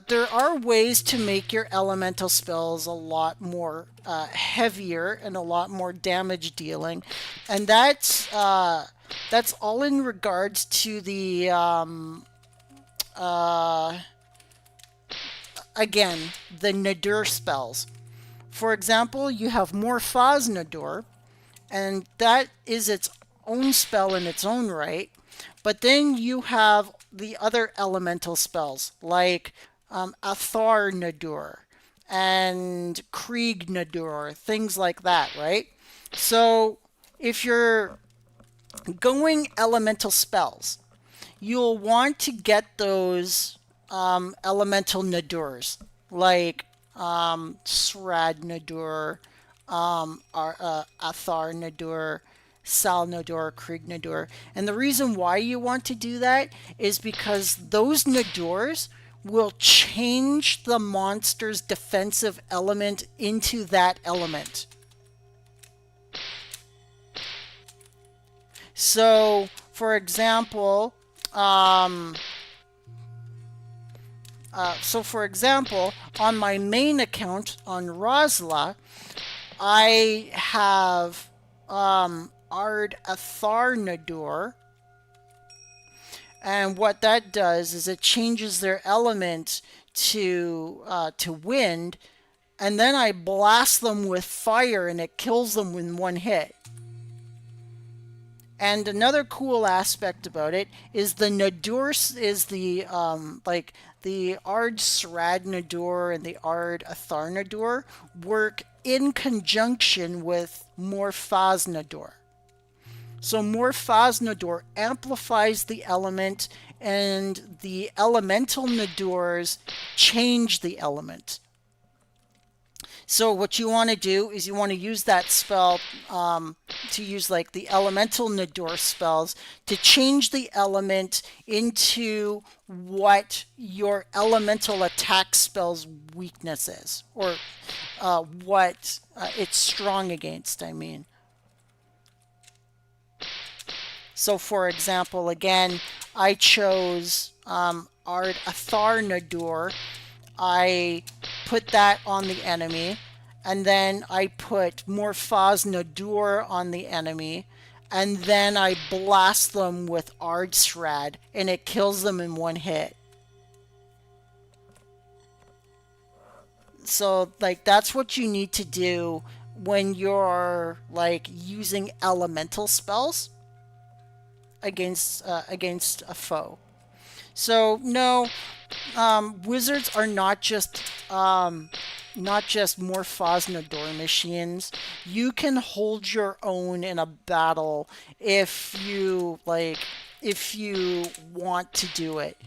there are ways to make your elemental spells a lot more heavier and a lot more damage dealing, and that's all in regards to the again, the Nadur spells. For example, you have Morphaz Nadur, and that is its own spell in its own right. But then you have the other elemental spells like Athar Nadur and Krieg Nadur, things like that, right? So if you're going elemental spells, you'll want to get those elemental Nadurs like Srad Nadur, Athar Nadur, Sal Nadur, Krieg Nadur. And the reason why you want to do that is because those Nadurs will change the monster's defensive element into that element. So, for example, on my main account on Rosyla, I have Ard Athar Nadur, and what that does is it changes their element to wind, and then I blast them with fire, and it kills them in one hit. And another cool aspect about it is the Nadur is the like the Ard Srad Nadur and the Ard Athar Nadur work in conjunction with Morphaz Nadur. So Morphaz Nadur amplifies the element, and the elemental Nadurs change the element. So what you want to do is you want to use that spell to use like the elemental Nadur spells to change the element into what your elemental attack spell's weakness is, or what it's strong against, I mean. So for example, again, I chose Ard Athar Nadur. I put that on the enemy, and then I put Morphaz Nadur on the enemy, and then I blast them with Ard Srad, and it kills them in one hit. So, like, that's what you need to do when you're, like, using elemental spells against a foe. So, no, wizards are not just more Phosnodor machines. You can hold your own in a battle if you want to do it.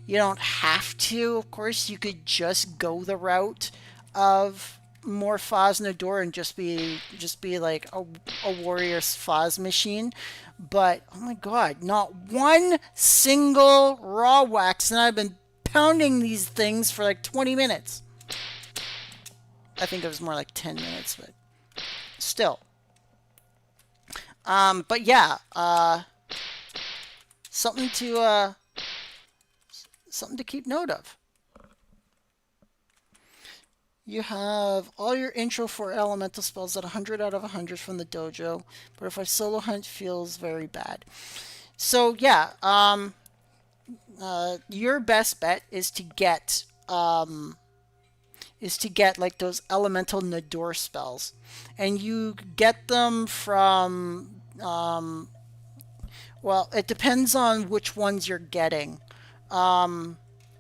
You don't have to, of course. You could just go the route of more Phosnodor and just be like a warrior's Phos machine. But oh my god, not one single raw wax, and I've been pounding these things for like 20 minutes. I think it was more like 10 minutes, but still. But yeah, something to keep note of. You have all your intro for elemental spells at 100 out of 100 from the dojo, but if I solo hunt, feels very bad. So yeah, your best bet is to get like those elemental Nadur spells, and you get them from well, it depends on which ones you're getting.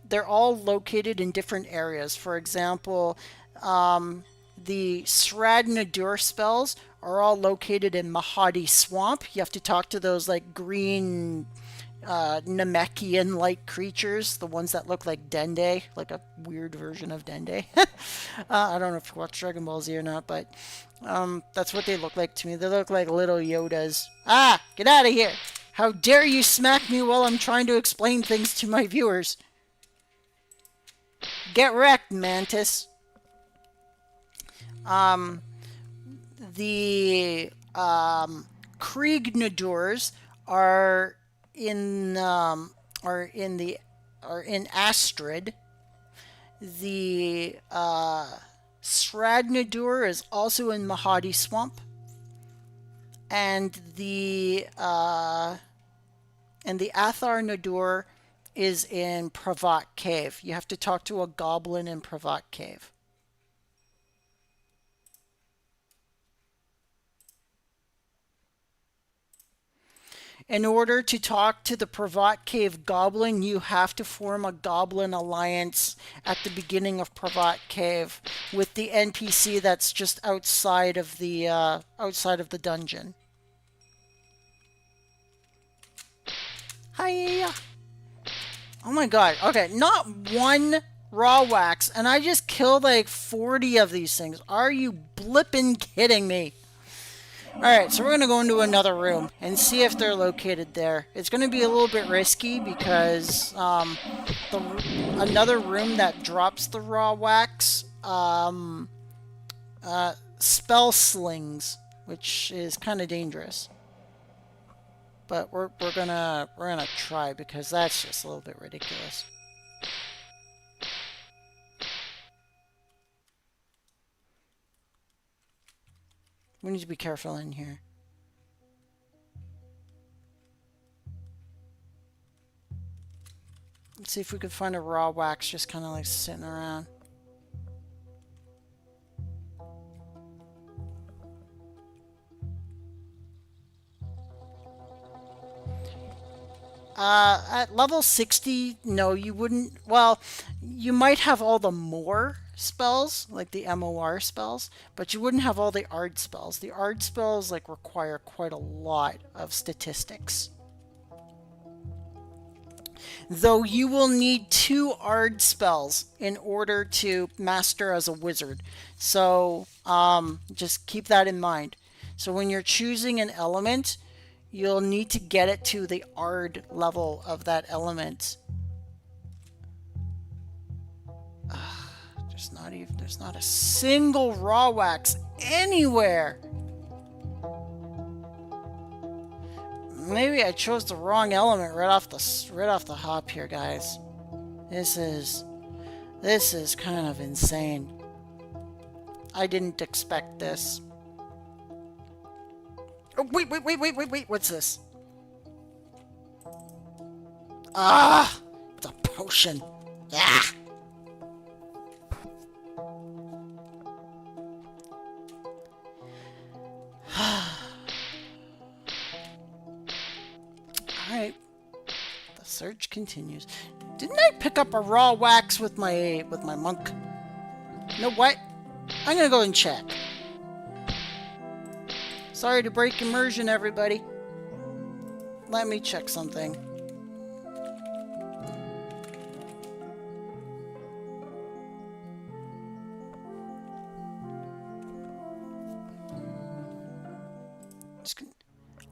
they're all located in different areas. For example, the Sradnadur spells are all located in Mahadi Swamp. You have to talk to those like green Namekian-like creatures, the ones that look like Dende, like a weird version of Dende. I don't know if you watch Dragon Ball Z or not, but that's what they look like to me. They look like little Yodas. Ah, get out of here! How dare you smack me while I'm trying to explain things to my viewers? Get wrecked, Mantis. The Krieg Nadurs are in Astrid. The Sradnadur is also in Mahadi Swamp, and the Athar Nadur is in Pravat Cave. You have to talk to a goblin in Pravat Cave. In order to talk to the Pravat Cave Goblin, you have to form a Goblin alliance at the beginning of Pravat Cave with the NPC that's just outside of the dungeon. Hiya! Oh my god. Okay, not one raw wax, and I just killed like 40 of these things. Are you blippin' kidding me? Alright, so we're going to go into another room and see if they're located there. It's going to be a little bit risky because another room that drops the raw wax spell slings, which is kind of dangerous. But we're gonna try because that's just a little bit ridiculous. We need to be careful in here. Let's see if we can find a raw wax just kind of like sitting around. At level 60, no, you wouldn't. Well, you might have all the more spells, like the MOR spells, but you wouldn't have all the ARD spells. The ARD spells like require quite a lot of statistics. Though you will need 2 ARD spells in order to master as a wizard. So just keep that in mind. So when you're choosing an element, you'll need to get it to the ARD level of that element. There's not a single raw wax anywhere. Maybe I chose the wrong element right off the hop here, guys. This is kind of insane. I didn't expect this. Oh, wait, what's this? Ah! It's a potion. Yeah! Alright. The search continues. Didn't I pick up a raw wax with my monk? You know what? I'm gonna go and check. Sorry to break immersion, everybody. Let me check something.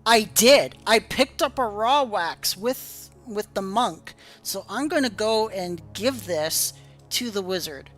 I did. I picked up a raw wax with the monk. So I'm going to go and give this to the wizard.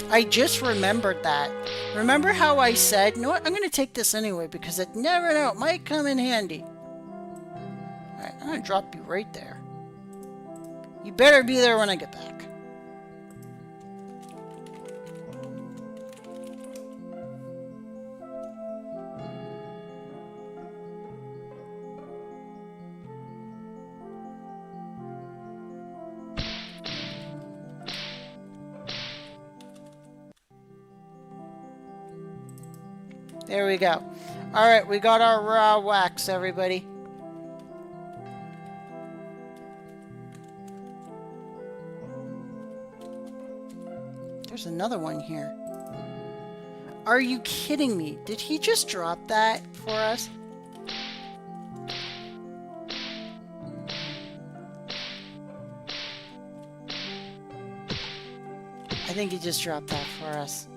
I just remembered that. Remember how I said, you know what, I'm going to take this anyway because it never know, it might come in handy. Alright, I'm going to drop you right there. You better be there when I get back. There we go. Alright, we got our raw wax, everybody. There's another one here. Are you kidding me? Did he just drop that for us? I think he just dropped that for us.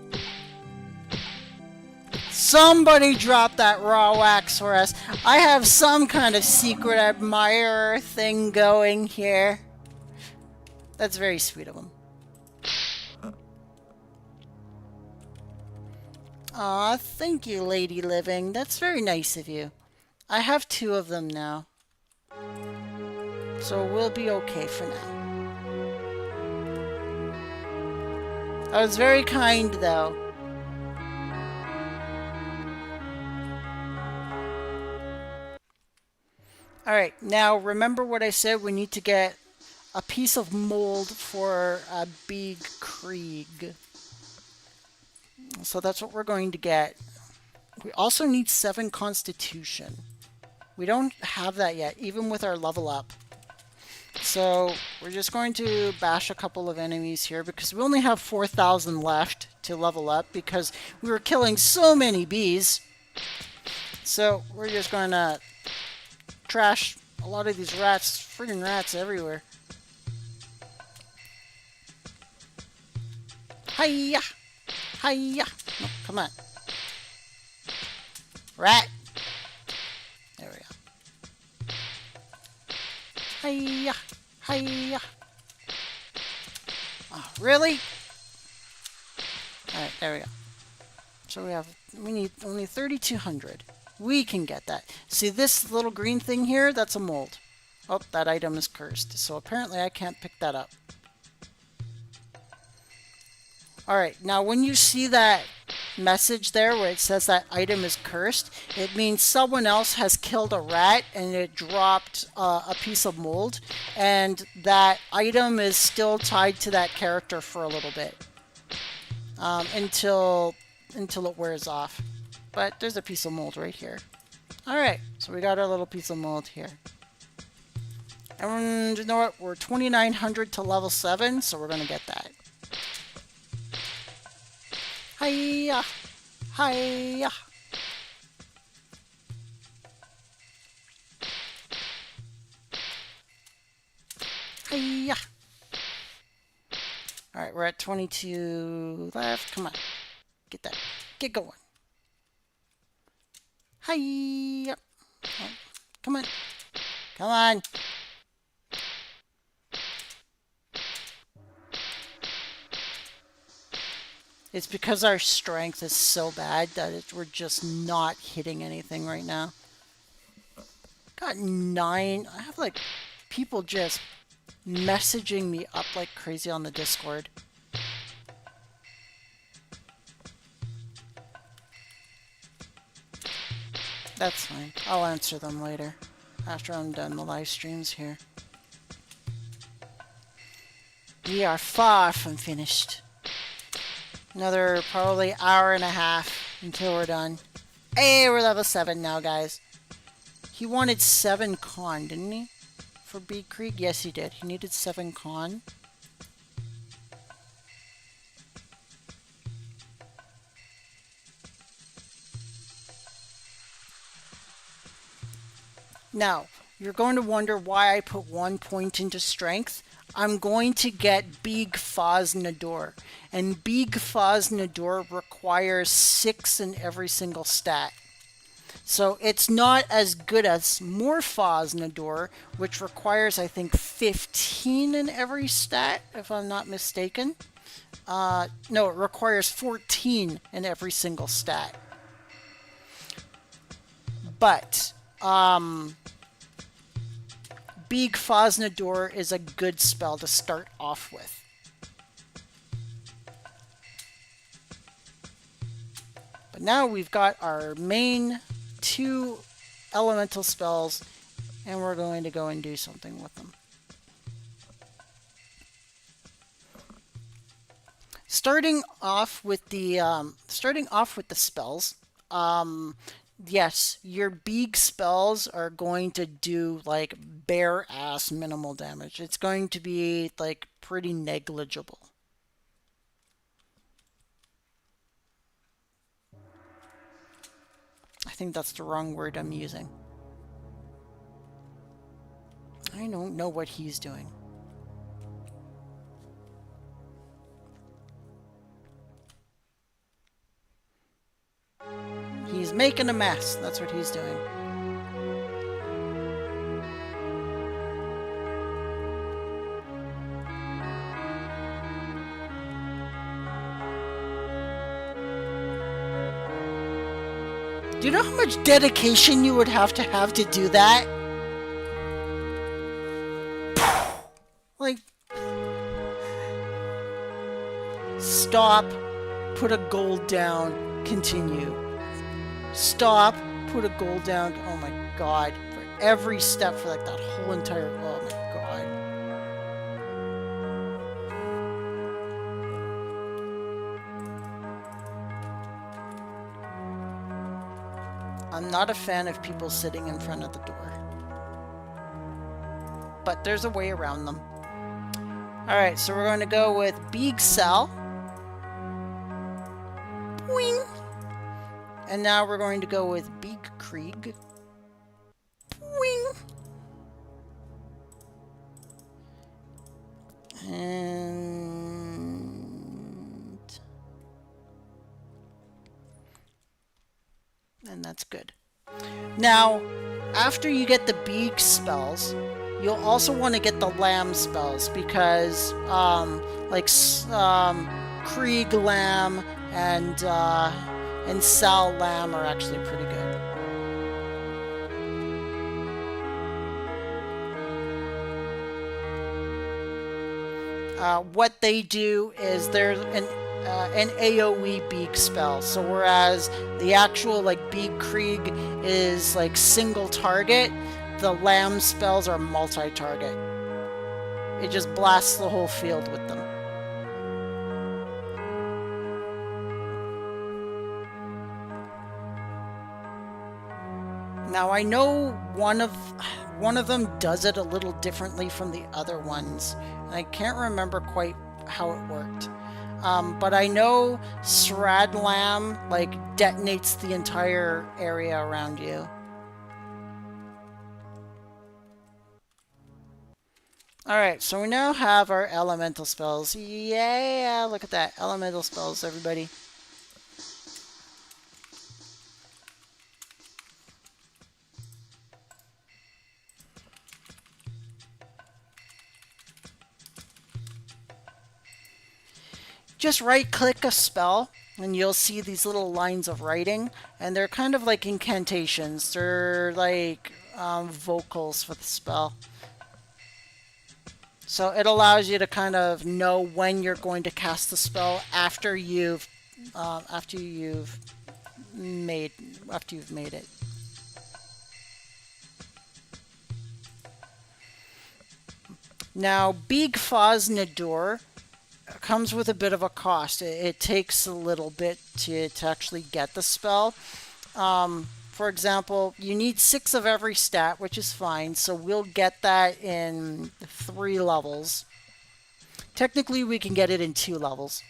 Somebody dropped that raw wax for us. I have some kind of secret admirer thing going here. That's very sweet of him. Aw, thank you, Lady Living. That's very nice of you. I have 2 of them now. So we'll be okay for now. That was very kind, though. Alright, now remember what I said? We need to get a piece of mold for a big Krieg. So that's what we're going to get. We also need 7 Constitution. We don't have that yet, even with our level up. So we're just going to bash a couple of enemies here because we only have 4,000 left to level up because we were killing so many bees. So we're just going to trash a lot of these rats. Friggin' rats everywhere. Hiya! Hiya! No, come on. Rat! There we go. Hiya! Hiya! Oh, really? Alright, there we go. So we need only 3,200. We can get that. See this little green thing here? That's a mold. Oh, that item is cursed. So apparently I can't pick that up. Alright, now when you see that message there where it says that item is cursed, it means someone else has killed a rat and it dropped a piece of mold, and that item is still tied to that character for a little bit until it wears off. But there's a piece of mold right here. Alright, so we got our little piece of mold here. And you know what? We're 2,900 to level 7, so we're going to get that. Hiya! Hiya! Hiya! Alright, we're at 22 left. Come on. Get that. Get going. Hiya! Oh, come on. Come on. It's because our strength is so bad that we're just not hitting anything right now. Got 9. I have like people just messaging me up like crazy on the Discord. That's fine. I'll answer them later after I'm done the live streams here. We are far from finished. Another probably hour and a half until we're done. Hey, we're level 7 now, guys. He wanted 7 con, didn't he? For B Krieg? Yes, he did. He needed 7 con. Now, you're going to wonder why I put 1 point into strength. I'm going to get Big Faz Nador. And Big Faz Nador requires 6 in every single stat. So it's not as good as Morphaz Nador, which requires, I think, 15 in every stat, if I'm not mistaken. No, it requires 14 in every single stat. But, Big Foznador is a good spell to start off with. But now we've got our main 2 elemental spells, and we're going to go and do something with them. Starting off with the spells, yes, your big spells are going to do like bare ass minimal damage. It's going to be like pretty negligible. I think that's the wrong word I'm using. I don't know what he's doing. He's making a mess. That's what he's doing. Do you know how much dedication you would have to do that? Like, stop, put a gold down, continue. Stop, put a gold down. Oh my god. For every step for like that whole entire. Oh my god. I'm not a fan of people sitting in front of the door. But there's a way around them. Alright, so we're going to go with Big Cell. Boing. And now we're going to go with Big Krieg. Boing. And that's good. Now, after you get the big spells, you'll also want to get the lamb spells because, Krieg Lamb and Sal Lamb are actually pretty good. What they do is there's an AoE beak spell. So whereas the actual like Beak Krieg is like single target, the lamb spells are multi-target. It just blasts the whole field with them. Now I know one of them does it a little differently from the other ones. I can't remember quite how it worked. But I know Srad Lamb like detonates the entire area around you. Alright, so we now have our elemental spells. Yeah, look at that. Elemental spells, everybody. Just right-click a spell, and you'll see these little lines of writing, and they're kind of like incantations. They're like vocals for the spell. So it allows you to kind of know when you're going to cast the spell after you've made it. Now, Big Faz Nadur comes with a bit of a cost. It takes a little bit to actually get the spell. For example, you need 6 of every stat, which is fine, so we'll get that in 3 levels. Technically, we can get it in 2 levels.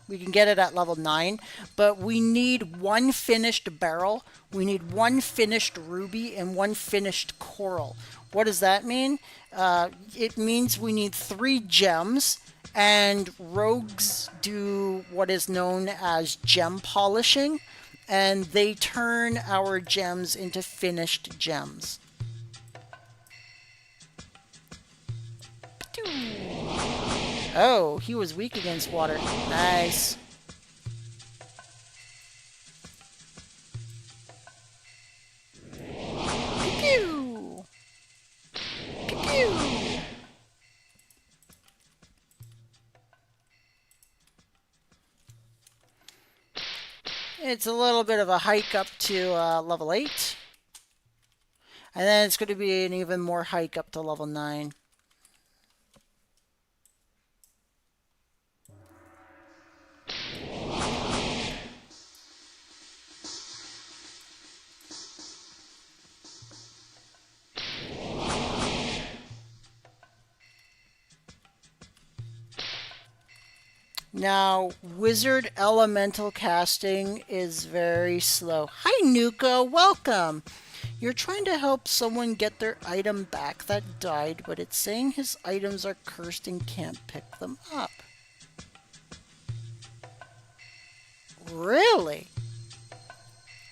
We can get it at level 9, but we need 1 finished beryl, we need 1 finished ruby, and 1 finished coral. What does that mean? It means we need 3 gems, and rogues do what is known as gem polishing, and they turn our gems into finished gems. Oh, he was weak against water. Nice. Pew! Pew! It's a little bit of a hike up to level 8. And then it's going to be an even more hike up to level 9. Now, wizard elemental casting is very slow. Hi, Nuka. Welcome. You're trying to help someone get their item back that died, but it's saying his items are cursed and can't pick them up. Really?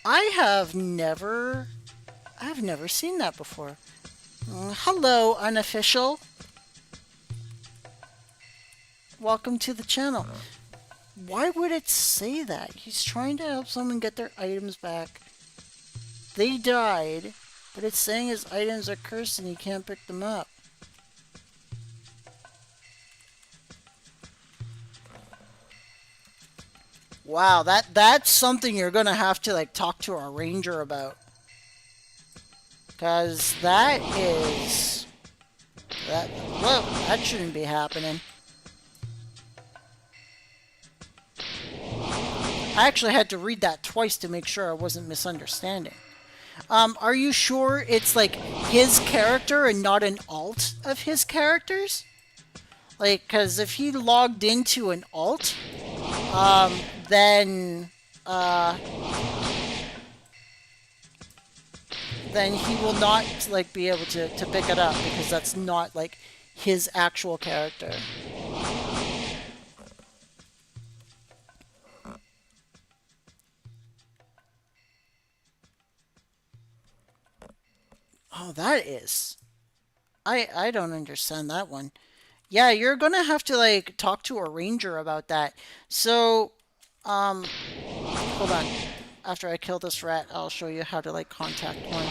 I've never seen that before. Hello, unofficial. Welcome to the channel. Why would it say that? He's trying to help someone get their items back. They died, but it's saying his items are cursed and he can't pick them up. Wow, that's something you're gonna have to like talk to our ranger about. Cause that shouldn't be happening. I actually had to read that twice to make sure I wasn't misunderstanding. Are you sure it's like his character and not an alt of his characters? Like, cause if he logged into an alt, then he will not like be able to pick it up because that's not like his actual character. Oh, that is. I don't understand that one. Yeah, you're gonna have to like talk to a ranger about that. So, hold on. After I kill this rat, I'll show you how to like contact one.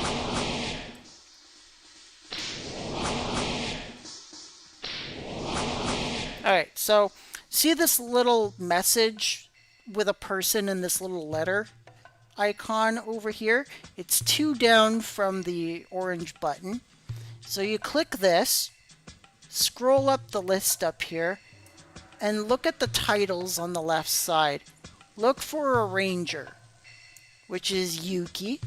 Alright, so see this little message with a person and this little letter icon over here? It's 2 down from the orange button. So you click this, scroll up the list up here, and look at the titles on the left side. Look for a ranger, which is Yuki.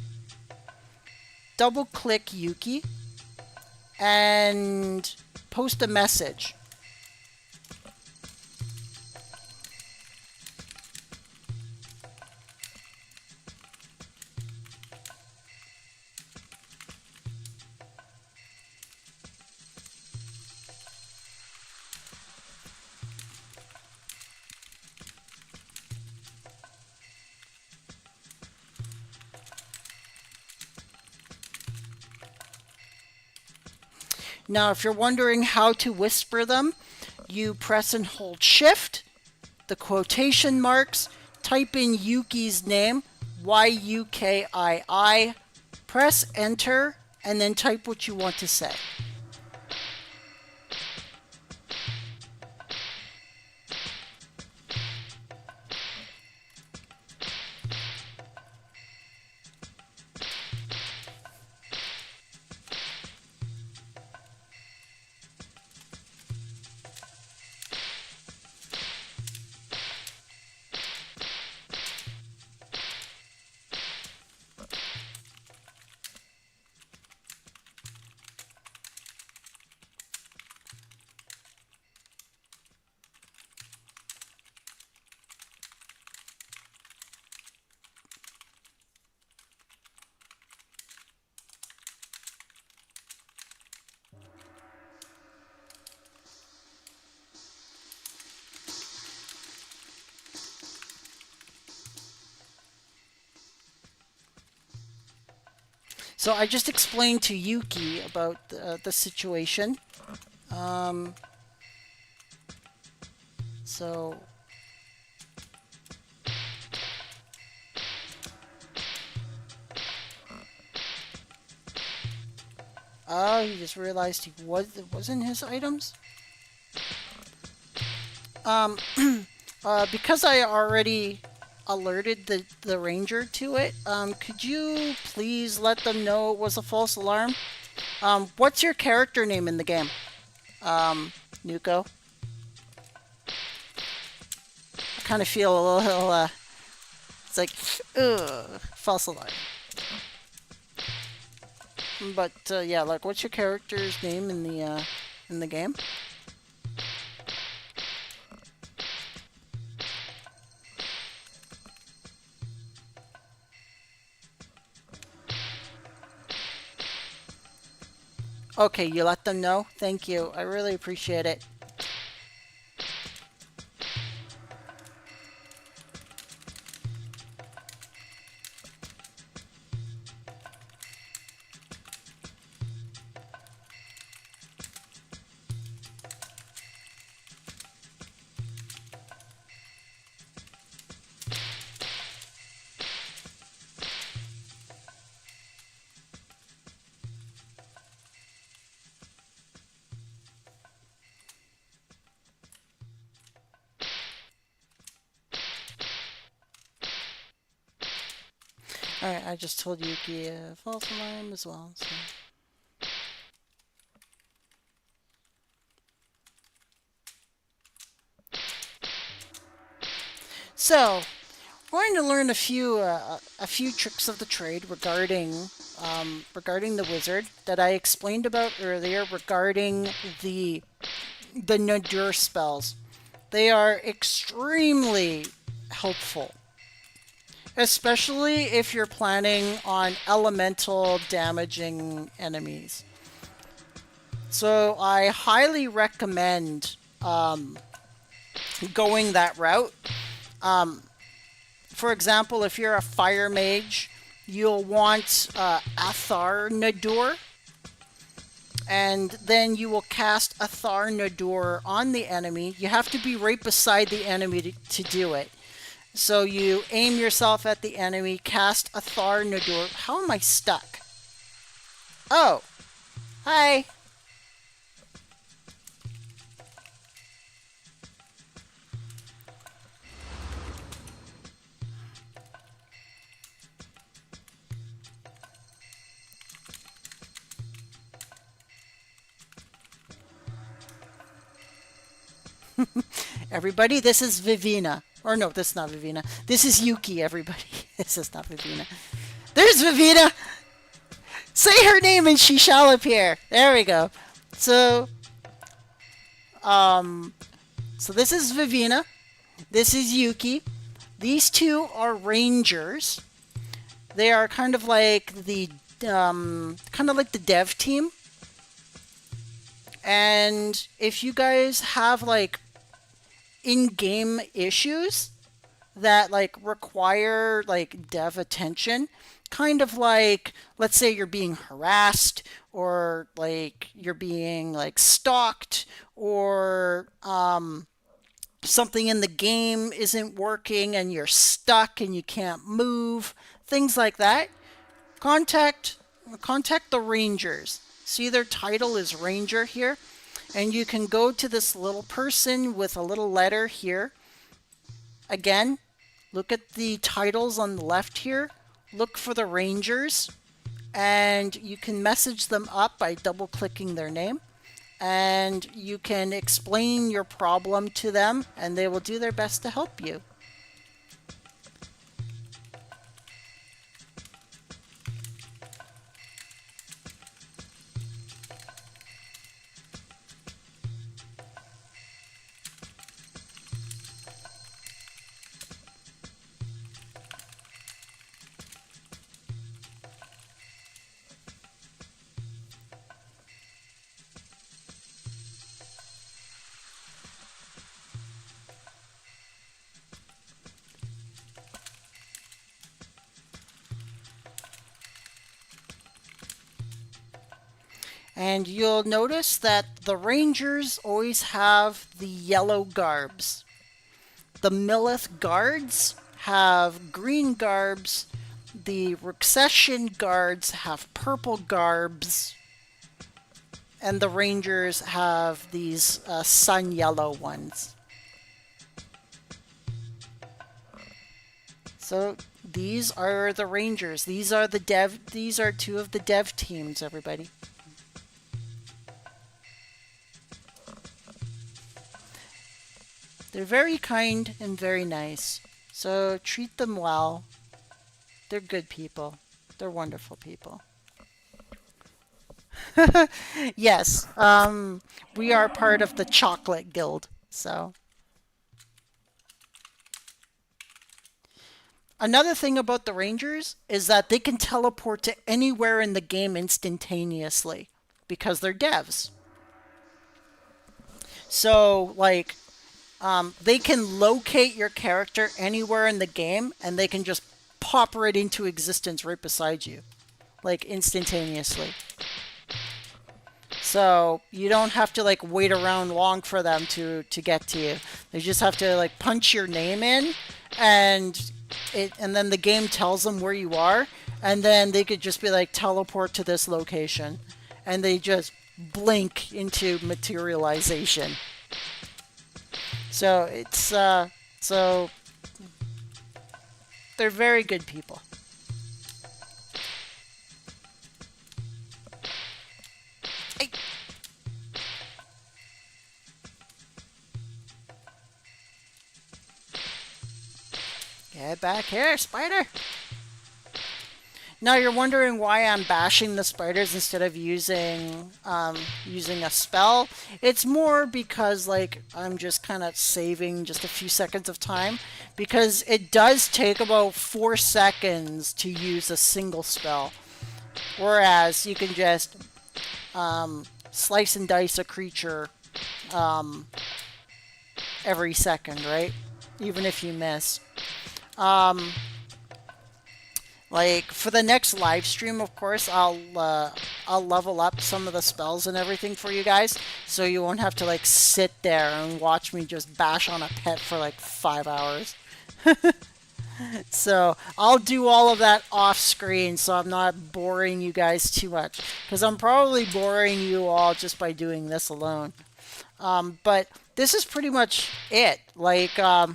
Double click Yuki and post a message. Now, if you're wondering how to whisper them, you press and hold Shift, the quotation marks, type in Yuki's name, Y-U-K-I-I, press Enter, and then type what you want to say. So I just explained to Yuki about the situation. So oh, he just realized it wasn't his items. Because I already alerted the ranger to it, could you please let them know it was a false alarm? What's your character name in the game? Nuko? I kind of feel a little, it's like, ugh, false alarm. But, yeah, like, what's your character's name in the game? Okay, you let them know? Thank you. I really appreciate it. Alright, I just told Yuki a false alarm as well. So we're going to learn a few tricks of the trade regarding the wizard that I explained about earlier regarding the nadir spells. They are extremely helpful, especially if you're planning on elemental damaging enemies. So I highly recommend going that route. For example, if you're a fire mage, you'll want Athar Nadur, and then you will cast Athar Nadur on the enemy. You have to be right beside the enemy to do it. So you aim yourself at the enemy, cast Athar Nadur. How am I stuck? Oh, hi. Everybody, this is Vivina. Or no, this is not Vivina. This is Yuki, everybody. This is not Vivina. There's Vivina! Say her name and she shall appear. There we go. So, so this is Vivina. This is Yuki. These two are rangers. They are kind of like the dev team. And if you guys have like in-game issues that like require like dev attention, kind of like, let's say you're being harassed, or like you're being like stalked, or something in the game isn't working and you're stuck and you can't move, things like that, contact the rangers. See, their title is ranger here, and you can go to this little person with a little letter here. Again, look at the titles on the left here. Look for the rangers, and you can message them up by double clicking their name, and you can explain your problem to them and they will do their best to help you. And you'll notice that the rangers always have the yellow garbs. The Millith guards have green garbs. The Recession guards have purple garbs. And the rangers have these sun yellow ones. So these are the rangers. These are two of the dev teams, everybody. They're very kind and very nice, so treat them well. They're good people. They're wonderful people. Yes, we are part of the Chocolate Guild, so. Another thing about the Rangers is that they can teleport to anywhere in the game instantaneously. because they're devs. So, like, they can locate your character anywhere in the game, and they can just pop right into existence right beside you, like instantaneously. So you don't have to like wait around long for them to get to you. They just have to like punch your name in, and then the game tells them where you are, and then they could just be like teleport to this location, and they just blink into materialization. So it's so they're very good people. Hey. Get back here, spider! Now you're wondering why I'm bashing the spiders instead of using using a spell. It's more because like I'm just kind of saving just a few seconds of time, because it does take about 4 seconds to use a single spell, whereas you can just slice and dice a creature every second, right? Even if you miss. Like for the next live stream, of course, I'll level up some of the spells and everything for you guys, so you won't have to like sit there and watch me just bash on a pet for like 5 hours. So I'll do all of that off screen, so I'm not boring you guys too much, because I'm probably boring you all just by doing this alone. But this is pretty much it. Like I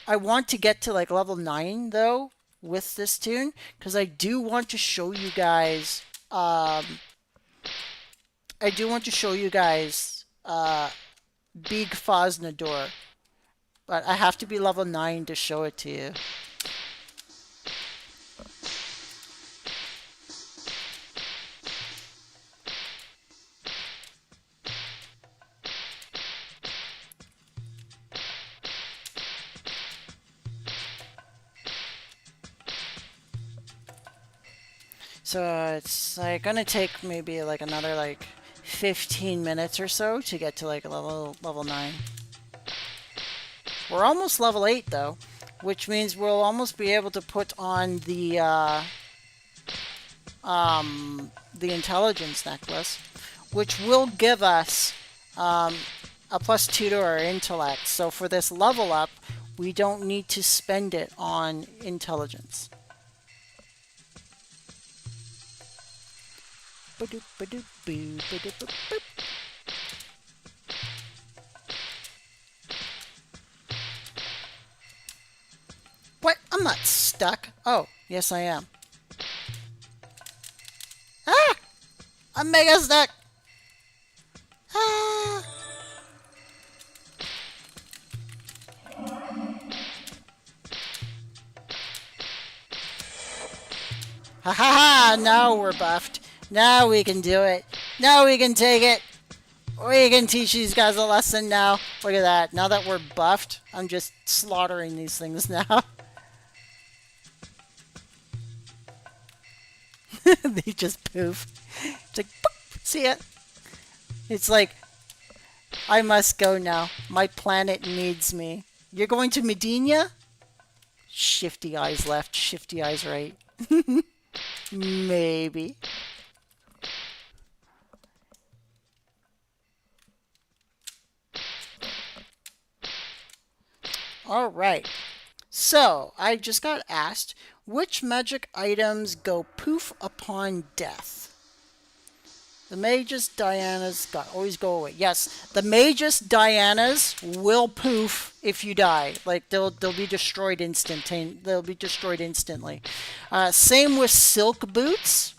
want to get to like level 9 though with this tune, because I do want to show you guys Big Fosnador, but I have to be level 9 to show it to you. So it's like gonna take maybe like another like 15 minutes or so to get to like level 9. We're almost level 8 though, which means we'll almost be able to put on the intelligence necklace, which will give us a +2 to our intellect. So for this level up, we don't need to spend it on intelligence. What? I'm not stuck. Oh, yes I am. Ah! I'm mega stuck! Ah! Ha ha ha! Now we're buffed. Now we can do it. Now we can take it. We can teach these guys a lesson now. Look at that. Now that we're buffed, I'm just slaughtering these things now. They just poof. It's like, boop, see ya. It's like, I must go now. My planet needs me. You're going to Medina? Shifty eyes left, shifty eyes right. Maybe. Alright. So, I just got asked, which magic items go poof upon death? The Magus Dianas always go away. Yes, the Magus Dianas will poof if you die. Like they'll be destroyed instantly. Same with silk boots.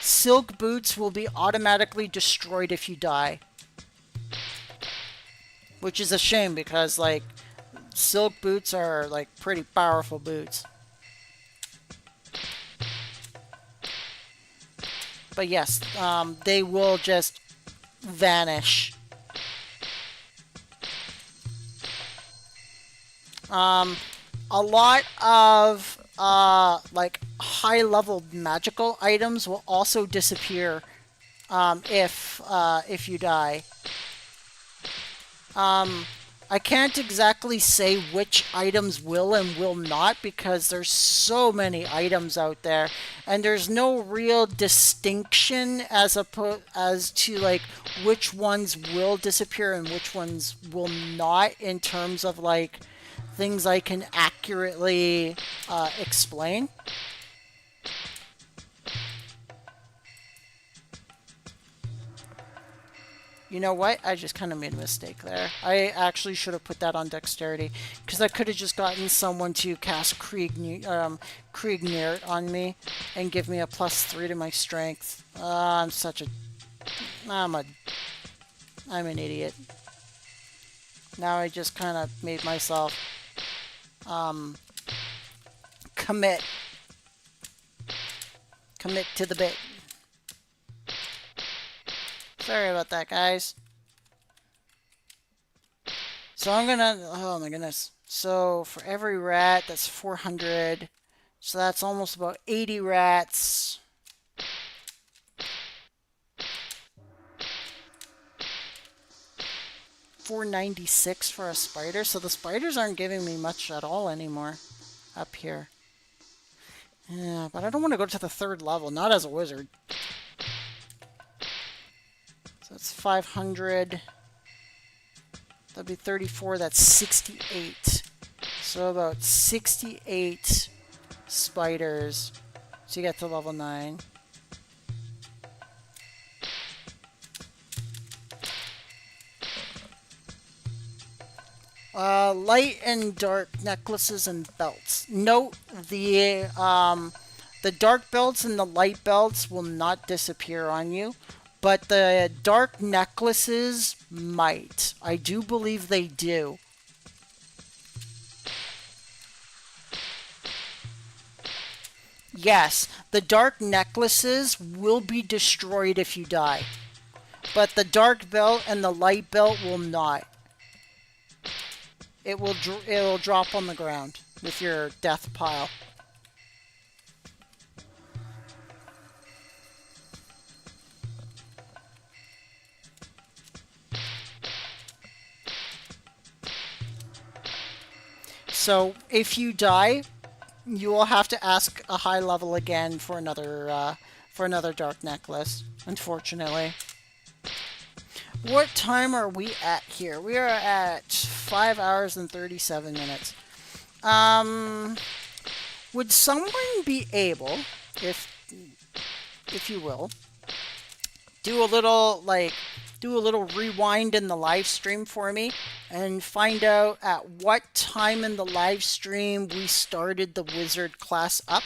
Silk boots will be automatically destroyed if you die, which is a shame because like silk boots are like pretty powerful boots. But yes, they will just vanish. A lot of like high-level magical items will also disappear if you die. I can't exactly say which items will and will not because there's so many items out there, and there's no real distinction as to like which ones will disappear and which ones will not in terms of like things I can accurately explain. You know what? I just kind of made a mistake there. I actually should have put that on dexterity because I could have just gotten someone to cast Krieg on me and give me a +3 to my strength. I'm an idiot. Now I just kind of made myself commit to the bit. Sorry about that, guys. So I'm gonna, oh my goodness. So for every rat, that's 400. So that's almost about 80 rats. $496 for a spider. So the spiders aren't giving me much at all anymore up here. Yeah, but I don't want to go to the 3rd level, not as a wizard. So that's 500. That'd be 34, that's 68. So about 68 spiders to get to level 9. Light and dark necklaces and belts. Note the dark belts and the light belts will not disappear on you, but the dark necklaces might. I do believe they do. Yes, the dark necklaces will be destroyed if you die, but the dark belt and the light belt will not. It will drop on the ground with your death pile. So if you die, you will have to ask a high level again for another dark necklace, unfortunately. What time are we at here? We are at 5 hours and 37 minutes. Would someone be able, if you will, do a little rewind in the live stream for me and find out at what time in the live stream we started the wizard class up?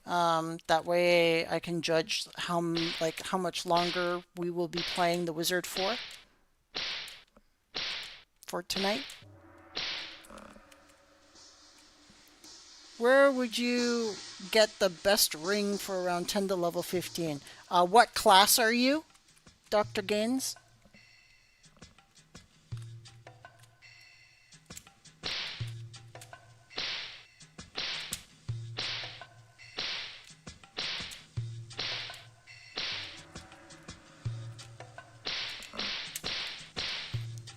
That way I can judge how much longer we will be playing the wizard for tonight. Where would you get the best ring for around 10 to level 15? What class are you, Dr. Gaines?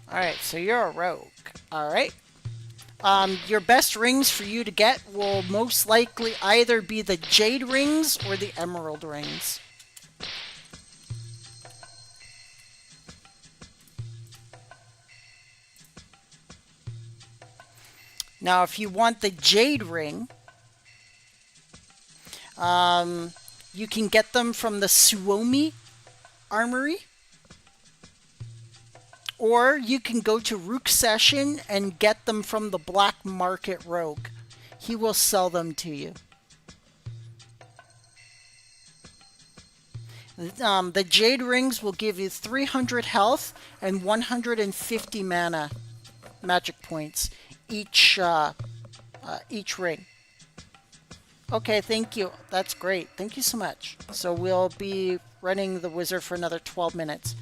Alright, so you're a rogue. Alright. Your best rings for you to get will most likely either be the jade rings or the emerald rings. Now, if you want the jade ring, you can get them from the Suomi Armory. Or you can go to Rook Session and get them from the Black Market Rogue. He will sell them to you. The Jade Rings will give you 300 health and 150 mana magic points each ring. Okay, thank you. That's great. Thank you so much. So we'll be running the wizard for another 12 minutes.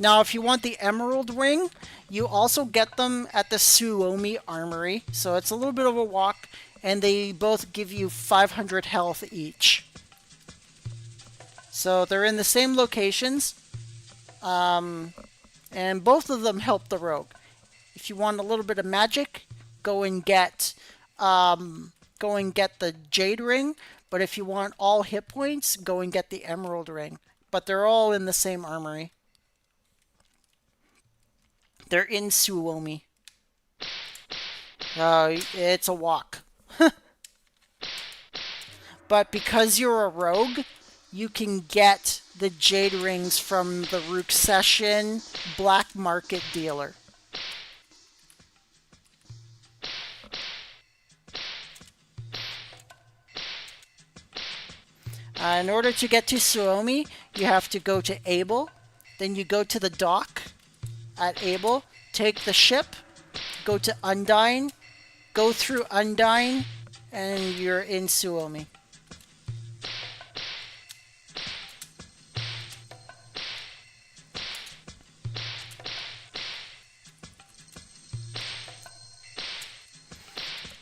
Now, if you want the Emerald Ring, you also get them at the Suomi Armory. So it's a little bit of a walk, and they both give you 500 health each. So they're in the same locations, and both of them help the rogue. If you want a little bit of magic, go and get the jade ring. But if you want all hit points, go and get the emerald ring. But they're all in the same armory. They're in Suomi. It's a walk. But because you're a rogue, you can get the jade rings from the Rook Session black market dealer. In order to get to Suomi, you have to go to Abel. Then you go to the dock at Abel, take the ship, go to Undyne, go through Undyne, and you're in Suomi.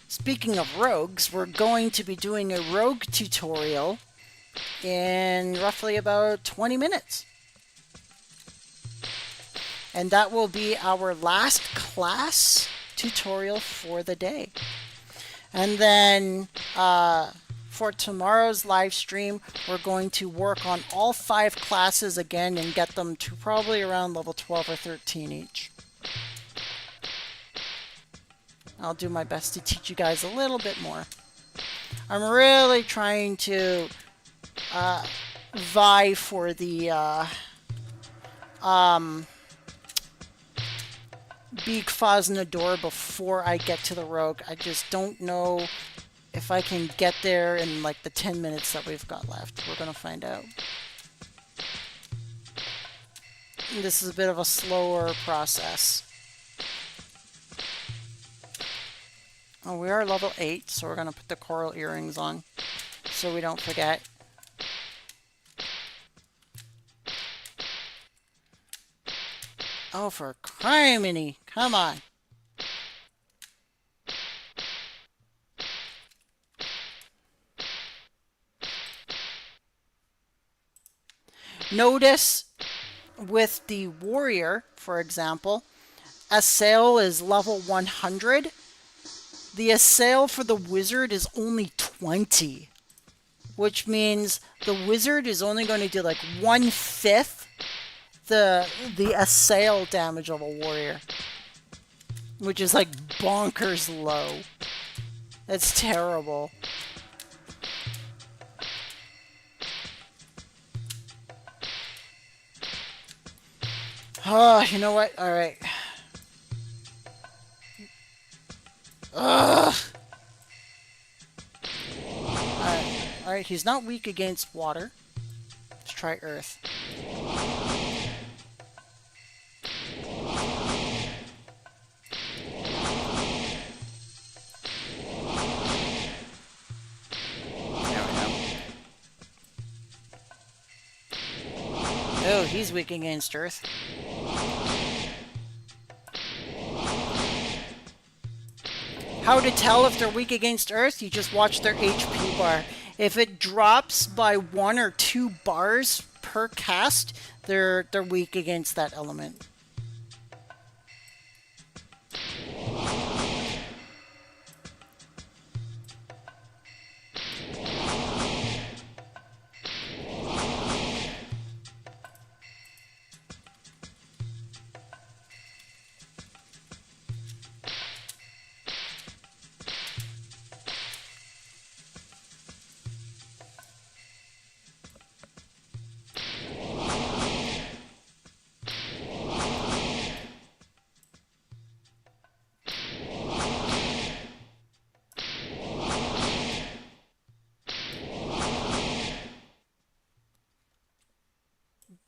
Speaking of rogues, we're going to be doing a rogue tutorial in roughly about 20 minutes. And that will be our last class tutorial for the day. And then for tomorrow's live stream, we're going to work on all 5 classes again and get them to probably around level 12 or 13 each. I'll do my best to teach you guys a little bit more. I'm really trying to vie for the Beak Fosnador before I get to the rogue. I just don't know if I can get there in like the 10 minutes that we've got left. We're gonna find out. This is a bit of a slower process. Oh, we are level 8, so we're gonna put the coral earrings on so we don't forget. Oh, for criminy! Come on! Notice with the warrior, for example, assail is level 100. The assail for the wizard is only 20, which means the wizard is only going to do like 1/5 the assail damage of a warrior, which is like bonkers low. That's terrible. Oh, you know what? All right. Ugh. All right. He's not weak against water. Let's try earth. Oh, he's weak against earth. How to tell if they're weak against earth? You just watch their HP bar. If it drops by 1 or 2 bars per cast, they're weak against that element.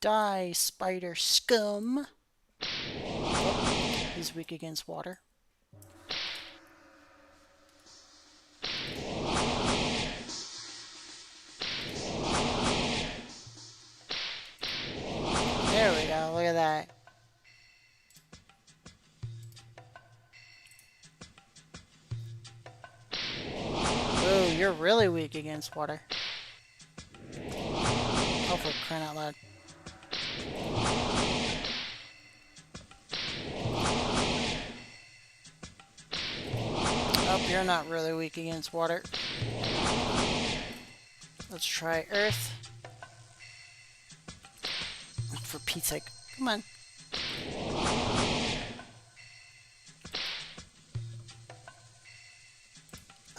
Die, spider scum. Oh, he's weak against water. There we go, look at that. Oh, you're really weak against water. Oh, for for crying out loud. Oh, you're not really weak against water. Let's try earth. For Pete's sake. Come on.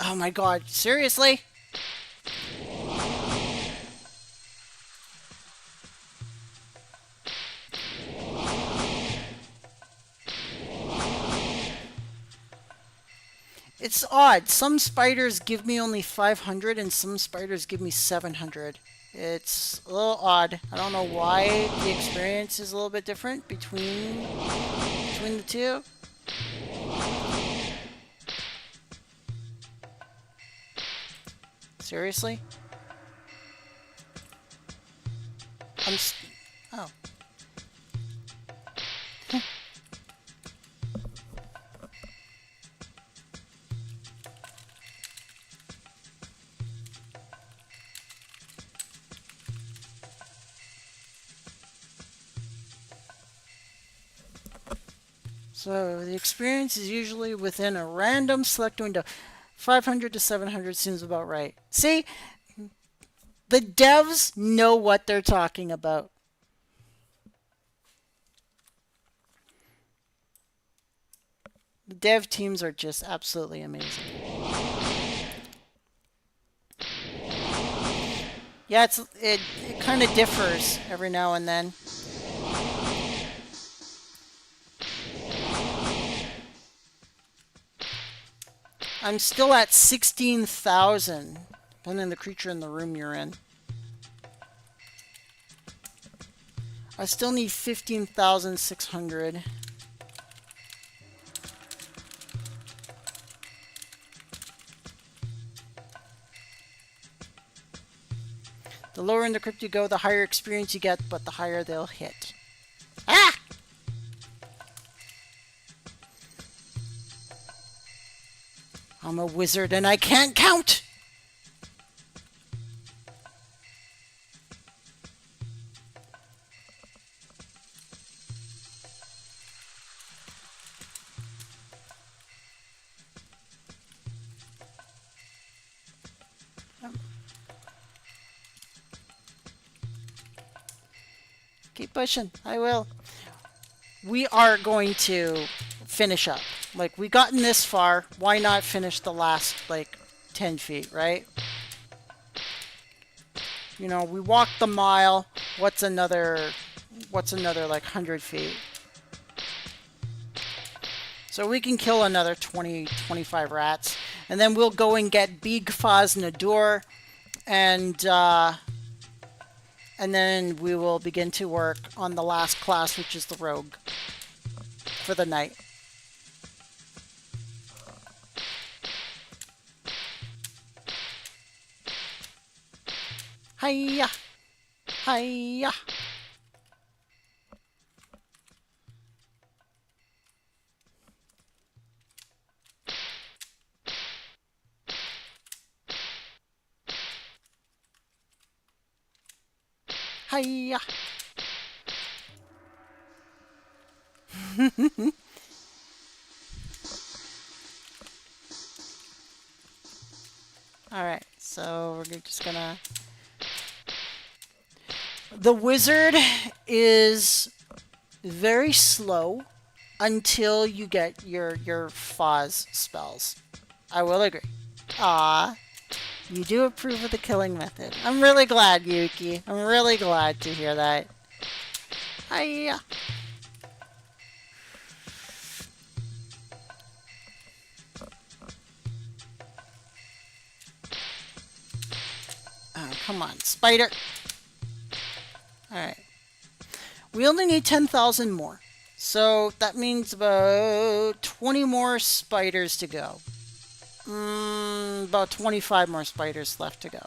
Oh my god, seriously? It's odd. Some spiders give me only 500 and some spiders give me 700. It's a little odd. I don't know why the experience is a little bit different between the two. Seriously? Oh. So the experience is usually within a random select window. 500 to 700 seems about right. See? The devs know what they're talking about. The dev teams are just absolutely amazing. Yeah, it kind of differs every now and then. I'm still at 16,000, depending on the creature in the room you're in. I still need 15,600. The lower in the crypt you go, the higher experience you get, but the higher they'll hit. Ah! I'm a wizard and I can't count! Keep pushing. I will. We are going to finish up. Like, we gotten this far. Why not finish the last, like, 10 feet, right? You know, we walked the mile. What's another, like, 100 feet? So we can kill another 20, 25 rats. And then we'll go and get Big Faz Nadur. And then we will begin to work on the last class, which is the rogue, for the night. Hiya! Hiya! Hiya! Alright, so we're just gonna... The wizard is very slow until you get your Faz spells. I will agree. Ah, you do approve of the killing method. I'm really glad, Yuki. I'm really glad to hear that. Hiya! Oh, come on, spider! Alright. We only need 10,000 more. So that means about 20 more spiders to go. About 25 more spiders left to go.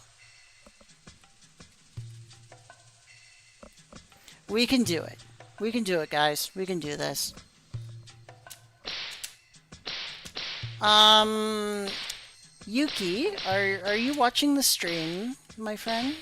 We can do it. We can do it, guys. We can do this. Yuki, are you watching the stream, my friend?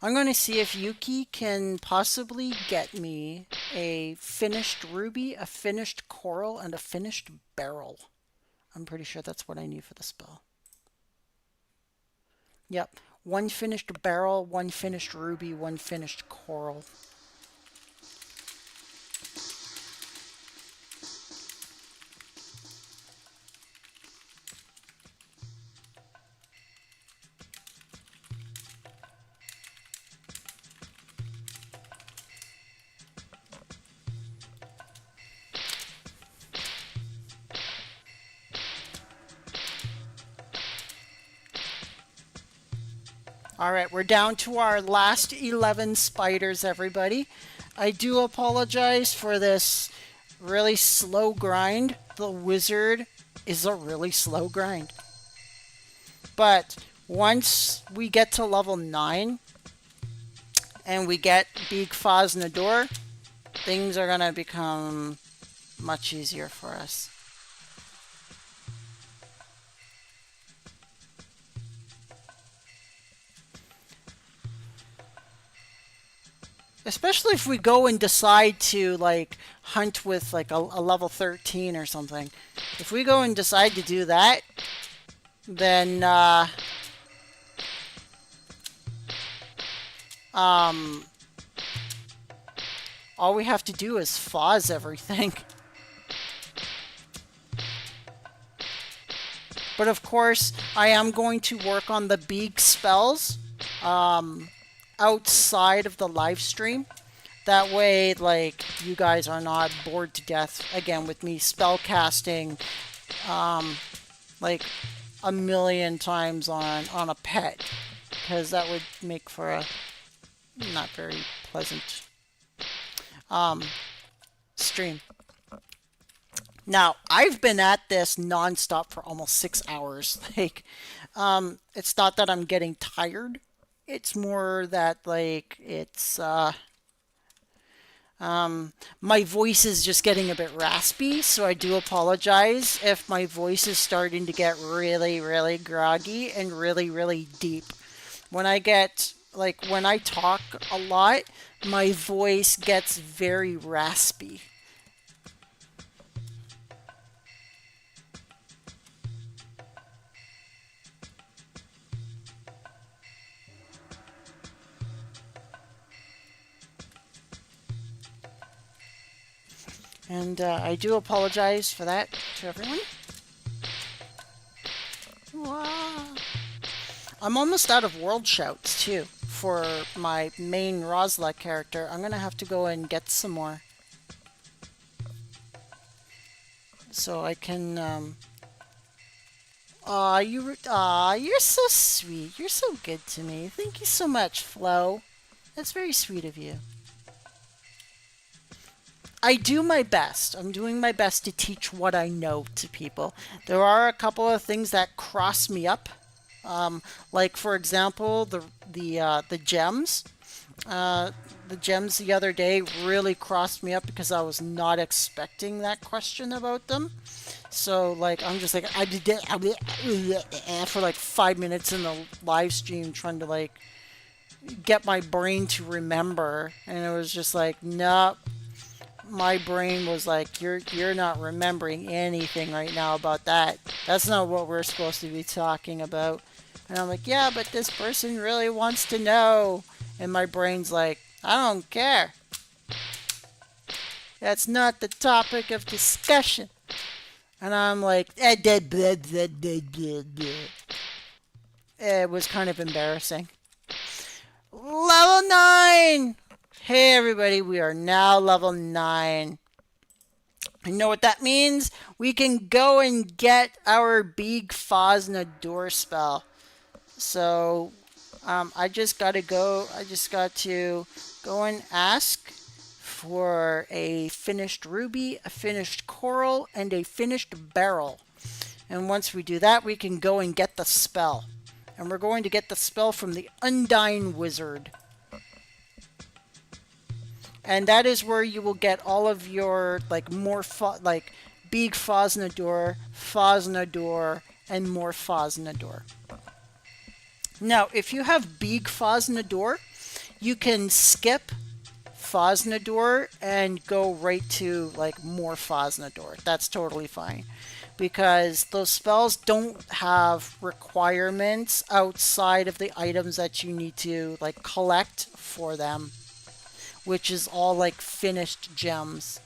I'm going to see if Yuki can possibly get me a finished ruby, a finished coral, and a finished beryl. I'm pretty sure that's what I need for the spell. Yep. One finished beryl, one finished ruby, one finished coral. All right, we're down to our last 11 spiders, everybody. I do apologize for this really slow grind. The wizard is a really slow grind. But once we get to level 9 and we get Big Foz Nador, things are going to become much easier for us. Especially if we go and decide to like hunt with like a level 13 or something. If we go and decide to do that, then all we have to do is Foz everything. But of course, I am going to work on the big spells outside of the live stream. That way, like, you guys are not bored to death, again, with me spell casting, like, a million times on a pet. Because that would make for a not very pleasant stream. Now, I've been at this nonstop for almost 6 hours. Like, it's not that I'm getting tired. It's more that, like, it's, my voice is just getting a bit raspy, so I do apologize if my voice is starting to get really, really groggy and really, really deep. When I get, like, when I talk a lot, my voice gets very raspy. And I do apologize for that to everyone. Wow. I'm almost out of world shouts too for my main Rosyla character. I'm gonna have to go and get some more. So I can you're so sweet. You're so good to me. Thank you so much, Flo. That's very sweet of you. I do my best. I'm doing my best to teach what I know to people. There are a couple of things that cross me up. Like for example, the gems. The gems the other day really crossed me up because I was not expecting that question about them. So like I'm just like I did for like 5 minutes in the live stream trying to like get my brain to remember, and it was just like nope. My brain was like, you're not remembering anything right now about that. That's not what we're supposed to be talking about. And I'm like, yeah, but this person really wants to know. And my brain's like, I don't care. That's not the topic of discussion. And I'm like, it was kind of embarrassing. Level 9! Hey everybody, we are now level 9. You know what that means? We can go and get our Big Foz Nador spell. So, I just got to go and ask for a finished ruby, a finished coral, and a finished beryl. And once we do that, we can go and get the spell. And we're going to get the spell from the Undying Wizard. And that is where you will get all of your, like, like, Big Foz Nador, and more Foz Nador. Now, if you have Big Foz Nador, you can skip Fosnador and go right to like more Fosnador. That's totally fine because those spells don't have requirements outside of the items that you need to like collect for them, which is all like finished gems.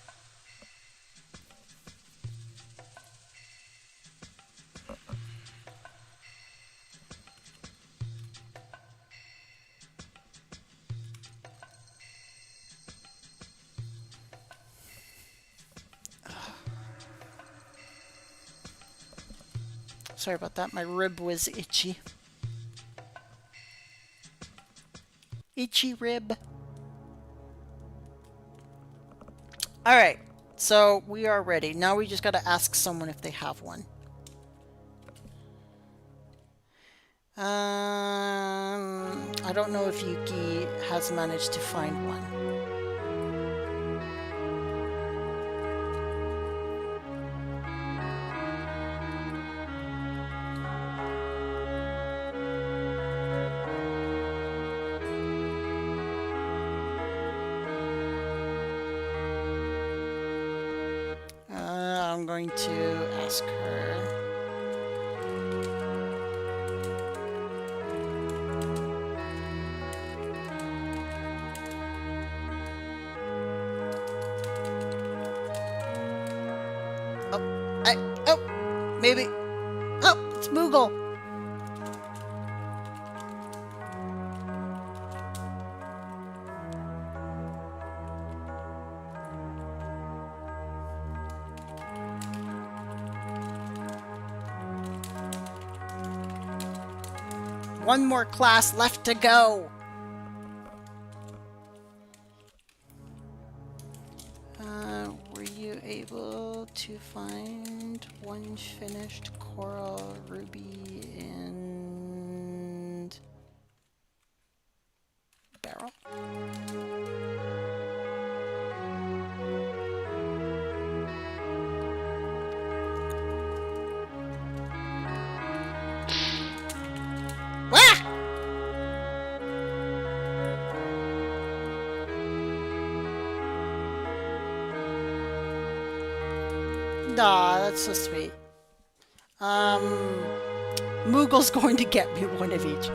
Sorry about that, my rib was itchy. Itchy rib. Alright, so we are ready. Now we just gotta ask someone if they have one. I don't know if Yuki has managed to find one. I'm going to ask her. Oh, maybe. Oh, it's Moogle. One more class left to go. Were you able to find one finished coral ruby and barrel? Wah! Aw, that's so sweet. Moogle's going to get me one of each.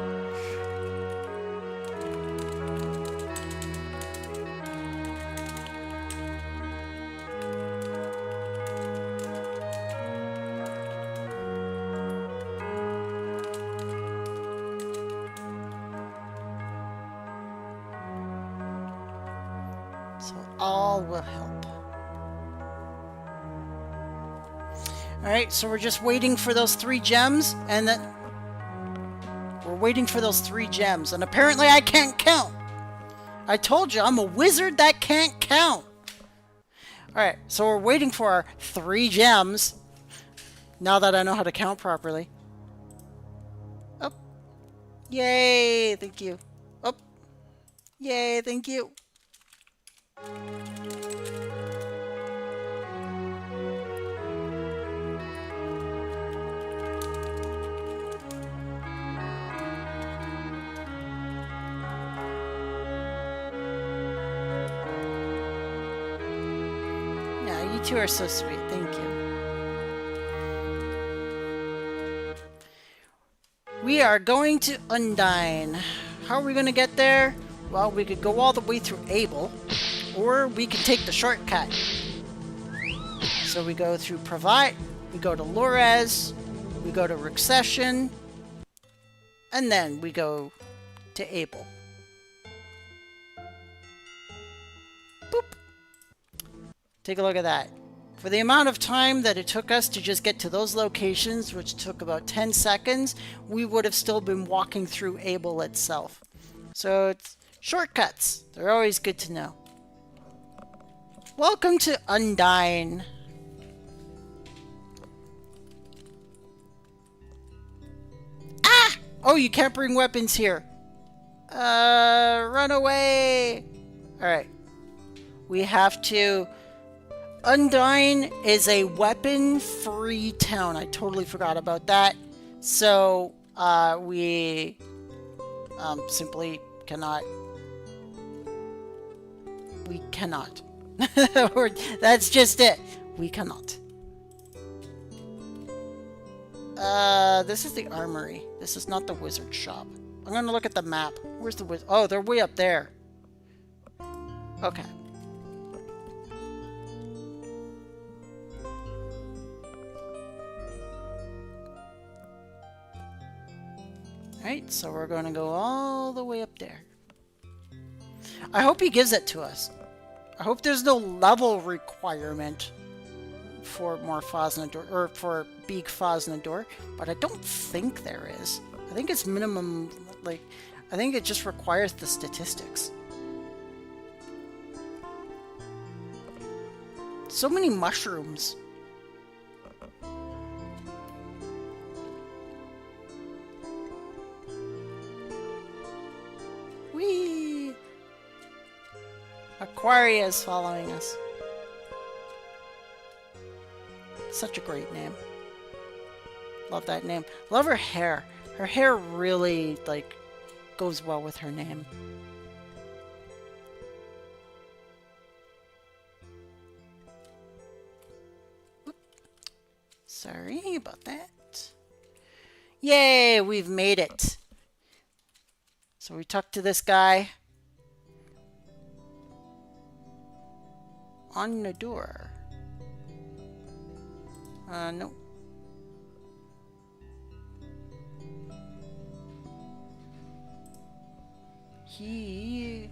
So all will help. Alright, so we're just waiting for those 3 gems, and then we're waiting for those 3 gems, and apparently I can't count. I told you, I'm a wizard that can't count. Alright, so we're waiting for our 3 gems, now that I know how to count properly. Oh. Yay, thank you. Oh. Yay, thank you. You two are so sweet. Thank you. We are going to Undine. How are we going to get there? Well, we could go all the way through Abel, or we could take the shortcut. So we go through Provide, we go to Lores, we go to Recession, and then we go to Abel. Boop. Take a look at that. For the amount of time that it took us to just get to those locations, which took about 10 seconds, we would have still been walking through Abel itself. So it's shortcuts. They're always good to know. Welcome to Undine. Ah! Oh, you can't bring weapons here. Run away. Alright. We have to... Undine is a weapon-free town. I totally forgot about that. So, we simply cannot we cannot. That's just it. We cannot. This is the armory. This is not the wizard shop. I'm gonna look at the map. Where's the wizard? Oh, they're way up there. Okay. Alright, so we're gonna go all the way up there. I hope he gives it to us. I hope there's no level requirement for more Fosnador, or for Big Fosnador, but I don't think there is. I think it's minimum, like, I think it just requires the statistics. So many mushrooms. Whee! Aquaria is following us. Such a great name. Love that name. Love her hair. Her hair really, like, goes well with her name. Whoop. Sorry about that. Yay, we've made it. So we talk to this guy. On the door. No. He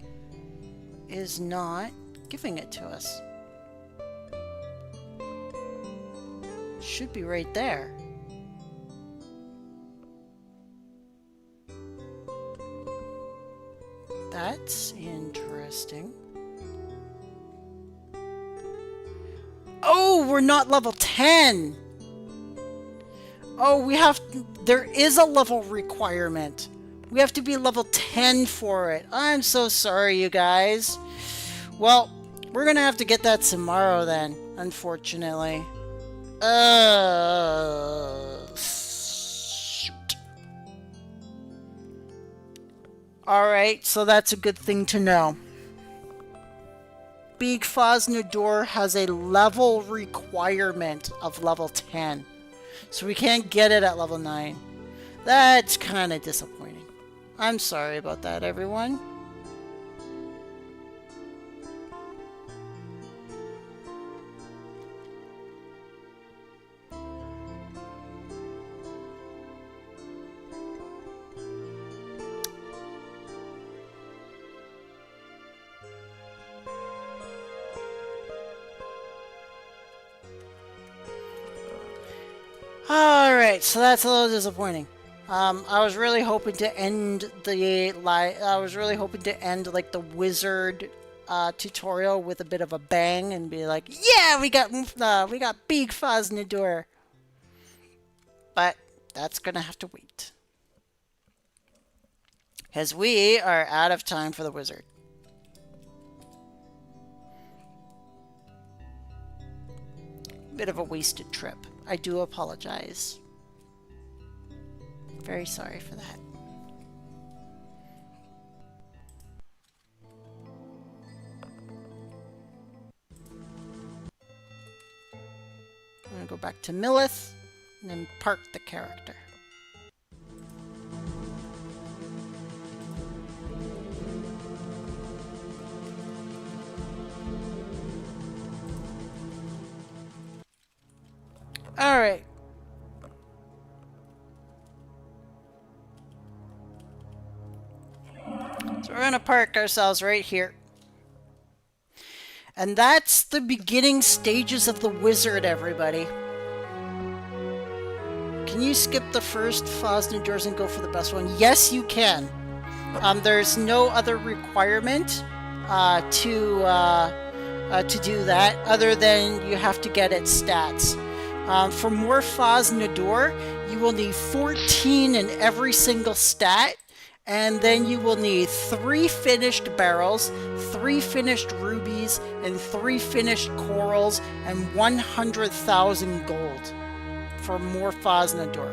is not giving it to us. Should be right there. That's interesting. Oh, we're not level 10. Oh, we have... There is a level requirement. We have to be level 10 for it. I'm so sorry, you guys. Well, we're gonna have to get that tomorrow then, unfortunately. Shoot. Alright, so that's a good thing to know. Big Fosnador has a level requirement of level 10. So we can't get it at level 9. That's kind of disappointing. I'm sorry about that, everyone. Alright, so that's a little disappointing. I was really hoping to end like the wizard tutorial with a bit of a bang and be like, yeah, we got Big Fosnador. But that's gonna have to wait. Because we are out of time for the wizard. Bit of a wasted trip. I do apologize. Very sorry for that. I'm gonna go back to Millith and then park the character. Alright. So we're gonna park ourselves right here. And that's the beginning stages of the wizard, everybody. Can you skip the first Fosnadors and go for the best one? Yes, you can. There's no other requirement to do that other than you have to get its stats. For more Fosnador, you will need 14 in every single stat, and then you will need 3 finished barrels, 3 finished rubies, and 3 finished corals, and 100,000 gold for more Fosnador.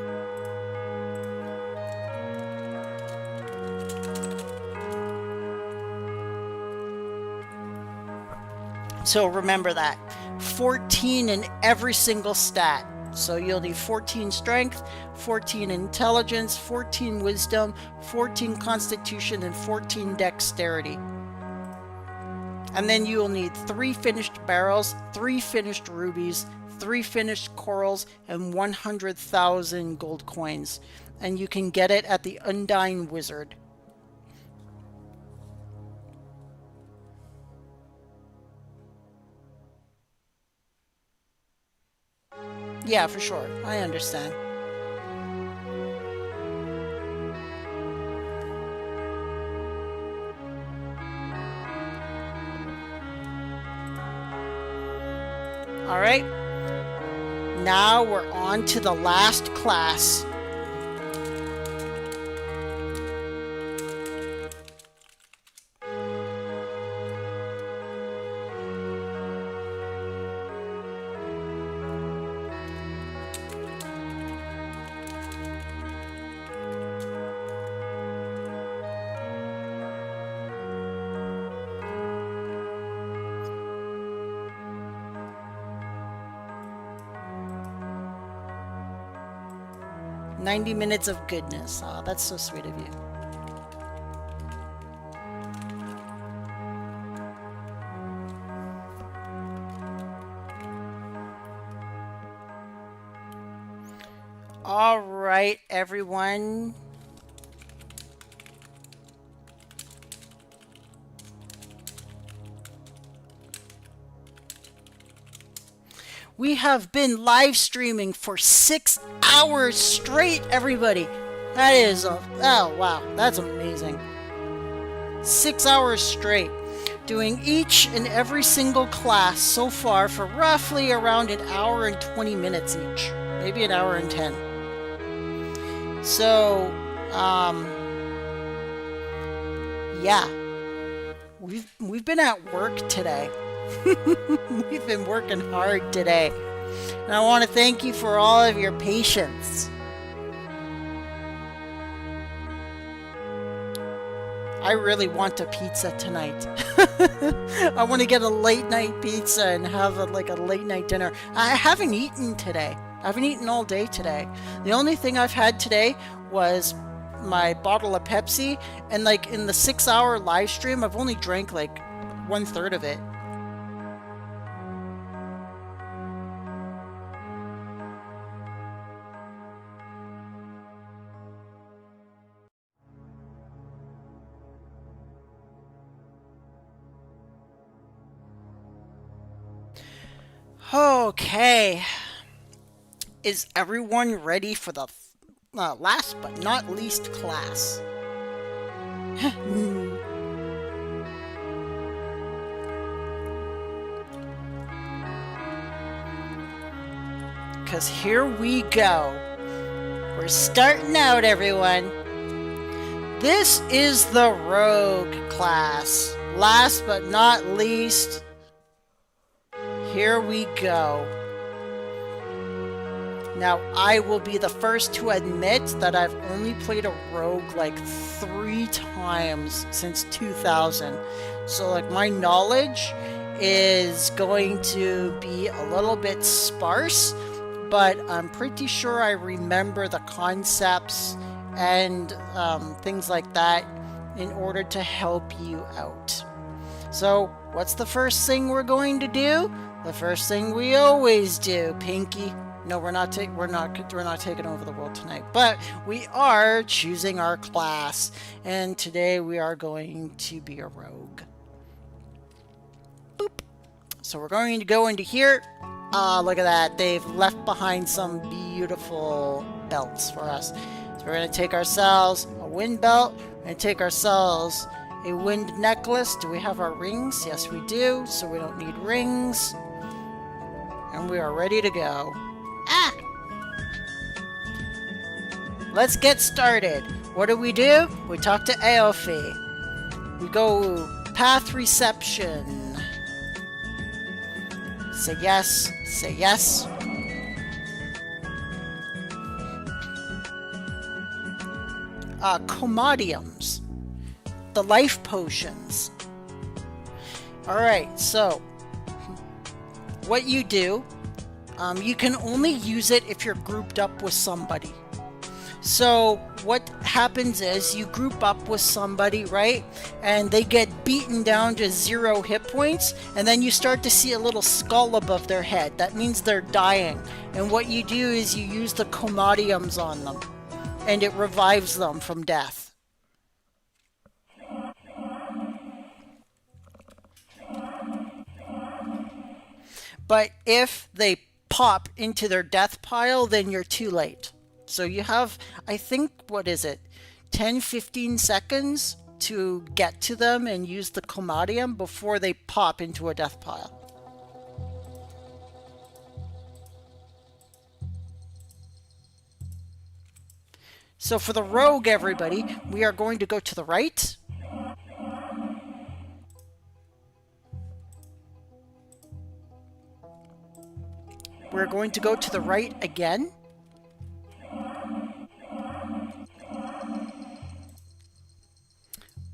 So remember that. 14 in every single stat. So you'll need 14 strength, 14 intelligence, 14 wisdom, 14 constitution, and 14 dexterity. And then you will need 3 finished barrels, 3 finished rubies, 3 finished corals, and 100,000 gold coins. And you can get it at the Undying Wizard. Yeah, for sure. I understand. All right. Now we're on to the last class. "90 minutes of goodness." Oh, that's so sweet of you. All right, everyone. We have been live streaming for 6 hours straight, everybody. That is, oh wow, that's amazing. 6 hours straight, doing each and every single class so far for roughly around an hour and 20 minutes each. Maybe an hour and 10. So, yeah. We've been at work today. We've been working hard today. And I want to thank you for all of your patience. I really want a pizza tonight. I want to get a late night pizza and have a late night dinner. I haven't eaten today. I haven't eaten all day today. The only thing I've had today was my bottle of Pepsi, and in the 6 hour live stream, I've only drank 1/3 of it. Okay. Is everyone ready for the last but not least class? Because here we go. We're starting out, everyone. This is the Rogue class. Last but not least, here we go. Now, I will be the first to admit that I've only played a rogue 3 times since 2000. So my knowledge is going to be a little bit sparse, but I'm pretty sure I remember the concepts and things like that in order to help you out. So, what's the first thing we're going to do? The first thing we always do, Pinky. No, we're not taking over the world tonight, but we are choosing our class, and today we are going to be a rogue. Boop. So we're going to go into here. Look at that. They've left behind some beautiful belts for us. So we're going to take ourselves a wind belt. We're going to take ourselves a wind necklace. Do we have our rings? Yes, we do. So we don't need rings. And we are ready to go. Ah! Let's get started. What do? We talk to Aofi. We go path reception. Say yes. Say yes. Commodiums. The life potions. Alright, so what you do, you can only use it if you're grouped up with somebody. So what happens is you group up with somebody, right? And they get beaten down to 0 hit points, and then you start to see a little skull above their head. That means they're dying. And what you do is you use the comodiums on them, and it revives them from death. But if they pop into their death pile, then you're too late. So you have, I think, what is it, 10-15 seconds to get to them and use the comodium before they pop into a death pile. So for the rogue, everybody, we are going to go to the right. We're going to go to the right again.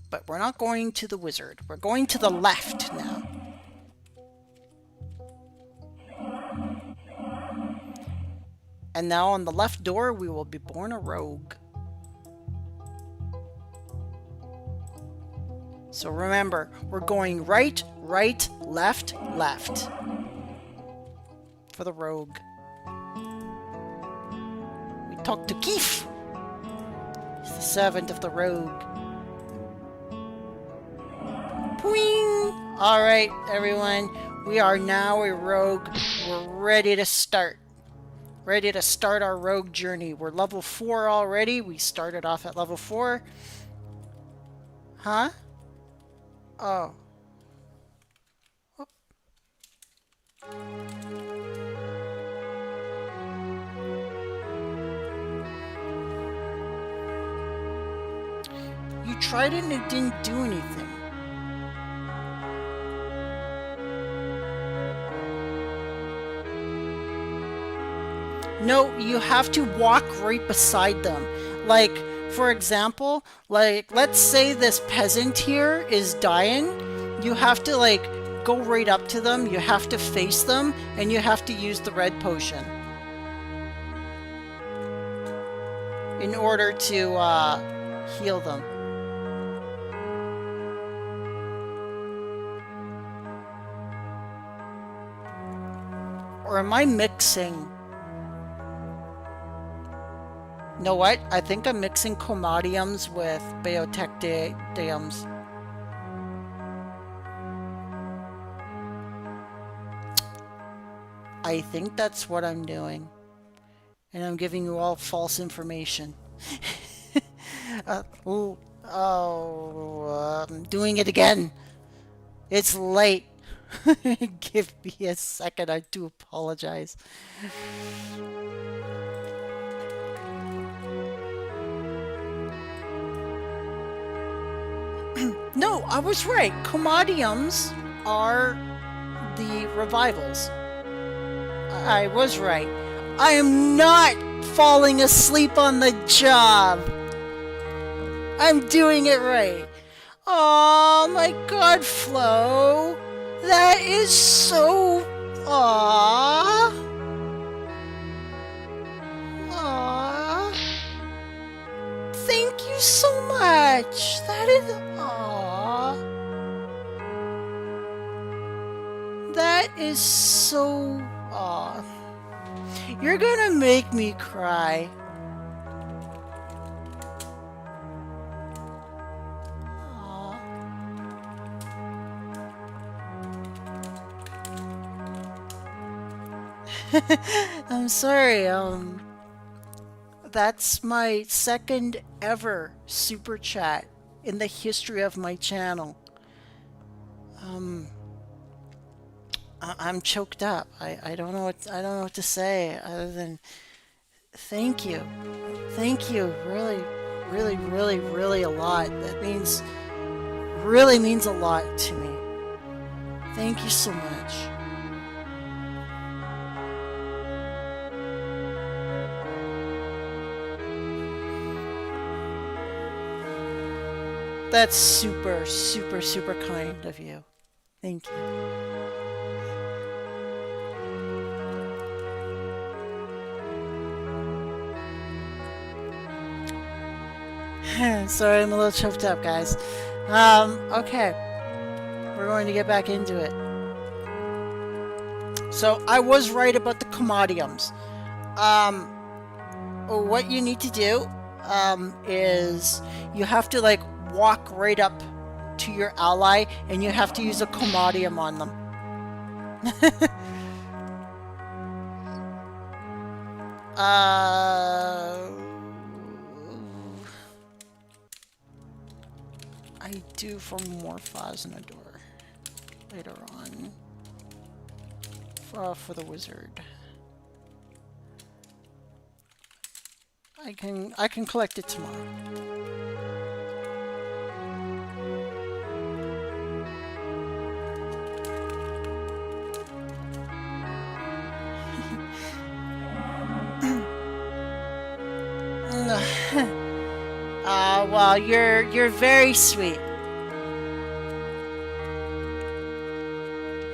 But we're not going to the wizard. We're going to the left now. And now on the left door, we will be born a rogue. So remember, we're going right, right, left, left for the rogue. We talk to Keith. He's the servant of the rogue. Boing! All right, everyone. We are now a rogue. We're ready to start. Ready to start our rogue journey. We're level 4 already. We started off at level 4. Huh? Oh. You tried it and it didn't do anything. No, you have to walk right beside them. Like, for example, like, let's say this peasant here is dying. You have to, like, go right up to them. You have to face them, and you have to use the red potion in order to heal them. Or am I mixing? Know what? I think I'm mixing comodiums with biotectiums. I think that's what I'm doing. And I'm giving you all false information. I'm doing it again. It's late. Give me a second. I do apologize. No, I was right. Comodiums are the revivals. I was right. I am not falling asleep on the job. I'm doing it right. Oh my god, Flo. That is so... Aww. Aww. Thank you so much. That is... Aww. That is so... Aww. You're gonna make me cry. Aww. I'm sorry, that's my second ever super chat in the history of my channel. I'm choked up. I don't know what to say other than thank you. Thank you really, really, really, really a lot. That really means a lot to me. Thank you so much. That's super, super, super kind of you. Thank you. Sorry, I'm a little choked up, guys. Okay. We're going to get back into it. So, I was right about the commodiums. What you need to do, is you have to, like, walk right up to your ally, and you have to use a commodium on them. I do for more Faznador later on. For the wizard. I can collect it tomorrow. Well, you're very sweet.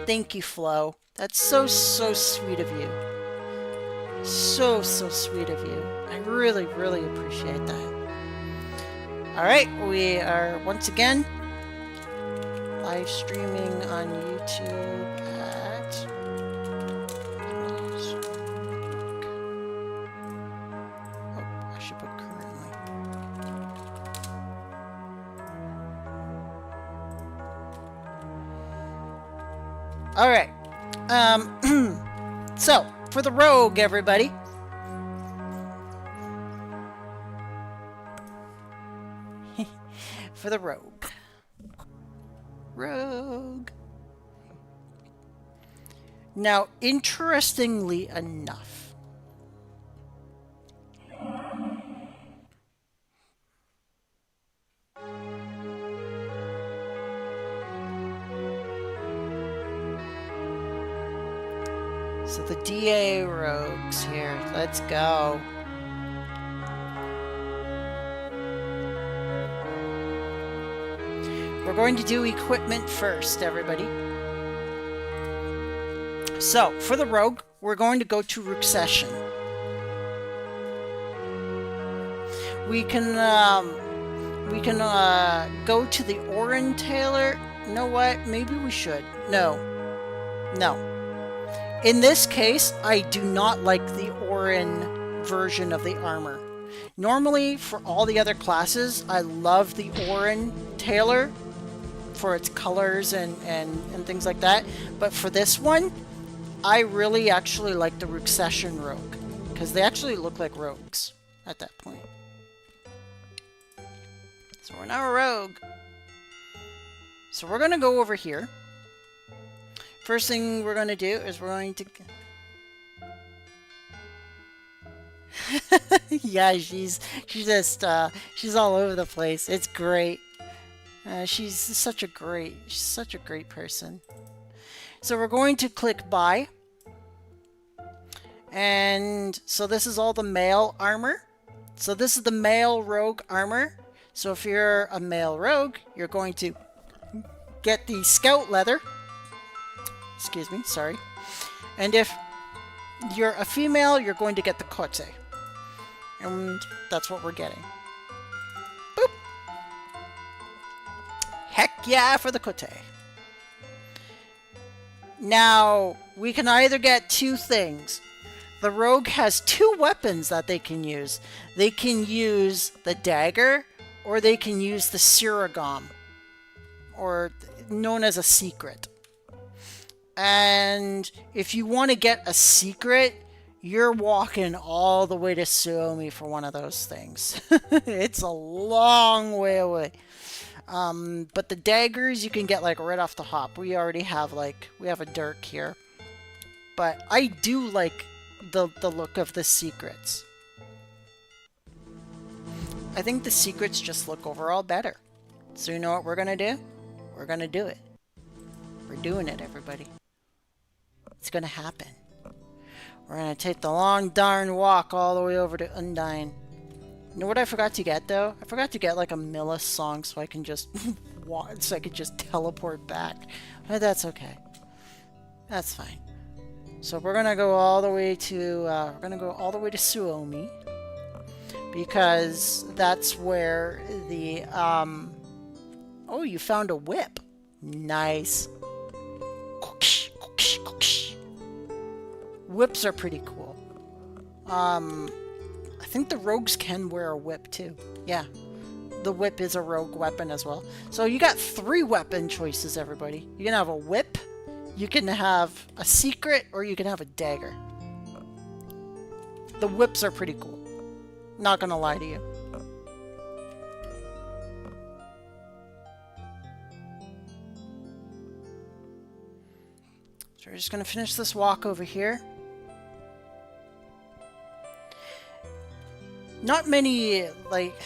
Thank you, Flo. That's so sweet of you. So sweet of you. I really appreciate that. Alright, we are once again live streaming on YouTube at I should put currently. Alright. So, for the rogue, everybody. For the rogue. Rogue. Now, interestingly enough, so the DA rogues here. Let's go. We're going to do equipment first, everybody. So, for the rogue, we're going to go to Ruxession. We can go to the Orin Tailor. You know what? Maybe we should. No. In this case, I do not like the Orin version of the armor. Normally, for all the other classes, I love the Orin Tailor for its colors and things like that. But for this one, I really actually like the Ruxession rogue, because they actually look like rogues at that point. So we're now a rogue. So we're going to go over here. First thing we're going to do is we're going to... Yeah, she's just, she's all over the place. It's great. She's such a great person. So we're going to click buy. And so this is all the male armor. So this is the male rogue armor. So if you're a male rogue, you're going to get the scout leather. Excuse me, sorry. And if you're a female, you're going to get the cote. And that's what we're getting. Boop. Heck yeah for the cote. Now, we can either get two things. The rogue has two weapons that they can use. They can use the dagger, or they can use the Siragom, or known as a secret. And if you want to get a secret, you're walking all the way to Suomi for one of those things. It's a long way away. But the daggers you can get like right off the hop. We already have we have a dirk here. But I do like the look of the secrets. I think the secrets just look overall better. So you know what we're gonna do? We're gonna do it. We're doing it, everybody. It's gonna happen. We're gonna take the long darn walk all the way over to Undyne. You know what I forgot to get though? I forgot to get like a Millis song so I can just walk, so I could just teleport back. But that's okay. That's fine. So we're gonna go all the way to Suomi. because that's where the oh, you found a whip. Nice. Whips are pretty cool. I think the rogues can wear a whip too. Yeah, the whip is a rogue weapon as well. So you got 3 weapon choices, everybody. You can have a whip, you can have a secret, or you can have a dagger. The whips are pretty cool. Not gonna lie to you. So we're just gonna finish this walk over here. Not many, like,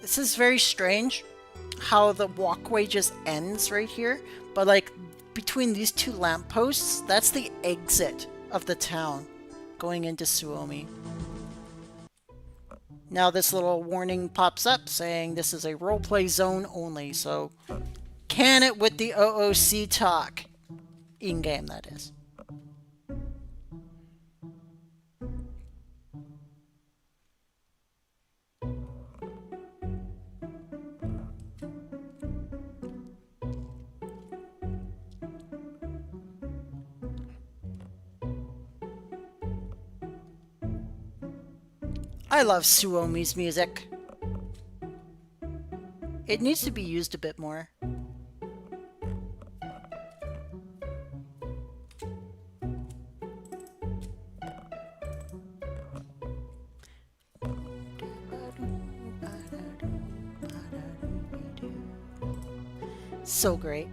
this is very strange how the walkway just ends right here, but like between these 2 lampposts, that's the exit of the town going into Suomi. Now this little warning pops up saying this is a roleplay zone only, so can it with the OOC talk. In-game, that is. I love Suomi's music. It needs to be used a bit more. So great.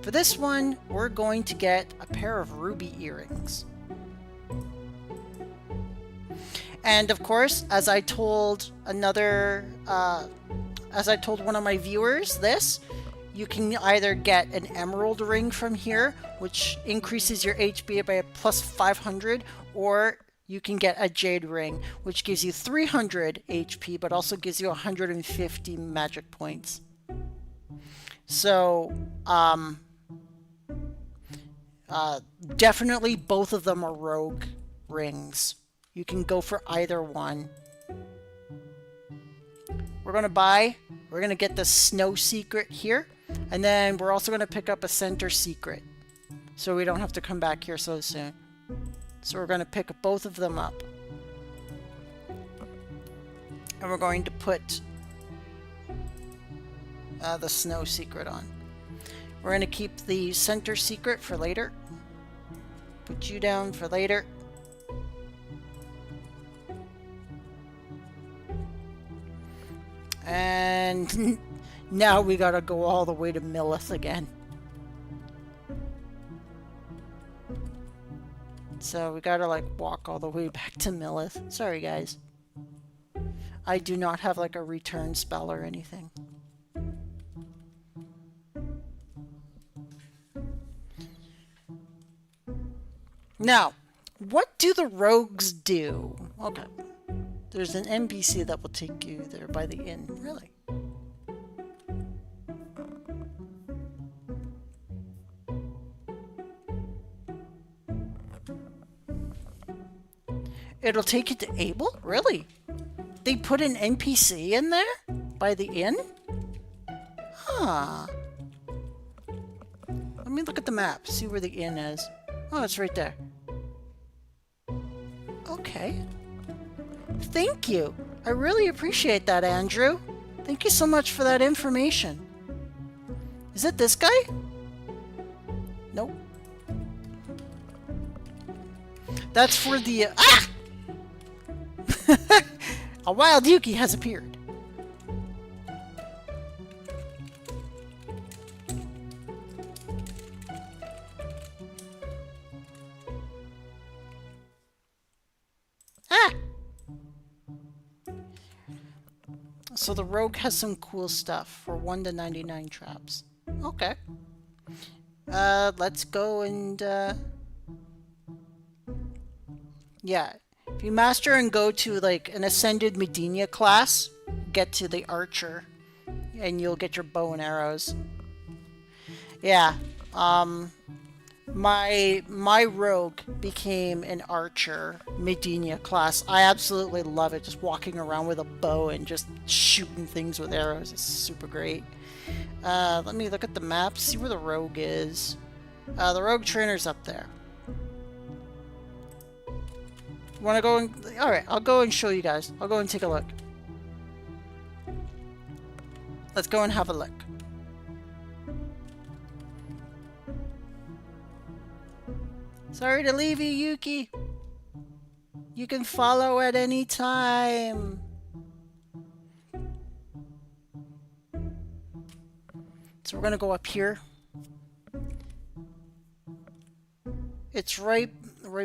For this one, we're going to get a pair of ruby earrings. And of course, as I told one of my viewers this, you can either get an emerald ring from here, which increases your HP by a plus 500, or you can get a jade ring, which gives you 300 HP, but also gives you 150 magic points. So, definitely both of them are rogue rings. You can go for either one. We're going to get the snow secret here, and then we're also going to pick up a center secret, so we don't have to come back here so soon. So we're going to pick both of them up. And we're going to put the snow secret on. We're going to keep the center secret for later. Put you down for later. And now we gotta go all the way to Millith again. So we gotta like walk all the way back to Millith. Sorry guys. I do not have like a return spell or anything. Now, what do the rogues do? Okay. There's an NPC that will take you there by the inn. Really? It'll take you to Abel? Really? They put an NPC in there? By the inn? Huh. Let me look at the map, see where the inn is. Oh, it's right there. Okay. Thank you. I really appreciate that, Andrew. Thank you so much for that information. Is it this guy? Nope. That's for the... Ah! A wild Yuki has appeared. Ah! So the rogue has some cool stuff for 1 to 99 traps. Okay. Let's go and, yeah. If you master and go to, like, an Ascended Medina class, get to the Archer, and you'll get your bow and arrows. Yeah, My rogue became an archer Medina class. I absolutely love it. Just walking around with a bow and just shooting things with arrows is super great. Let me look at the map, see where the rogue is. The rogue trainer's up there. Want to go and... Alright, I'll go and show you guys. I'll go and take a look. Let's go and have a look. Sorry to leave you, Yuki. You can follow at any time. So we're gonna go up here. It's right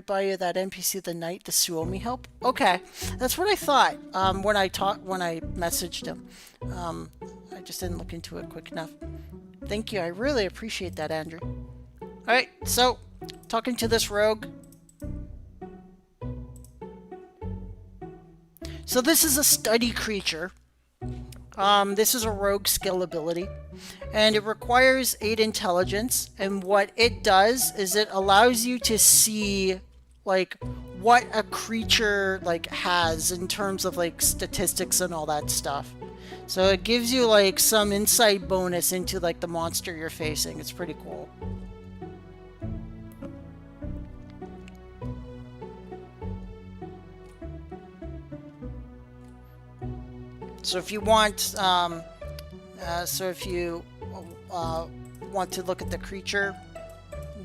by you, that NPC, the knight, the Suomi help. Okay, that's what I thought. When I messaged him, I just didn't look into it quick enough. Thank you, I really appreciate that, Andrew. All right, so talking to this rogue. So this is a study creature. This is a rogue skill ability, and it requires 8 intelligence, and what it does is it allows you to see like what a creature like has in terms of like statistics and all that stuff. So it gives you like some insight bonus into like the monster you're facing. It's pretty cool. So if you want, want to look at the creature,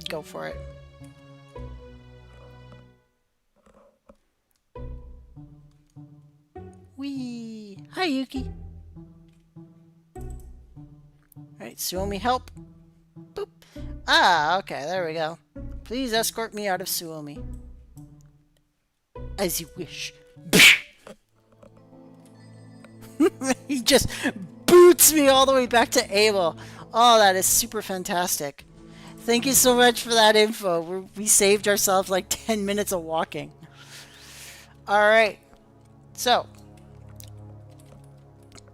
go for it. Whee! Hi, Yuki. All right, Suomi help. Boop. Ah, okay, there we go. Please escort me out of Suomi. As you wish. He just boots me all the way back to Abel. Oh, that is super fantastic. Thank you so much for that info. We saved ourselves like 10 minutes of walking. Alright. So.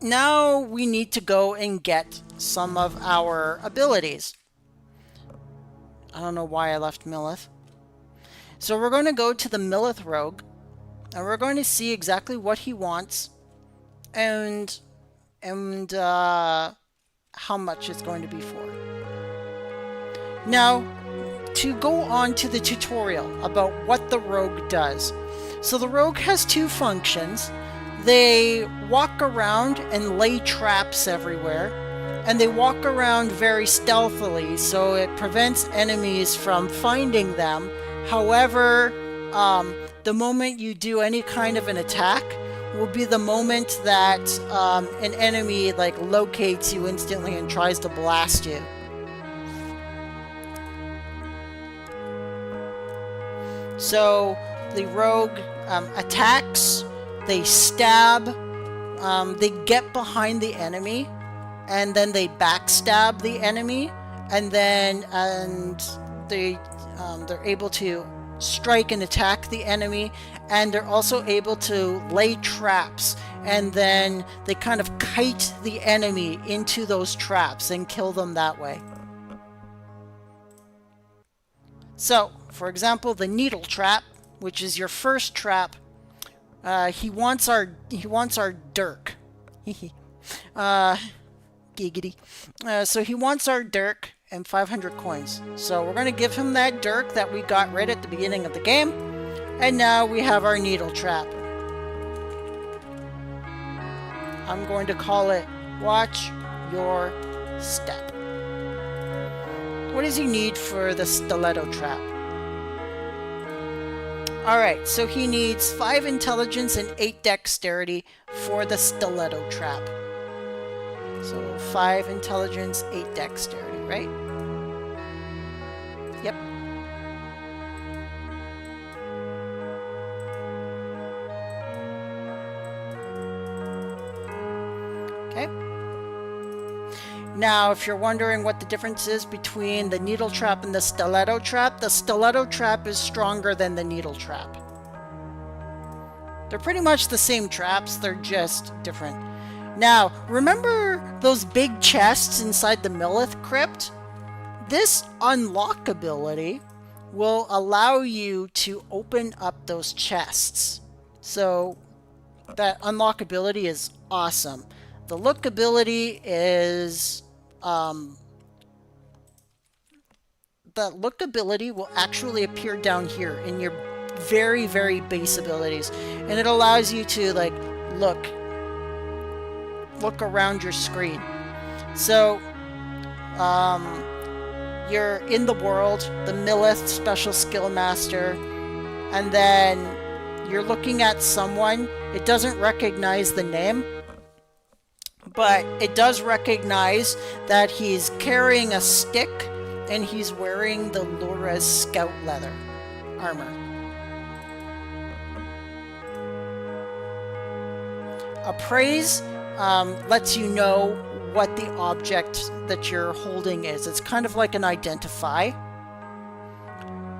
Now we need to go and get some of our abilities. I don't know why I left Millith. So we're going to go to the Millith Rogue. And we're going to see exactly what he wants. And how much it's going to be for. Now, to go on to the tutorial about what the rogue does. So the rogue has 2 functions. They walk around and lay traps everywhere, and they walk around very stealthily, so it prevents enemies from finding them. However, the moment you do any kind of an attack will be the moment that an enemy like locates you instantly and tries to blast you. So the rogue attacks, they stab, they get behind the enemy, and then they backstab the enemy, and then they're able to strike and attack the enemy, and they're also able to lay traps, and then they kind of kite the enemy into those traps and kill them that way. So, for example, the needle trap, which is your first trap, he wants our dirk. Giggity. So he wants our dirk and 500 coins. So we're going to give him that dirk that we got right at the beginning of the game. And now we have our needle trap. I'm going to call it Watch Your Step. What does he need for the stiletto trap? Alright, so he needs 5 intelligence and 8 dexterity for the stiletto trap. So 5 intelligence, 8 dexterity, right? Yep. Okay. Now, if you're wondering what the difference is between the needle trap and the stiletto trap is stronger than the needle trap. They're pretty much the same traps, they're just different. Now, remember those big chests inside the Millith crypt? this unlock ability will allow you to open up those chests. So that unlock ability is awesome. The look ability is the look ability will actually appear down here in your very, very base abilities, and it allows you to like look around your screen. So you're in the world, the Millith special skill master, and then you're looking at someone. It doesn't recognize the name, but it does recognize that he's carrying a stick and he's wearing the Lura's scout leather armor. Appraise lets you know what the object that you're holding is. It's kind of like an identify.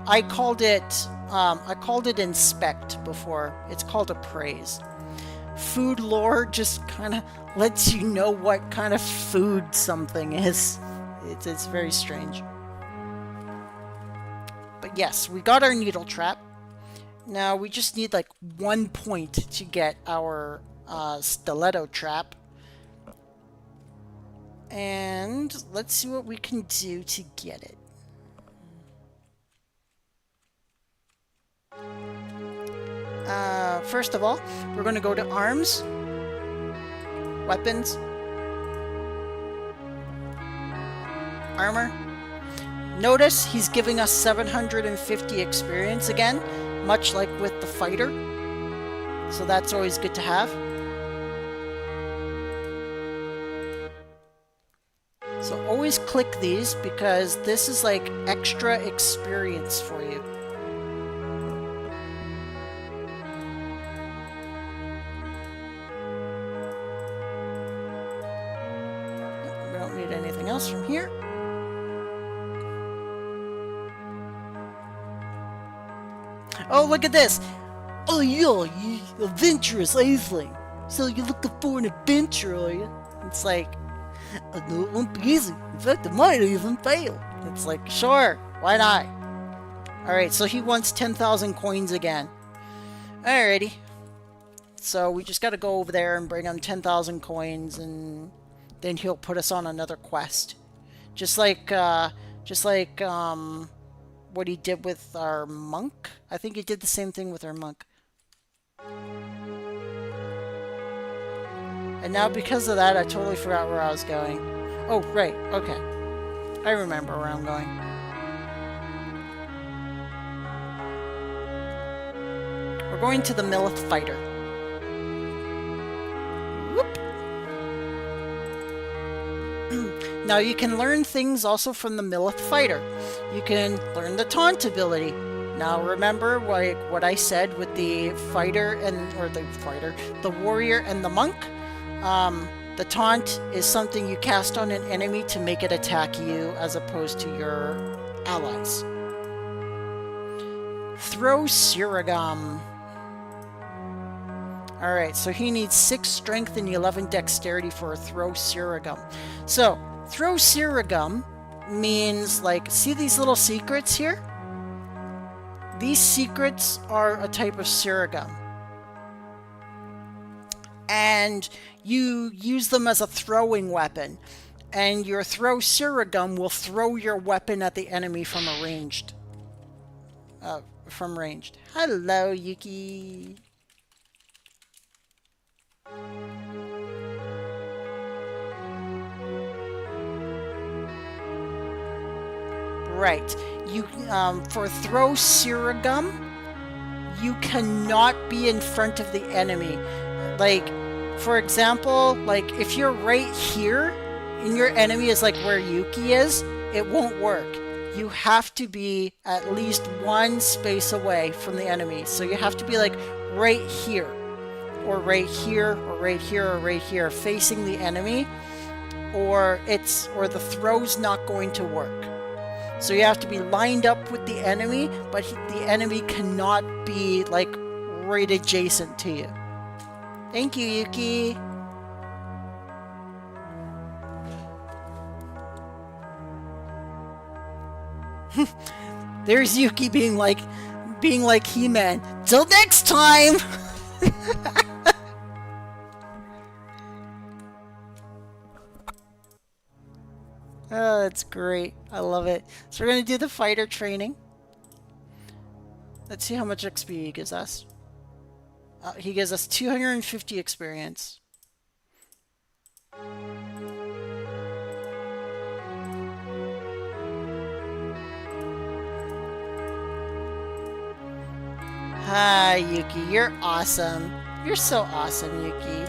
I called it inspect before. It's called appraise. Food lore just kind of lets you know what kind of food something is. It's very strange. But yes, we got our needle trap. Now we just need like 1 point to get our stiletto trap. And let's see what we can do to get it. First of all, we're going to go to arms, weapons, armor. Notice he's giving us 750 experience again, much like with the fighter. So that's always good to have. So always click these because this is like extra experience for you. We don't need anything else from here. Oh, look at this! Oh, yeah, you adventurous aisling. So you're looking for an adventure, are you? It's like, I know it won't be easy. In fact, it might even fail. It's like, sure, why not? Alright, so he wants 10,000 coins again. Alrighty. So we just gotta go over there and bring him 10,000 coins, and then he'll put us on another quest. Just like what he did with our monk. I think he did the same thing with our monk. And now because of that, I totally forgot where I was going. Oh, right, okay. I remember where I'm going. We're going to the Millith fighter. Whoop. Now you can learn things also from the Millith fighter. You can learn the taunt ability. Now remember what I said with the fighter the warrior and the monk. The taunt is something you cast on an enemy to make it attack you as opposed to your allies. Throw Sirigam. Alright, so he needs 6 strength and 11 dexterity for a Throw Sirigam. So, Throw Sirigam means, like, see these little secrets here? These secrets are a type of Sirigam. And you use them as a throwing weapon. And your Throw Sirigam will throw your weapon at the enemy from ranged. Hello, Yuki. Right. You for Throw Sirigam, you cannot be in front of the enemy. Like, for example, like if you're right here and your enemy is like where Yuki is, it won't work. You have to be at least 1 space away from the enemy. So you have to be like right here, or right here, or right here, or right here, facing the enemy, or the throw's not going to work. So you have to be lined up with the enemy, but the enemy cannot be like right adjacent to you. Thank you, Yuki. There's Yuki being like He-Man. Till next time! Oh, that's great. I love it. So we're going to do the fighter training. Let's see how much XP he gives us. He gives us 250 experience. Hi, Yuki. You're awesome. You're so awesome, Yuki.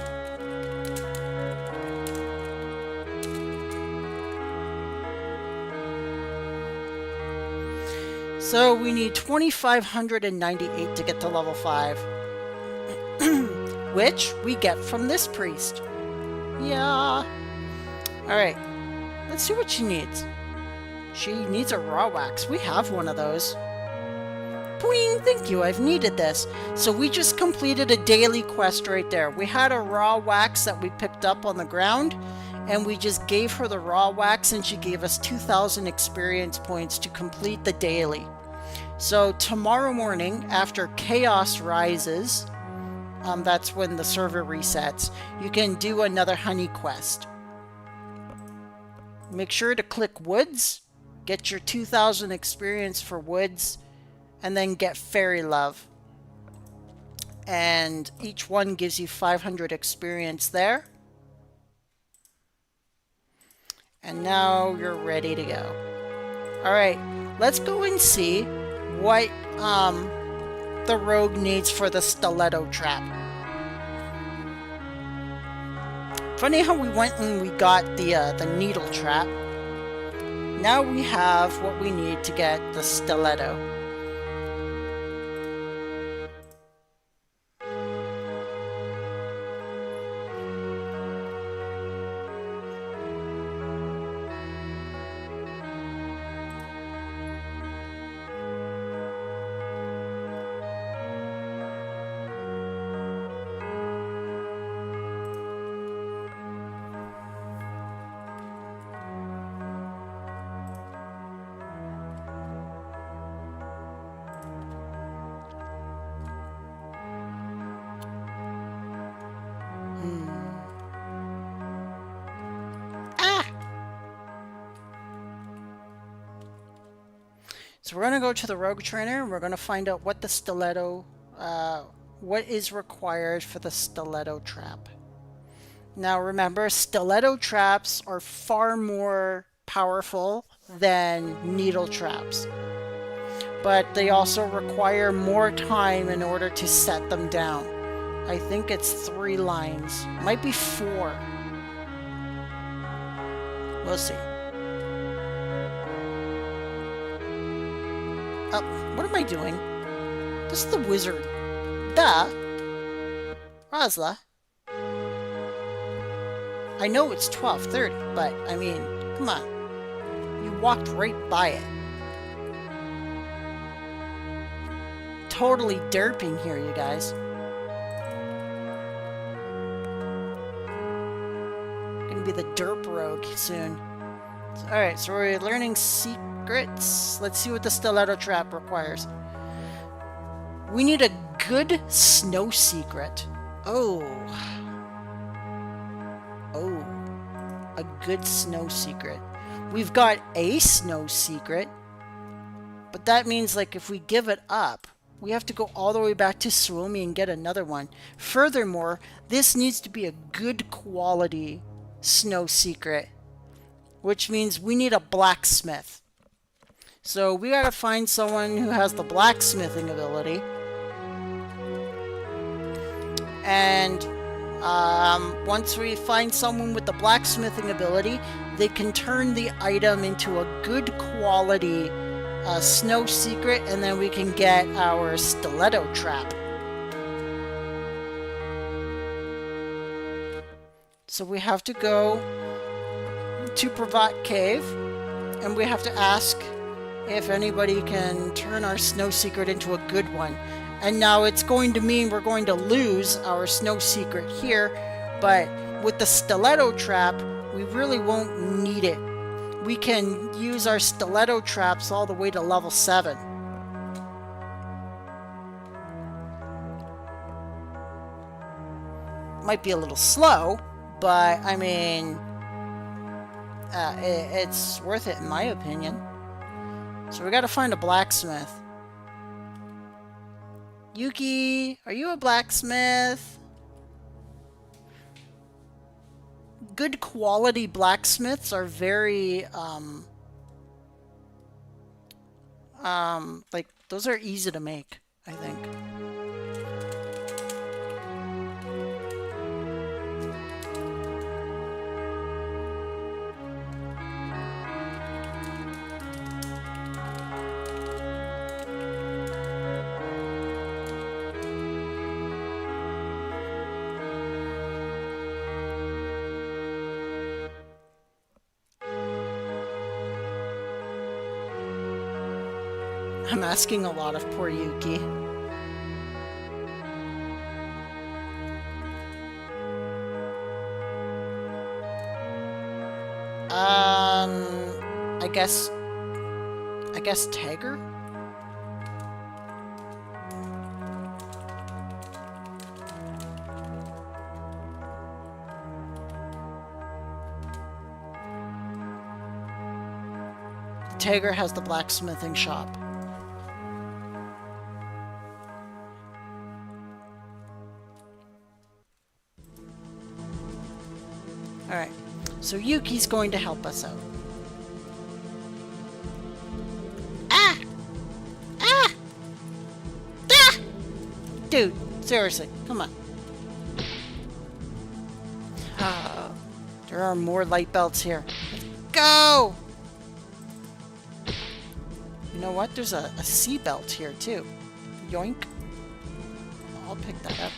So we need 2,598 to get to level 5. Which we get from this priest. Yeah. Alright. Let's see what she needs. She needs a raw wax. We have one of those. Boing! Thank you, I've needed this. So we just completed a daily quest right there. We had a raw wax that we picked up on the ground, and we just gave her the raw wax, and she gave us 2,000 experience points to complete the daily. So tomorrow morning, after Chaos Rises, that's when the server resets, you can do another honey quest. Make sure to click Woods, get your 2,000 experience for Woods, and then get Fairy Love. And each one gives you 500 experience there. And now you're ready to go. Alright, let's go and see what the rogue needs for the stiletto trap. Funny how we went and we got the needle trap. Now we have what we need to get the stiletto. So we're going to go to the rogue trainer and we're going to find out what the stiletto, what is required for the stiletto trap. Now remember, stiletto traps are far more powerful than needle traps. But they also require more time in order to set them down. I think it's 3 lines. Might be 4. We'll see. Oh, what am I doing? This is the wizard. Duh. Rosyla. I know it's 12:30, but, I mean, come on. You walked right by it. Totally derping here, you guys. Gonna be the derp rogue soon. Alright, so we're learning secrets. Let's see what the stiletto trap requires. We need a good snow secret. Oh, a good snow secret. We've got a snow secret, but that means like if we give it up, we have to go all the way back to Suomi and get another one. Furthermore, this needs to be a good quality snow secret, which means we need a blacksmith. So we gotta find someone who has the blacksmithing ability. And once we find someone with the blacksmithing ability, they can turn the item into a good quality snow secret, and then we can get our stiletto trap. So we have to go to Pravat Cave, and we have to ask if anybody can turn our snow secret into a good one. And now it's going to mean we're going to lose our snow secret here, but with the stiletto trap, we really won't need it. we can use our stiletto traps all the way to level 7. Might be a little slow, but I mean, it's worth it in my opinion. So we gotta find a blacksmith. Yuki, are you a blacksmith? Good quality blacksmiths are very, like, those are easy to make, I think. I'm asking a lot of poor Yuki. I guess Tiger? Tiger has the blacksmithing shop. Alright, so Yuki's going to help us out. Ah! Ah! Ah! Dude, seriously, come on. There are more light belts here. Go! You know what? There's a sea belt here, too. Yoink. I'll pick that up.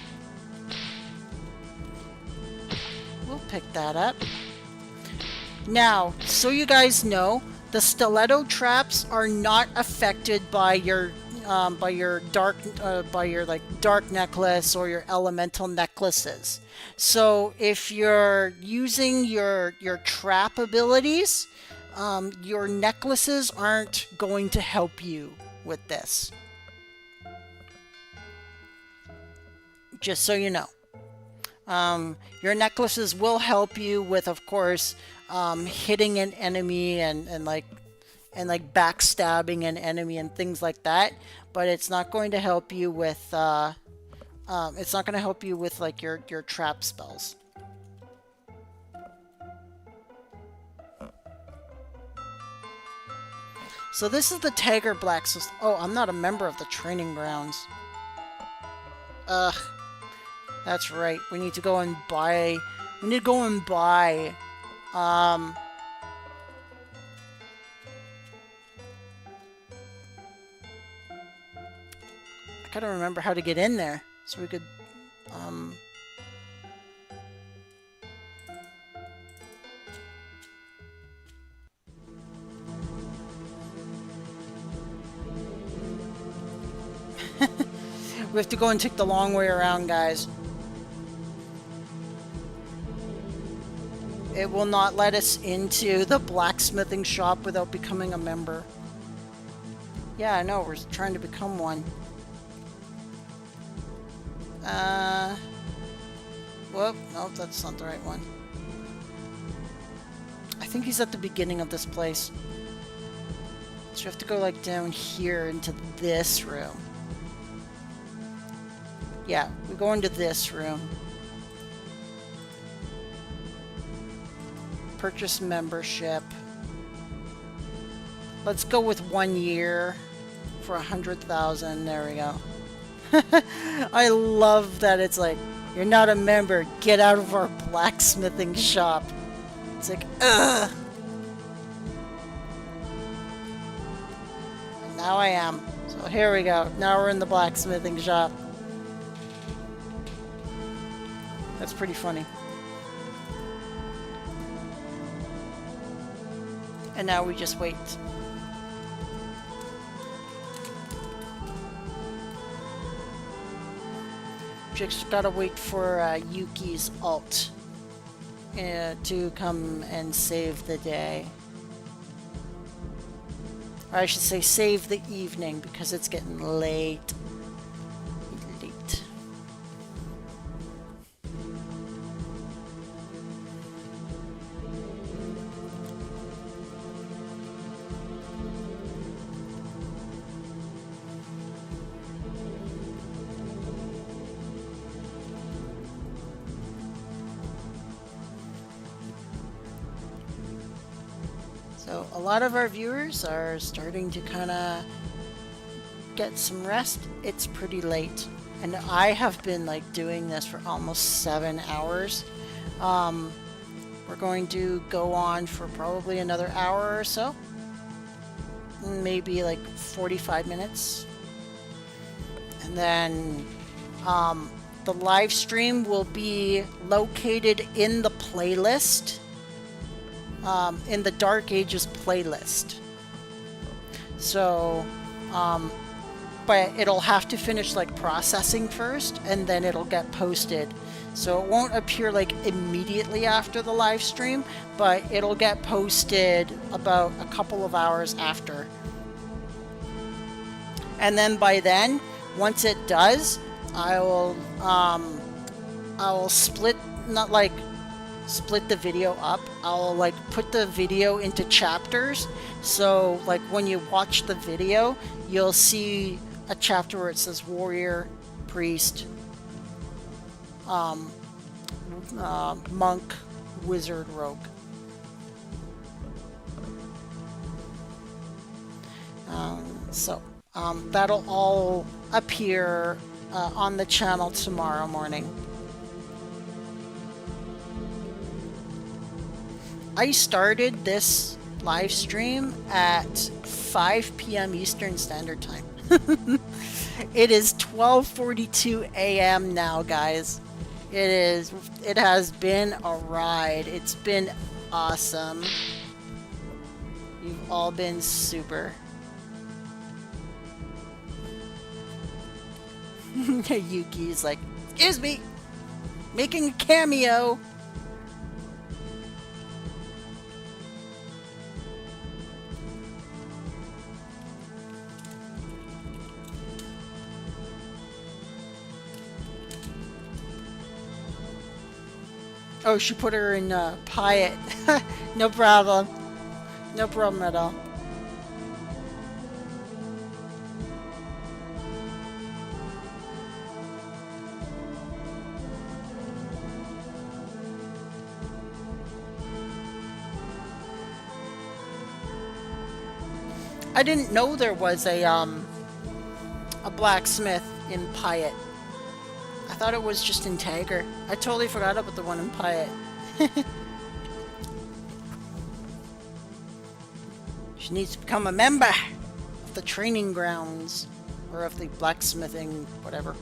We'll pick that up. Now, so you guys know, the stiletto traps are not affected by your dark necklace or your elemental necklaces. So if you're using your trap abilities, your necklaces aren't going to help you with this. Just so you know. Your necklaces will help you with, of course, hitting an enemy and backstabbing an enemy and things like that. But it's not going to help you with like your trap spells. So this is the Tiger Blacksmith. Oh, I'm not a member of the training grounds. Ugh. That's right. We need to go and buy... I gotta remember how to get in there. So we could... we have to go and take the long way around, guys. It will not let us into the blacksmithing shop without becoming a member. Yeah, I know, we're trying to become one. Whoop, nope, that's not the right one. I think he's at the beginning of this place. So you have to go like down here into this room. Yeah, we go into this room. Purchase membership. Let's go with 1 year for 100,000. There we go. I love that it's like, you're not a member, get out of our blacksmithing shop. It's like, ugh. And now I am. So here we go. Now we're in the blacksmithing shop. That's pretty funny. And now we just wait. Just gotta wait for Yuki's ult to come and save the day. Or I should say save the evening because it's getting late. Late. So a lot of our viewers are starting to kind of get some rest. It's pretty late, and I have been like doing this for almost 7 hours. We're going to go on for probably another hour or so, maybe like 45 minutes, and then the live stream will be located in the playlist, in the Dark Ages playlist. So but it'll have to finish like processing first, and then it'll get posted. So it won't appear like immediately after the live stream, but it'll get posted about a couple of hours after. And then by then, once it does, I will split, not like split the video up. I'll like put the video into chapters. So like when you watch the video, you'll see a chapter where it says warrior, priest, monk, wizard, rogue. That'll all appear on the channel tomorrow morning. I started this live stream at 5 p.m. Eastern Standard Time. It is 12:42 a.m. now, guys. It has been a ride. It's been awesome. You've all been super. Yuki's like, excuse me, making a cameo. Oh, she put her in Pyatt. No problem. No problem at all. I didn't know there was a blacksmith in Pyatt. I thought it was just in Taggart. I totally forgot about the one in Pyatt. She needs to become a member of the training grounds, or of the blacksmithing, whatever.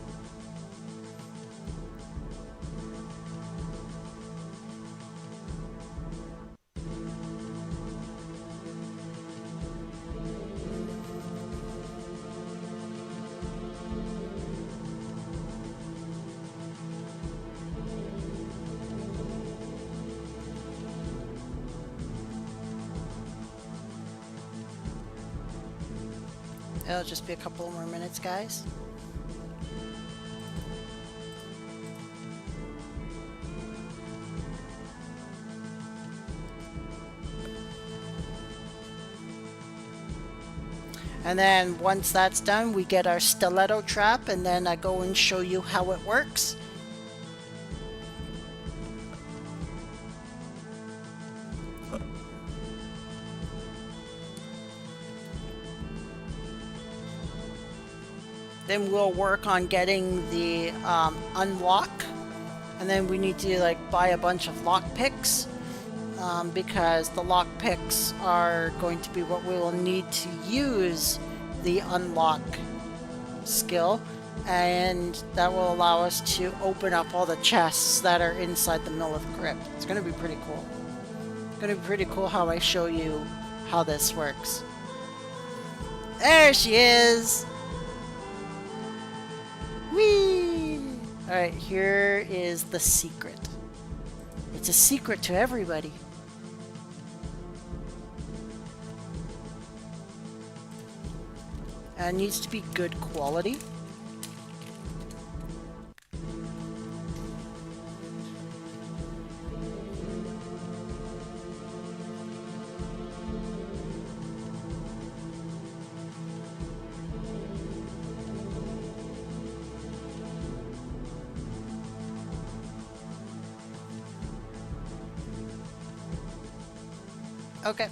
It'll just be a couple more minutes, guys. And then once that's done, we get our stiletto trap, and then I go and show you how it works. Then we'll work on getting the unlock, and then we need to like buy a bunch of lock picks, because the lock picks are going to be what we will need to use the unlock skill, and that will allow us to open up all the chests that are inside the Mill of Crypt. It's going to be pretty cool. It's going to be pretty cool how I show you how this works. There she is! Whee! Alright, here is the secret. It's a secret to everybody. It needs to be good quality. Okay.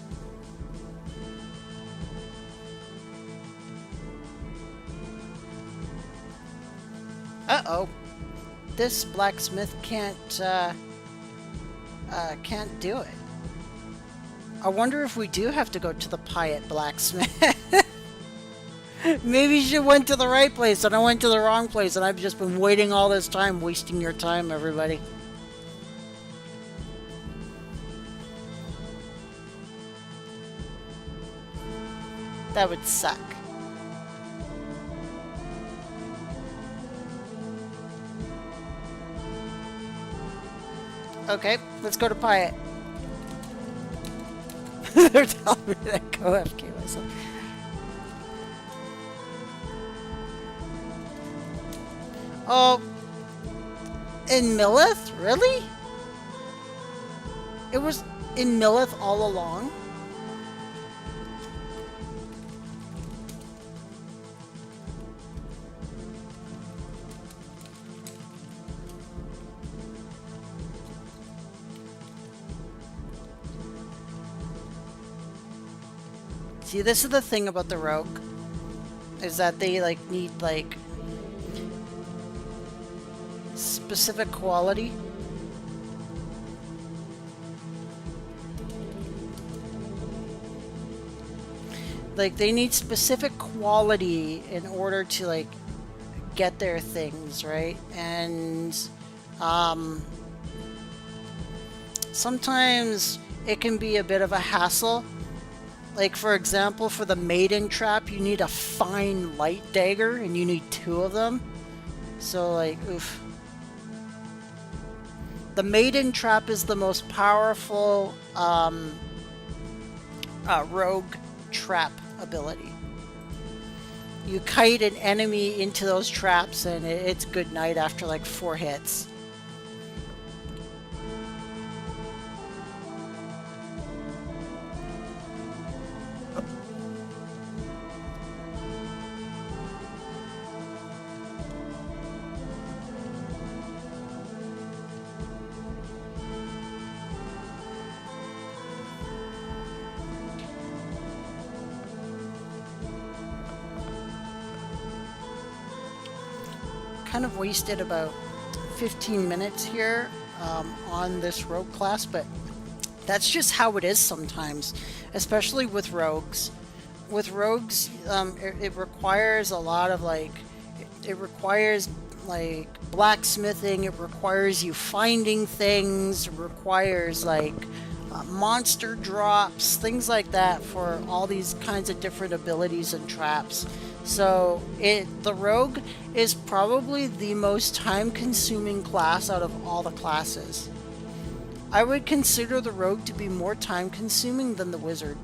Uh-oh. This blacksmith can't do it. I wonder if we do have to go to the Pyatt blacksmith. Maybe she went to the right place and I went to the wrong place and I've just been waiting all this time, wasting your time, everybody. That would suck. Okay, let's go to Pyatt. They're telling me to go FK myself. Oh, in Millith? Really? It was in Millith all along? See, this is the thing about the rogue, is that they like need like specific quality. Like they need specific quality in order to like get their things, right? And sometimes it can be a bit of a hassle. Like, for example, for the maiden trap, you need a fine light dagger, and you need 2 of them. So, like, oof. The maiden trap is the most powerful rogue trap ability. You kite an enemy into those traps, and it's good night after, like, 4 hits. Kind of wasted about 15 minutes here on this rogue class, but that's just how it is sometimes, especially with rogues. With rogues, it requires a lot of like, it requires like blacksmithing, it requires you finding things, it requires like monster drops, things like that for all these kinds of different abilities and traps. So the rogue is probably the most time-consuming class out of all the classes. I would consider the rogue to be more time-consuming than the wizard,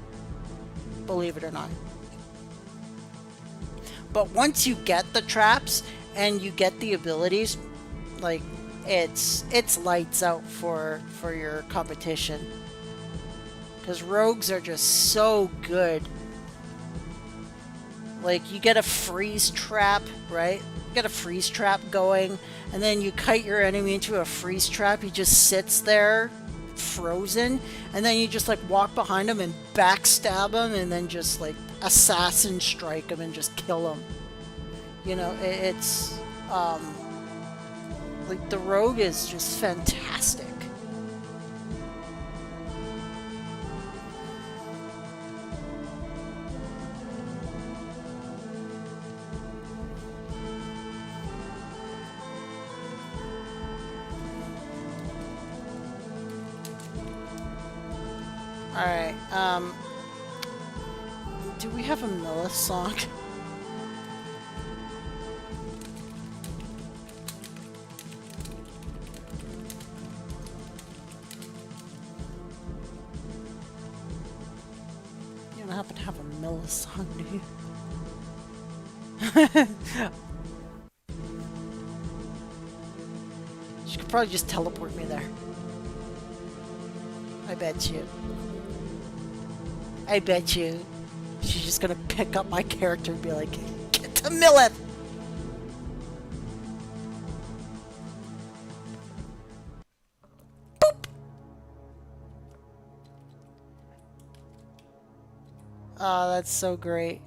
believe it or not. But once you get the traps and you get the abilities, like it's lights out for your competition. Because rogues are just so good. Like, you get a freeze trap, right? You get a freeze trap going, and then you kite your enemy into a freeze trap. He just sits there, frozen, and then you just, like, walk behind him and backstab him, and then just, like, assassin strike him and just kill him. You know, it's, like, the rogue is just fantastic. Alright, do we have a Milla song? You don't happen to have a Milla song, do you? She could probably just teleport me there. I bet you. I bet you. She's just gonna pick up my character and be like, get to Millith! Boop! Oh, that's so great.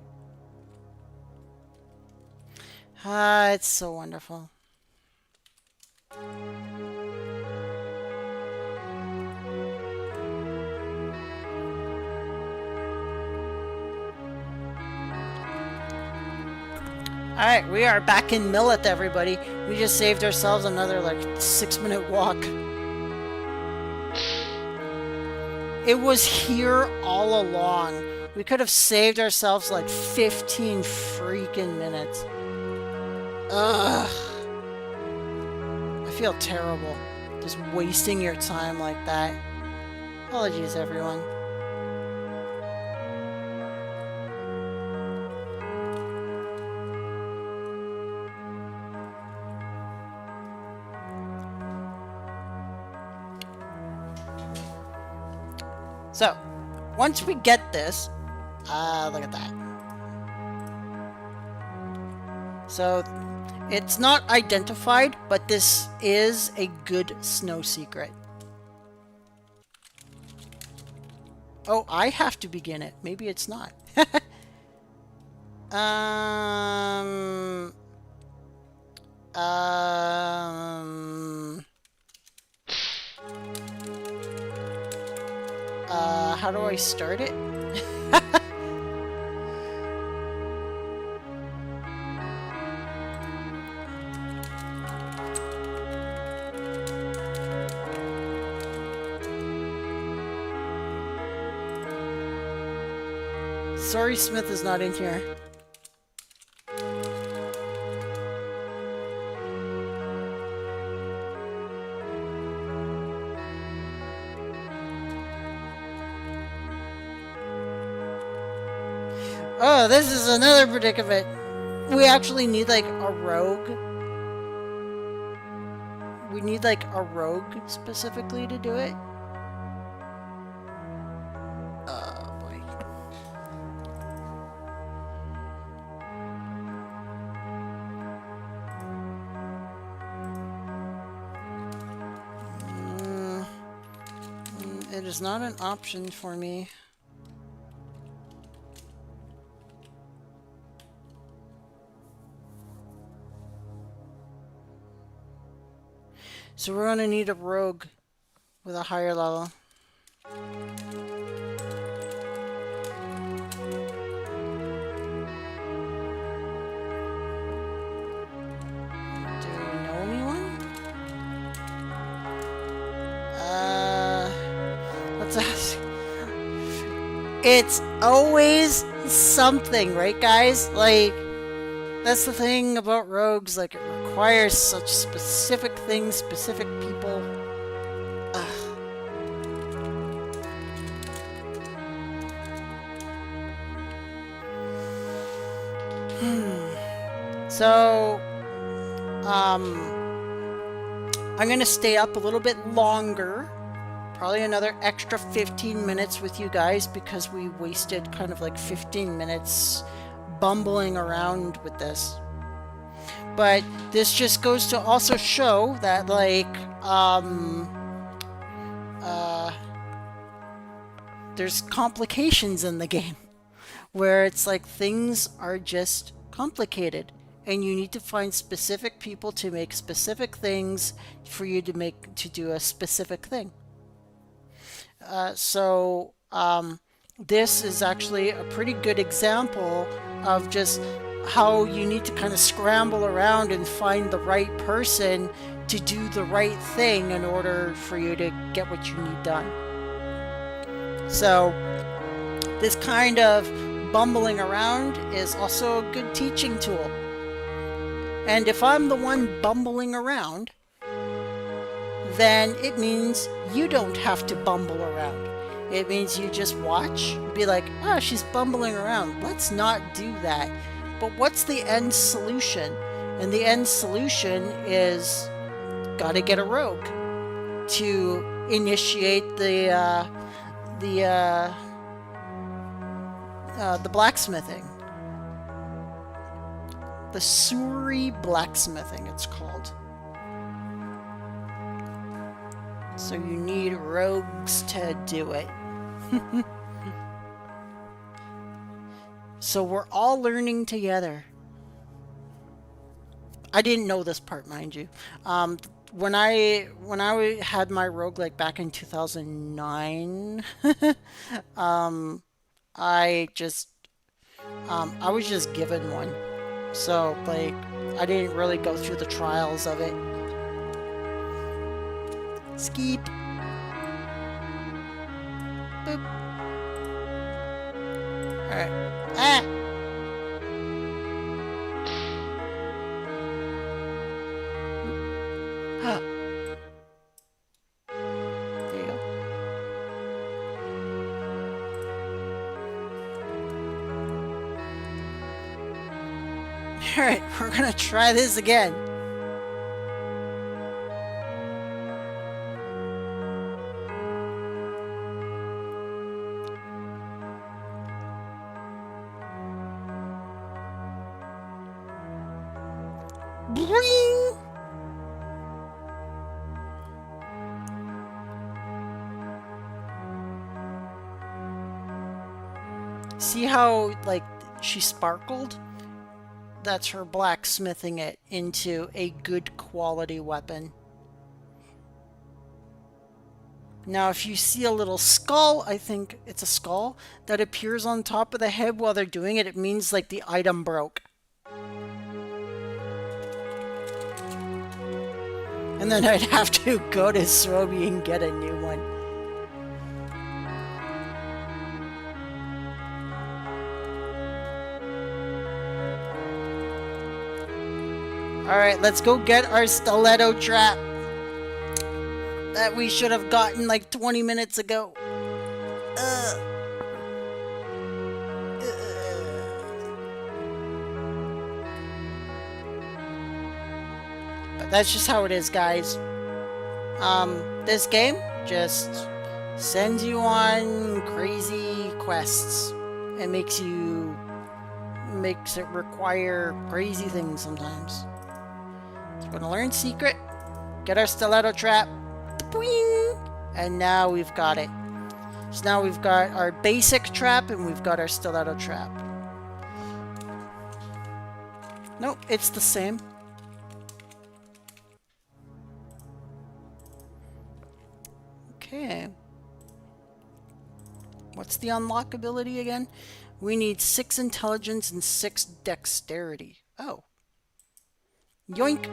Ah, it's so wonderful. Alright, we are back in Millith, everybody. We just saved ourselves another, like, 6-minute walk. It was here all along. We could have saved ourselves, like, 15 freaking minutes. Ugh. I feel terrible. Just wasting your time like that. Apologies, everyone. So, once we get this, look at that. So, it's not identified, but this is a good snow secret. Oh, I have to begin it. Maybe it's not. How do I start it? Sorry, Smith is not in here. Oh, this is another predicament. We actually need, like, a rogue. We need, like, a rogue specifically to do it. Oh, boy. It is not an option for me. So we're gonna need a rogue with a higher level. Do we know anyone? Let's ask. It's always something, right, guys? Like, that's the thing about rogues. Like, it requires such specific things, specific people. So, I'm gonna stay up a little bit longer. Probably another extra 15 minutes with you guys because we wasted kind of like 15 minutes bumbling around with this. But this just goes to also show that, like, there's complications in the game where it's like things are just complicated and you need to find specific people to make specific things for you to do a specific thing. This is actually a pretty good example of just how you need to kind of scramble around and find the right person to do the right thing in order for you to get what you need done. So this kind of bumbling around is also a good teaching tool. And if I'm the one bumbling around, then it means you don't have to bumble around. It means you just watch, be like, oh, she's bumbling around. Let's not do that. But what's the end solution? And the end solution is gotta get a rogue to initiate the blacksmithing. The Suri blacksmithing, it's called. So you need rogues to do it. So we're all learning together. I didn't know this part, mind you. When I had my roguelike back in 2009, I just I was just given one. So like I didn't really go through the trials of it. Skeep. Boop. Alright. Ah! Huh. There you go. Alright, we're gonna try this again. Bring! See how, like, she sparkled? That's her blacksmithing it into a good quality weapon. Now, if you see a little skull, I think it's a skull, that appears on top of the head while they're doing it, it means, like, the item broke. And then I'd have to go to Sroby and get a new one. Alright, let's go get our stiletto trap that we should have gotten like 20 minutes ago. But that's just how it is, guys. This game just sends you on crazy quests and makes it require crazy things sometimes. So we're gonna learn secret, get our stiletto trap, boing, and now we've got it. So now we've got our basic trap and we've got our stiletto trap. Nope, it's the same. Okay. What's the unlock ability again? We need 6 intelligence and 6 dexterity. Oh. Yoink!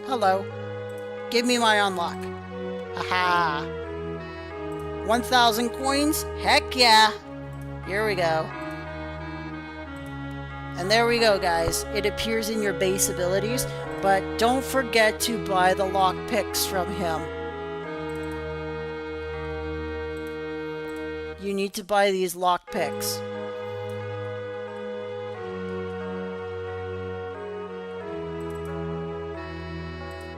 Hello. Give me my unlock. Aha! 1,000 coins? Heck yeah! Here we go. And there we go, guys. It appears in your base abilities, but don't forget to buy the lockpicks from him. You need to buy these lockpicks.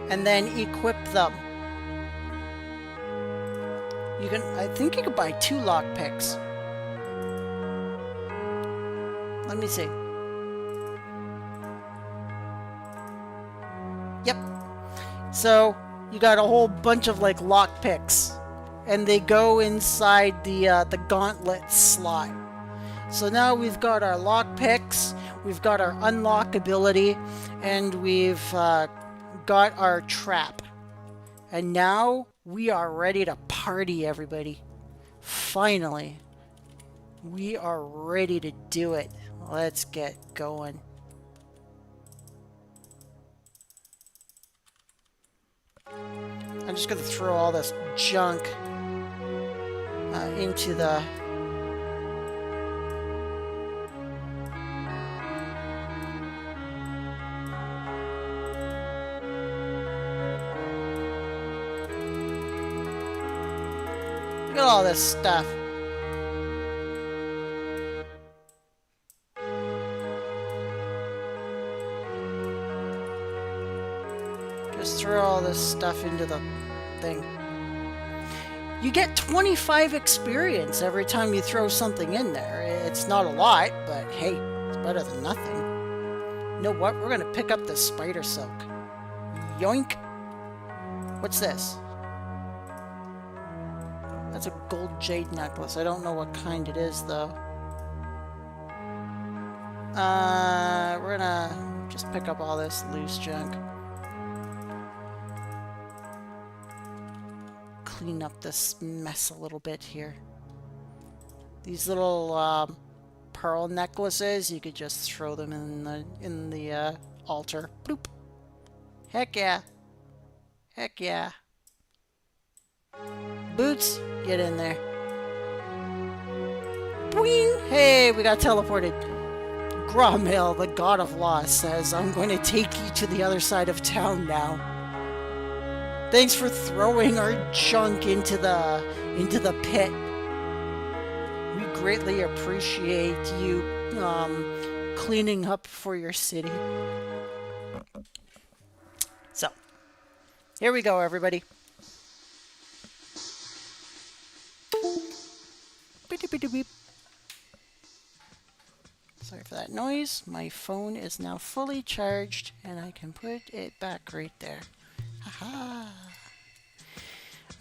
And then equip them. You can, I think you can buy 2 lockpicks. Let me see. Yep. So, you got a whole bunch of like lockpicks. And they go inside the gauntlet slot. So now we've got our lockpicks, we've got our unlock ability, and we've got our trap. And now we are ready to party, everybody. Finally. We are ready to do it. Let's get going. I'm just going to throw all this junk into the... Look at all this stuff. Just throw all this stuff into the thing. You get 25 experience every time you throw something in there. It's not a lot, but hey, it's better than nothing. You know what? We're gonna pick up this spider silk. Yoink! What's this? That's a gold jade necklace. I don't know what kind it is, though. We're gonna just pick up all this loose junk. Clean up this mess a little bit here. These little pearl necklaces, you could just throw them in the altar. Bloop. Heck yeah. Heck yeah. Boots, get in there. Boing! Hey, we got teleported. Gromil, the god of loss, says, I'm going to take you to the other side of town now. Thanks for throwing our junk into the pit. We greatly appreciate you cleaning up for your city. So, here we go, everybody. Beep. Sorry for that noise. My phone is now fully charged, and I can put it back right there. Haha.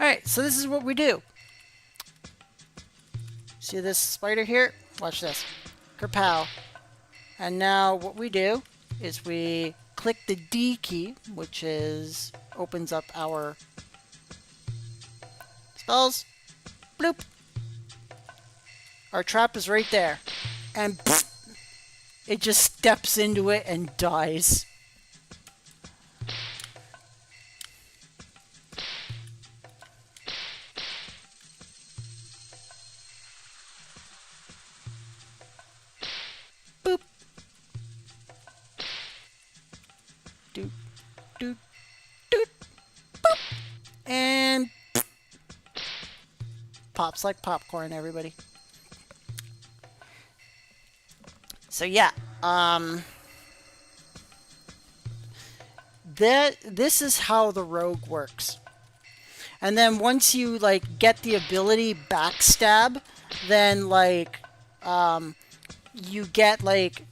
Alright, so this is what we do. See this spider here? Watch this. Kerpow. And now what we do is we click the D key, which opens up our spells. Bloop. Our trap is right there. And pfft, it just steps into it and dies. Boop. Doot, doot, doot, boop. And pfft. Pops like popcorn, everybody. So yeah, this is how the rogue works. And then once you like get the ability backstab, then like you get like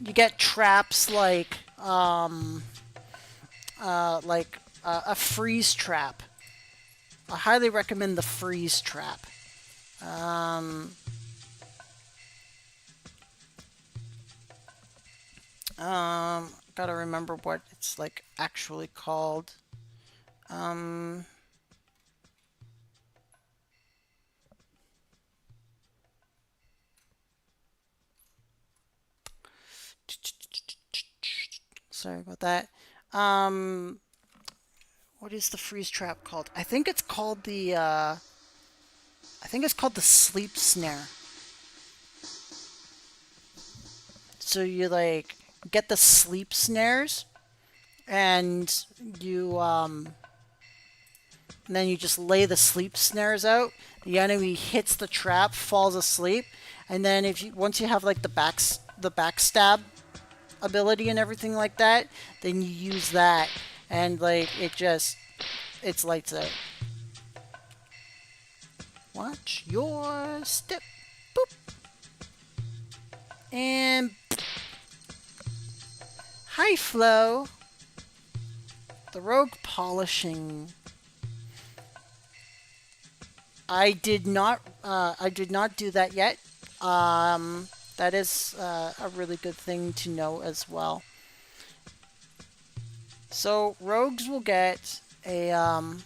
you get traps like a freeze trap. I highly recommend the freeze trap. Gotta remember what it's like actually called. Sorry about that. What is the freeze trap called? I think it's called the sleep snare. So you like get the sleep snares, and you and then you just lay the sleep snares out. The enemy hits the trap, falls asleep, and then once you have like the backstab ability and everything like that, then you use that, and like it's lights out. Watch your step. Boop. And hi, Flo. The rogue polishing. I did not do that yet. That is a really good thing to know as well. So rogues will get an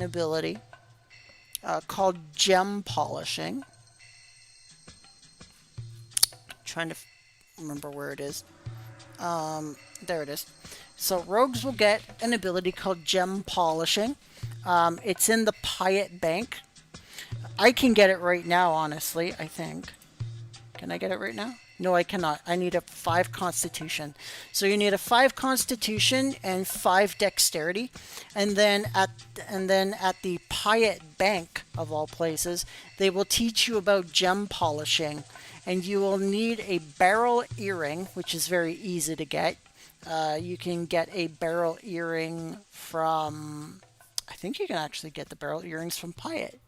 ability called gem polishing. Trying to remember where it is. There it is. So rogues will get an ability called gem polishing. It's in the Piet Bank. I can get it right now, honestly, I think. Can I get it right now? No, I cannot. I need a 5 Constitution. So you need a 5 Constitution and 5 Dexterity. And then at the Piet Bank, of all places, they will teach you about gem polishing. and you will need a barrel earring, which is very easy to get. You can get a barrel earring from, I think you can actually get the barrel earrings from Pyatt.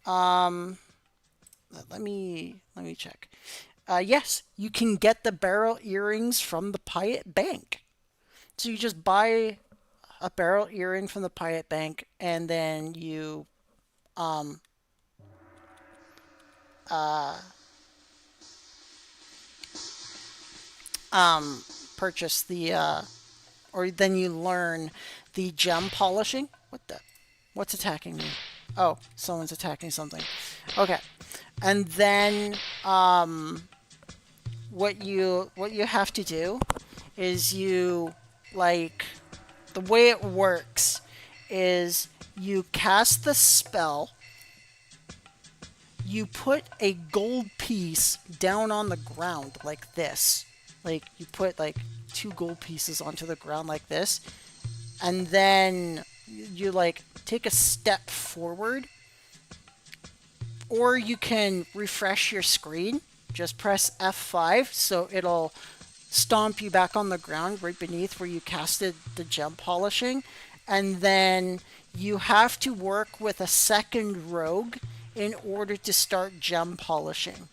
Let me check. Yes, you can get the barrel earrings from the Pyatt Bank. So you just buy a barrel earring from the Pyatt Bank, and then you purchase the or then you learn the gem polishing. What the? What's attacking me? Oh, someone's attacking something. Okay. And then what you have to do is you like the way it works is you cast the spell, you put a gold piece down on the ground like this. Like you put like 2 gold pieces onto the ground like this, and then you like take a step forward, or you can refresh your screen. Just press F5 so it'll stomp you back on the ground right beneath where you casted the gem polishing, and then you have to work with a second rogue in order to start gem polishing.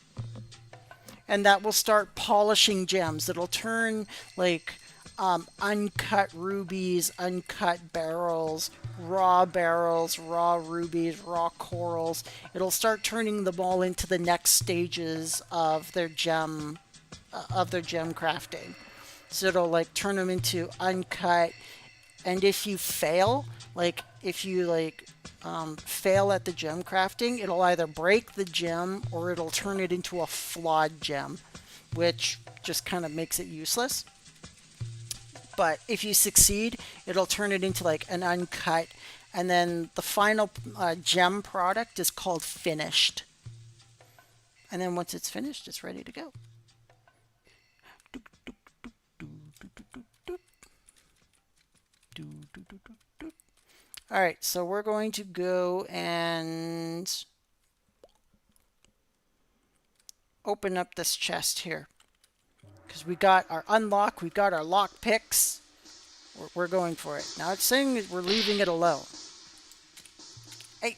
And that will start polishing gems. It'll turn like uncut rubies, uncut beryls, raw rubies, raw corals. It'll start turning them all into the next stages of their gem crafting. So it'll like turn them into uncut. And if you fail, like if you like fail at the gem crafting, it'll either break the gem or it'll turn it into a flawed gem, which just kind of makes it useless. But if you succeed, it'll turn it into like an uncut, and then the final gem product is called finished. And then once it's finished, it's ready to go. All right, so we're going to go and open up this chest here. Because we got our unlock, we got our lock picks. We're going for it. Now it's saying we're leaving it alone. Hey.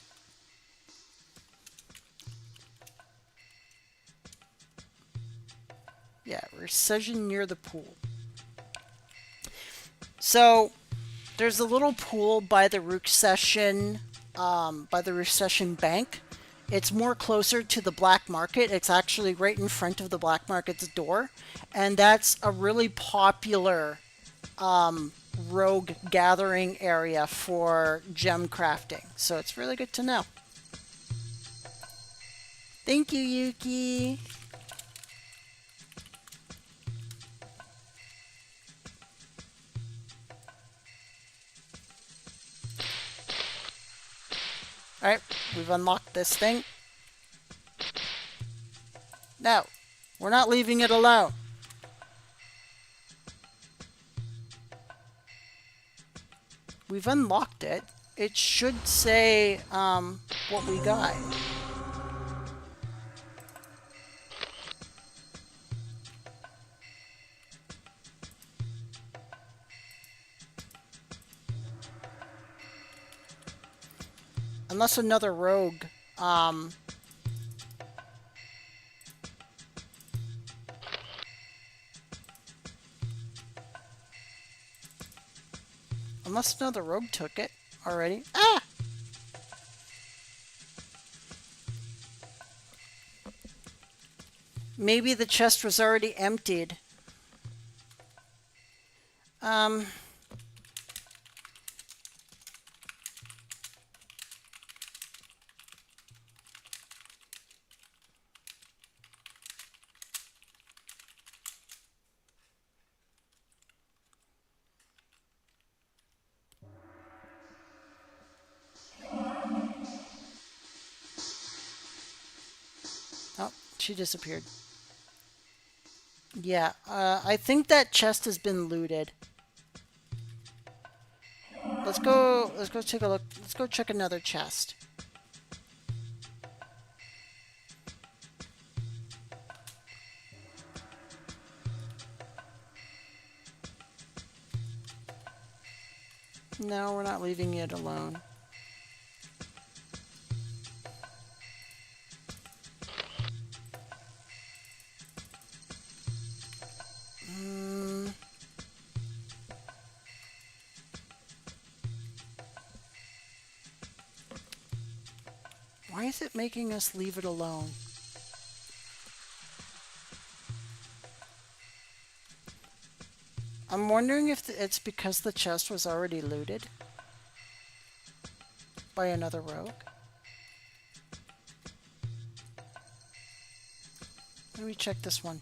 Yeah, recession near the pool. So there's a little pool by the recession bank. It's more closer to the black market. It's actually right in front of the black market's door. And that's a really popular rogue gathering area for gem crafting. So it's really good to know. Thank you, Yuki. Alright, we've unlocked this thing. No, we're not leaving it alone. We've unlocked it. It should say what we got. Unless another rogue unless another rogue took it already. Ah! Maybe the chest was already emptied. Oh, she disappeared. Yeah, I think that chest has been looted. Let's go take a look. Let's go check another chest. No, we're not leaving it alone. Why is it making us leave it alone? I'm wondering if it's because the chest was already looted by another rogue. Let me check this one.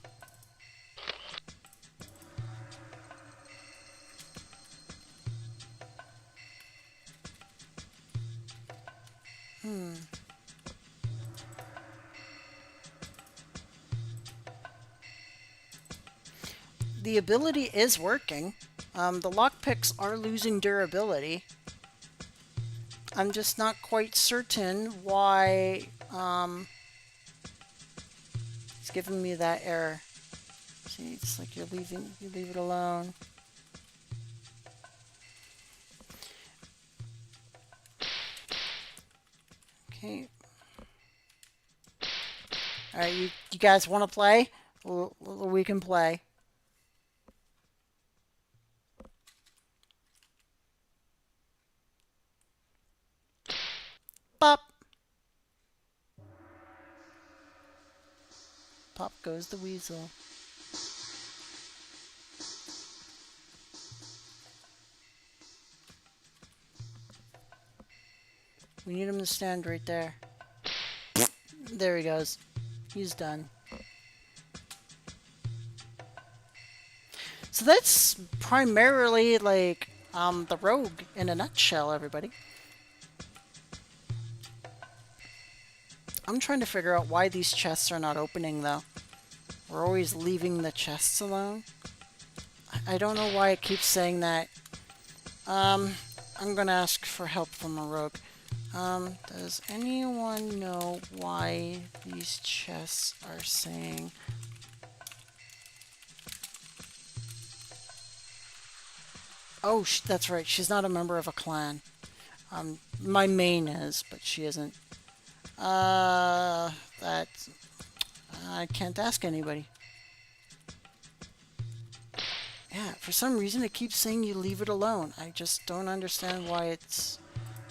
The ability is working. The lockpicks are losing durability. I'm just not quite certain why it's giving me that error. See, it's like you leave it alone. Okay. Alright, you guys want to play? We can play. Pop! Pop goes the weasel. We need him to stand right there. There he goes. He's done. So that's primarily like the rogue in a nutshell, everybody. I'm trying to figure out why these chests are not opening though. We're always leaving the chests alone. I don't know why it keeps saying that. I'm gonna ask for help from a rogue. Does anyone know why these chests are saying... Oh, that's right. She's not a member of a clan. My main is, but she isn't. I can't ask anybody. Yeah, for some reason it keeps saying you leave it alone. I just don't understand why it's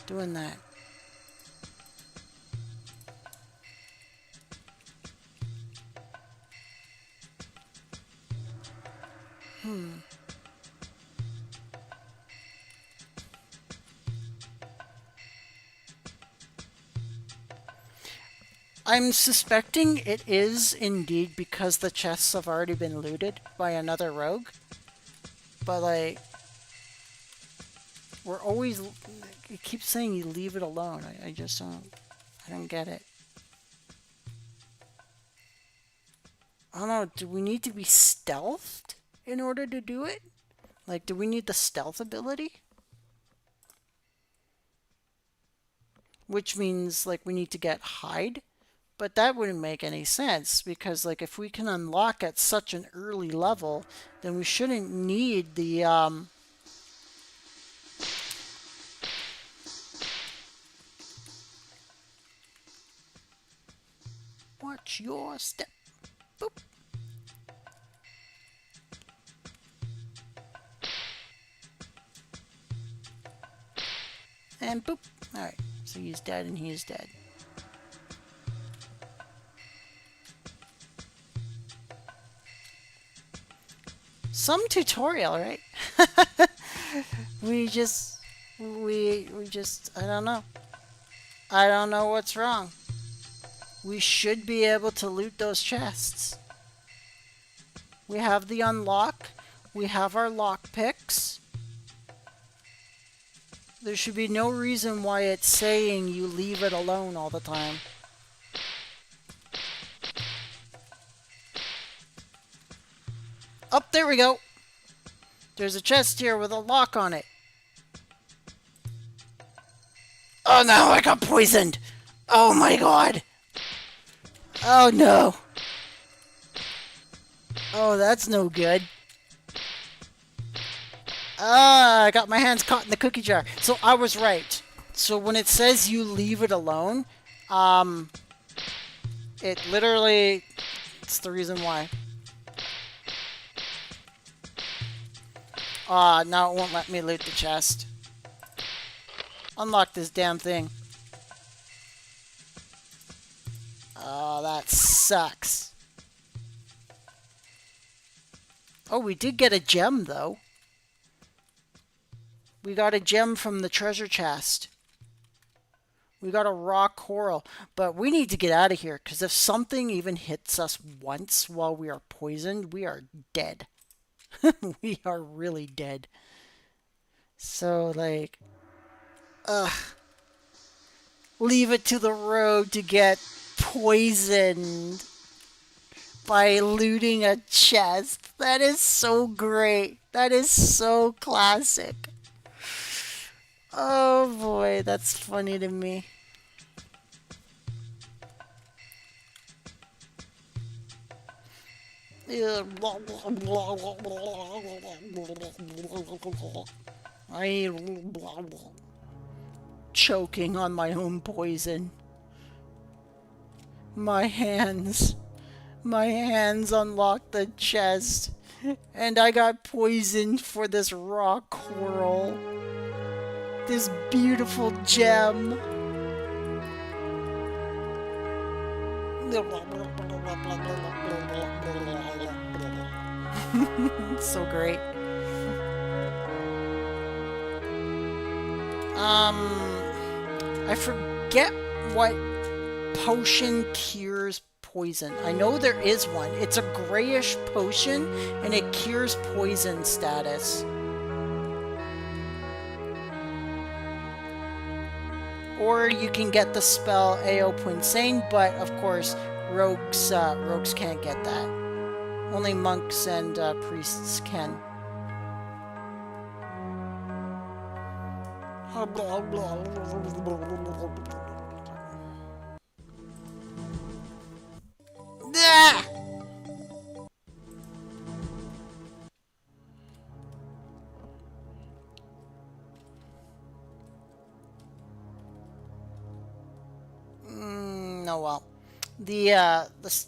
doing that. I'm suspecting it is indeed because the chests have already been looted by another rogue. But like, we're always, it keeps saying you leave it alone. I just don't get it. I don't know, do we need to be stealthed in order to do it? Like, do we need the stealth ability? Which means, like, we need to get hide? But that wouldn't make any sense, because, like, if we can unlock at such an early level, then we shouldn't need the, Watch your step. Boop. And boop. Alright, so he's dead and he is dead. Some tutorial, right? we just, I don't know. I don't know what's wrong. We should be able to loot those chests. We have the unlock. We have our lockpicks. There should be no reason why it's saying you leave it alone all the time. Oh, there we go. There's a chest here with a lock on it. Oh no, I got poisoned. Oh my god. Oh no. Oh, that's no good. Ah, I got my hands caught in the cookie jar. So I was right. So when it says you leave it alone, it literally, it's the reason why. Ah, now it won't let me loot the chest. Unlock this damn thing. Oh, that sucks. Oh, we did get a gem, though. We got a gem from the treasure chest. We got a raw coral. But we need to get out of here, because if something even hits us once while we are poisoned, we are dead. We are really dead. So, like... Ugh. Leave it to the rogue to get poisoned by looting a chest. That is so great. That is so classic. Oh boy, that's funny to me. I'm choking on my own poison. My hands unlocked the chest, and I got poisoned for this raw coral. This beautiful gem. It's so great. I forget what potion cures poison. I know there is one. It's a grayish potion, and it cures poison status. Or you can get the spell AO Insane, but of course, rogues can't get that. Only monks and priests can. Oh well.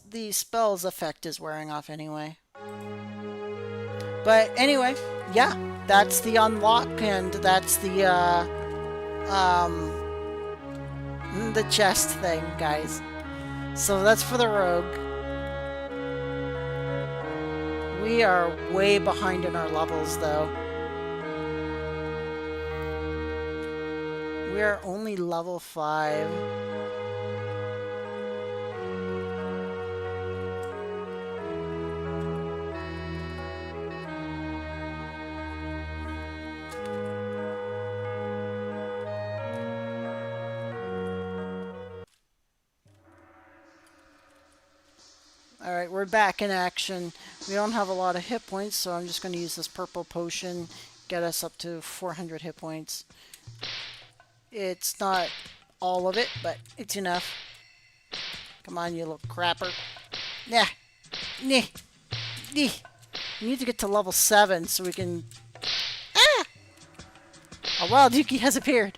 The spell's effect is wearing off anyway. But anyway, yeah, that's the unlock, and that's the chest thing, guys. So that's for the rogue. We are way behind in our levels, though. We are only level 5. Alright, we're back in action. We don't have a lot of hit points, so I'm just going to use this purple potion, get us up to 400 hit points. It's not all of it, but it's enough. Come on, you little crapper. Nah. Nah. We need to get to level 7 so we can... Ah! A wild Yuki has appeared.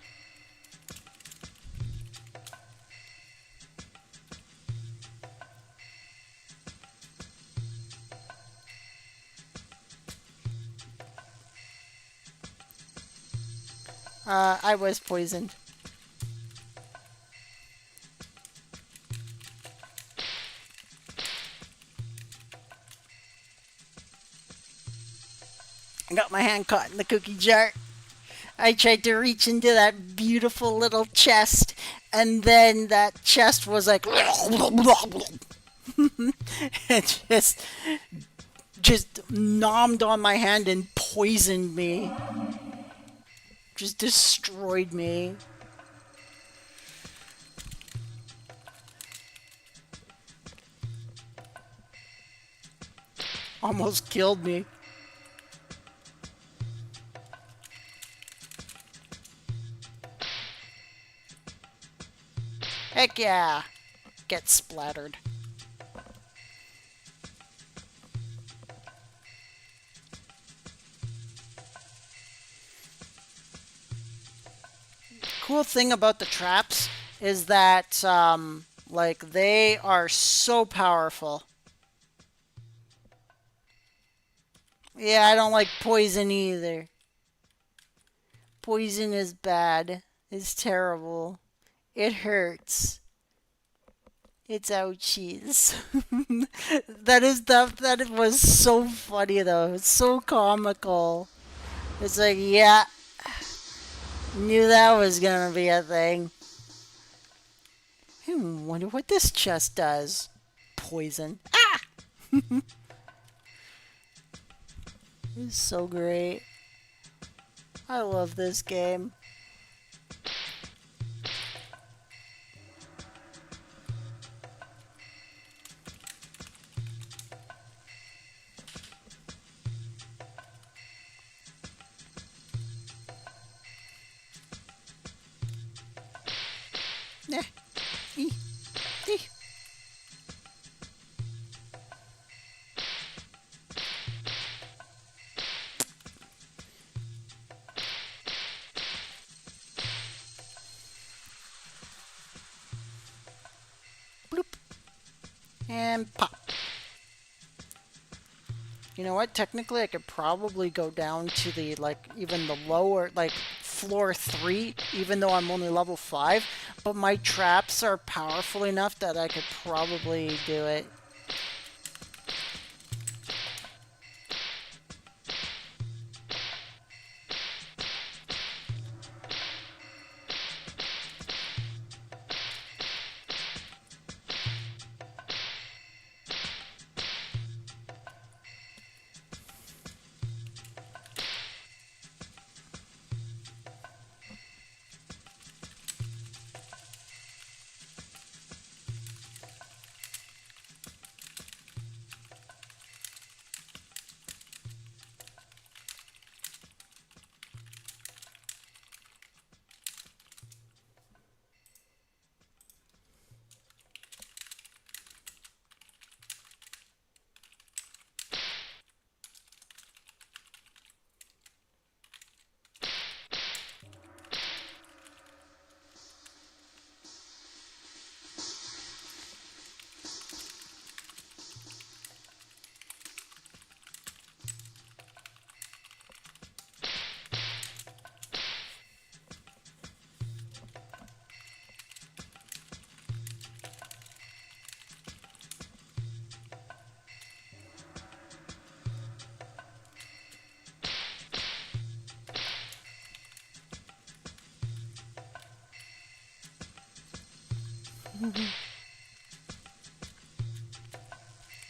I was poisoned. I got my hand caught in the cookie jar. I tried to reach into that beautiful little chest, and then that chest was like... It just nommed on my hand and poisoned me. Just destroyed me. Almost killed me. Heck yeah! Get splattered. cool thing about the traps is that, like, they are so powerful. Yeah, I don't like poison either. Poison is bad. It's terrible. It hurts. It's ouchies. That was so funny though. It's so comical. It's like, yeah, knew that was gonna be a thing. Wonder what this chest does. Poison. Ah! It's so great. I love this game. Eh, ee, ee. Bloop. And pop. You know what? Technically, I could probably go down to the, like, even the lower, like, floor 3, even though I'm only level 5. But my traps are powerful enough that I could probably do it.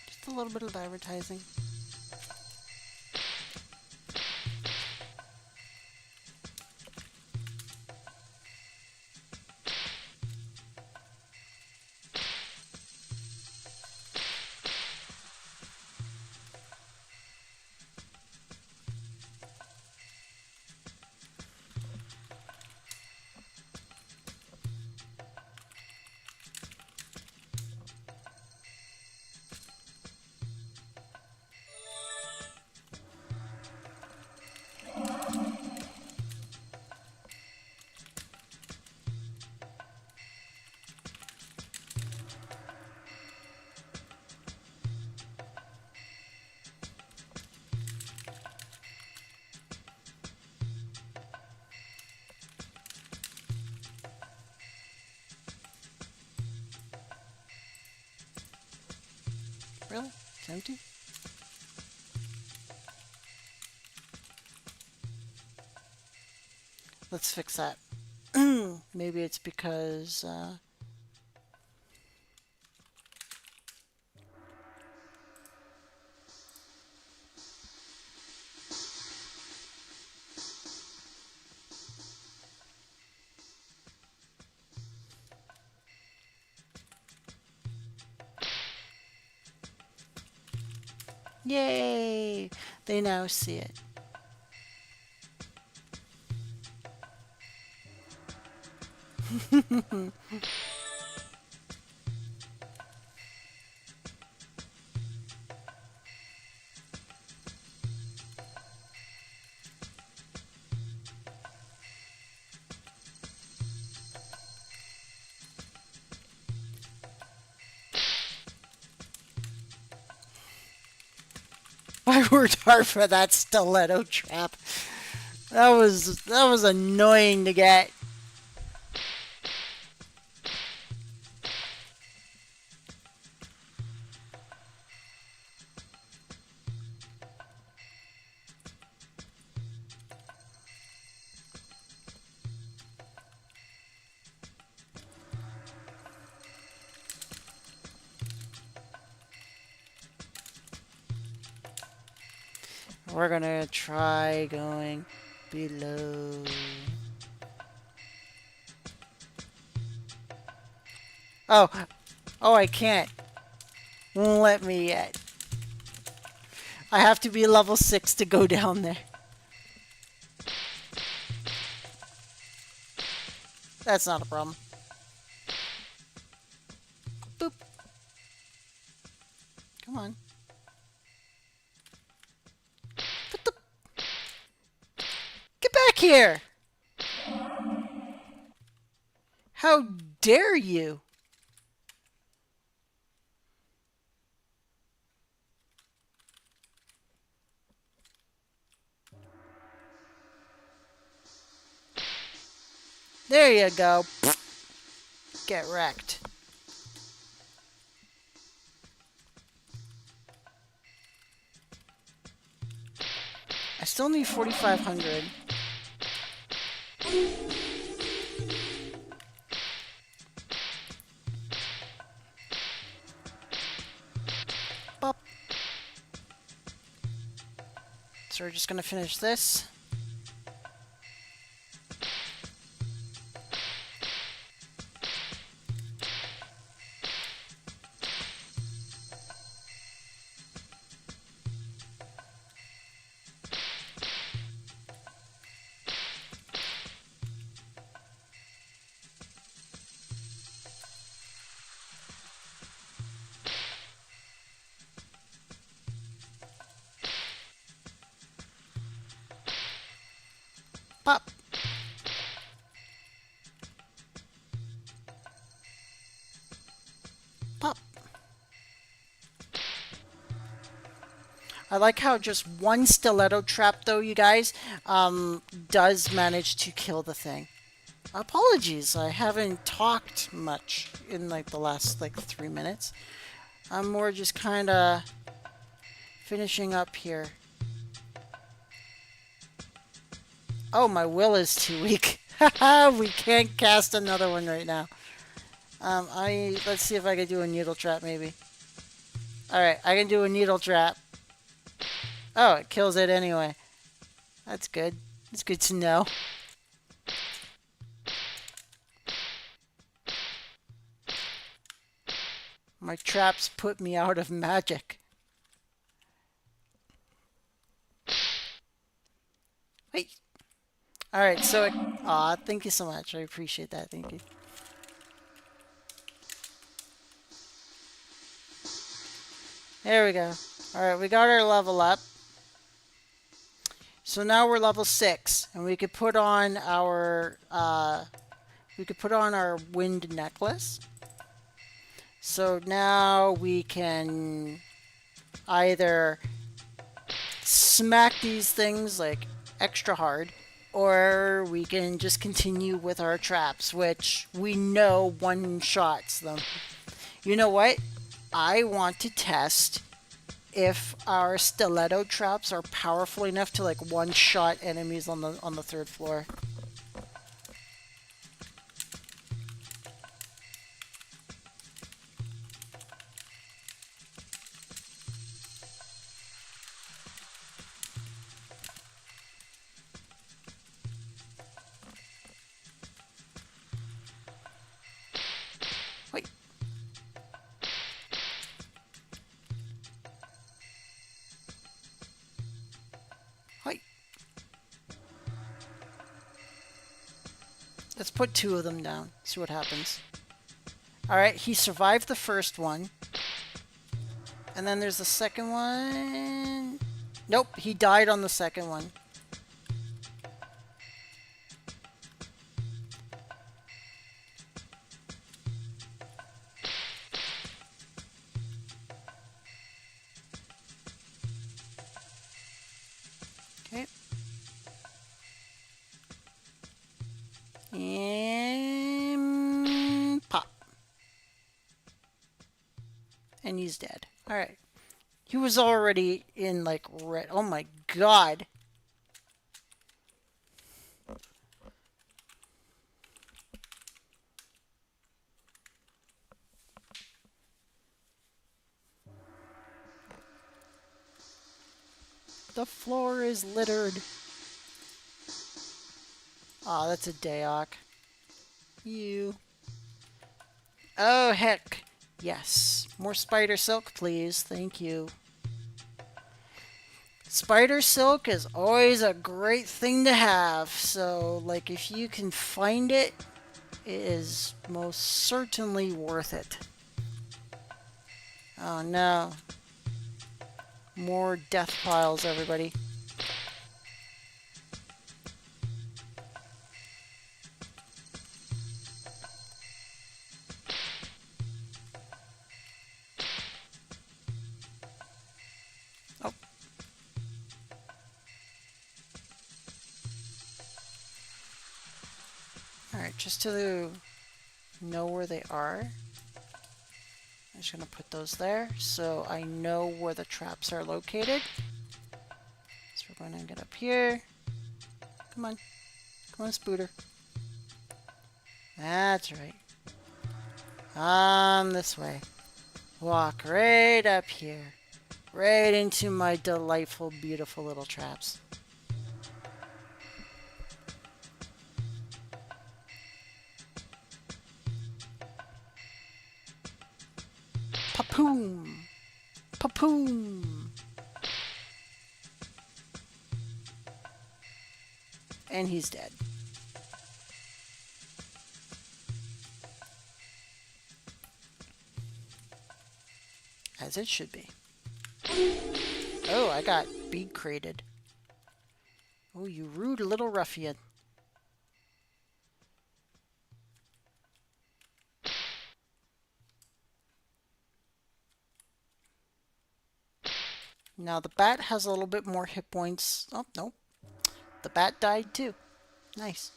Just a little bit of advertising. Really? It's empty? Let's fix that. Maybe it's because, yay! They now see it. worked hard for that stiletto trap. That was annoying to get. We're gonna try going below. Oh, oh, I can't. Won't let me yet. I have to be level 6 to go down there. That's not a problem. Boop. Come on. What the? Get back here! How dare you? There you go. Get wrecked. I still need 4,500. Bop. So we're just gonna finish this. Pop. Pop. I like how just one stiletto trap, though, you guys, does manage to kill the thing. Apologies, I haven't talked much in, like, the last, like, 3 minutes. I'm more just kind of finishing up here. Oh, my will is too weak. Haha, we can't cast another one right now. Let's see if I can do a needle trap, maybe. Alright, I can do a needle trap. Oh, it kills it anyway. That's good. It's good to know. My traps put me out of magic. Wait. Alright, so it... Aw, thank you so much. I appreciate that. Thank you. There we go. Alright, we got our level up. So now we're level 6, and we could put on our wind necklace. So now we can either smack these things like extra hard, or we can just continue with our traps, which we know one-shots them. You know what? I want to test if our stiletto traps are powerful enough to like one-shot enemies on the 3rd floor. Wait. Wait. Let's put 2 of them down. See what happens. Alright, he survived the first one. And then there's the second one. Nope, he died on the second one. And he's dead. Alright. He was already in, like, red. Oh my god. The floor is littered. Aw, that's a Daok. You. Oh, heck. Yes. More spider silk, please. Thank you. Spider silk is always a great thing to have. So, like, if you can find it, it is most certainly worth it. Oh, no. More death piles, everybody. Oh. Alright, just to know where they are, I'm just going to put those there so I know where the traps are located. So we're going to get up here. Come on. Come on, Spooter. That's right. On this way. Walk right up here. Right into my delightful, beautiful little traps. Papoom! Papoom! And he's dead. As it should be. Oh, I got bead crated. Oh, you rude little ruffian. Now the bat has a little bit more hit points. Oh, no. The bat died too. Nice.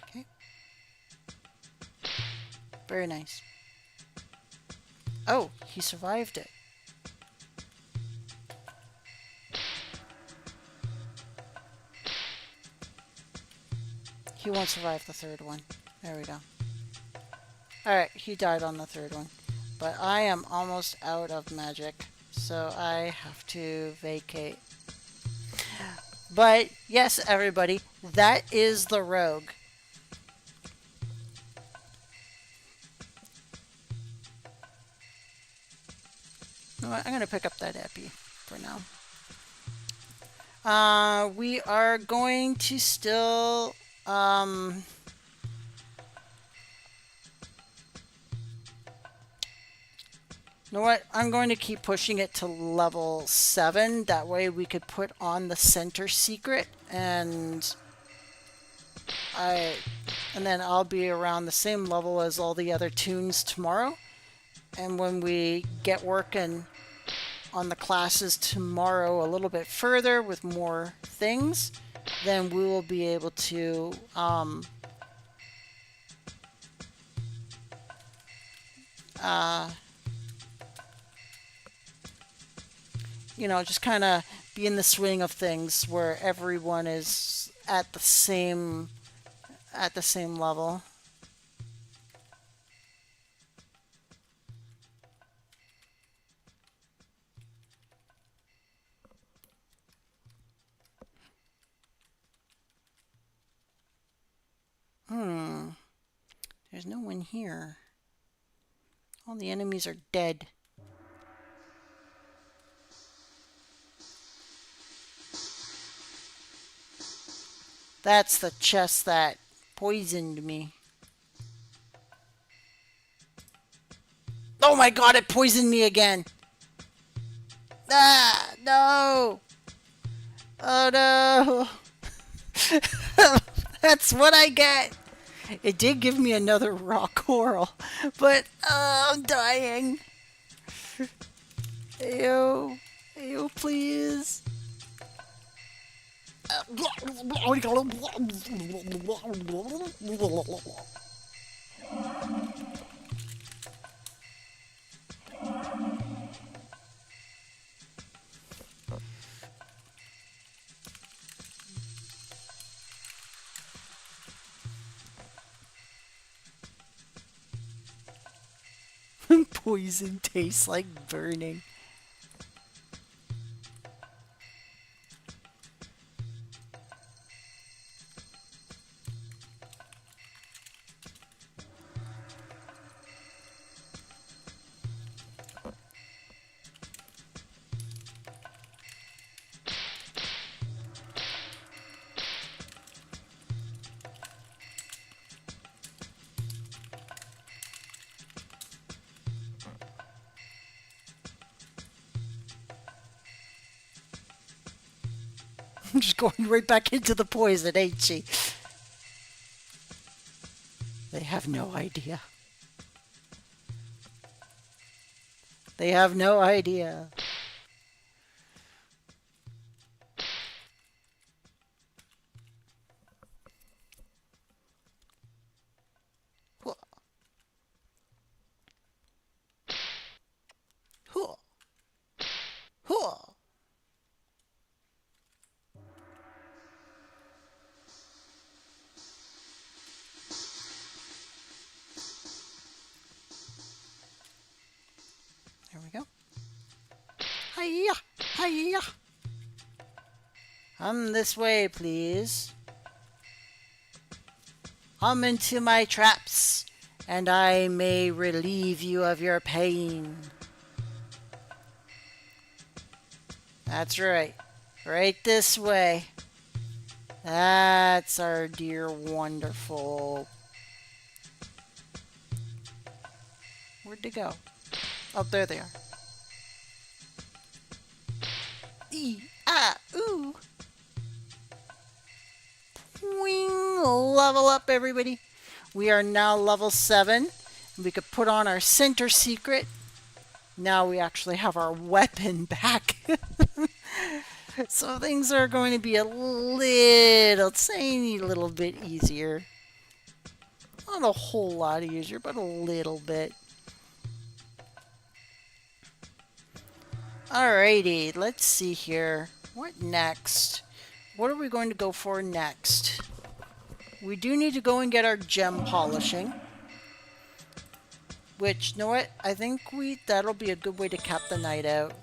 Okay. Very nice. Oh, he survived it. He won't survive the third one. There we go. Alright, he died on the third one. But I am almost out of magic, so I have to vacate. But, yes, everybody, that is the rogue. You know what? I'm going to pick up that epi for now. We are going to still... you know what? I'm going to keep pushing it to level 7. That way we could put on the center secret and then I'll be around the same level as all the other tunes tomorrow. And when we get working on the classes tomorrow a little bit further with more things, then we will be able to you know, just kind of be in the swing of things where everyone is at the same level. There's no one here. All the enemies are dead. That's the chest that poisoned me. Oh my god, it poisoned me again! Ah, no! Oh no! That's what I get! It did give me another raw coral, but I'm dying. Ew. Ew, please. Poison tastes like burning. I'm just going right back into the poison, ain't she? They have no idea. They have no idea. Huh. Huh. Huh. There we go. Hiya! Hiya! This way, please. Into my traps, and I may relieve you of your pain. That's right. Right this way. That's our dear wonderful... Where'd they go? Oh, there they are. Ooh. Wing, level up, everybody. We are now level 7. We could put on our center secret. Now we actually have our weapon back. So things are going to be a little, tiny little bit easier. Not a whole lot easier, but a little bit. Alrighty, let's see here. What next? What are we going to go for next? We do need to go and get our gem polishing. Which, you know what? I think that'll be a good way to cap the night out.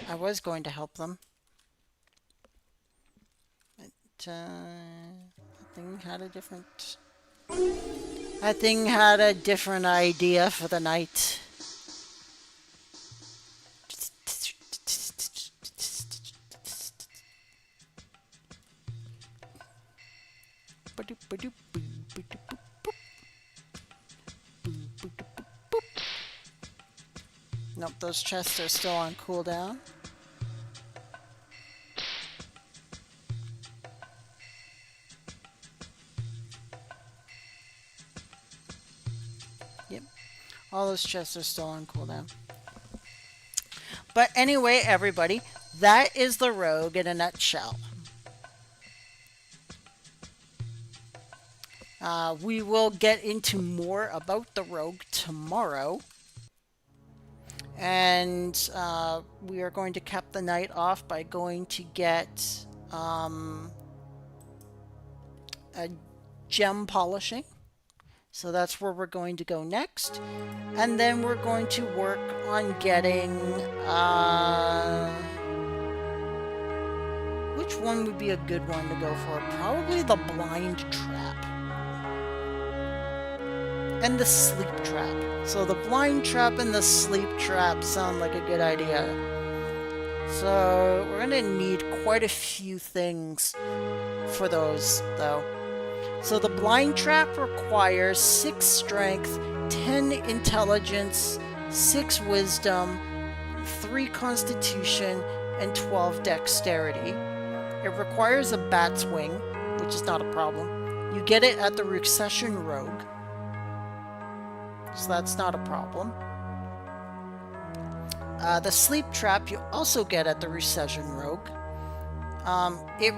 I was going to help them. But, that thing had a different idea for the night. Nope, those chests are still on cooldown. Yep, all those chests are still on cooldown. But anyway, everybody, that is the rogue in a nutshell. We will get into more about the rogue tomorrow. And we are going to cap the night off by going to get a gem polishing. So that's where we're going to go next. And then we're going to work on getting... which one would be a good one to go for? Probably the blind trap. And the sleep trap. So the blind trap and the sleep trap sound like a good idea. So we're gonna need quite a few things for those, though. So the blind trap requires 6 strength, 10 intelligence, 6 wisdom, 3 constitution, and 12 dexterity. It requires a bat's wing, which is not a problem. You get it at the Recession Rogue, so that's not a problem. The sleep trap you also get at the Recession Rogue. It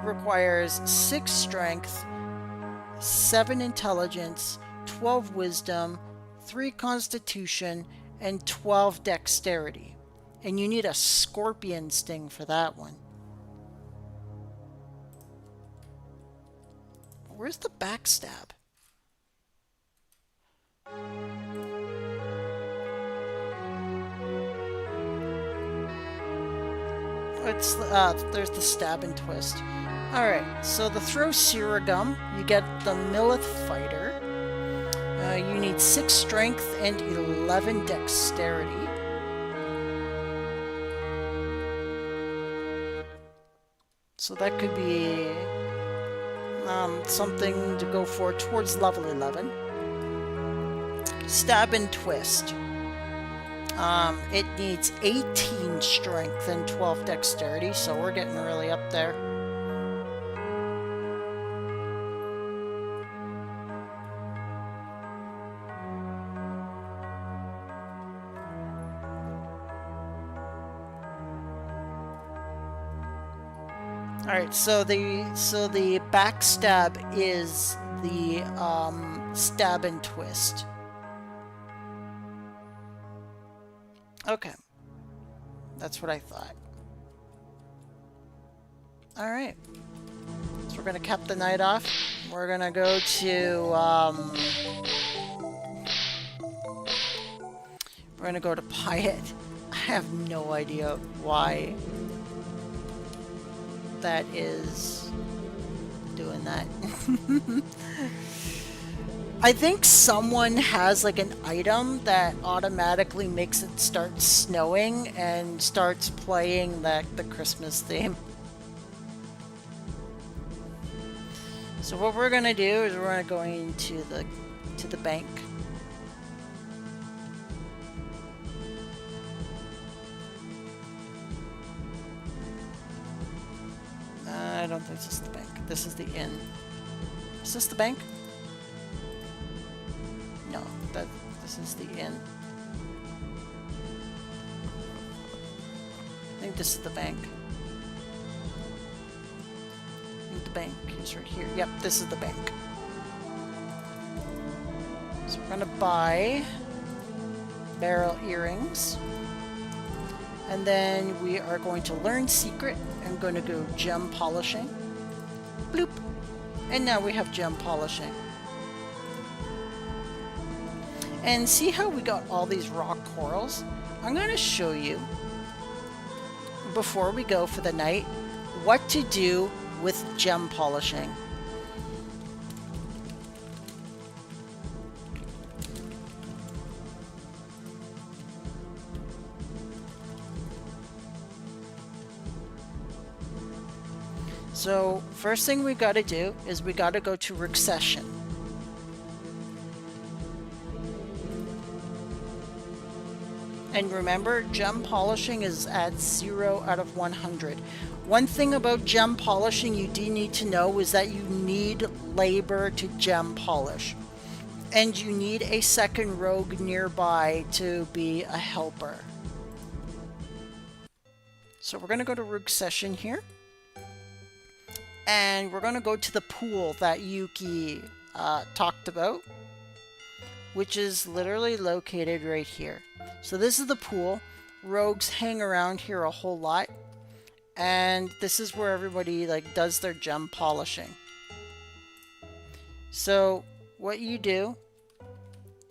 requires 6 strength, 7 intelligence, 12 wisdom, 3 constitution, and 12 dexterity. And you need a scorpion sting for that one. Where's the backstab? It's there's the stab and twist. Alright, so the throw Siragum, you get the Millith Fighter. You need 6 strength and 11 dexterity. So that could be something to go for towards level 11. Stab and twist. It needs 18 strength and 12 dexterity, so we're getting really up there. Alright, so the backstab is the stab and twist. Okay. That's what I thought. Alright. So we're gonna cap the night off. We're gonna go to we're gonna go to Pyatt. I have no idea why that is doing that. I think someone has like an item that automatically makes it start snowing and starts playing the Christmas theme. So what we're gonna do is we're gonna go into the bank. I don't think this is the bank. This is the inn. Is this the bank? No, this is the inn. I think this is the bank. I think the bank is right here. Yep, this is the bank. So we're gonna buy barrel earrings. And then we are going to learn secret. I'm going to go gem polishing. Bloop. And now we have gem polishing. And see how we got all these rock corals? I'm going to show you, before we go for the night, what to do with gem polishing. So first thing we got to do is we got to go to Recession. And remember, gem polishing is at 0 out of 100. One thing about gem polishing you do need to know is that you need labor to gem polish. And you need a second rogue nearby to be a helper. So we're going to go to Recession here. And we're going to go to the pool that Yuki talked about, which is literally located right here. So this is the pool. Rogues hang around here a whole lot. And this is where everybody like does their gem polishing. So what you do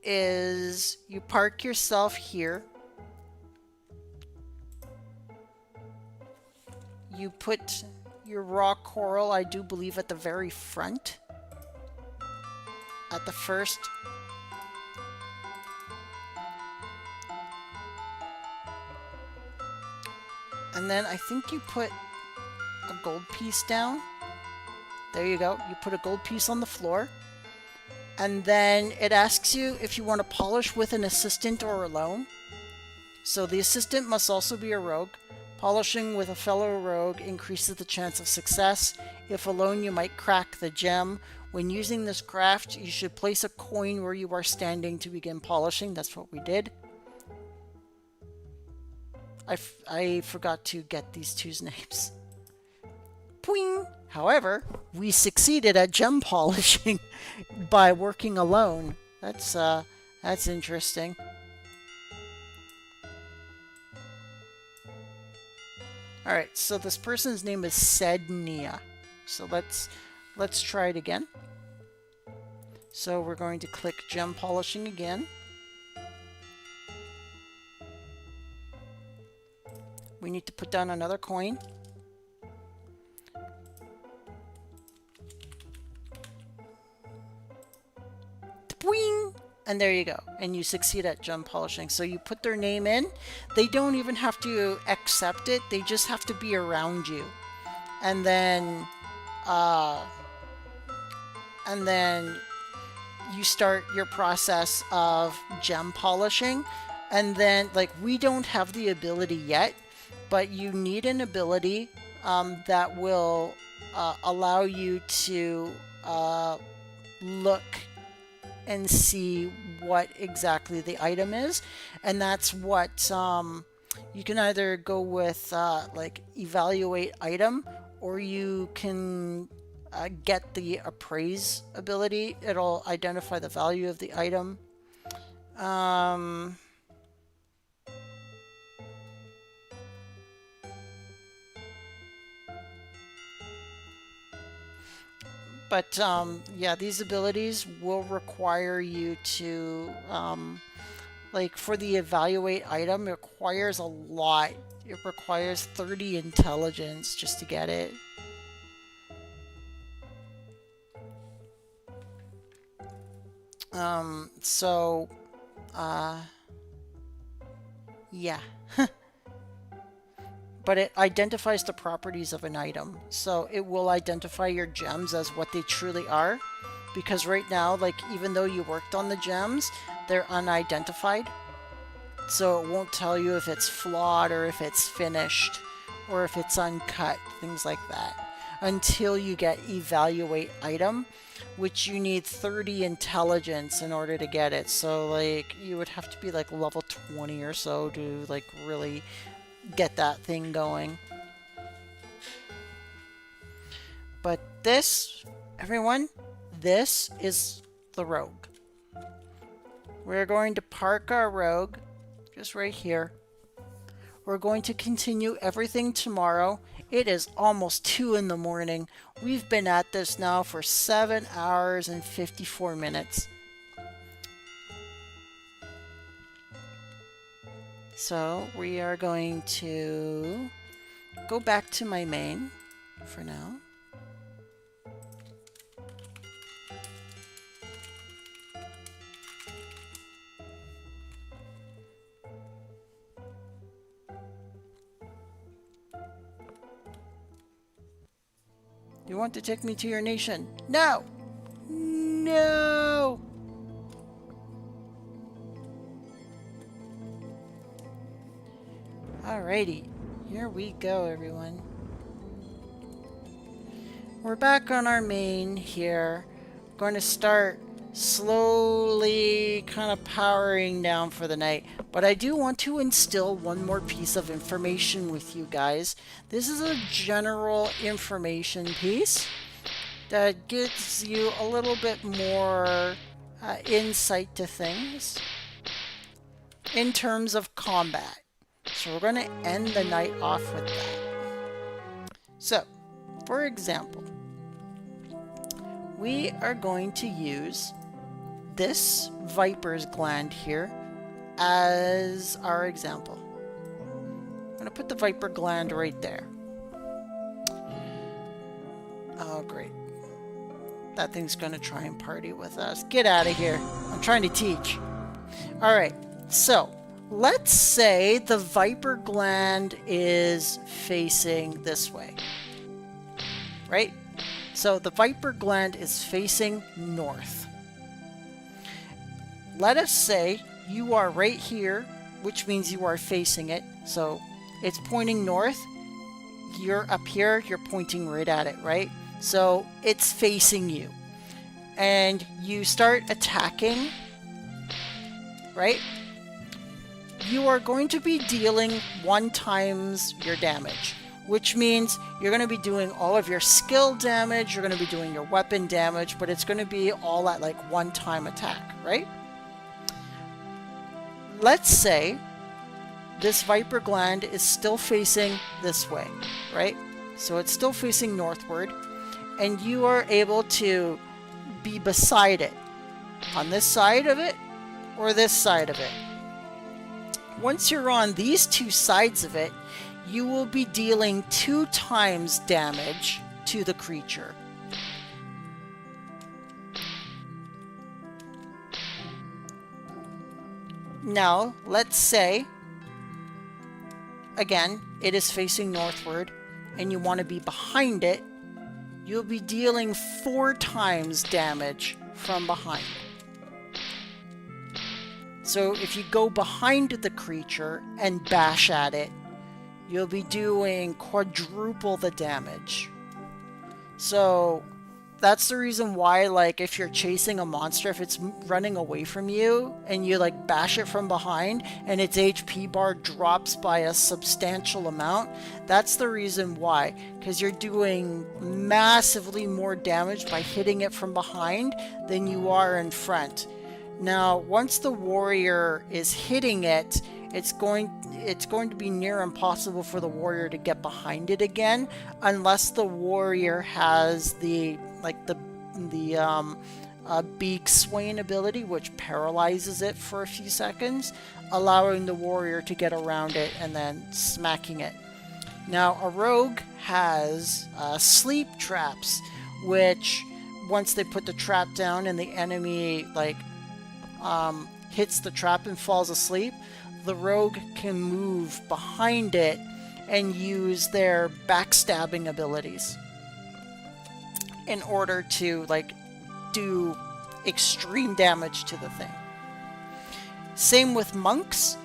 is you park yourself here. You put your rock coral, I do believe, at the very front. At the first. And then I think you put a gold piece down. There you go. You put a gold piece on the floor. And then it asks you if you want to polish with an assistant or alone. So the assistant must also be a rogue. Polishing with a fellow rogue increases the chance of success. If alone, you might crack the gem. When using this craft, you should place a coin where you are standing to begin polishing. That's what we did. I forgot to get these two's names. Poing! However, we succeeded at gem polishing by working alone. That's interesting. Alright, so this person's name is Sednia. So let's try it again. So we're going to click gem polishing again. We need to put down another coin. Boing! And there you go. And you succeed at gem polishing. So you put their name in. They don't even have to accept it. They just have to be around you. And then you start your process of gem polishing. And then, like, we don't have the ability yet, but you need an ability that will allow you to look and see what exactly the item is. And that's what you can either go with like evaluate item, or you can get the appraise ability. It'll identify the value of the item. But yeah, these abilities will require you to, like for the evaluate item, it requires a lot. It requires 30 intelligence just to get it. Yeah. But it identifies the properties of an item. So it will identify your gems as what they truly are. Because right now, like, even though you worked on the gems, they're unidentified. So it won't tell you if it's flawed or if it's finished or if it's uncut, things like that. Until you get evaluate item, which you need 30 intelligence in order to get it. So like you would have to be like level 20 or so to like really get that thing going. But this, everyone, this is the rogue. We're going to park our rogue just right here. We're going to continue everything tomorrow. It is almost 2 in the morning. We've been at this now for 7 hours and 54 minutes. So we are going to go back to my main for now. You want to take me to your nation? No! No! Alrighty, here we go, everyone. We're back on our main here. Going to start slowly kind of powering down for the night. But I do want to instill one more piece of information with you guys. This is a general information piece that gives you a little bit more insight to things in terms of combat. So we're going to end the night off with that. So, for example, we are going to use this viper's gland here as our example. I'm going to put the viper gland right there. Oh, great. That thing's going to try and party with us. Get out of here. I'm trying to teach. All right. So let's say the viper gland is facing this way, right? So the viper gland is facing north. Let us say you are right here, which means you are facing it. So it's pointing north. You're up here, you're pointing right at it, right? So it's facing you. And you start attacking, right? You are going to be dealing 1 times your damage, which means you're going to be doing all of your skill damage, you're going to be doing your weapon damage, but it's going to be all at like 1 time attack, right? Let's say this viper gland is still facing this way, right? So it's still facing northward, and you are able to be beside it, on this side of it or this side of it. Once you're on these 2 sides of it, you will be dealing 2 times damage to the creature. Now, let's say, again, it is facing northward and you want to be behind it, you'll be dealing 4 times damage from behind. So if you go behind the creature and bash at it, you'll be doing quadruple the damage. So that's the reason why, like, if you're chasing a monster, if it's running away from you and you like bash it from behind and its HP bar drops by a substantial amount, that's the reason why, because you're doing massively more damage by hitting it from behind than you are in front. Now, once the warrior is hitting it, it's going to be near impossible for the warrior to get behind it again, unless the warrior has the beak swaying ability, which paralyzes it for a few seconds, allowing the warrior to get around it and then smacking it. Now, a rogue has sleep traps, which once they put the trap down and the enemy hits the trap and falls asleep, the rogue can move behind it and use their backstabbing abilities in order to do extreme damage to the thing. Same with monks.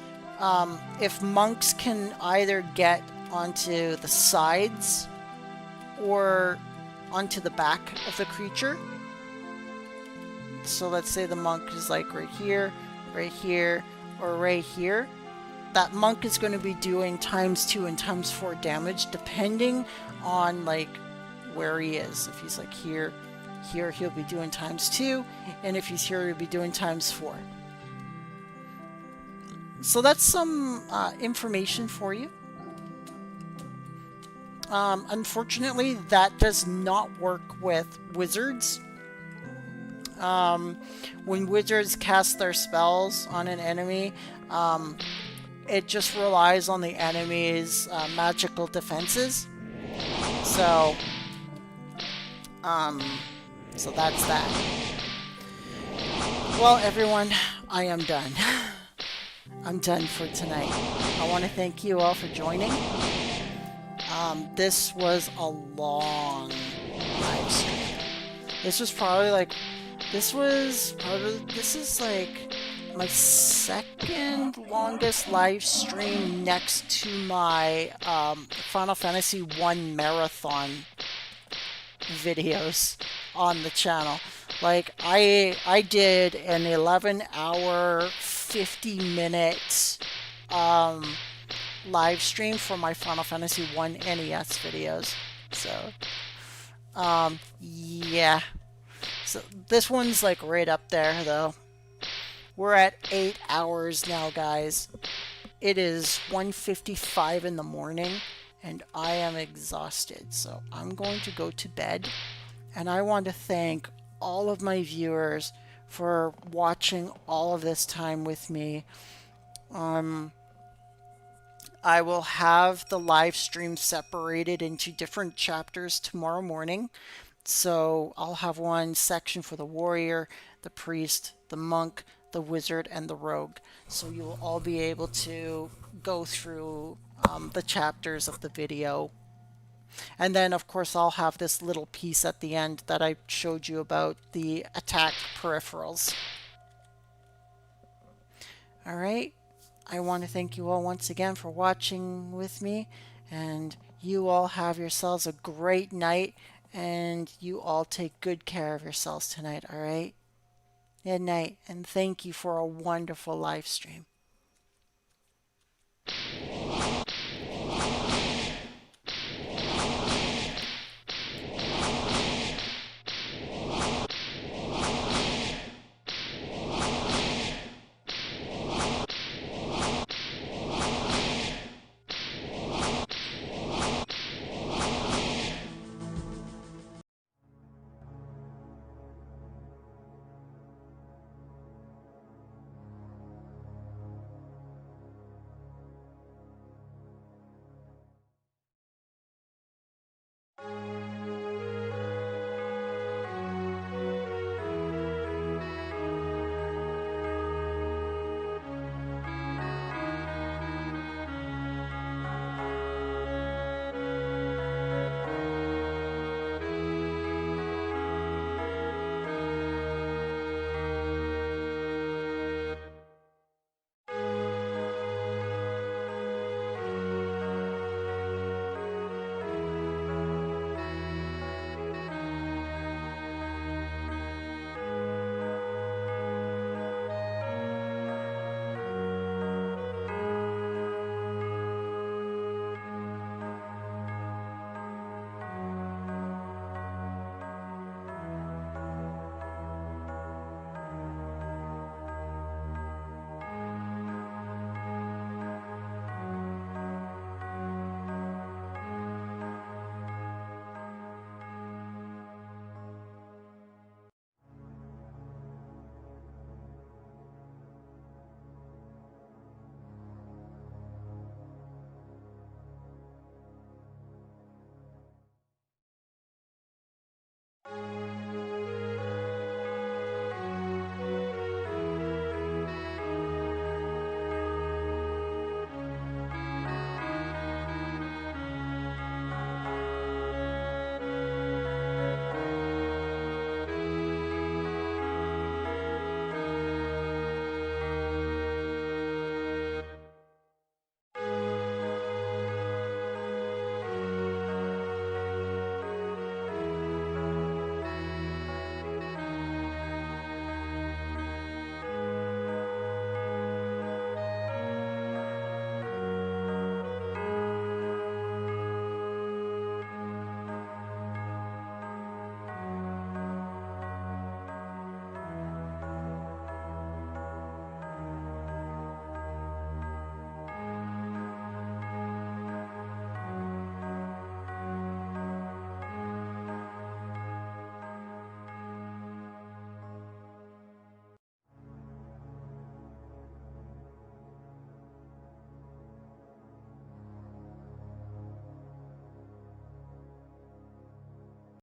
If monks can either get onto the sides or onto the back of the creature. So let's say the monk is like right here, or right here. That monk is going to be doing ×2 and ×4 damage depending on like where he is. If he's like here, he'll be doing ×2, and if he's here, he'll be doing ×4. So that's some information for you. Unfortunately, that does not work with wizards. When wizards cast their spells on an enemy, it just relies on the enemy's magical defenses. So that's that. Well, everyone, I am done. I'm done for tonight. I want to thank you all for joining. This was a long live stream. This is like my second longest live stream next to my Final Fantasy 1 marathon videos on the channel. Like I did an 11-hour 50-minute live stream for my Final Fantasy 1 NES videos. So yeah. So this one's like right up there though. We're at 8 hours now, guys. It is 1:55 in the morning and I am exhausted. So I'm going to go to bed, and I want to thank all of my viewers for watching all of this time with me. I will have the live stream separated into different chapters tomorrow morning. So I'll have one section for the warrior, the priest, the monk, the wizard, and the rogue. So you will all be able to go through the chapters of the video. And then, of course, I'll have this little piece at the end that I showed you about the attack peripherals. All right. I want to thank you all once again for watching with me, and you all have yourselves a great night, and you all take good care of yourselves tonight, all right? Good night, and thank you for a wonderful live stream.